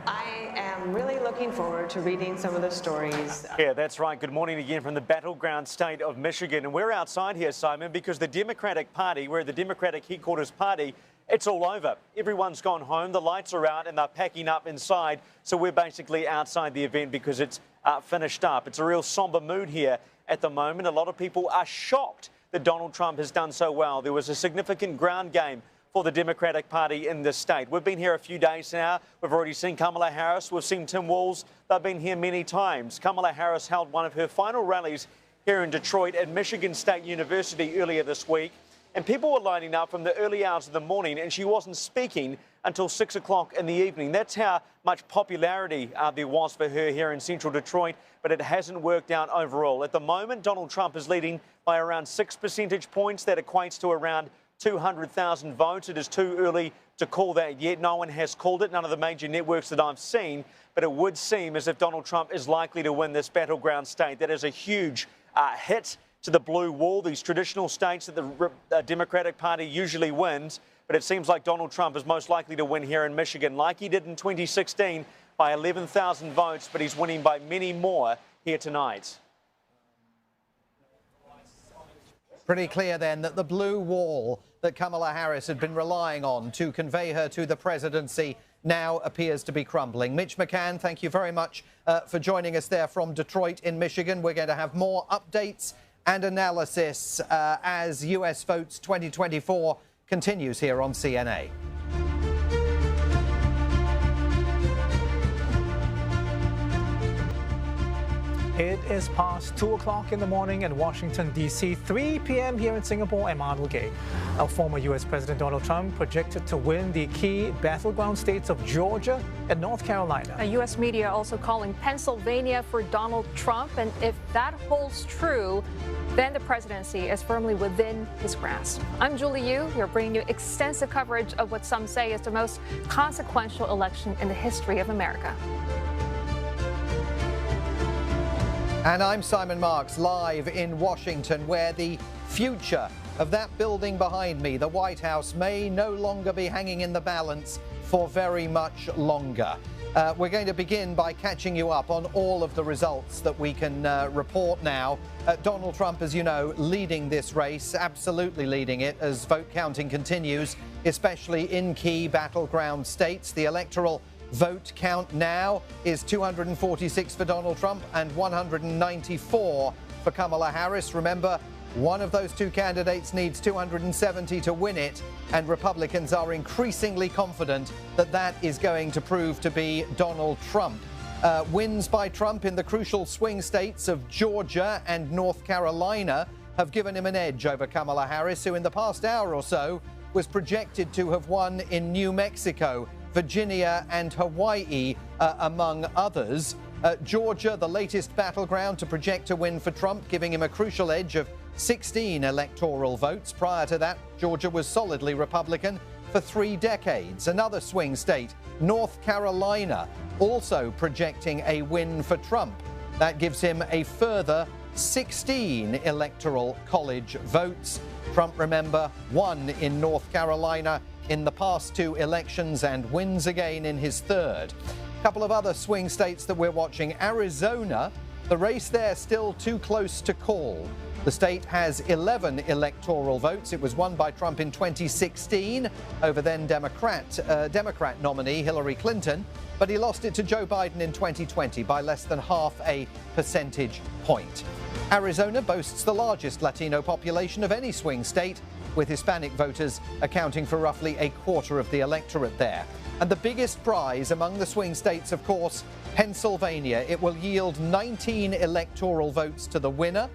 I am really looking forward to reading some of the stories. Yeah, that's right. Good morning again from the battleground state of Michigan. And we're outside here, Simon, because the Democratic Party, we're at the Democratic headquarters party, it's all over. Everyone's gone home, the lights are out, and they're packing up inside. So we're basically outside the event because it's finished up. It's a real somber mood here at the moment. A lot of people are shocked that Donald Trump has done so well. There was a significant ground game for the Democratic Party in this state. We've been here a few days now. We've already seen Kamala Harris. We've seen Tim Walz. They've been here many times. Kamala Harris held one of her final rallies here in Detroit at Michigan State University earlier this week. And people were lining up from the early hours of the morning, and she wasn't speaking until 6 o'clock in the evening. That's how much popularity there was for her here in central Detroit, but it hasn't worked out overall. At the moment, Donald Trump is leading by around 6 percentage points. That equates to around 200,000 votes. It is too early to call that yet. No one has called it, none of the major networks that I've seen, but it would seem as if Donald Trump is likely to win this battleground state. That is a huge hit to the blue wall, these traditional states that the Democratic Party usually wins. But it seems like Donald Trump is most likely to win here in Michigan, like he did in 2016 by 11,000 votes, but he's winning by many more here tonight. Pretty clear then that the blue wall that Kamala Harris had been relying on to convey her to the presidency now appears to be crumbling. Mitch McCann, thank you very much for joining us there from Detroit in Michigan. We're going to have more updates and analysis as US Votes 2024 continues here on CNA. It is past 2 o'clock in the morning in Washington, D.C., 3 p.m. here in Singapore. I'm Arnold Gay. Our former U.S. President Donald Trump projected to win the key battleground states of Georgia and North Carolina. U.S. media also calling Pennsylvania for Donald Trump. And if that holds true, then the presidency is firmly within his grasp. I'm Julie Yu. We're bringing you extensive coverage of what some say is the most consequential election in the history of America. And I'm Simon Marks, live in Washington, where the future of that building behind me, the White House, may no longer be hanging in the balance for very much longer. We're going to begin by catching you up on all of the results that we can report now. Donald Trump, as you know, leading this race, absolutely leading it as vote counting continues, especially in key battleground states. The electoral vote count now is 246 for Donald Trump and 194 for Kamala Harris. Remember, one of those two candidates needs 270 to win it, and Republicans are increasingly confident that that is going to prove to be Donald Trump. Wins by Trump in the crucial swing states of Georgia and North Carolina have given him an edge over Kamala Harris, who in the past hour or so was projected to have won in New Mexico, Virginia and Hawaii, among others. Georgia, the latest battleground to project a win for Trump, giving him a crucial edge of 16 electoral votes. Prior to that, Georgia was solidly Republican for 3 decades. Another swing state, North Carolina, also projecting a win for Trump. That gives him a further 16 electoral college votes. Trump, remember, won in North Carolina in the past 2 elections and wins again in his third. A couple of other swing states that we're watching. Arizona, the race there still too close to call. The state has 11 electoral votes. It was won by Trump in 2016 over then Democrat nominee Hillary Clinton, but he lost it to Joe Biden in 2020 by less than half a percentage point. Arizona boasts the largest Latino population of any swing state, with Hispanic voters accounting for roughly a quarter of the electorate there. And the biggest prize among the swing states, of course, Pennsylvania. It will yield 19 electoral votes to the winner.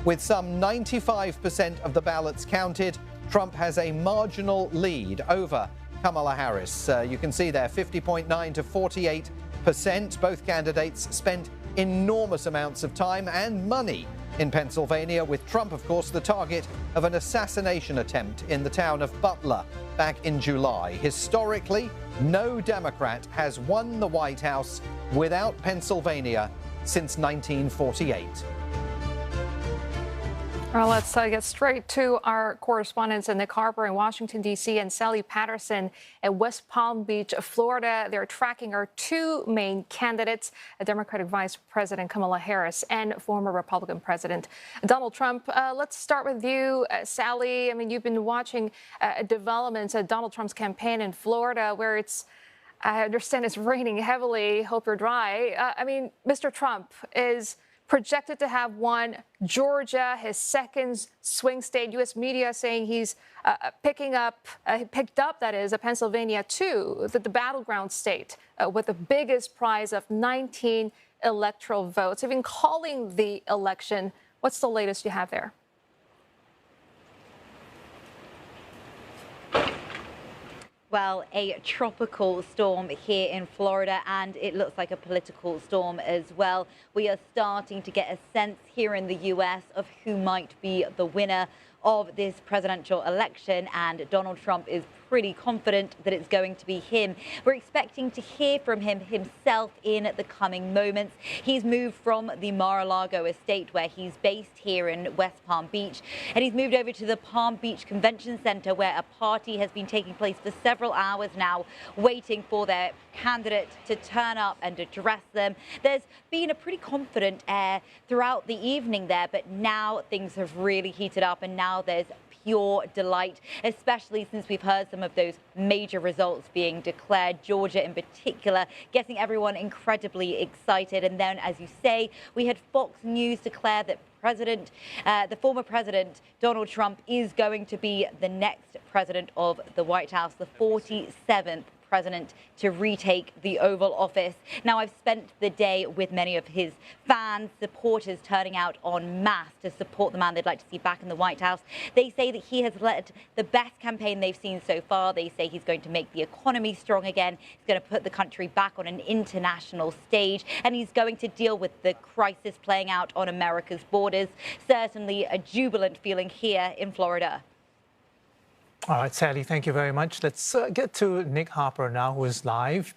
With some 95% of the ballots counted, Trump has a marginal lead over Kamala Harris. You can see there, 50.9 to 48%. Both candidates spent enormous amounts of time and money in Pennsylvania, with Trump, of course, the target of an assassination attempt in the town of Butler back in July. Historically, no Democrat has won the White House without Pennsylvania since 1948. Well, let's get straight to our correspondents Nick Harper in Washington, D.C., and Sally Patterson at West Palm Beach, Florida. They're tracking our two main candidates, Democratic Vice President Kamala Harris and former Republican President Donald Trump. Let's start with you, Sally. I mean, you've been watching developments at Donald Trump's campaign in Florida, where I understand it's raining heavily. Hope you're dry. I mean, Mr. Trump is projected to have won Georgia, his second swing state. U.S. media saying he's picked up Pennsylvania too, the battleground state, with the biggest prize of 19 electoral votes. Even calling the election, what's the latest you have there? Well, a tropical storm here in Florida, and it looks like a political storm as well. We are starting to get a sense here in the U.S. of who might be the winner of this presidential election, and Donald Trump is pretty confident that it's going to be him. We're expecting to hear from him himself in the coming moments. He's moved from the Mar-a-Lago estate, where he's based here in West Palm Beach, and he's moved over to the Palm Beach Convention Center, where a party has been taking place for several hours now, waiting for their candidate to turn up and address them. There's been a pretty confident air throughout the evening there, but now things have really heated up, and now there's pure delight, especially since we've heard some of those major results being declared, Georgia in particular, getting everyone incredibly excited. And then, as you say, we had Fox News declare that the former president, Donald Trump, is going to be the next president of the White House, the 47th president to retake the Oval Office. Now, I've spent the day with many of his fans, supporters turning out en masse to support the man they'd like to see back in the White House. They say that he has led the best campaign they've seen so far. They say he's going to make the economy strong again. He's going to put the country back on an international stage, and he's going to deal with the crisis playing out on America's borders. Certainly a jubilant feeling here in Florida. All right, Sally, thank you very much. Let's get to Nick Harper now, who is live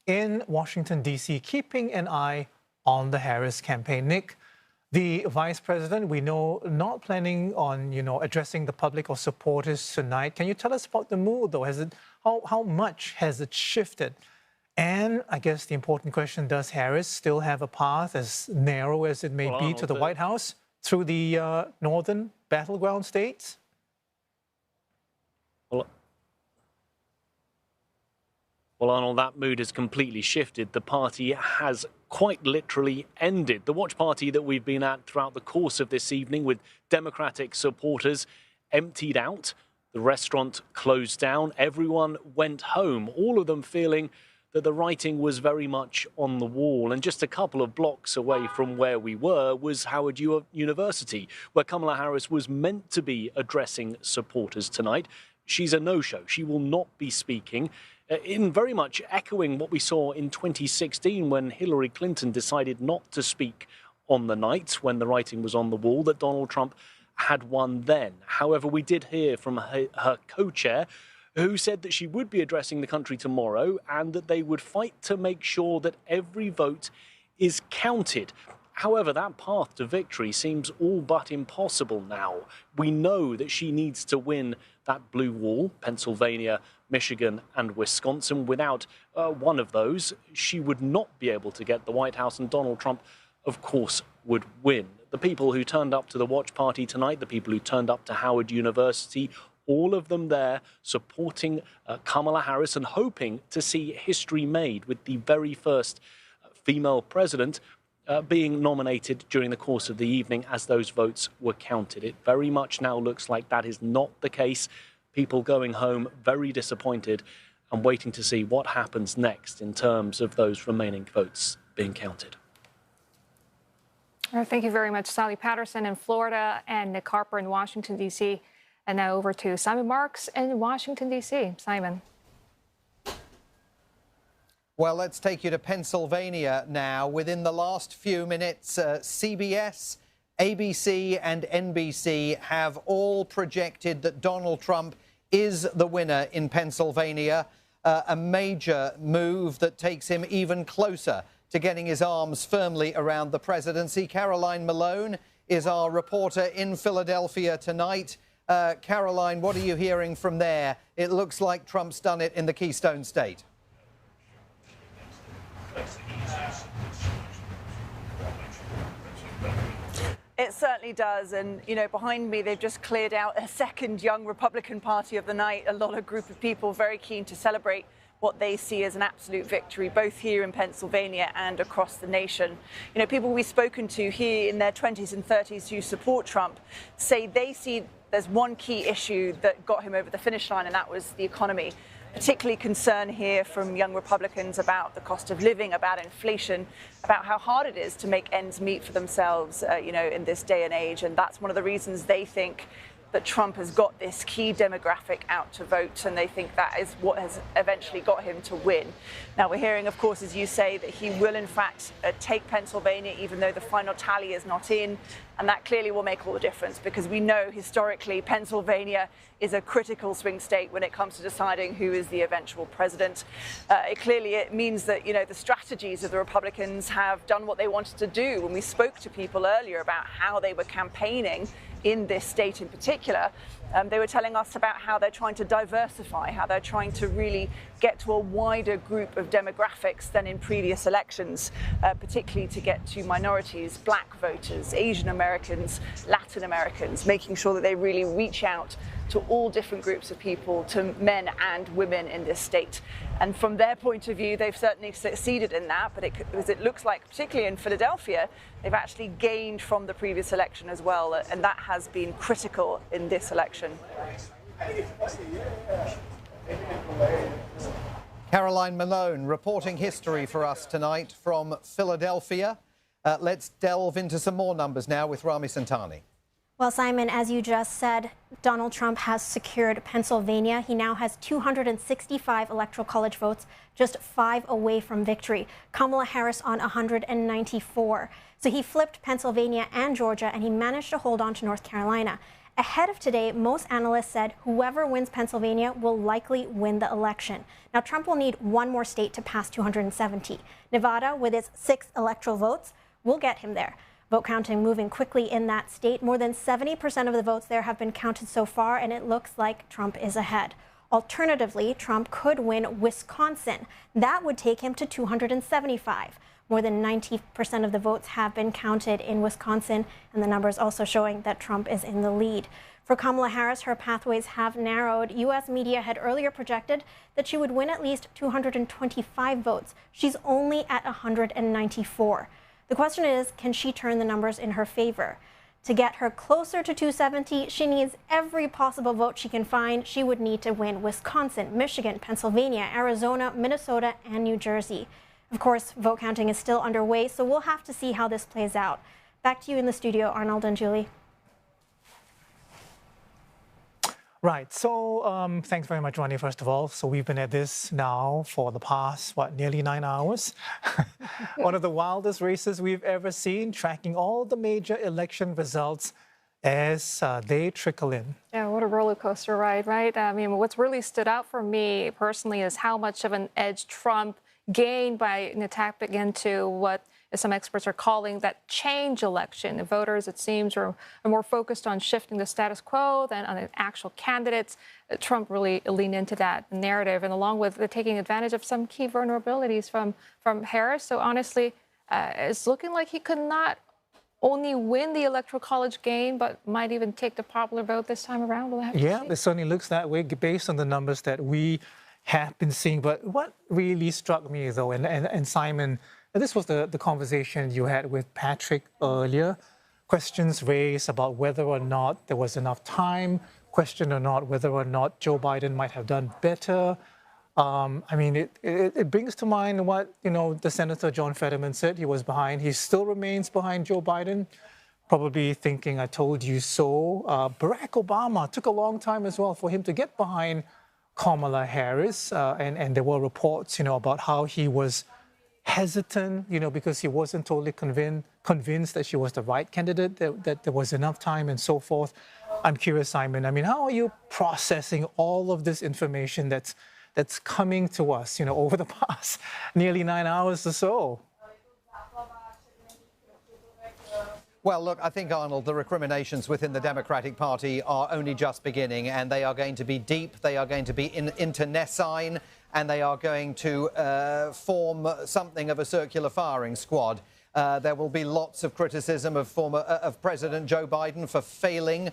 in Washington, D.C., keeping an eye on the Harris campaign. Nick, the vice president, we know, not planning on, addressing the public or supporters tonight. Can you tell us about the mood, though? How much has it shifted? And I guess the important question, does Harris still have a path, as narrow as it may be, to the White House through the northern battleground states? Well, Arnold, that mood has completely shifted. The party has quite literally ended. The watch party that we've been at throughout the course of this evening, with Democratic supporters, emptied out. The restaurant closed down. Everyone went home, all of them feeling that the writing was very much on the wall. And just a couple of blocks away from where we were was Howard University, where Kamala Harris was meant to be addressing supporters tonight. She's a no-show. She will not be speaking. In very much echoing what we saw in 2016, when Hillary Clinton decided not to speak on the night when the writing was on the wall, that Donald Trump had won then. However, we did hear from her co-chair, who said that she would be addressing the country tomorrow and that they would fight to make sure that every vote is counted. However, that path to victory seems all but impossible now. We know that she needs to win that blue wall, Pennsylvania, Michigan and Wisconsin. Without one of those, she would not be able to get the White House, and Donald Trump, of course, would win. the people who turned up to the watch party tonight, the people who turned up to Howard University, all of them there supporting Kamala Harris and hoping to see history made with the very first female president being nominated during the course of the evening as those votes were counted. It very much now looks like that is not the case. People going home very disappointed and waiting to see what happens next in terms of those remaining votes being counted. Thank you very much, Sally Patterson in Florida and Nick Harper in Washington, D.C. And now over to Simon Marks in Washington, D.C. Simon. Well, let's take you to Pennsylvania now. Within the last few minutes, CBS, ABC and NBC have all projected that Donald Trump is the winner in Pennsylvania, a major move that takes him even closer to getting his arms firmly around the presidency. Caroline Malone is our reporter in Philadelphia tonight. Caroline, what are you hearing from there? It looks like Trump's done it in the Keystone State. It certainly does. And, you know, behind me, they've just cleared out a second young Republican Party of the night. A lot of group of people very keen to celebrate what they see as an absolute victory, both here in Pennsylvania and across the nation. You know, people we've spoken to here in their 20s and 30s who support Trump say they see there's one key issue that got him over the finish line, and that was the economy. Particularly concern here from young Republicans about the cost of living, about inflation, about how hard it is to make ends meet for themselves, you know, in this day and age. And that's one of the reasons they think that Trump has got this key demographic out to vote, and they think that is what has eventually got him to win. Now, we're hearing, of course, as you say, that he will, in fact, take Pennsylvania, even though the final tally is not in. And that clearly will make all the difference, because we know historically Pennsylvania is a critical swing state when it comes to deciding who is the eventual president. It means that, you know, the strategies of the Republicans have done what they wanted to do. When we spoke to people earlier about how they were campaigning in this state in particular, they were telling us about how they're trying to diversify, how they're trying to really get to a wider group of demographics than in previous elections, particularly to get to minorities, black voters, Asian Americans, Latin Americans, making sure that they really reach out to all different groups of people, to men and women in this state. And from their point of view, they've certainly succeeded in that, but as it looks like, particularly in Philadelphia, they've actually gained from the previous election as well, and that has been critical in this election. Caroline Malone reporting history for us tonight from Philadelphia. Let's delve into some more numbers now with Rami Santani. Well, Simon, as you just said, Donald Trump has secured Pennsylvania. He now has 265 electoral college votes, just 5 away from victory. Kamala Harris on 194. So he flipped Pennsylvania and Georgia, and he managed to hold on to North Carolina. Ahead of today, most analysts said whoever wins Pennsylvania will likely win the election. Now, Trump will need one more state to pass 270. Nevada, with its 6 electoral votes, will get him there. Vote counting moving quickly in that state. More than 70% of the votes there have been counted so far, and it looks like Trump is ahead. Alternatively, Trump could win Wisconsin. That would take him to 275. More than 90% of the votes have been counted in Wisconsin, and the numbers also showing that Trump is in the lead. For Kamala Harris, her pathways have narrowed. U.S. media had earlier projected that she would win at least 225 votes. She's only at 194. The question is, can she turn the numbers in her favor? To get her closer to 270, she needs every possible vote she can find. She would need to win Wisconsin, Michigan, Pennsylvania, Arizona, Minnesota, and New Jersey. Of course, vote counting is still underway, so we'll have to see how this plays out. Back to you in the studio, Arnold and Julie. Right. So thanks very much, Ronnie, first of all. So we've been at this now for the past, nearly 9 hours. One of the wildest races we've ever seen, tracking all the major election results as they trickle in. Yeah, what a roller coaster ride, right? I mean, what's really stood out for me personally is how much of an edge Trump gained by tapping into what some experts are calling that change election. The voters, it seems, are more focused on shifting the status quo than on the actual candidates. Trump really leaned into that narrative, and along with taking advantage of some key vulnerabilities from Harris. So honestly, it's looking like he could not only win the Electoral College game, but might even take the popular vote this time around. We'll have to see. It certainly looks that way based on the numbers that we have been seeing. But what really struck me, though, and Simon, this was the conversation you had with Patrick earlier, questions raised about whether or not there was enough time, question or not whether or not Joe Biden might have done better. I mean, it brings to mind what, the Senator John Fetterman said. He was behind. He still remains behind Joe Biden, probably thinking, I told you so. Barack Obama took a long time as well for him to get behind Kamala Harris. And there were reports, about how he was hesitant, because he wasn't totally convinced that she was the right candidate, that there was enough time and so forth. I'm curious, Simon, I mean, how are you processing all of this information that's coming to us, over the past nearly 9 hours or so? Well, look, I think, Arnold, the recriminations within the Democratic Party are only just beginning, and they are going to be deep, they are going to be internecine, and they are going to form something of a circular firing squad. There will be lots of criticism of President Joe Biden for failing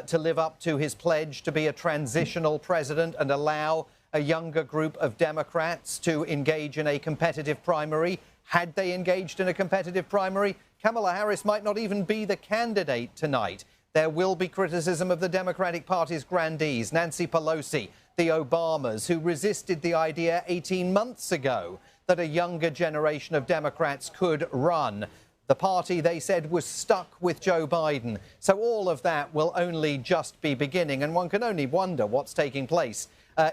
to live up to his pledge to be a transitional president and allow a younger group of Democrats to engage in a competitive primary. Had they engaged in a competitive primary, Kamala Harris might not even be the candidate tonight. There will be criticism of the Democratic Party's grandees, Nancy Pelosi, the Obamas, who resisted the idea 18 months ago that a younger generation of Democrats could run. The party, they said, was stuck with Joe Biden. So all of that will only just be beginning, and one can only wonder what's taking place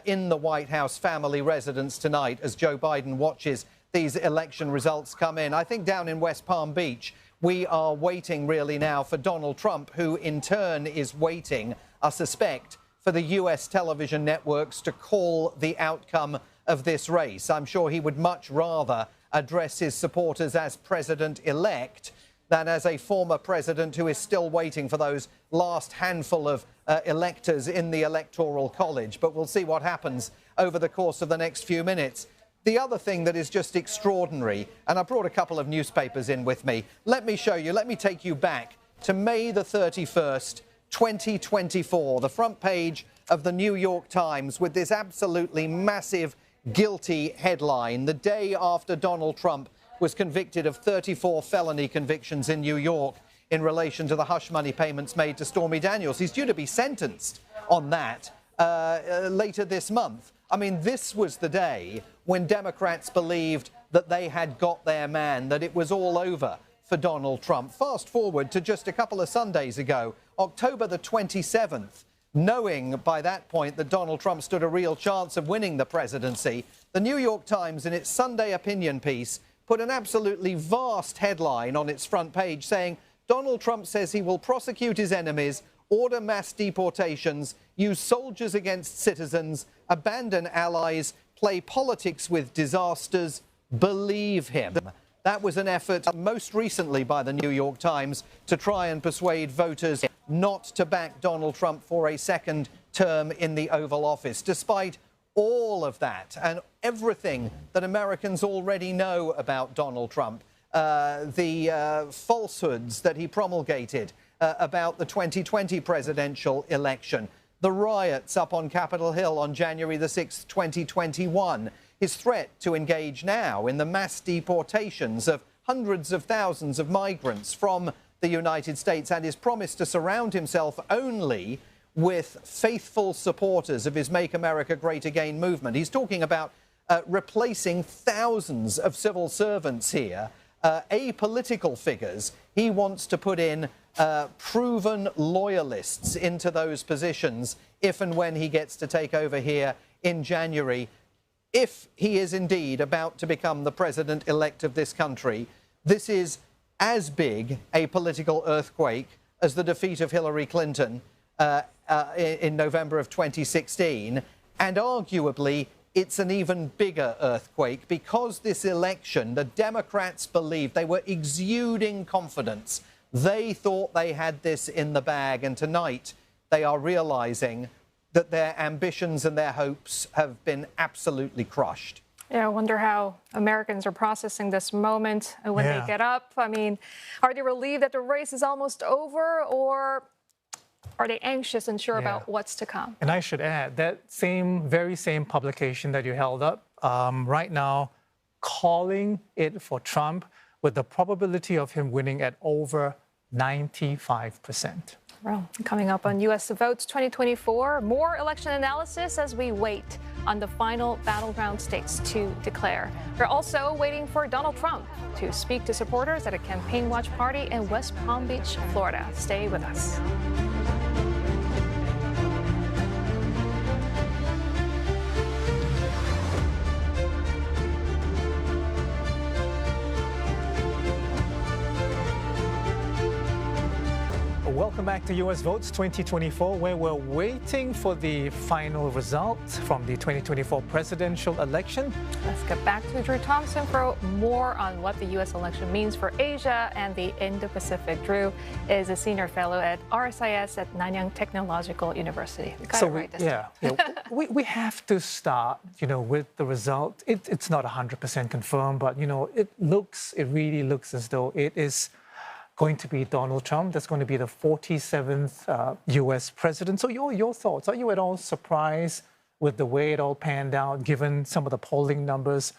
in the White House family residence tonight as Joe Biden watches these election results come in. I think down in West Palm Beach, we are waiting really now for Donald Trump, who in turn is waiting, I suspect, for the US television networks to call the outcome of this race. I'm sure he would much rather address his supporters as president-elect than as a former president who is still waiting for those last handful of electors in the Electoral College. But we'll see what happens over the course of the next few minutes. The other thing that is just extraordinary, and I brought a couple of newspapers in with me. Let me show you, let me take you back to May the 31st, 2024, the front page of the New York Times with this absolutely massive guilty headline, the day after Donald Trump was convicted of 34 felony convictions in New York in relation to the hush money payments made to Stormy Daniels. He's due to be sentenced on that later this month. I mean, this was the day when Democrats believed that they had got their man, that it was all over for Donald Trump. Fast forward to just a couple of Sundays ago, October the 27th, knowing by that point that Donald Trump stood a real chance of winning the presidency, the New York Times, in its Sunday opinion piece, put an absolutely vast headline on its front page saying, Donald Trump says he will prosecute his enemies, order mass deportations, use soldiers against citizens, abandon allies, play politics with disasters, believe him. That was an effort most recently by the New York Times to try and persuade voters not to back Donald Trump for a second term in the Oval Office. Despite all of that and everything that Americans already know about Donald Trump, the falsehoods that he promulgated about the 2020 presidential election, the riots up on Capitol Hill on January the 6th, 2021, his threat to engage now in the mass deportations of hundreds of thousands of migrants from the United States, and his promise to surround himself only with faithful supporters of his Make America Great Again movement. He's talking about replacing thousands of civil servants here, apolitical figures. He wants to put in proven loyalists into those positions if and when he gets to take over here in January. If he is indeed about to become the president-elect of this country, this is as big a political earthquake as the defeat of Hillary Clinton in November of 2016, and arguably it's an even bigger earthquake because this election, the Democrats believed, they were exuding confidence. They thought they had this in the bag, and tonight they are realizing that their ambitions and their hopes have been absolutely crushed. Yeah, I wonder how Americans are processing this moment when they get up. I mean, are they relieved that the race is almost over, or are they anxious and sure about what's to come? And I should add, that very same publication that you held up, right now, calling it for Trump with the probability of him winning at over 95%. Well, coming up on U.S. Votes 2024, more election analysis as we wait on the final battleground states to declare. We're also waiting for Donald Trump to speak to supporters at a campaign watch party in West Palm Beach, Florida. Stay with us. Welcome back to U.S. Votes 2024, where we're waiting for the final results from the 2024 presidential election. Let's get back to Drew Thompson for more on what the U.S. election means for Asia and the Indo-Pacific. Drew is a senior fellow at RSIS at Nanyang Technological University. We have to start, with the result. It's not 100% confirmed, but, it really looks as though it is going to be Donald Trump. That's going to be the 47th U.S. president. So your thoughts, are you at all surprised with the way it all panned out, given some of the polling numbers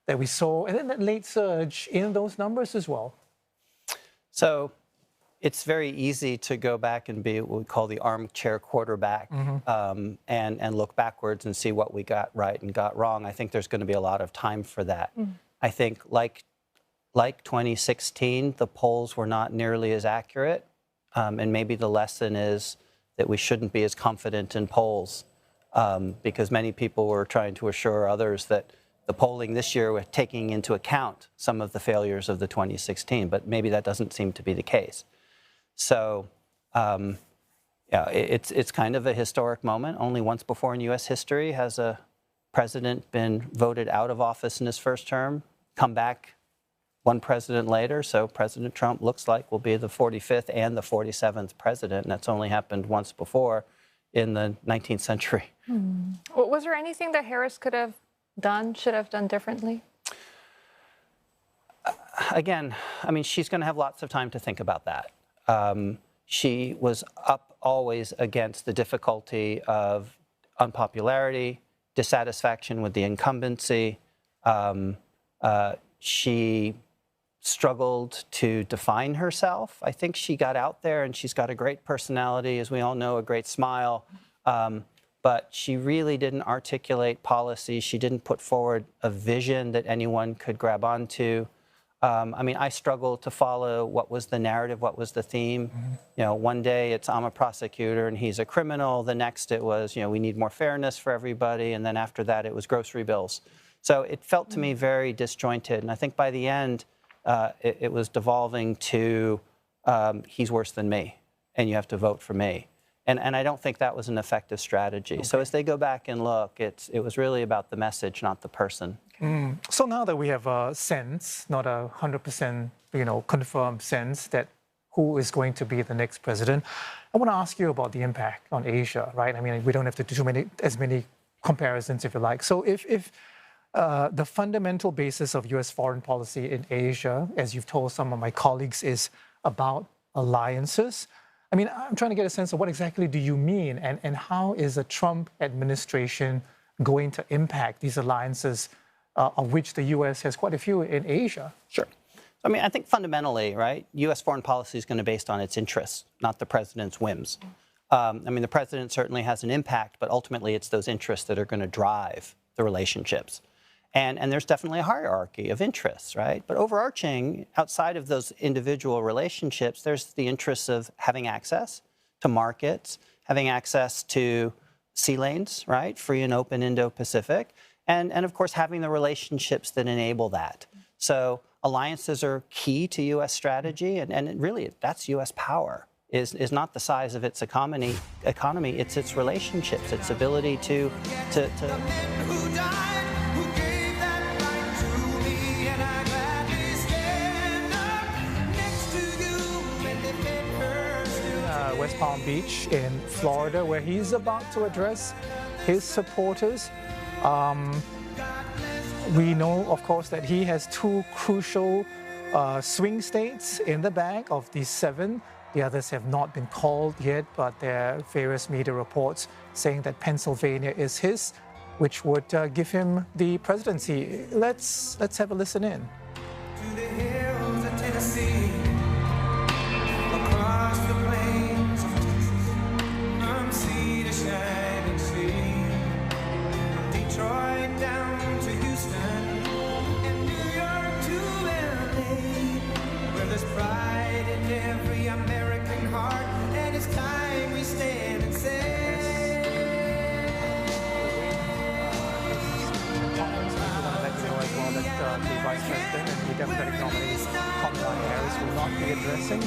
that we saw, and then that late surge in those numbers as well? So it's very easy to go back and be what we call the armchair quarterback, and look backwards and see what we got right and got wrong. I think there's going to be a lot of time for that. I think like 2016, the polls were not nearly as accurate, and maybe the lesson is that we shouldn't be as confident in polls, because many people were trying to assure others that the polling this year was taking into account some of the failures of the 2016, but maybe that doesn't seem to be the case. So, it's kind of a historic moment. Only once before in U.S. history has a president been voted out of office in his first term, come back one president later. So President Trump looks like will be the 45th and the 47th president, and that's only happened once before in the 19th century. Was there anything that Harris should have done differently? Again, I mean, she's going to have lots of time to think about that. She was up always against the difficulty of unpopularity, dissatisfaction with the incumbency. She struggled to define herself. I think she got out there, and she's got a great personality, as we all know, a great smile. But she really didn't articulate policy. She didn't put forward a vision that anyone could grab onto. I mean, I struggled to follow what was the narrative, what was the theme. One day it's I'm a prosecutor and he's a criminal. The next it was, we need more fairness for everybody. And then after that it was grocery bills. So it felt to me very disjointed. And I think by the end, it was devolving to he's worse than me and you have to vote for me. And I don't think that was an effective strategy. So as they go back and look, it was really about the message, not the person. So now that we have a sense, not a 100% confirmed sense that who is going to be the next president, I want to ask you about the impact on Asia, right? I mean, we don't have to do as many comparisons if you like. So if the fundamental basis of U.S. foreign policy in Asia, as you've told some of my colleagues, is about alliances. I mean, I'm trying to get a sense of what exactly do you mean, and how is a Trump administration going to impact these alliances, of which the U.S. has quite a few in Asia? Sure. I mean, I think fundamentally, right, U.S. foreign policy is going to be based on its interests, not the president's whims. I mean, the president certainly has an impact, but ultimately it's those interests that are going to drive the relationships. And there's definitely a hierarchy of interests, right? But overarching, outside of those individual relationships, there's the interests of having access to markets, having access to sea lanes, right? Free and open Indo-Pacific. And of course, having the relationships that enable that. So alliances are key to U.S. strategy, and really, that's U.S. power, is not the size of its economy, it's its relationships, its ability to West Palm Beach in Florida, where he's about to address his supporters. We know, of course, that he has two crucial swing states in the bag of these 7. The others have not been called yet, but there are various media reports saying that Pennsylvania is his, which would give him the presidency. Let's have a listen in. To the hills of Tennessee, across the plains of Texas, from sea to shining sea, from Detroit down to Houston, and New York to LA, where there's pride in every American heart, and it's time we stand and say. The Vice President and the Democratic nominee Kamala Harris will not be addressing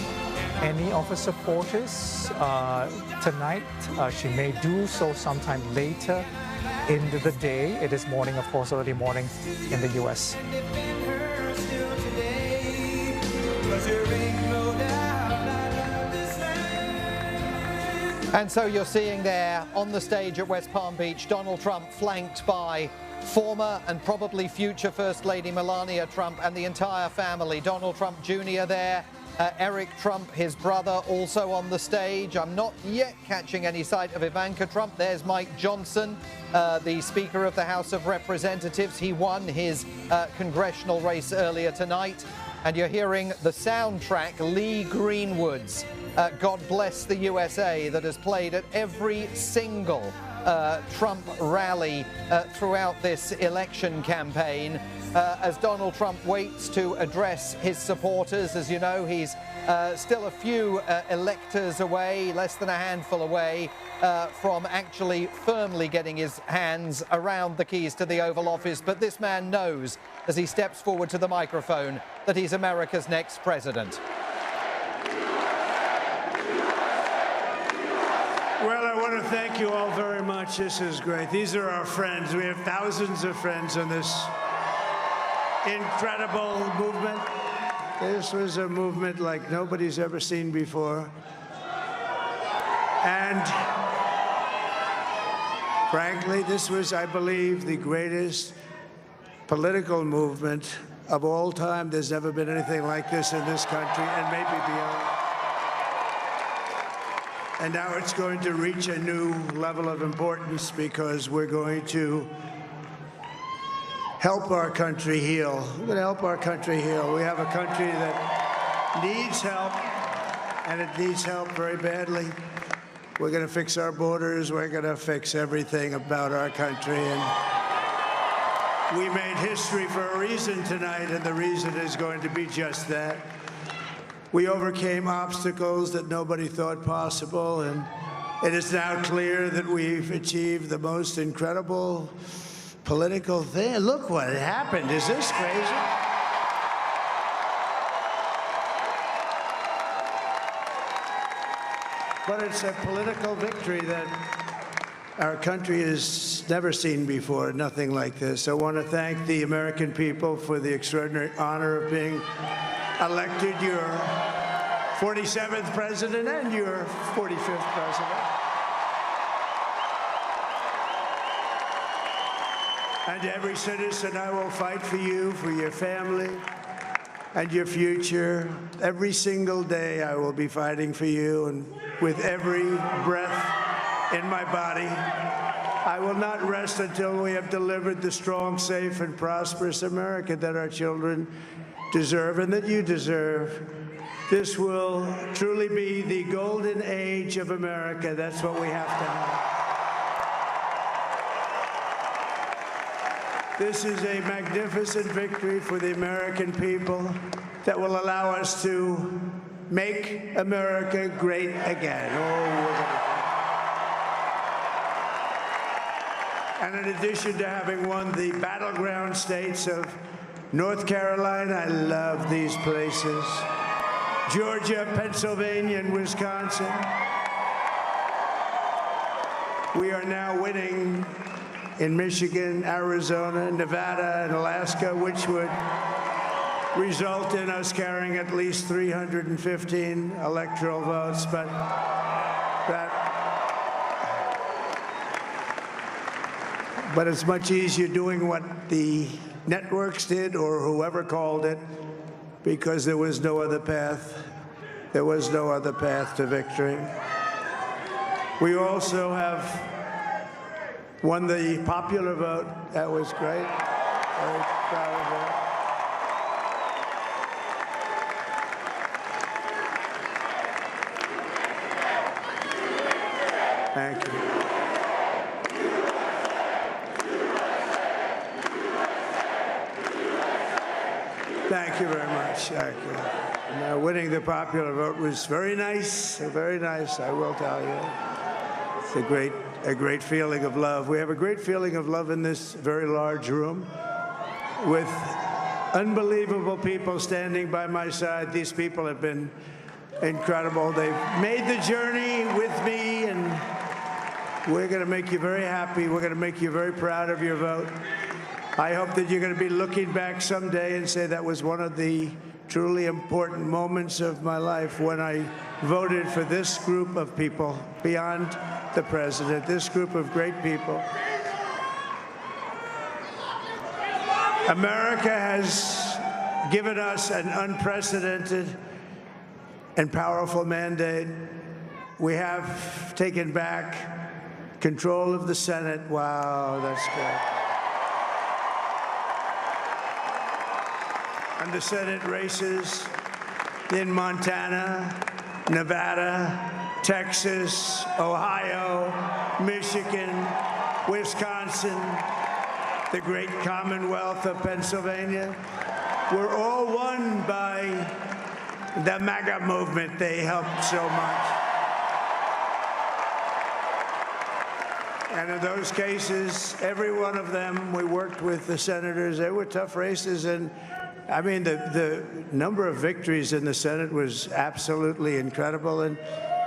any of her supporters tonight. She may do so sometime later in the day. It is morning, of course, early morning in the U.S. And so you're seeing there on the stage at West Palm Beach, Donald Trump flanked by former and probably future First Lady Melania Trump and the entire family. Donald Trump Jr. there, Eric Trump, his brother, also on the stage. I'm not yet catching any sight of Ivanka Trump. There's Mike Johnson, the Speaker of the House of Representatives. He won his congressional race earlier tonight. And you're hearing the soundtrack, Lee Greenwood's God Bless the USA, that has played at every single Trump rally throughout this election campaign as Donald Trump waits to address his supporters. As you know, he's still a few electors away, less than a handful away from actually firmly getting his hands around the keys to the Oval Office. But this man knows, as he steps forward to the microphone, that he's America's next president. Well, I want to thank you all very much. This is great. These are our friends. We have thousands of friends on this incredible movement. This was a movement like nobody's ever seen before. And frankly, this was, I believe, the greatest political movement of all time. There's never been anything like this in this country, and maybe beyond. And now it's going to reach a new level of importance because we're going to help our country heal. We're going to help our country heal. We have a country that needs help, and it needs help very badly. We're going to fix our borders. We're going to fix everything about our country. And we made history for a reason tonight, and the reason is going to be just that. We overcame obstacles that nobody thought possible, and it is now clear that we've achieved the most incredible political thing. Look what happened. Is this crazy? But it's a political victory that our country has never seen before, nothing like this. I want to thank the American people for the extraordinary honor of being elected your 47th president and your 45th president. And every citizen, I will fight for you, for your family, and your future. Every single day, I will be fighting for you, and with every breath in my body, I will not rest until we have delivered the strong, safe, and prosperous America that our children deserve and that you deserve. This will truly be the golden age of America. That's what we have to have. This is a magnificent victory for the American people that will allow us to make America great again. And in addition to having won the battleground states of North Carolina, I love these places, Georgia, Pennsylvania, and Wisconsin, we are now winning in Michigan, Arizona, Nevada, and Alaska, which would result in us carrying at least 315 electoral votes. But it's much easier doing what the networks did or whoever called it, because there was no other path. There was no other path to victory. We also have won the popular vote. That was great. Very proud of that. Thank you. Thank you very much. Thank you. And, winning the popular vote was very nice, I will tell you. It's a great feeling of love. We have a great feeling of love in this very large room with unbelievable people standing by my side. These people have been incredible. They've made the journey with me, and we're going to make you very happy. We're going to make you very proud of your vote. I hope that you're going to be looking back someday and say that was one of the truly important moments of my life when I voted for this group of people beyond the president, this group of great people. America has given us an unprecedented and powerful mandate. We have taken back control of the Senate. Wow, that's good. And the Senate races in Montana, Nevada, Texas, Ohio, Michigan, Wisconsin, the great Commonwealth of Pennsylvania, were all won by the MAGA movement. They helped so much. And in those cases, every one of them, we worked with the senators. They were tough races, and I mean, the number of victories in the Senate was absolutely incredible. And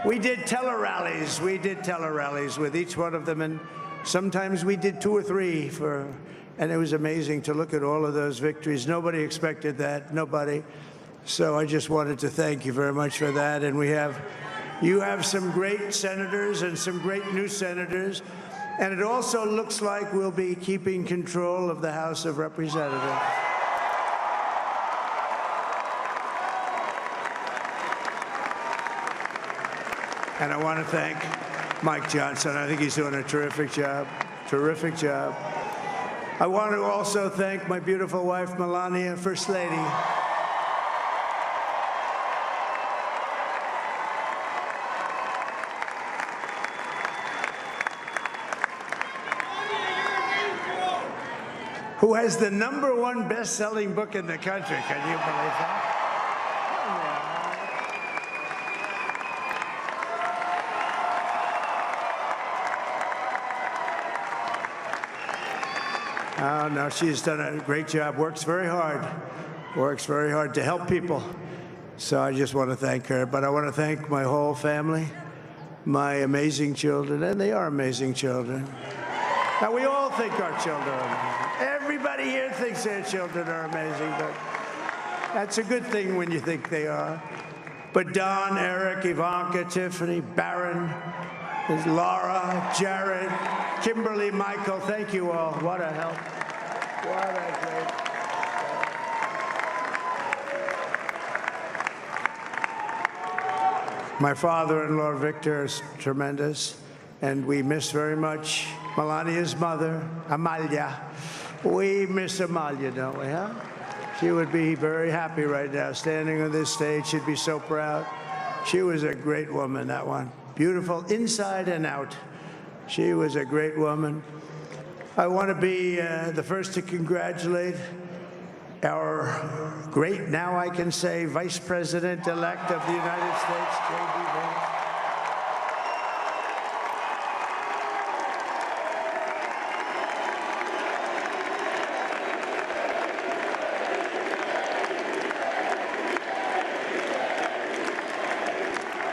we did tele-rallies. We did tele-rallies with each one of them. And sometimes we did 2 or 3 and it was amazing to look at all of those victories. Nobody expected that, nobody. So I just wanted to thank you very much for that. And you have some great senators and some great new senators. And it also looks like we'll be keeping control of the House of Representatives. And I want to thank Mike Johnson. I think he's doing a terrific job, terrific job. I want to also thank my beautiful wife, Melania, First Lady. Who has the #1 best-selling book in the country. Can you believe that? Oh, no, she's done a great job, works very hard to help people. So I just want to thank her. But I want to thank my whole family, my amazing children, and they are amazing children. Now, we all think our children are amazing. Everybody here thinks their children are amazing, but that's a good thing when you think they are. But Don, Eric, Ivanka, Tiffany, Barron, Laura, Jared, Kimberly, Michael, thank you all. What a help. What a great. My father-in-law, Victor, is tremendous, and we miss very much Melania's mother, Amalia. We miss Amalia, don't we, huh? She would be very happy right now, standing on this stage. She'd be so proud. She was a great woman, that one. Beautiful inside and out. She was a great woman. I want to be the first to congratulate our great, now I can say, Vice President-elect of the United States, J.D. Vance.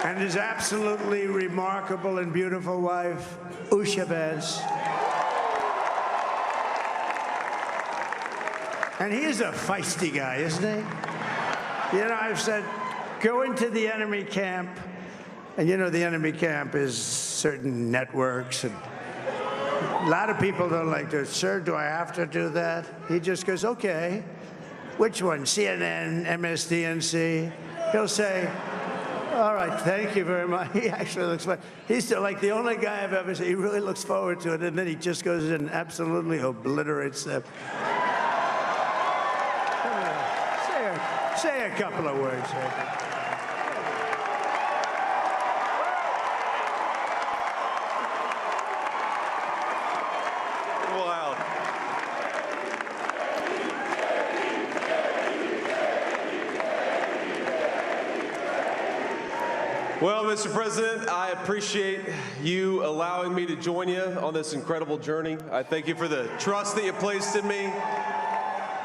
And his absolutely remarkable and beautiful wife, Usha Vance. And he's a feisty guy, isn't he? You know, I've said, go into the enemy camp. And you know, the enemy camp is certain networks and A lot of people don't like to. Sir, do I have to do that? He just goes, okay. Which one? CNN, MSDNC? He'll say, all right, thank you very much. He actually looks fine. He's still like the only guy I've ever seen. He really looks forward to it, and then he just goes in and absolutely obliterates them. Say a couple of words. Wow. Well, Mr. President, I appreciate you allowing me to join you on this incredible journey. I thank you for the trust that you placed in me.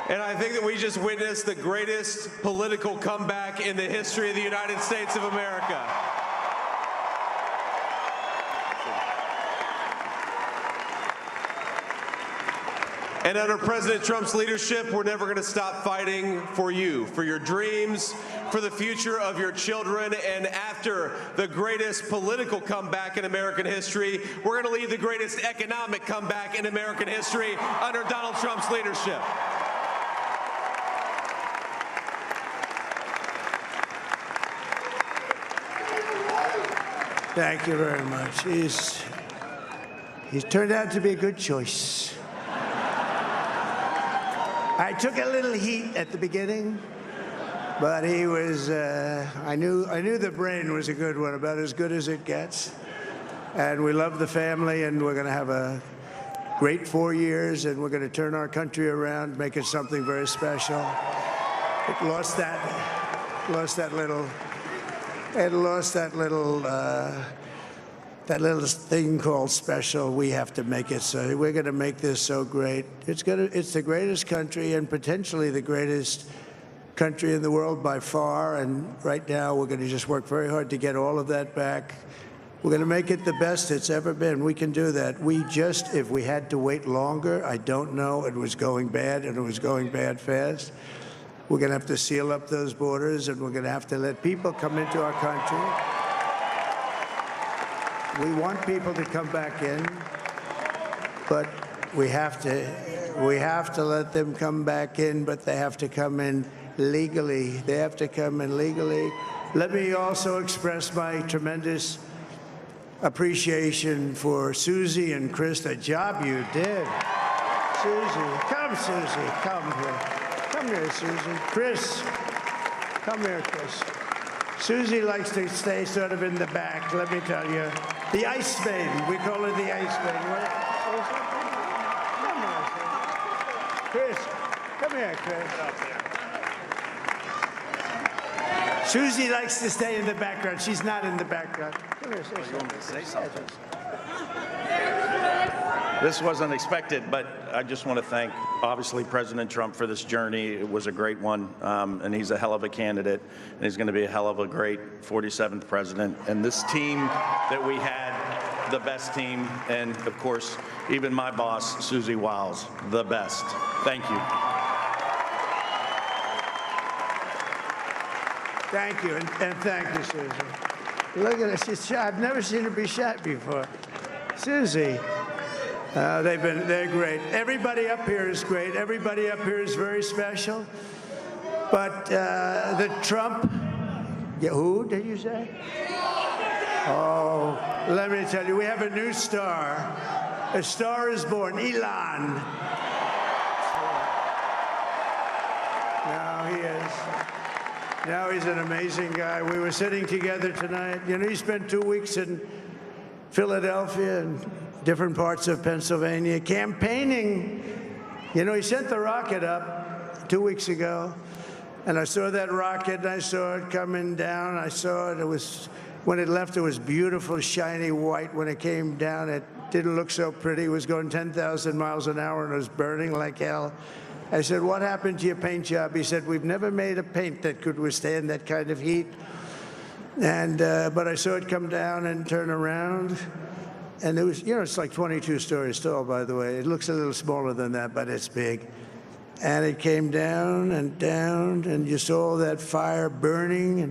And I think that we just witnessed the greatest political comeback in the history of the United States of America. And under President Trump's leadership, we're never going to stop fighting for you, for your dreams, for the future of your children. And after the greatest political comeback in American history, we're going to lead the greatest economic comeback in American history under Donald Trump's leadership. Thank you very much. He's turned out to be a good choice. I took a little heat at the beginning, but he was, I knew the brain was a good one, about as good as it gets. And we love the family, and we're going to have a great 4 years, and we're going to turn our country around, make it something very special. It lost that little thing called special. We have to make it so. We're going to make this so great. It's the greatest country and potentially the greatest country in the world by far. And right now, we're going to just work very hard to get all of that back. We're going to make it the best it's ever been. We can do that. If we had to wait longer, I don't know. It was going bad, and it was going bad fast. We're going to have to seal up those borders, and we're going to have to let people come into our country. We want people to come back in, but we have to let them come back in, but they have to come in legally. They have to come in legally. Let me also express my tremendous appreciation for Susie and Chris, the job you did. Susie, come here. Come here, Susie. Chris, come here, Chris. Susie likes to stay sort of in the back, let me tell you. The Ice Maiden, we call her the Ice Maiden. Come here, Chris. Come here, Chris. Susie likes to stay in the background. She's not in the background. Come here, say something. This wasn't expected, but I just want to thank, obviously, President Trump for this journey. It was a great one, and he's a hell of a candidate, and he's going to be a hell of a great 47th president. And this team that we had, the best team, and, of course, even my boss, Susie Wiles, the best. Thank you. Thank you, and thank you, Susie. Look at her. She's shot. I've never seen her be shot before. Susie. They're great. Everybody up here is great. Everybody up here is very special. But the Trump, who did you say? Oh, let me tell you, we have a new star. A star is born, Elon. Now he is. Now he's an amazing guy. We were sitting together tonight. You know, he spent 2 weeks in Philadelphia and different parts of Pennsylvania, campaigning. You know, he sent the rocket up 2 weeks ago, and I saw that rocket, and I saw it coming down. I saw it. It was, when it left, it was beautiful, shiny white. When it came down, it didn't look so pretty. It was going 10,000 miles an hour, and it was burning like hell. I said, what happened to your paint job? He said, we've never made a paint that could withstand that kind of heat. And but I saw it come down and turn around. And it was, you know, it's like 22 stories tall, by the way. It looks a little smaller than that, but it's big. And it came down, and you saw that fire burning.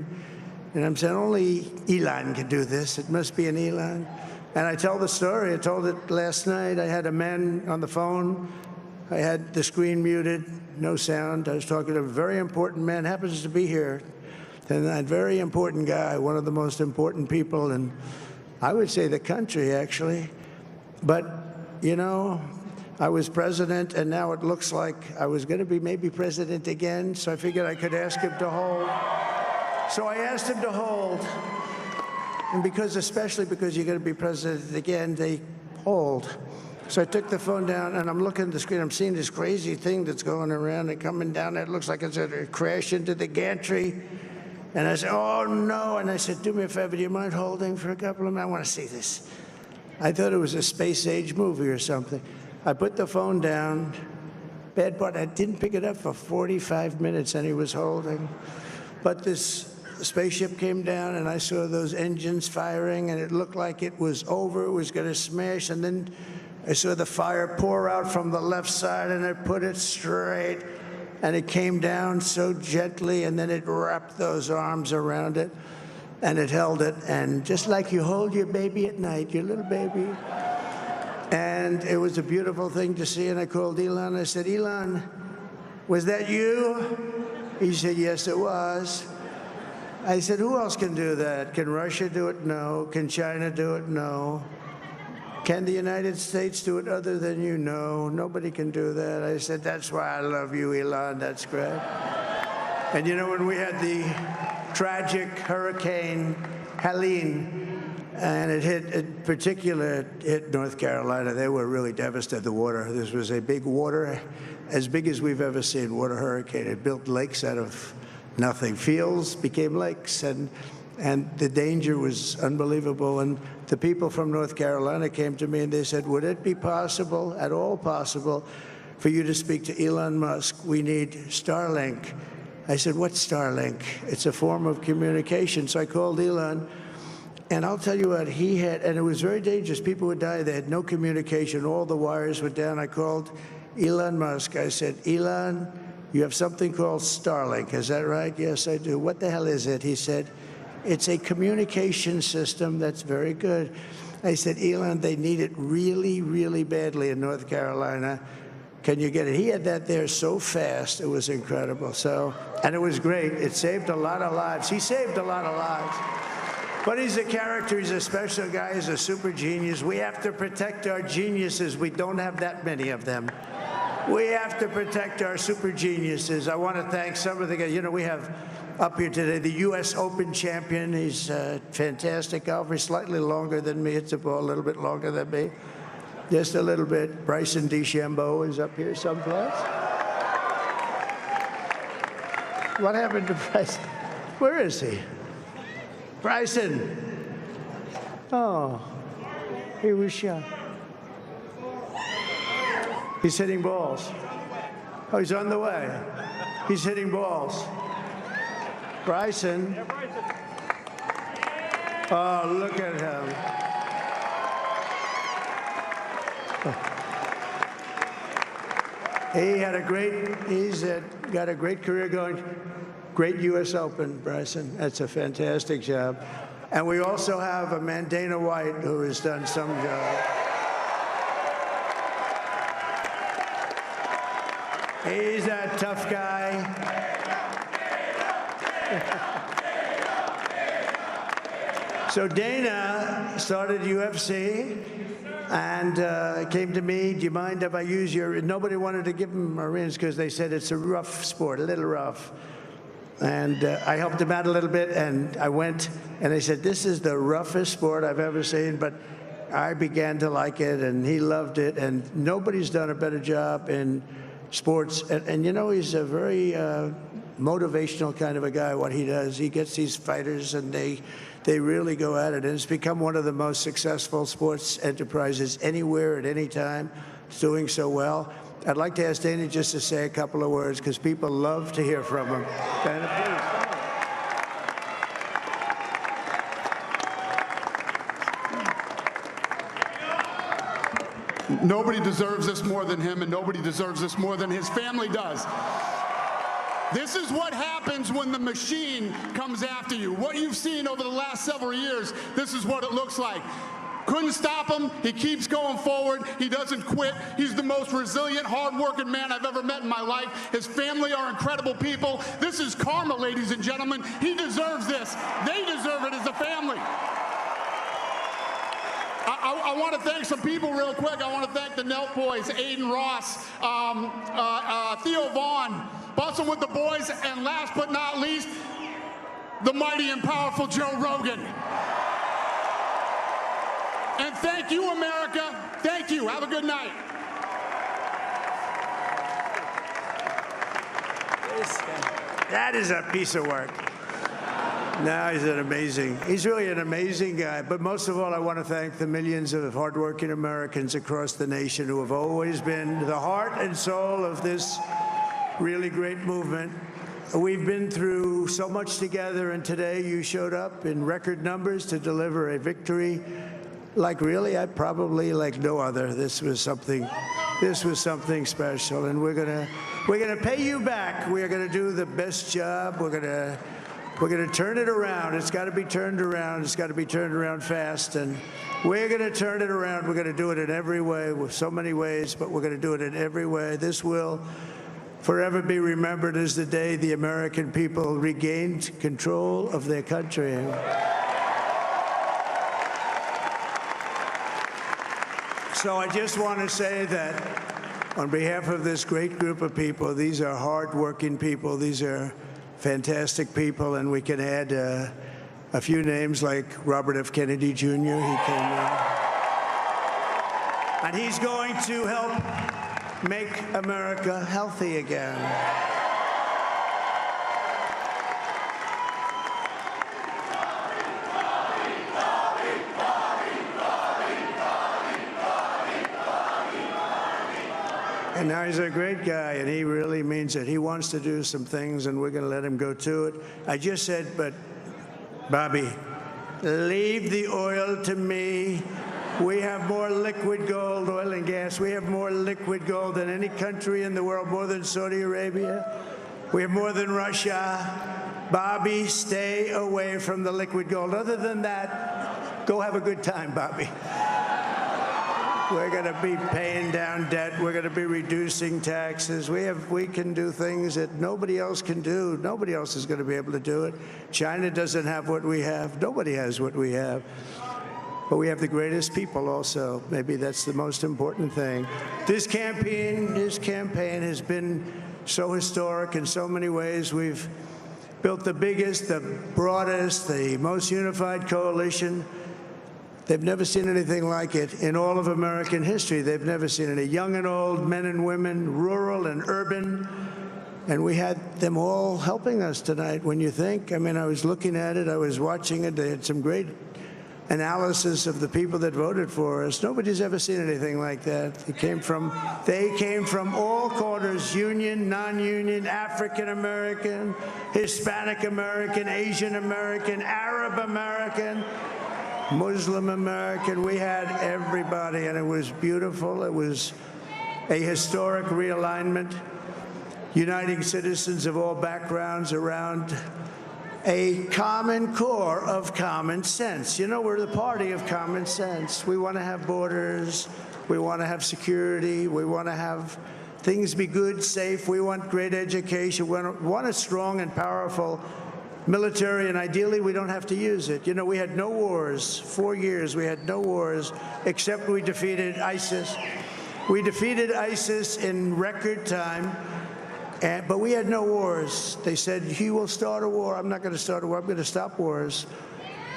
And I'm saying, only Elon can do this. It must be an Elon. And I tell the story. I told it last night. I had a man on the phone. I had the screen muted, no sound. I was talking to a very important man, happens to be here. And that very important guy, one of the most important people in, I would say, the country, actually. But, you know, I was president, and now it looks like I was going to be maybe president again, so I figured I could ask him to hold. So I asked him to hold. And especially because you're going to be president again, they hold. So I took the phone down, and I'm looking at the screen. I'm seeing this crazy thing that's going around and coming down. It looks like it's going to crash into the gantry. And I said, oh, no. And I said, do me a favor, do you mind holding for a couple of minutes? I want to see this. I thought it was a space-age movie or something. I put the phone down. Bad part, I didn't pick it up for 45 minutes, and he was holding. But this spaceship came down, and I saw those engines firing, and it looked like it was over. It was going to smash, and then I saw the fire pour out from the left side, and I put it straight, and it came down so gently, and then it wrapped those arms around it, and it held it, and just like you hold your baby at night, your little baby. And it was a beautiful thing to see, and I called Elon. I said, Elon, was that you? He said, yes, it was. I said, who else can do that? Can Russia do it? No. Can China do it? No. Can the United States do it other than you? No, nobody can do that. I said, that's why I love you, Elon. That's great. And you know, when we had the tragic Hurricane Helene, and it hit North Carolina, they were really devastated, the water. This was a big water, as big as we've ever seen, water hurricane. It built lakes out of nothing. Fields became lakes, and the danger was unbelievable. And the people from North Carolina came to me and they said, would it be possible, at all possible, for you to speak to Elon Musk? We need Starlink. I said, what's Starlink? It's a form of communication. So I called Elon, and I'll tell you what, he had, and it was very dangerous. People would die. They had no communication. All the wires were down. I called Elon Musk. I said, Elon, you have something called Starlink. Is that right? Yes, I do. What the hell is it? He said, it's a communication system that's very good. I said, Elon, they need it really, really badly in North Carolina. Can you get it? He had that there so fast. It was incredible. So, and it was great. It saved a lot of lives. He saved a lot of lives. But he's a character. He's a special guy. He's a super genius. We have to protect our geniuses. We don't have that many of them. We have to protect our super geniuses. I want to thank some of the guys. You know, we have up here today the U.S. Open champion. He's a fantastic golfer. He's slightly longer than me. Hits the ball a little bit longer than me. Just a little bit. Bryson DeChambeau is up here someplace. What happened to Bryson? Where is he? Bryson. Oh, he was shot. He's hitting balls. Oh, he's on the way. He's hitting balls. Bryson. Oh, look at him. He's got a great career going. Great U.S. Open, Bryson. That's a fantastic job. And we also have a man, Dana White, who has done some job. He's a tough guy. So Dana started UFC and came to me, do you mind if I use your, nobody wanted to give him Marines because they said it's a rough sport, a little rough. And I helped him out a little bit, and I went, and they said, this is the roughest sport I've ever seen, but I began to like it, and he loved it, and nobody's done a better job in sports. And you know, he's a very motivational kind of a guy, what he does. He gets these fighters, and they really go at it, and it's become one of the most successful sports enterprises anywhere at any time. It's doing so well. I'd like to ask Dana just to say a couple of words, because people love to hear from him. Dana, please. Nobody deserves this more than him, and nobody deserves this more than his family does. This is what happens when the machine comes after you. What you've seen over the last several years, this is what it looks like. Couldn't stop him. He keeps going forward. He doesn't quit. He's the most resilient, hardworking man I've ever met in my life. His family are incredible people. This is karma, ladies and gentlemen. He deserves this. They deserve it as a family. I want to thank some people real quick. I want to thank the Nelk boys, Aiden Ross, Theo Vaughn, Bustin' with the Boys, and last but not least, the mighty and powerful Joe Rogan. And thank you, America. Thank you. Have a good night. That is a piece of work. No, he's really an amazing guy. But most of all, I want to thank the millions of hardworking Americans across the nation who have always been the heart and soul of this really great movement. We've been through so much together, and today you showed up in record numbers to deliver a victory like probably like no other. This was something special, and we're gonna pay you back. We're gonna do the best job. We're gonna turn it around. It's got to be turned around. It's got to be turned around fast, and we're gonna turn it around. We're gonna do it in every way, with so many ways, but we're gonna do it in every way. This will forever be remembered as the day the American people regained control of their country. So I just want to say that on behalf of this great group of people, these are hard-working people. These are fantastic people, and we can add a few names like Robert F. Kennedy Jr. He came in. And he's going to help make America healthy again. And now he's a great guy, and he really means it. He wants to do some things, and we're going to let him go to it. I just said, but Bobby, leave the oil to me. We have more liquid gold, oil and gas. We have more liquid gold than any country in the world, more than Saudi Arabia. We have more than Russia. Bobby, stay away from the liquid gold. Other than that, go have a good time, Bobby. We're going to be paying down debt. We're going to be reducing taxes. We can do things that nobody else can do. Nobody else is going to be able to do it. China doesn't have what we have. Nobody has what we have. But we have the greatest people also. Maybe that's the most important thing. This campaign has been so historic in so many ways. We've built the biggest, the broadest, the most unified coalition. They've never seen anything like it in all of American history. They've never seen any young and old, men and women, rural and urban. And we had them all helping us tonight. When you think, I mean, I was looking at it, I was watching it. They had some great analysis of the people that voted for us. Nobody's ever seen anything like that. They came from all corners, union, non-union, African American, Hispanic American, Asian American, Arab American, Muslim American. We had everybody, and it was beautiful. It was a historic realignment, uniting citizens of all backgrounds around a common core of common sense. You know, we're the party of common sense. We want to have borders. We want to have security. We want to have things be good, safe. We want great education. We want a strong and powerful military, and ideally we don't have to use it. You know, we had no wars. 4 years we had no wars, except we defeated ISIS. We defeated ISIS in record time, but we had no wars. They said, he will start a war. I'm not going to start a war. I'm going to stop wars.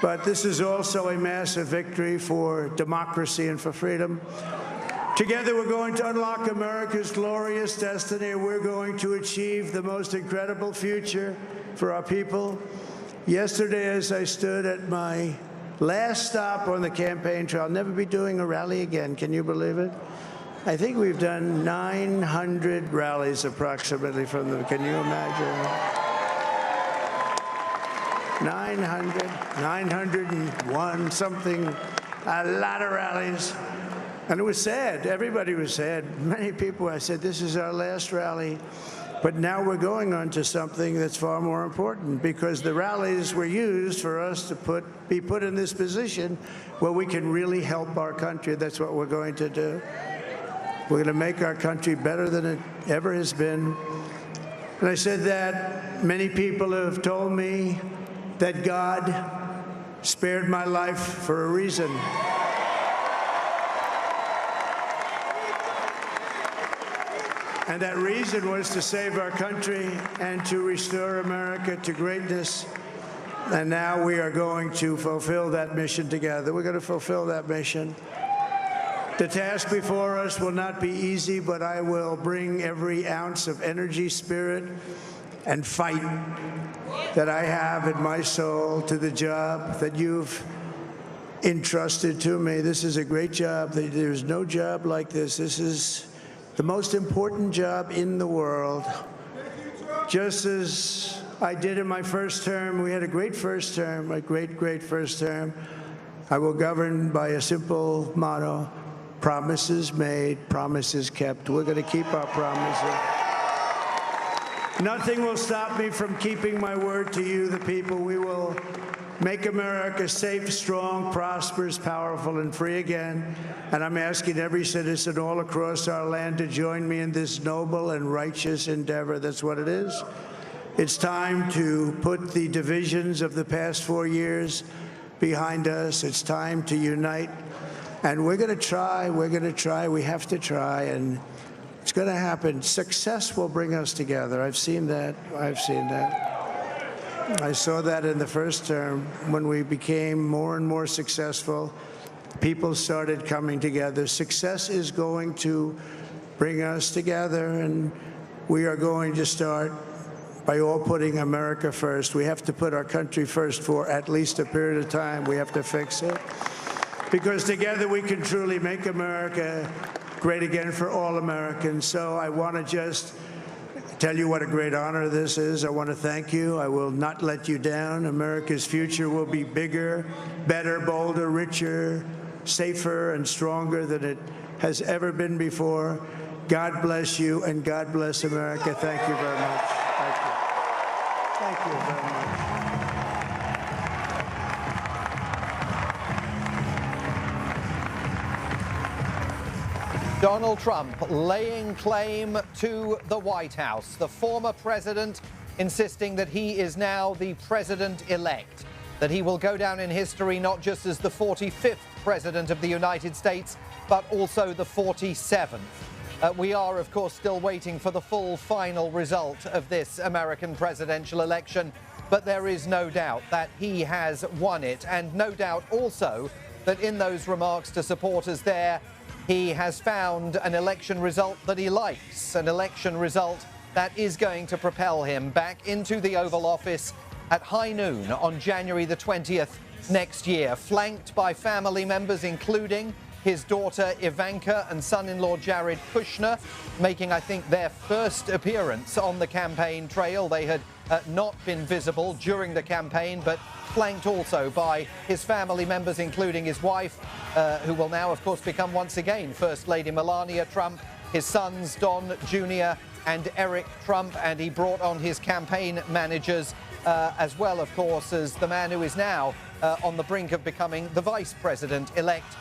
But this is also a massive victory for democracy and for freedom. Together, we're going to unlock America's glorious destiny. We're going to achieve the most incredible future for our people. Yesterday, as I stood at my last stop on the campaign trail, I'll never be doing a rally again. Can you believe it? I think we've done 900 rallies approximately from them. Can you imagine? 901 something, a lot of rallies. And it was sad. Everybody was sad. Many people, I said, this is our last rally. But now we're going on to something that's far more important, because the rallies were used for us to be put in this position where we can really help our country. That's what we're going to do. We're going to make our country better than it ever has been. And I said that many people have told me that God spared my life for a reason. And that reason was to save our country and to restore America to greatness. And now we are going to fulfill that mission together. We're going to fulfill that mission. The task before us will not be easy, but I will bring every ounce of energy, spirit, and fight that I have in my soul to the job that you've entrusted to me. This is a great job. There's no job like this. This is the most important job in the world. Just as I did in my first term, we had a great first term, a great first term. I will govern by a simple motto: promises made, promises kept. We're going to keep our promises. Nothing will stop me from keeping my word to you, the people. We will make America safe, strong, prosperous, powerful, and free again. And I'm asking every citizen all across our land to join me in this noble and righteous endeavor. That's what it is. It's time to put the divisions of the past 4 years behind us. It's time to unite. And we're going to try. We're going to try. We have to try. And it's going to happen. Success will bring us together. I've seen that. I've seen that. I saw that in the first term. When we became more and more successful, people started coming together. Success is going to bring us together, and we are going to start by all putting America first. We have to put our country first for at least a period of time. We have to fix it, because together we can truly make America great again for all Americans. So I want to just tell you what a great honor this is. I want to thank you. I will not let you down. America's future will be bigger, better, bolder, richer, safer, and stronger than it has ever been before. God bless you, and God bless America. Thank you very much. Thank you. Thank you very much. Donald Trump laying claim to the White House. The former president insisting that he is now the president-elect, that he will go down in history not just as the 45th president of the United States, but also the 47th. We are, of course, still waiting for the full final result of this American presidential election, but there is no doubt that he has won it, and no doubt also that in those remarks to supporters there, he has found an election result that he likes, an election result that is going to propel him back into the Oval Office at high noon on January the 20th next year, flanked by family members, including his daughter Ivanka and son-in-law Jared Kushner, making, I think, their first appearance on the campaign trail. They had not been visible during the campaign, but flanked also by his family members, including his wife, who will now, of course, become once again First Lady Melania Trump, his sons Don Jr. and Eric Trump, and he brought on his campaign managers, as well, of course, as the man who is now on the brink of becoming the vice president-elect,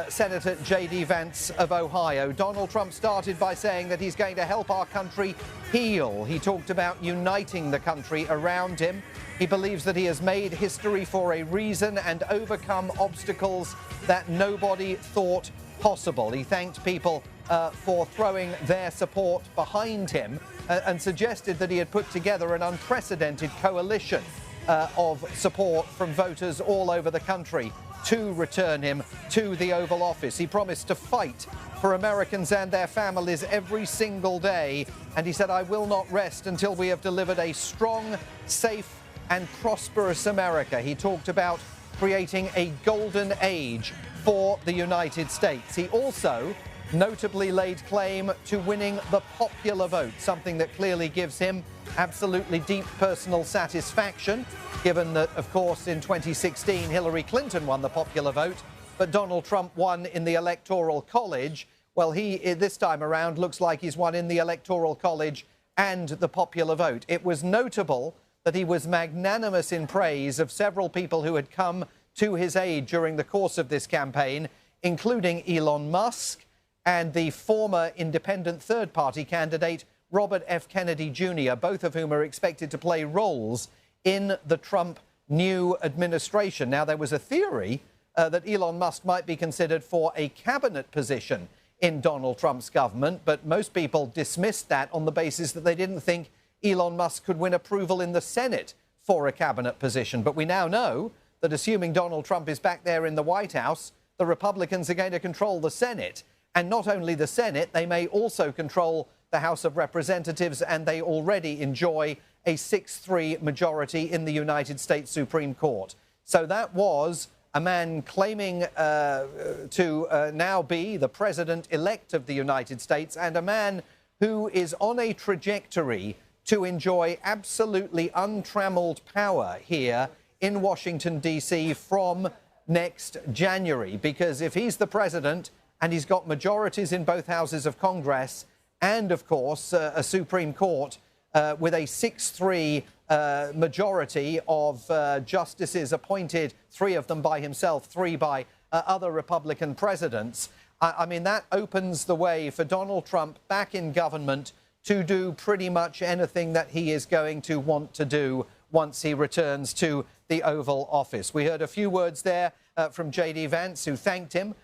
Senator J.D. Vance of Ohio. Donald Trump started by saying that he's going to help our country heal. He talked about uniting the country around him. He believes that he has made history for a reason and overcome obstacles that nobody thought possible. He thanked people for throwing their support behind him and suggested that he had put together an unprecedented coalition of support from voters all over the country to return him to the Oval Office. He promised to fight for Americans and their families every single day, and he said, "I will not rest until we have delivered a strong, safe, and prosperous America." He talked about creating a golden age for the United States. He also notably laid claim to winning the popular vote, something that clearly gives him absolutely deep personal satisfaction, given that, of course, in 2016, Hillary Clinton won the popular vote, but Donald Trump won in the Electoral College. Well, he, this time around, looks like he's won in the Electoral College and the popular vote. It was notable that he was magnanimous in praise of several people who had come to his aid during the course of this campaign, including Elon Musk and the former independent third-party candidate, Robert F. Kennedy Jr., both of whom are expected to play roles in the Trump new administration. Now, there was a theory that Elon Musk might be considered for a cabinet position in Donald Trump's government, but most people dismissed that on the basis that they didn't think Elon Musk could win approval in the Senate for a cabinet position. But we now know that assuming Donald Trump is back there in the White House, the Republicans are going to control the Senate. And not only the Senate, they may also control the House of Representatives, and they already enjoy a 6-3 majority in the United States Supreme Court. So that was a man claiming to now be the president-elect of the United States, and a man who is on a trajectory to enjoy absolutely untrammeled power here in Washington, D.C. from next January. Because if he's the president and he's got majorities in both houses of Congress and, of course, a Supreme Court with a 6-3 majority of justices appointed, 3 of them by himself, 3 by other Republican presidents. I mean, that opens the way for Donald Trump back in government to do pretty much anything that he is going to want to do once he returns to the Oval Office. We heard a few words there from J.D. Vance, who thanked him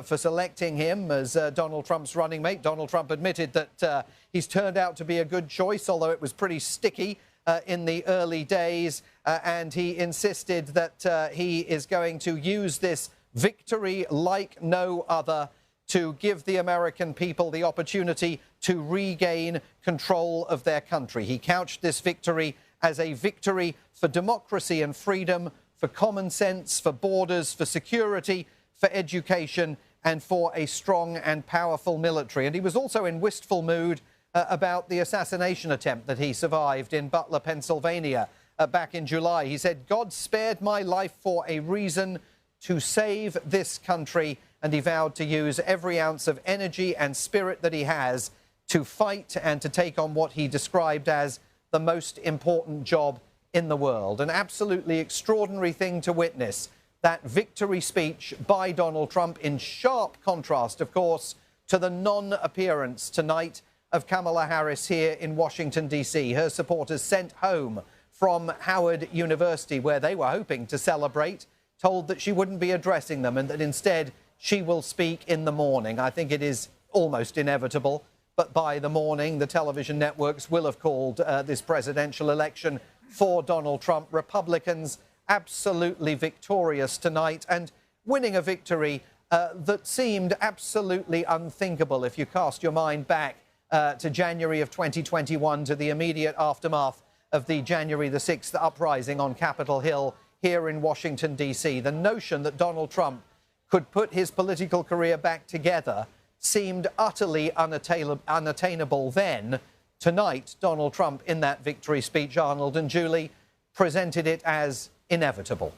for selecting him as Donald Trump's running mate. Donald Trump admitted that he's turned out to be a good choice, although it was pretty sticky in the early days, and he insisted that he is going to use this victory like no other to give the American people the opportunity to regain control of their country. He couched this victory as a victory for democracy and freedom, for common sense, for borders, for security, for education, and for a strong and powerful military. And he was also in wistful mood about the assassination attempt that he survived in Butler, Pennsylvania, back in July. He said, "God spared my life for a reason, to save this country," and he vowed to use every ounce of energy and spirit that he has to fight and to take on what he described as the most important job in the world. An absolutely extraordinary thing to witness, that victory speech by Donald Trump, in sharp contrast, of course, to the non-appearance tonight of Kamala Harris here in Washington, D.C. Her supporters sent home from Howard University, where they were hoping to celebrate, told that she wouldn't be addressing them and that instead she will speak in the morning. I think it is almost inevitable, but by the morning, the television networks will have called this presidential election for Donald Trump. Republicans absolutely victorious tonight, and winning a victory that seemed absolutely unthinkable if you cast your mind back to January of 2021, to the immediate aftermath of the January the 6th uprising on Capitol Hill here in Washington, D.C. The notion that Donald Trump could put his political career back together seemed utterly unattainable then. Tonight, Donald Trump, in that victory speech, Arnold and Julie, presented it as inevitable.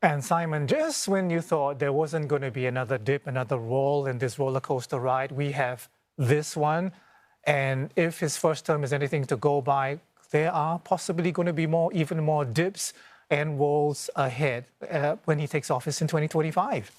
And Simon, just when you thought there wasn't going to be another dip, another roll in this roller coaster ride, we have this one. And if his first term is anything to go by, there are possibly going to be even more dips and rolls ahead when he takes office in 2025.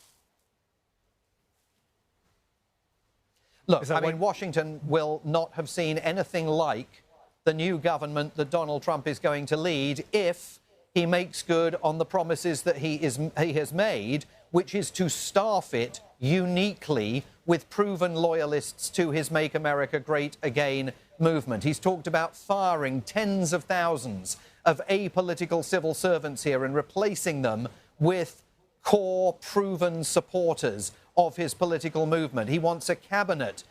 Look, I mean, Washington will not have seen anything like the new government that Donald Trump is going to lead if he makes good on the promises that he has made, which is to staff it uniquely with proven loyalists to his Make America Great Again movement. He's talked about firing tens of thousands of apolitical civil servants here and replacing them with core, proven supporters of his political movement. He wants a cabinet.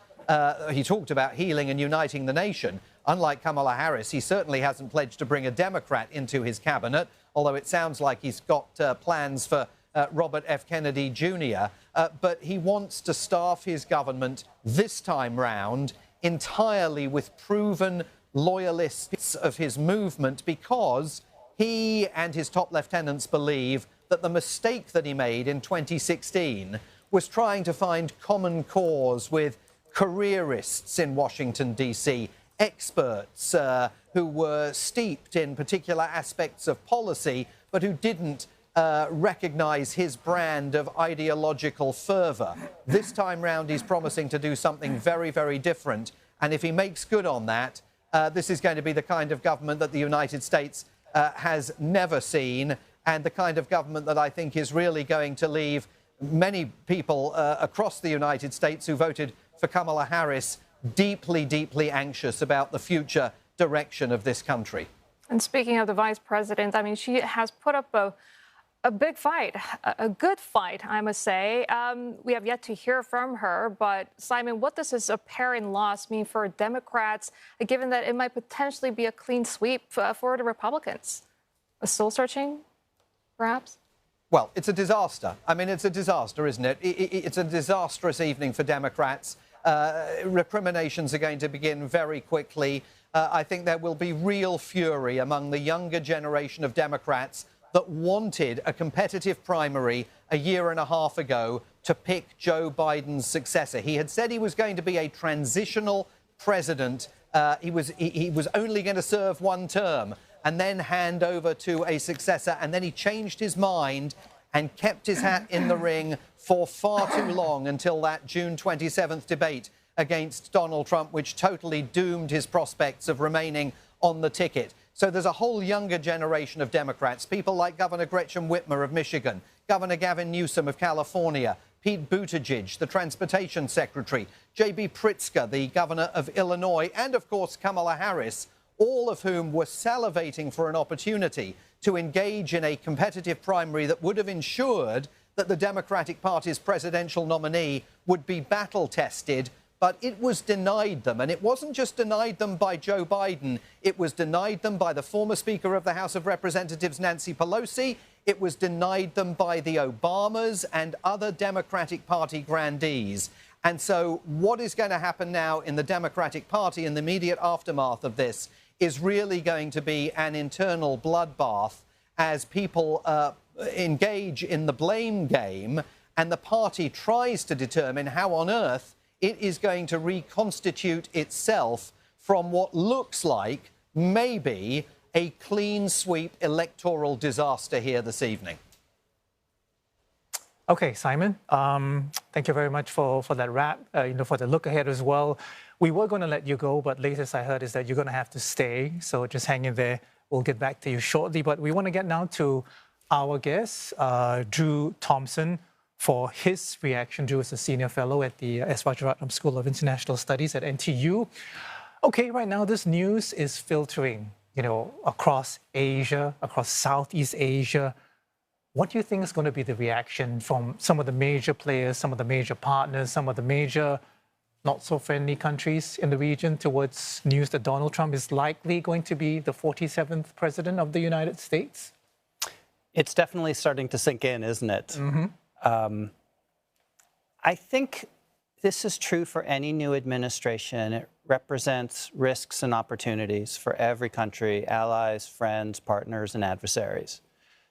He talked about healing and uniting the nation. Unlike Kamala Harris, he certainly hasn't pledged to bring a Democrat into his cabinet, although it sounds like he's got plans for Robert F. Kennedy Jr. But he wants to staff his government this time round entirely with proven loyalists of his movement, because he and his top lieutenants believe that the mistake that he made in 2016 was trying to find common cause with careerists in Washington, D.C., experts who were steeped in particular aspects of policy, but who didn't recognize his brand of ideological fervor. This time round, he's promising to do something very, very different. And if he makes good on that, this is going to be the kind of government that the United States has never seen, and the kind of government that I think is really going to leave many people across the United States who voted for Kamala Harris deeply, deeply anxious about the future direction of this country. And speaking of the vice president, I mean, she has put up a big fight, a good fight, I must say. We have yet to hear from her. But, Simon, what does this apparent loss mean for Democrats, given that it might potentially be a clean sweep for the Republicans? A soul searching, perhaps? Well, it's a disaster. I mean, it's a disaster, isn't it? It's a disastrous evening for Democrats. Recriminations are going to begin very quickly. I think there will be real fury among the younger generation of Democrats that wanted a competitive primary a year and a half ago to pick Joe Biden's successor. He had said he was going to be a transitional president. He was only going to serve one term and then hand over to a successor. And then he changed his mind and kept his hat in the ring for far too long until that June 27th debate against Donald Trump, which totally doomed his prospects of remaining on the ticket. So there's a whole younger generation of Democrats, people like Governor Gretchen Whitmer of Michigan, Governor Gavin Newsom of California, Pete Buttigieg, the Transportation Secretary, J.B. Pritzker, the Governor of Illinois, and, of course, Kamala Harris, all of whom were salivating for an opportunity to engage in a competitive primary that would have ensured that the Democratic Party's presidential nominee would be battle-tested. But it was denied them, and it wasn't just denied them by Joe Biden. It was denied them by the former Speaker of the House of Representatives, Nancy Pelosi. It was denied them by the Obamas and other Democratic Party grandees. And so what is going to happen now in the Democratic Party in the immediate aftermath of this is really going to be an internal bloodbath as people engage in the blame game, and the party tries to determine how on earth it is going to reconstitute itself from what looks like maybe a clean sweep electoral disaster here this evening. Okay, Simon, thank you very much for that wrap, for the look ahead as well. We were going to let you go, but latest I heard is that you're going to have to stay. So just hang in there. We'll get back to you shortly. But we want to get now to our guest, Drew Thompson, for his reaction. Drew is a senior fellow at the S. Rajaratnam School of International Studies at NTU. Okay, right now this news is filtering, across Asia, across Southeast Asia. What do you think is going to be the reaction from some of the major players, some of the major partners, some of the major not-so-friendly countries in the region towards news that Donald Trump is likely going to be the 47th president of the United States? It's definitely starting to sink in, isn't it? Mm-hmm. I think this is true for any new administration. It represents risks and opportunities for every country, allies, friends, partners, and adversaries.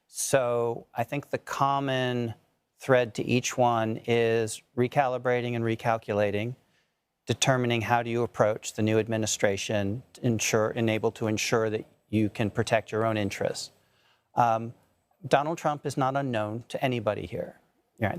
So I think the common thread to each one is recalibrating and recalculating, determining how do you approach the new administration, able to ensure that you can protect your own interests. Donald Trump is not unknown to anybody here.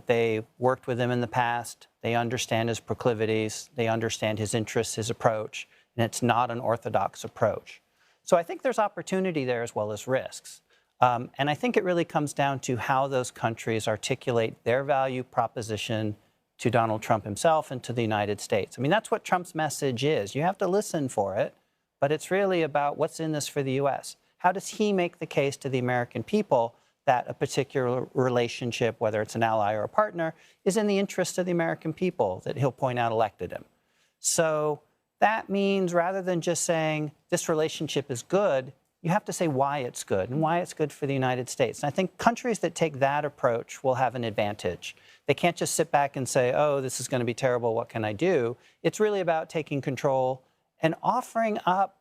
They worked with him in the past. They understand his proclivities. They understand his interests, his approach, and it's not an orthodox approach. So I think there's opportunity there as well as risks. And I think it really comes down to how those countries articulate their value proposition to Donald Trump himself and to the United States. I mean, that's what Trump's message is. You have to listen for it, but it's really about what's in this for the U.S. How does he make the case to the American people that a particular relationship, whether it's an ally or a partner, is in the interest of the American people that he'll point out elected him. So that means rather than just saying this relationship is good, you have to say why it's good and why it's good for the United States. And I think countries that take that approach will have an advantage. They can't just sit back and say, oh, this is going to be terrible, what can I do? It's really about taking control and offering up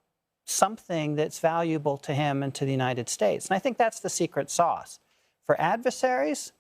something that's valuable to him and to the United States. And I think that's the secret sauce. For adversaries,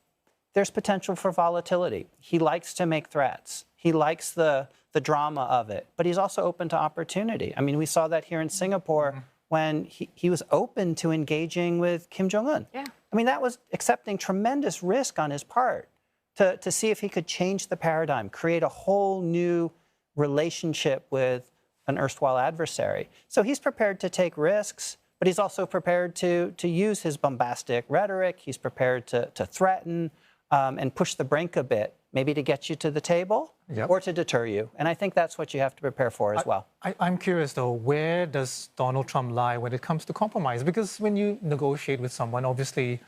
there's potential for volatility. He likes to make threats. He likes the drama of it, but he's also open to opportunity. I mean, we saw that here in Singapore when he was open to engaging with Kim Jong-un. Yeah. I mean, that was accepting tremendous risk on his part to see if he could change the paradigm, create a whole new relationship with an erstwhile adversary. So he's prepared to take risks, but he's also prepared to use his bombastic rhetoric. He's prepared to threaten and push the brink a bit, maybe to get you to the table or to deter you. And I think that's what you have to prepare for as well. I'm curious, though, where does Donald Trump lie when it comes to compromise? Because when you negotiate with someone, obviously,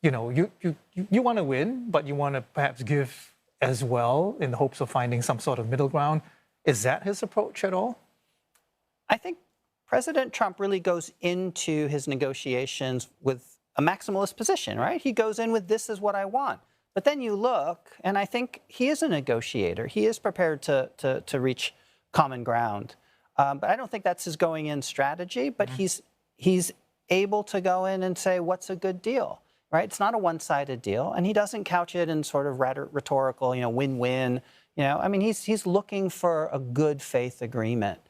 you know, you want to win, but you want to perhaps give as well in the hopes of finding some sort of middle ground. Is that his approach at all? I think President Trump really goes into his negotiations with a maximalist position, right? He goes in with this is what I want. But then you look, and I think he is a negotiator. He is prepared to reach common ground. But I don't think that's his going-in strategy. But he's able to go in and say, what's a good deal, right? It's not a one-sided deal. And he doesn't couch it in sort of rhetorical, you know, win-win. You know, I mean, he's looking for a good faith agreement.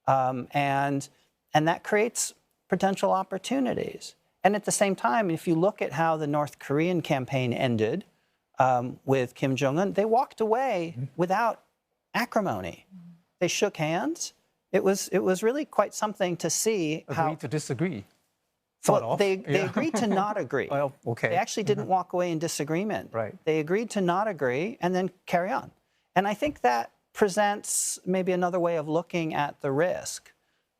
And that creates potential opportunities. And at the same time, if you look at how the North Korean campaign ended, with Kim Jong-un, they walked away without acrimony. They shook hands. It was really quite something to see how... Agree to disagree. Well, they agreed to not agree. Well, okay. They actually didn't walk away in disagreement. Right. They agreed to not agree and then carry on. And I think that presents maybe another way of looking at the risk.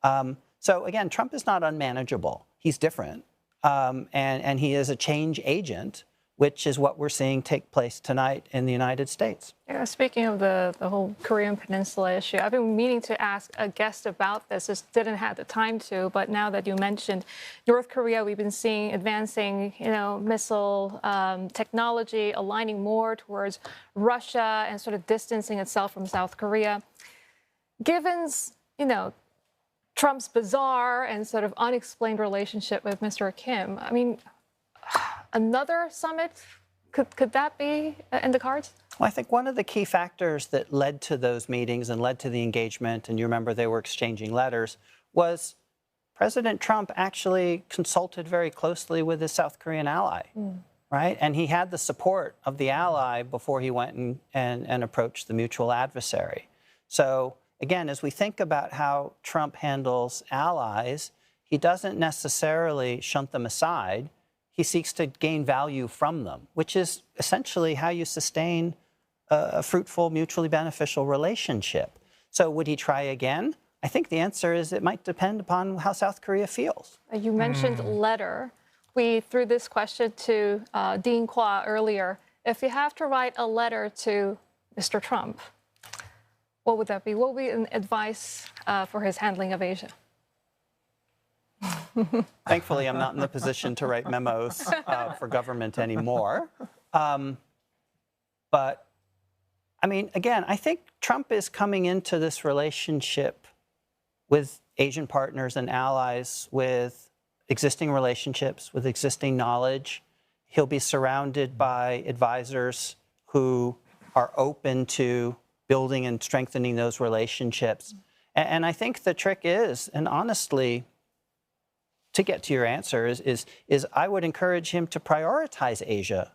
So again, Trump is not unmanageable. He's different. And he is a change agent, which is what we're seeing take place tonight in the United States. Yeah, speaking of the whole Korean Peninsula issue, I've been meaning to ask a guest about this, just didn't have the time to, but now that you mentioned North Korea, we've been seeing advancing, you know, missile technology, aligning more towards Russia and sort of distancing itself from South Korea. Given, you know, Trump's bizarre and sort of unexplained relationship with Mr. Kim, I mean, another summit, could that be in the cards? Well, I think one of the key factors that led to those meetings and led to the engagement, and you remember they were exchanging letters, was President Trump actually consulted very closely with his South Korean ally, right? And he had the support of the ally before he went and approached the mutual adversary. So again, as we think about how Trump handles allies, he doesn't necessarily shunt them aside. He seeks to gain value from them, which is essentially how you sustain a fruitful, mutually beneficial relationship. So would he try again? I think the answer is it might depend upon how South Korea feels. You mentioned letter. We threw this question to Dean Kwa earlier. If you have to write a letter to Mr. Trump, what would that be? What would be an advice for his handling of Asia? Thankfully, I'm not in the position to write memos for government anymore. But, I mean, again, I think Trump is coming into this relationship with Asian partners and allies with existing relationships, with existing knowledge. He'll be surrounded by advisors who are open to building and strengthening those relationships. And I think the trick is, and honestly, to get to your answer is I would encourage him to prioritize Asia.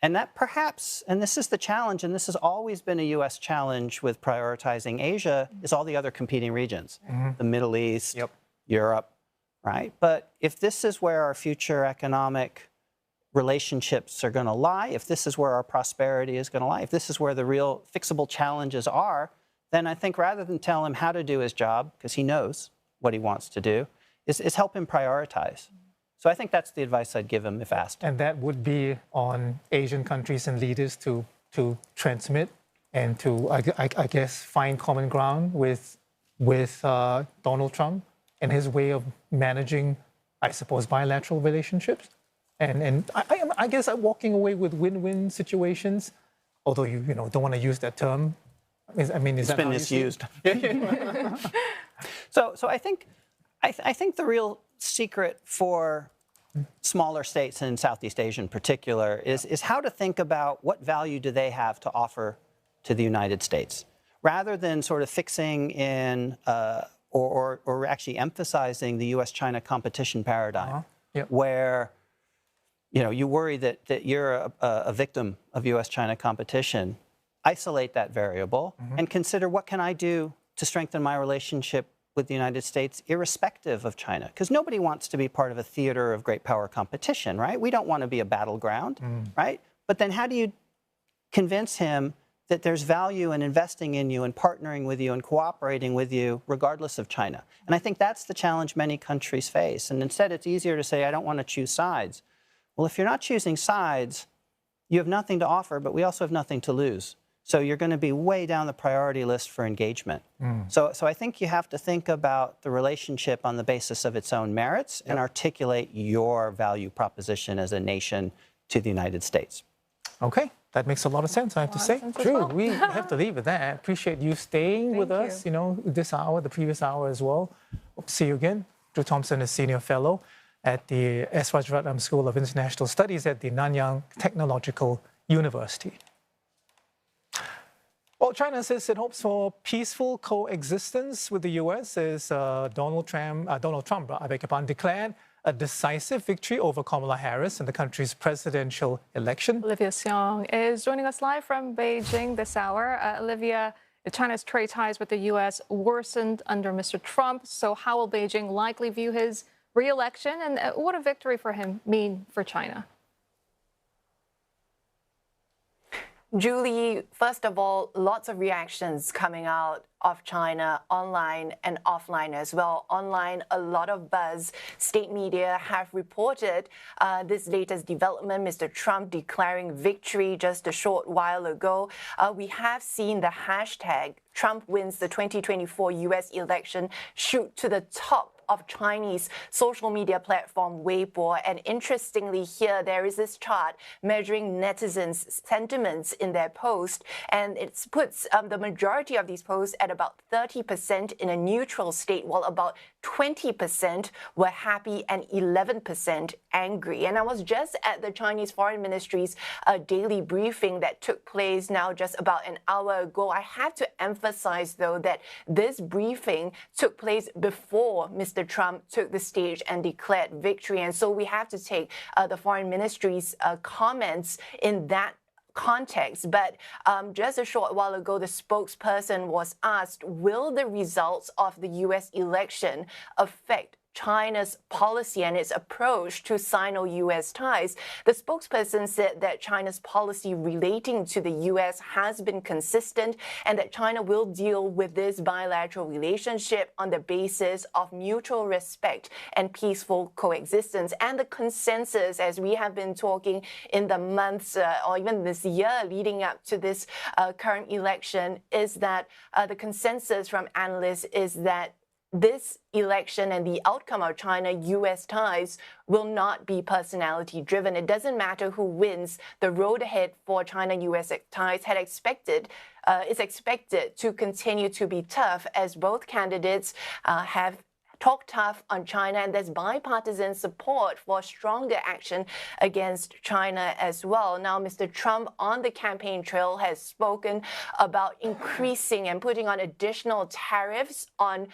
And that perhaps, and this is the challenge, and this has always been a U.S. challenge with prioritizing Asia, is all the other competing regions, the Middle East, Europe, right? But if this is where our future economic relationships are going to lie, if this is where our prosperity is going to lie, if this is where the real fixable challenges are, then I think rather than tell him how to do his job, because he knows what he wants to do, is help him prioritize. So I think that's the advice I'd give him if asked. And that would be on Asian countries and leaders to transmit and to, I guess, find common ground with Donald Trump and his way of managing, I suppose, bilateral relationships. And I guess I'm walking away with win-win situations, although you don't want to use that term. I mean, is it's that been how misused. So I think the real secret for smaller states and Southeast Asia in particular is how to think about what value do they have to offer to the United States, rather than sort of fixing in or actually emphasizing the U.S.-China competition paradigm, where you worry that you're a victim of U.S.-China competition. Isolate that variable and consider, what can I do to strengthen my relationship with the United States irrespective of China? Because nobody wants to be part of a theater of great power competition, right? We don't want to be a battleground, right? But then how do you convince him that there's value in investing in you and partnering with you and cooperating with you regardless of China? And I think that's the challenge many countries face. And instead, it's easier to say, I don't want to choose sides. Well, if you're not choosing sides, you have nothing to offer, but we also have nothing to lose. So you're going to be way down the priority list for engagement. So I think you have to think about the relationship on the basis of its own merits and articulate your value proposition as a nation to the United States. Okay, that makes a lot of sense, I have to say. Drew, we have to leave with that. Appreciate you staying with us, this hour, the previous hour as well. Hope to see you again. Drew Thompson is Senior Fellow at the S. Rajaratnam School of International Studies at the Nanyang Technological University. Well, China says it hopes for peaceful coexistence with the U.S. as Donald Trump, declared a decisive victory over Kamala Harris in the country's presidential election. Olivia Seong is joining us live from Beijing this hour. Olivia, China's trade ties with the U.S. worsened under Mr. Trump. So how will Beijing likely view his re-election, and what a victory for him mean for China? Julie, first of all, lots of reactions coming out of China, online and offline as well. Online, a lot of buzz. State media have reported this latest development, Mr. Trump declaring victory just a short while ago. We have seen the hashtag Trump wins the 2024 U.S. election shoot to the top of Chinese social media platform Weibo. And interestingly here, there is this chart measuring netizens' sentiments in their post. And it puts the majority of these posts at about 30% in a neutral state, while about 20% were happy and 11% angry. And I was just at the Chinese Foreign Ministry's daily briefing that took place now just about an hour ago. I have to emphasize, though, that this briefing took place before Mr. Trump took the stage and declared victory. And so we have to take the Foreign Ministry's comments in that context. But just a short while ago, the spokesperson was asked, will the results of the U.S. election affect China's policy and its approach to Sino-U.S. ties? The spokesperson said that China's policy relating to the U.S. has been consistent and that China will deal with this bilateral relationship on the basis of mutual respect and peaceful coexistence. And the consensus, as we have been talking in the months or even this year leading up to this current election, is that the consensus from analysts is that this election and the outcome of China-U.S. ties will not be personality-driven. It doesn't matter who wins. The road ahead for China-U.S. ties is expected to continue to be tough, as both candidates have talk tough on China, and there's bipartisan support for stronger action against China as well. Now, Mr. Trump on the campaign trail has spoken about increasing and putting on additional tariffs on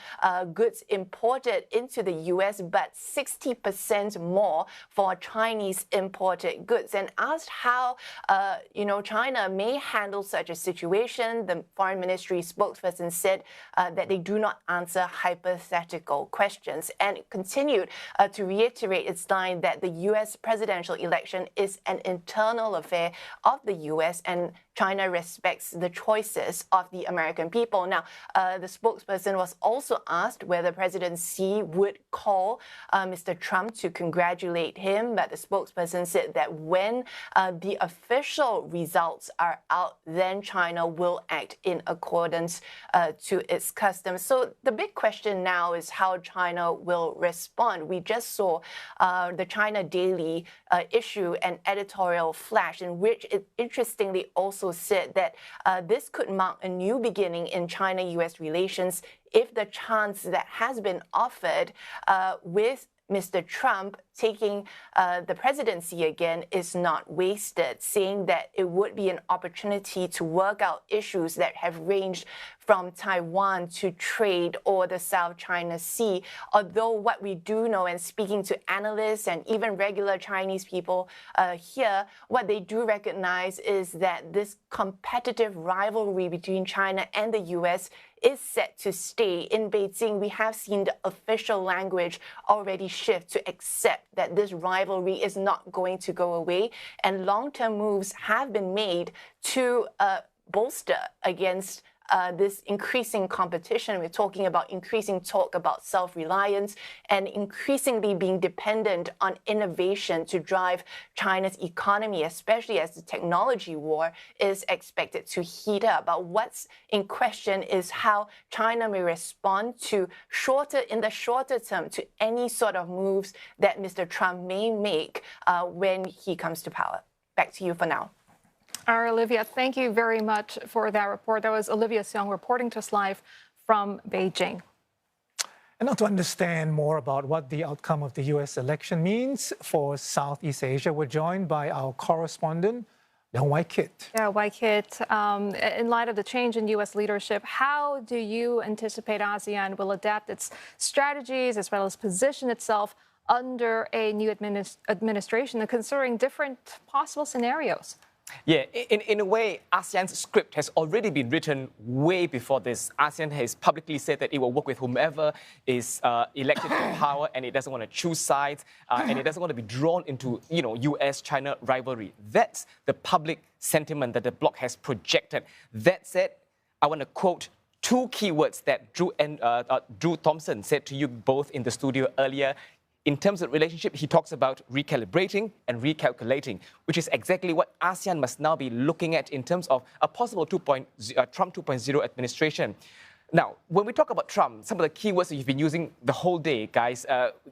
goods imported into the U.S., but 60% more for Chinese imported goods. And asked how, China may handle such a situation, the Foreign Ministry spokesperson said that they do not answer hypothetical questions, and continued to reiterate its line that the U.S. presidential election is an internal affair of the U.S. and China respects the choices of the American people. Now, the spokesperson was also asked whether President Xi would call Mr. Trump to congratulate him, but the spokesperson said that when the official results are out, then China will act in accordance to its customs. So the big question now is how China will respond. We just saw the China Daily issue an editorial flash in which it interestingly also said that this could mark a new beginning in China-U.S. relations if the chance that has been offered with Mr. Trump taking the presidency again is not wasted, saying that it would be an opportunity to work out issues that have ranged from Taiwan to trade or the South China Sea. Although what we do know, and speaking to analysts and even regular Chinese people here, what they do recognize is that this competitive rivalry between China and the U.S. is set to stay. In Beijing, we have seen the official language already shift to accept that this rivalry is not going to go away, and long-term moves have been made to bolster against this increasing competition. We're talking about increasing talk about self-reliance and increasingly being dependent on innovation to drive China's economy, especially as the technology war is expected to heat up. But what's in question is how China may respond to in the shorter term to any sort of moves that Mr. Trump may make when he comes to power. Back to you for now. All right, Olivia, thank you very much for that report. That was Olivia Seong reporting to us live from Beijing. And now to understand more about what the outcome of the U.S. election means for Southeast Asia, we're joined by our correspondent, Wai Kit. Yeah, Wai Kit, in light of the change in U.S. leadership, how do you anticipate ASEAN will adapt its strategies as well as position itself under a new administration, and considering different possible scenarios? Yeah, in a way, ASEAN's script has already been written way before this. ASEAN has publicly said that it will work with whomever is elected to power, and it doesn't want to choose sides, and it doesn't want to be drawn into, US-China rivalry. That's the public sentiment that the bloc has projected. That said, I want to quote two keywords that Drew Thompson said to you both in the studio earlier. In terms of relationship, he talks about recalibrating and recalculating, which is exactly what ASEAN must now be looking at in terms of a possible Trump 2.0 administration. Now, when we talk about Trump, some of the keywords that you've been using the whole day, guys,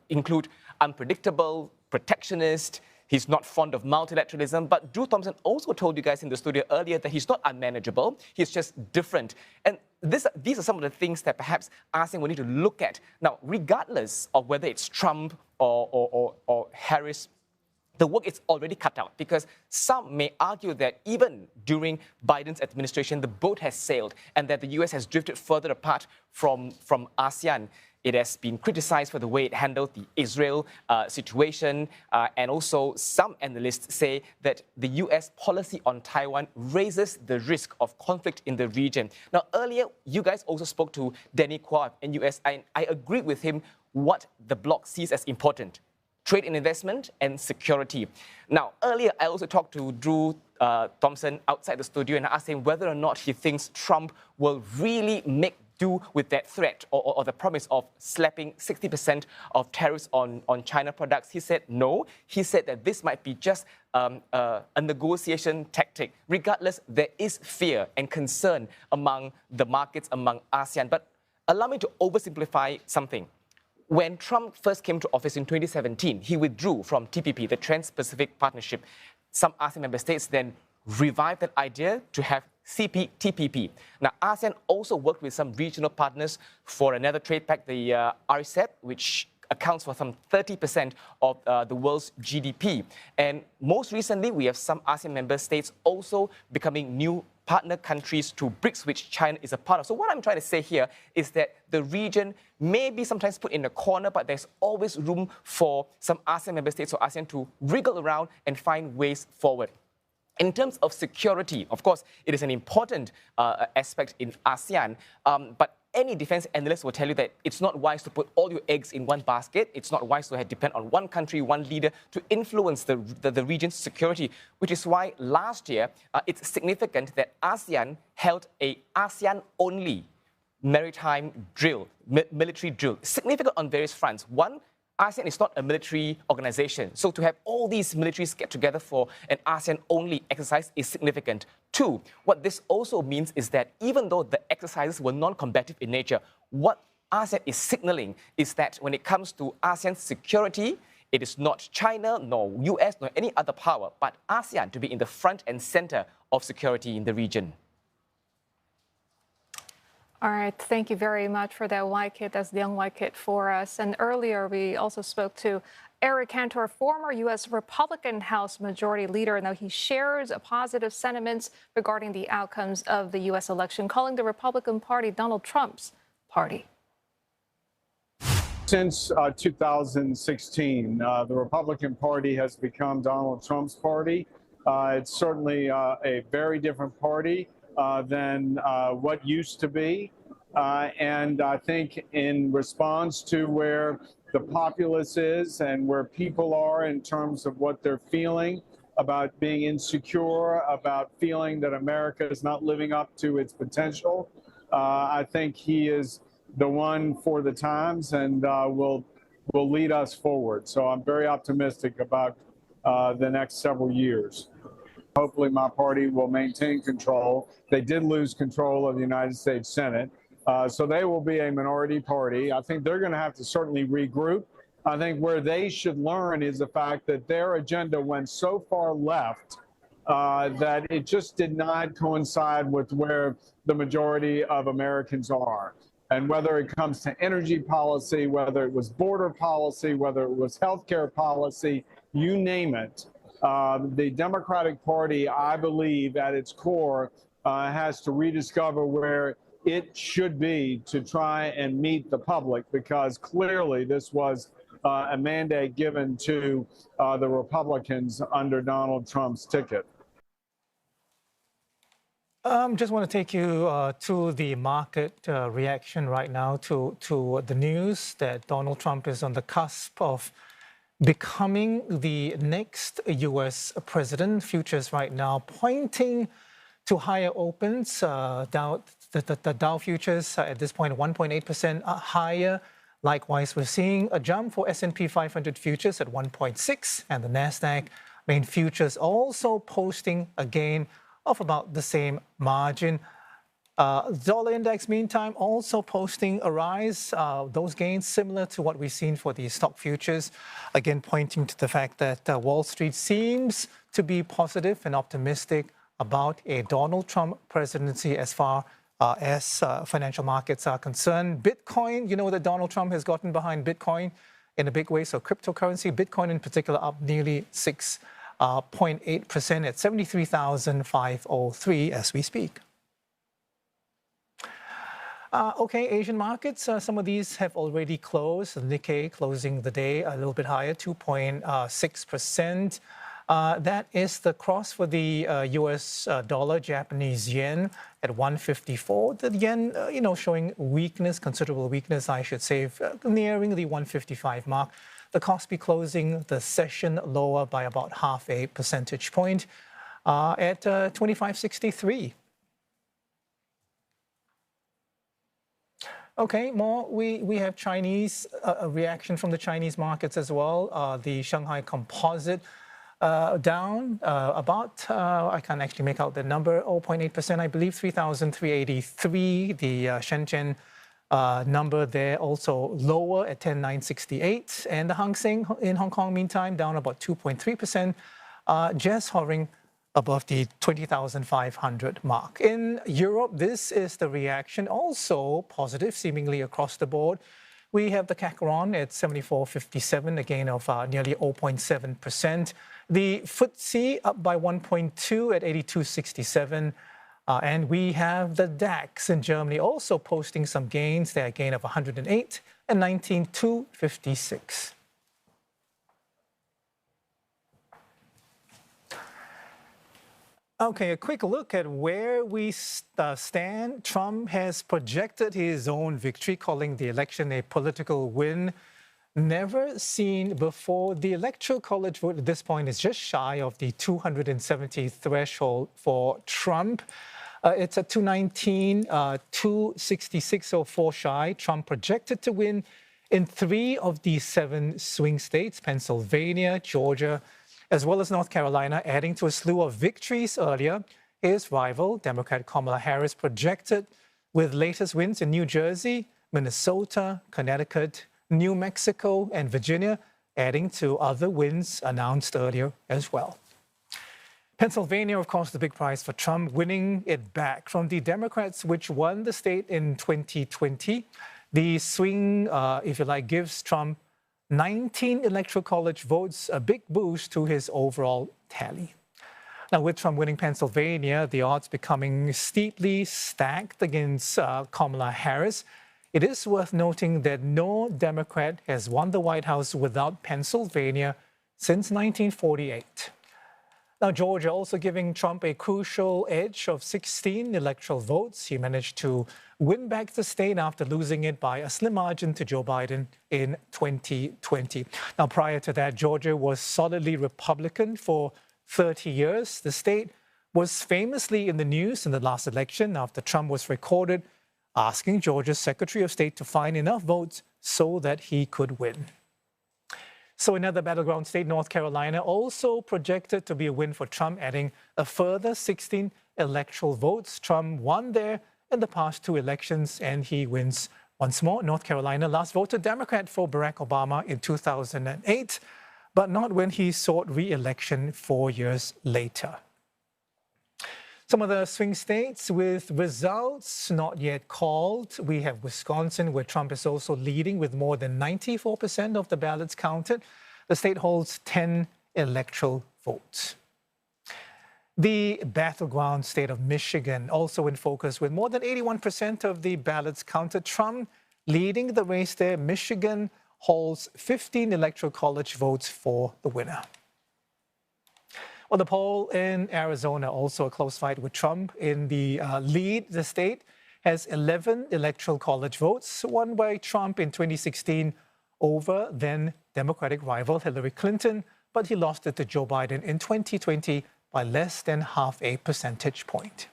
include unpredictable, protectionist. He's not fond of multilateralism, but Drew Thompson also told you guys in the studio earlier that he's not unmanageable, he's just different. And these are some of the things that perhaps ASEAN will need to look at. Now, regardless of whether it's Trump or Harris, the work is already cut out, because some may argue that even during Biden's administration, the boat has sailed and that the US has drifted further apart from ASEAN. It has been criticized for the way it handled the Israel situation, and also some analysts say that the US policy on Taiwan raises the risk of conflict in the region. Now, earlier, you guys also spoke to Danny Quah in US, and I agree with him what the bloc sees as important: trade and investment and security. Now, earlier, I also talked to Drew Thompson outside the studio and asked him whether or not he thinks Trump will really make do with that threat or the promise of slapping 60% of tariffs on China products. He said no. He said that this might be just a negotiation tactic. Regardless, there is fear and concern among the markets, among ASEAN. But allow me to oversimplify something. When Trump first came to office in 2017, he withdrew from TPP, the Trans-Pacific Partnership. Some ASEAN member states then revived that idea to have CPTPP. Now, ASEAN also worked with some regional partners for another trade pact, the RCEP, which accounts for some 30% of the world's GDP. And most recently, we have some ASEAN member states also becoming new partner countries to BRICS, which China is a part of. So what I'm trying to say here is that the region may be sometimes put in a corner, but there's always room for some ASEAN member states or ASEAN to wriggle around and find ways forward. In terms of security, of course, it is an important aspect in ASEAN, but any defense analyst will tell you that it's not wise to put all your eggs in one basket. It's not wise to depend on one country, one leader to influence the region's security, which is why last year it's significant that ASEAN held a ASEAN-only maritime drill, military drill, significant on various fronts. One, ASEAN is not a military organization, so to have all these militaries get together for an ASEAN-only exercise is significant. Two, what this also means is that even though the exercises were non-combative in nature, what ASEAN is signaling is that when it comes to ASEAN's security, it is not China, nor US, nor any other power, but ASEAN to be in the front and center of security in the region. All right, thank you very much for that white kit. That's the young white kit for us. And earlier we also spoke to Eric Cantor, former U.S. Republican House Majority Leader. Now he shares positive sentiments regarding the outcomes of the U.S. election, calling the Republican Party Donald Trump's party. Since 2016, the Republican Party has become Donald Trump's party. It's certainly a very different party than what used to be. And I think in response to where the populace is and where people are in terms of what they're feeling about being insecure, about feeling that America is not living up to its potential, I think he is the one for the times and will lead us forward. So I'm very optimistic about the next several years. Hopefully my party will maintain control. They did lose control of the United States Senate. So they will be a minority party. I think they're going to have to certainly regroup. I think where they should learn is the fact that their agenda went so far left that it just did not coincide with where the majority of Americans are. And whether it comes to energy policy, whether it was border policy, whether it was healthcare policy, you name it, the Democratic Party, I believe, at its core, has to rediscover where it should be to try and meet the public, because clearly this was a mandate given to the Republicans under Donald Trump's ticket. Just want to take you to the market reaction right now to the news that Donald Trump is on the cusp of becoming the next U.S. president. Futures right now pointing to higher opens. The Dow futures at this point 1.8% higher. Likewise, we're seeing a jump for S&P 500 futures at 1.6%, and the Nasdaq main futures also posting a gain of about the same margin. Dollar index, meantime, also posting a rise. Those gains similar to what we've seen for the stock futures, again pointing to the fact that Wall Street seems to be positive and optimistic about a Donald Trump presidency as far as financial markets are concerned. Bitcoin, you know that Donald Trump has gotten behind Bitcoin in a big way. So cryptocurrency, Bitcoin in particular, up nearly 6.8% at 73,503 as we speak. Okay, Asian markets, some of these have already closed. The Nikkei closing the day a little bit higher, 2.6%. That is the cross for the US dollar, Japanese yen at 154. The yen, showing weakness, considerable weakness, I should say, nearing the 155 mark. The Kospi closing the session lower by about half a percentage point at 25.63. Okay, more. We have Chinese, a reaction from the Chinese markets as well. The Shanghai Composite down about, I can't actually make out the number, 0.8%, I believe, 3,383. The Shenzhen number there also lower at 10,968. And the Hang Seng in Hong Kong, meantime, down about 2.3%, just hovering above the 20,500 mark. In Europe, this is the reaction, also positive, seemingly across the board. We have the CAC at 74.57, a gain of nearly 0.7%. The FTSE up by 1.2 at 82.67. And we have the DAX in Germany also posting some gains. They're a gain of 108 and 19.256. Okay, a quick look at where we stand. Trump has projected his own victory, calling the election a political win never seen before. The Electoral College vote at this point is just shy of the 270 threshold for Trump. It's at 219, 266.04 shy. Trump projected to win in 3 of the 7 swing states, Pennsylvania, Georgia, as well as North Carolina, adding to a slew of victories earlier. His rival, Democrat Kamala Harris, projected with latest wins in New Jersey, Minnesota, Connecticut, New Mexico, and Virginia, adding to other wins announced earlier as well. Pennsylvania, of course, the big prize for Trump, winning it back from the Democrats, which won the state in 2020. The swing, if you like, gives Trump 19 Electoral College votes, a big boost to his overall tally. Now, with Trump winning Pennsylvania, the odds becoming steeply stacked against Kamala Harris, it is worth noting that no Democrat has won the White House without Pennsylvania since 1948. Now, Georgia also giving Trump a crucial edge of 16 electoral votes. He managed to win back the state after losing it by a slim margin to Joe Biden in 2020. Now, prior to that, Georgia was solidly Republican for 30 years. The state was famously in the news in the last election after Trump was recorded asking Georgia's Secretary of State to find enough votes so that he could win. So another battleground state, North Carolina, also projected to be a win for Trump, adding a further 16 electoral votes. Trump won there in the past two elections, and he wins once more. North Carolina last voted Democrat for Barack Obama in 2008, but not when he sought re-election 4 years later. Some of the swing states with results not yet called. We have Wisconsin, where Trump is also leading with more than 94% of the ballots counted. The state holds 10 electoral votes. The battleground state of Michigan, also in focus with more than 81% of the ballots counted. Trump leading the race there. Michigan holds 15 electoral college votes for the winner. Well, the poll in Arizona, also a close fight with Trump in the lead. The state has 11 electoral college votes, won by Trump in 2016 over then Democratic rival Hillary Clinton, but he lost it to Joe Biden in 2020 by less than half a percentage point.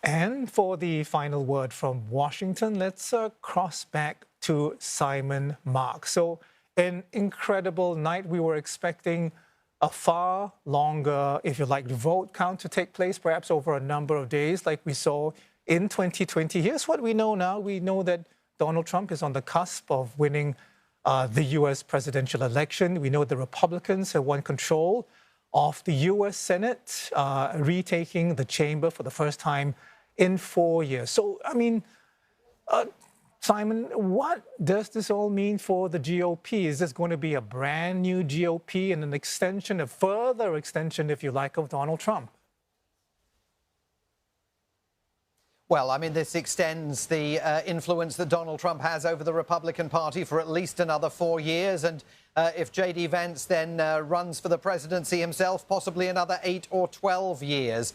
And for the final word from Washington, let's cross back to Simon Marks. So, an incredible night. We were expecting a far longer, if you like, vote count to take place, perhaps over a number of days like we saw in 2020. Here's what we know now. We know that Donald Trump is on the cusp of winning the U.S. presidential election. We know the Republicans have won control of the U.S. Senate, retaking the chamber for the first time in 4 years. So, I mean, Simon, what does this all mean for the GOP? Is this going to be a brand new GOP and an extension, a further extension, if you like, of Donald Trump? Well, I mean, this extends the influence that Donald Trump has over the Republican Party for at least another 4 years. And if J.D. Vance then runs for the presidency himself, possibly another 8 or 12 years.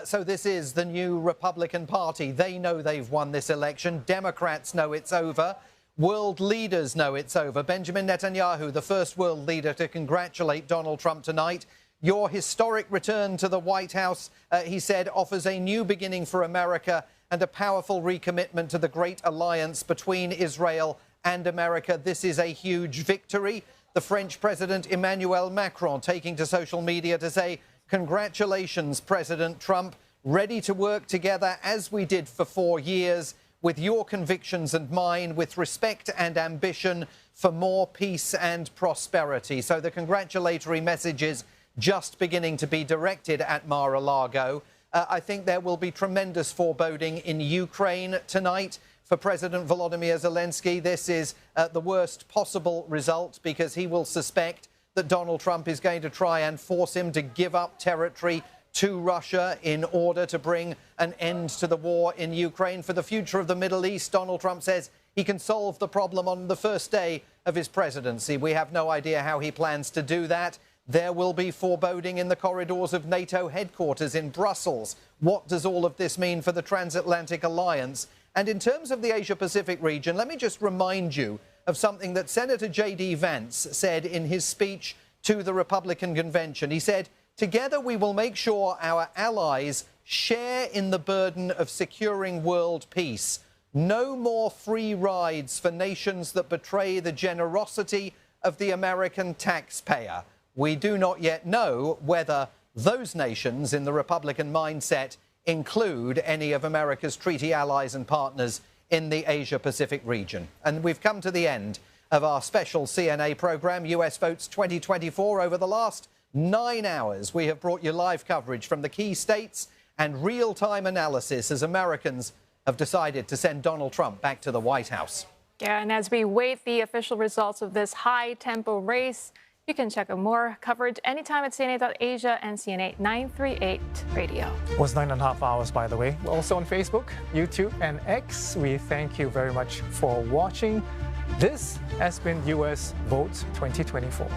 So this is the new Republican Party. They know they've won this election. Democrats know it's over. World leaders know it's over. Benjamin Netanyahu, the first world leader to congratulate Donald Trump tonight. Your historic return to the White House, he said, offers a new beginning for America and a powerful recommitment to the great alliance between Israel and America. This is a huge victory. The French President Emmanuel Macron taking to social media to say, "Congratulations, President Trump, ready to work together as we did for 4 years, with your convictions and mine, with respect and ambition for more peace and prosperity." So the congratulatory messages just beginning to be directed at Mar-a-Lago. I think there will be tremendous foreboding in Ukraine tonight for President Volodymyr Zelensky. This is the worst possible result because he will suspect that Donald Trump is going to try and force him to give up territory to Russia in order to bring an end to the war in Ukraine. For the future of the Middle East, Donald Trump says he can solve the problem on the first day of his presidency. We have no idea how he plans to do that. There will be foreboding in the corridors of NATO headquarters in Brussels. What does all of this mean for the transatlantic alliance? And in terms of the Asia-Pacific region, let me just remind you of something that Senator J.D. Vance said in his speech to the Republican convention. He said, "Together we will make sure our allies share in the burden of securing world peace. No more free rides for nations that betray the generosity of the American taxpayer." We do not yet know whether those nations in the Republican mindset include any of America's treaty allies and partners in the Asia-Pacific region. And we've come to the end of our special CNA program, US Votes 2024. Over the last 9 hours, we have brought you live coverage from the key states and real-time analysis as Americans have decided to send Donald Trump back to the White House. Yeah, and as we wait the official results of this high-tempo race, you can check out more coverage anytime at CNA.Asia and CNA 938 Radio. It was 9.5 hours, by the way. Also on Facebook, YouTube, and X. We thank you very much for watching. This has been US Votes 2024.